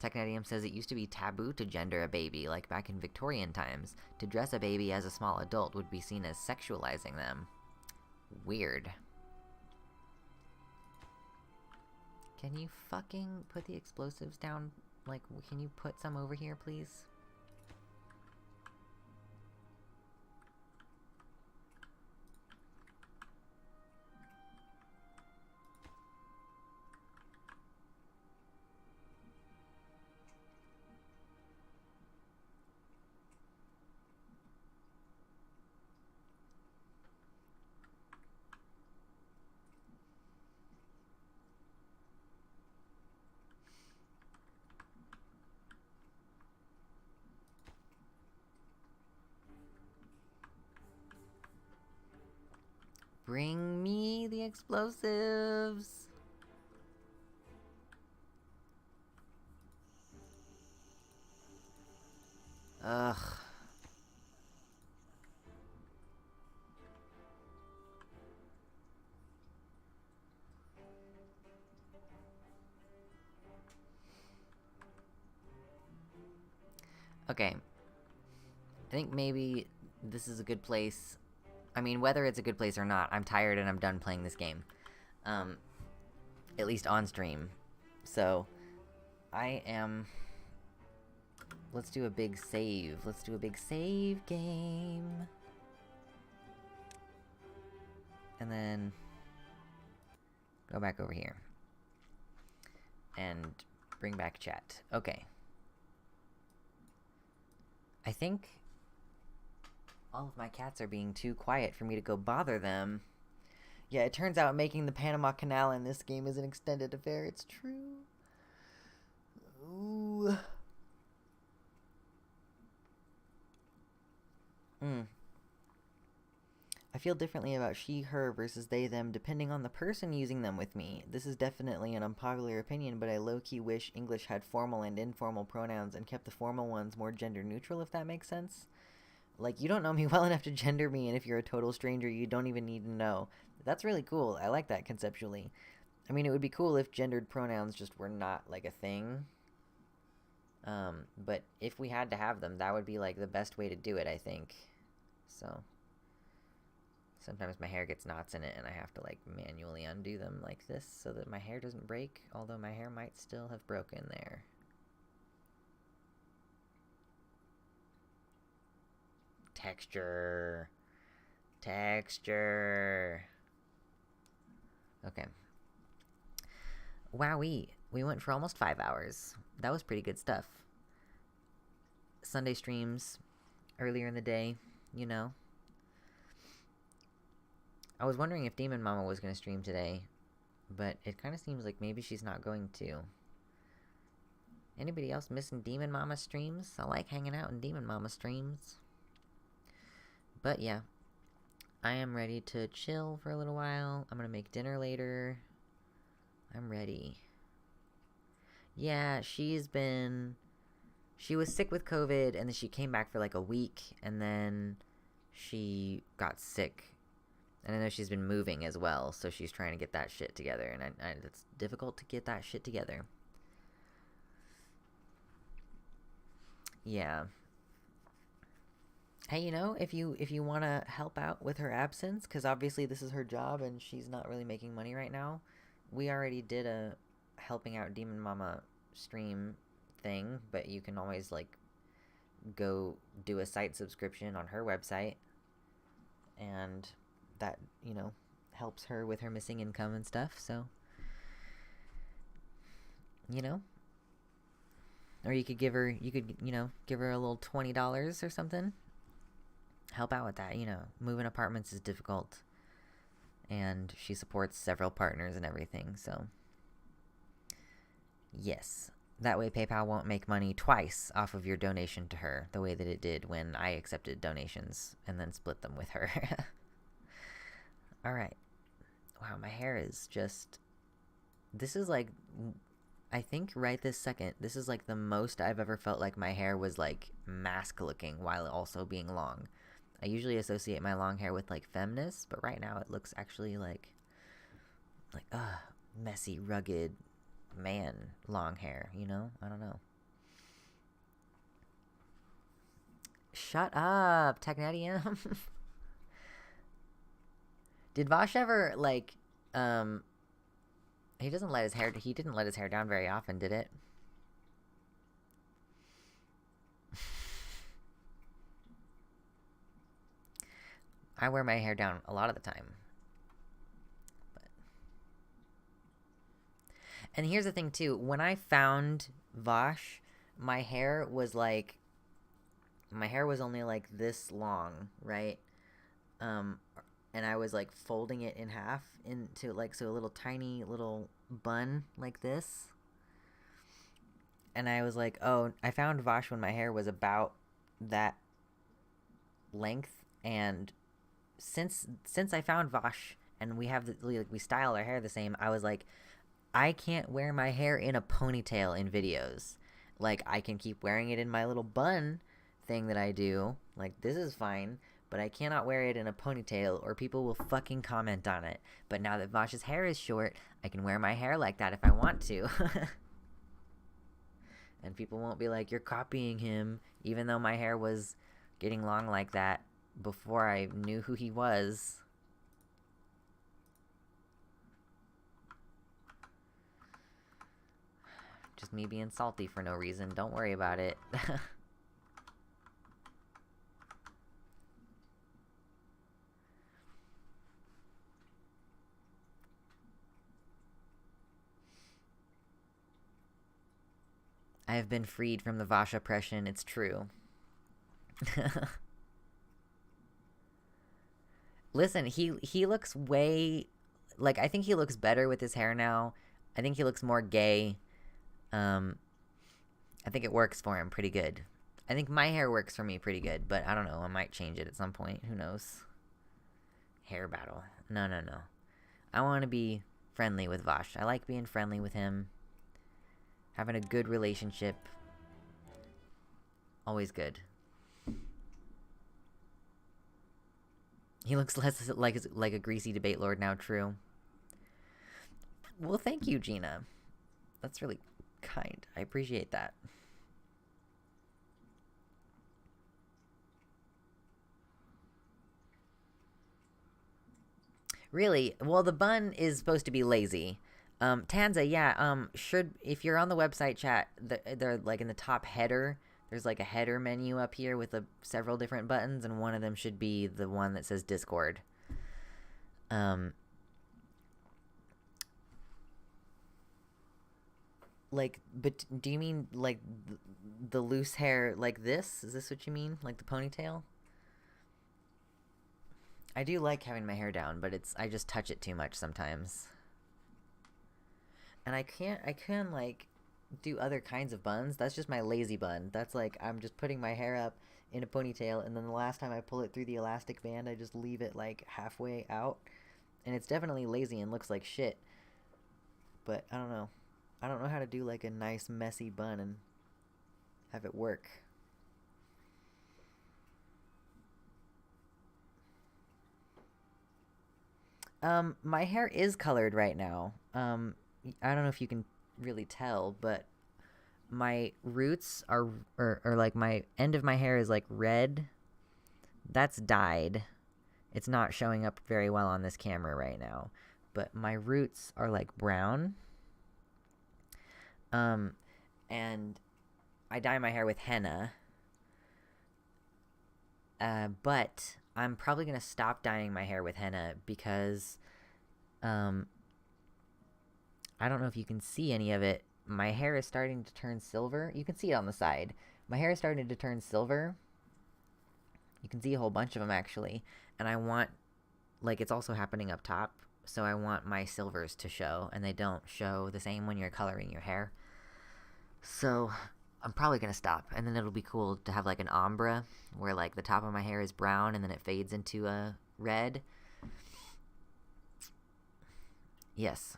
Technetium says it used to be taboo to gender a baby, like back in Victorian times. To dress a baby as a small adult would be seen as sexualizing them. Weird. Can you fucking put the explosives down? Like, can you put some over here, please? Bring me the explosives! Ugh. Okay. I think maybe this is a good place. I mean, whether it's a good place or not, I'm tired and I'm done playing this game. At least on stream. So, I am... Let's do a big save. Let's do a big save game. And then... go back over here. And bring back chat. Okay. I think... all of my cats are being too quiet for me to go bother them. Yeah, it turns out making the Panama Canal in this game is an extended affair. It's true. Ooh. I feel differently about she, her versus they, them, depending on the person using them with me. This is definitely an unpopular opinion, but I low-key wish English had formal and informal pronouns and kept the formal ones more gender neutral, if that makes sense. Like, you don't know me well enough to gender me, and if you're a total stranger, you don't even need to know. That's really cool. I like that conceptually. I mean, it would be cool if gendered pronouns just were not, like, a thing. But if we had to have them, that would be, like, the best way to do it, I think. So, sometimes my hair gets knots in it, and I have to, like, manually undo them like this so that my hair doesn't break, although my hair might still have broken there. Texture. Okay. Wowee. We went for almost 5 hours. That was pretty good stuff. Sunday streams earlier in the day, you know. I was wondering if Demon Mama was going to stream today, but it kind of seems like maybe she's not going to. Anybody else missing Demon Mama streams? I like hanging out in Demon Mama streams. But yeah, I am ready to chill for a little while. I'm gonna make dinner later. I'm ready. Yeah, she was sick with COVID, and then she came back for like a week, and then she got sick. And I know she's been moving as well, so she's trying to get that shit together, and it's difficult to get that shit together. Yeah. Hey, you know, if you want to help out with her absence, because obviously this is her job and she's not really making money right now, we already did a helping out Demon Mama stream thing, but you can always, like, go do a site subscription on her website, and that, you know, helps her with her missing income and stuff, so, you know. Or you could give her, give her a little $20 or something. Help out with that, you know. Moving apartments is difficult. And she supports several partners and everything, so. Yes. That way PayPal won't make money twice off of your donation to her, the way that it did when I accepted donations and then split them with her. Alright. Wow, my hair is just... This is like... I think right this second, this is like the most I've ever felt like my hair was like mask looking while also being long. I usually associate my long hair with like feminist, but right now it looks actually like messy, rugged, man long hair, you know? I don't know. Shut up, Technetium. Did Vosh ever, like, he didn't let his hair down very often, did it? I wear my hair down a lot of the time. But... And here's the thing, too. When I found Vosh, my hair was only, like, this long, right? And I was, like, folding it in half into, like, so a little tiny little bun like this. And I was like, oh, I found Vosh when my hair was about that length, and since I found Vosh and we style our hair the same, I was like, I can't wear my hair in a ponytail in videos. Like, I can keep wearing it in my little bun thing that I do. Like, this is fine, but I cannot wear it in a ponytail or people will fucking comment on it. But now that Vosh's hair is short, I can wear my hair like that if I want to. And people won't be like, you're copying him, even though my hair was getting long like that before I knew who he was. Just me being salty for no reason. Don't worry about it. I have been freed from the Vosh oppression. It's true. Listen, he looks way... Like, I think he looks better with his hair now. I think he looks more gay. I think it works for him pretty good. I think my hair works for me pretty good, but I don't know. I might change it at some point. Who knows? Hair battle. No. I want to be friendly with Vosh. I like being friendly with him. Having a good relationship. Always good. He looks less like a greasy debate lord now, true. Well, thank you, Gina. That's really kind. I appreciate that. Really? Well, the bun is supposed to be lazy. Tanza, yeah, if you're on the website chat, they're like in the top header, there's like a header menu up here with several different buttons, and one of them should be the one that says Discord. Like, but do you mean like the loose hair like this? Is this what you mean? Like the ponytail? I do like having my hair down, but I just touch it too much sometimes. And I can like do other kinds of buns. That's just my lazy bun. That's like, I'm just putting my hair up in a ponytail, and then the last time I pull it through the elastic band, I just leave it like halfway out. And it's definitely lazy and looks like shit. But I don't know. I don't know how to do like a nice messy bun and have it work. My hair is colored right now. I don't know if you can really tell, but my roots are, or like my end of my hair is like red. That's dyed. It's not showing up very well on this camera right now, but my roots are like brown. And I dye my hair with henna. But I'm probably gonna stop dyeing my hair with henna because, I don't know if you can see any of it. My hair is starting to turn silver. You can see it on the side. My hair is starting to turn silver. You can see a whole bunch of them, actually. And I want, like, it's also happening up top. So I want my silvers to show. And they don't show the same when you're coloring your hair. So I'm probably going to stop. And then it'll be cool to have, like, an ombre. Where, like, the top of my hair is brown. And then it fades into a red. Yes.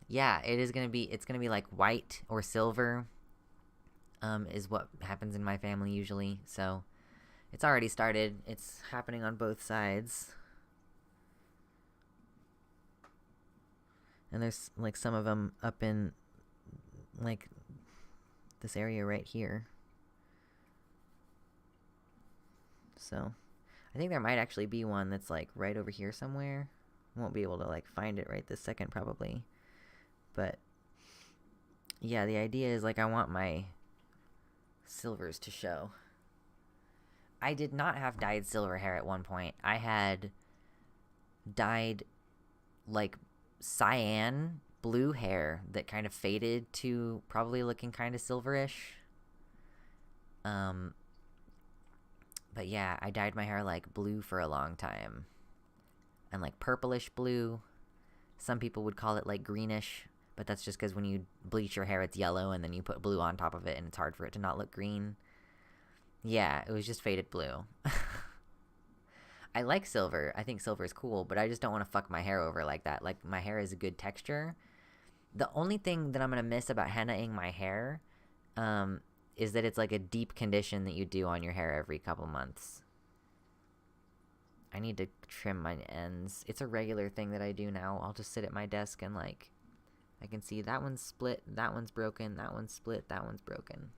Yeah, it's gonna be like white or silver, is what happens in my family usually. So it's already started. It's happening on both sides. And there's like some of them up in like this area right here. So I think there might actually be one that's like right over here somewhere. Won't be able to like find it right this second probably. But yeah, the idea is like I want my silvers to show. I did not have dyed silver hair at one point. I had dyed like cyan blue hair that kind of faded to probably looking kind of silverish. But yeah, I dyed my hair like blue for a long time. And like purplish blue. Some people would call it like greenish, but that's just because when you bleach your hair it's yellow and then you put blue on top of it and it's hard for it to not look green. Yeah, it was just faded blue. I like silver. I think silver is cool, but I just don't want to fuck my hair over like that. Like, my hair is a good texture. The only thing that I'm going to miss about hennaing my hair is that it's like a deep condition that you do on your hair every couple months. I need to trim my ends. It's a regular thing that I do now. I'll just sit at my desk and, like, I can see that one's split, that one's broken, that one's split, that one's broken.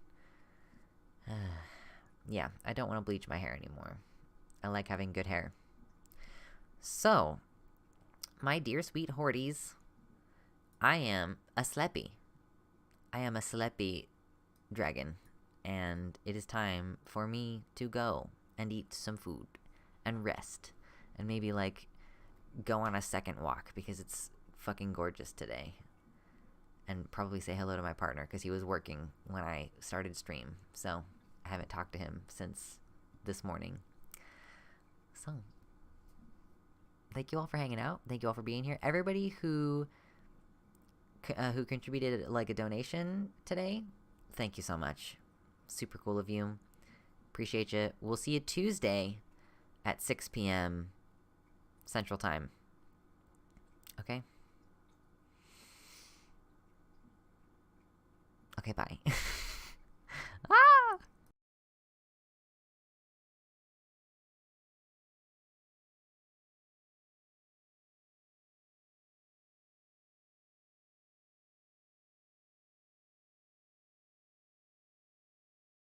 Yeah, I don't want to bleach my hair anymore. I like having good hair. So, my dear sweet Horties, I am a Sleppy. I am a Sleppy dragon. And it is time for me to go and eat some food and rest. And maybe, like, go on a second walk because it's fucking gorgeous today. And probably say hello to my partner because he was working when I started stream. So, I haven't talked to him since this morning. So, thank you all for hanging out. Thank you all for being here. Everybody who contributed like a donation today, thank you so much. Super cool of you. Appreciate you. We'll see you Tuesday at 6 p.m. Central Time. Okay? Okay, bye. Ah!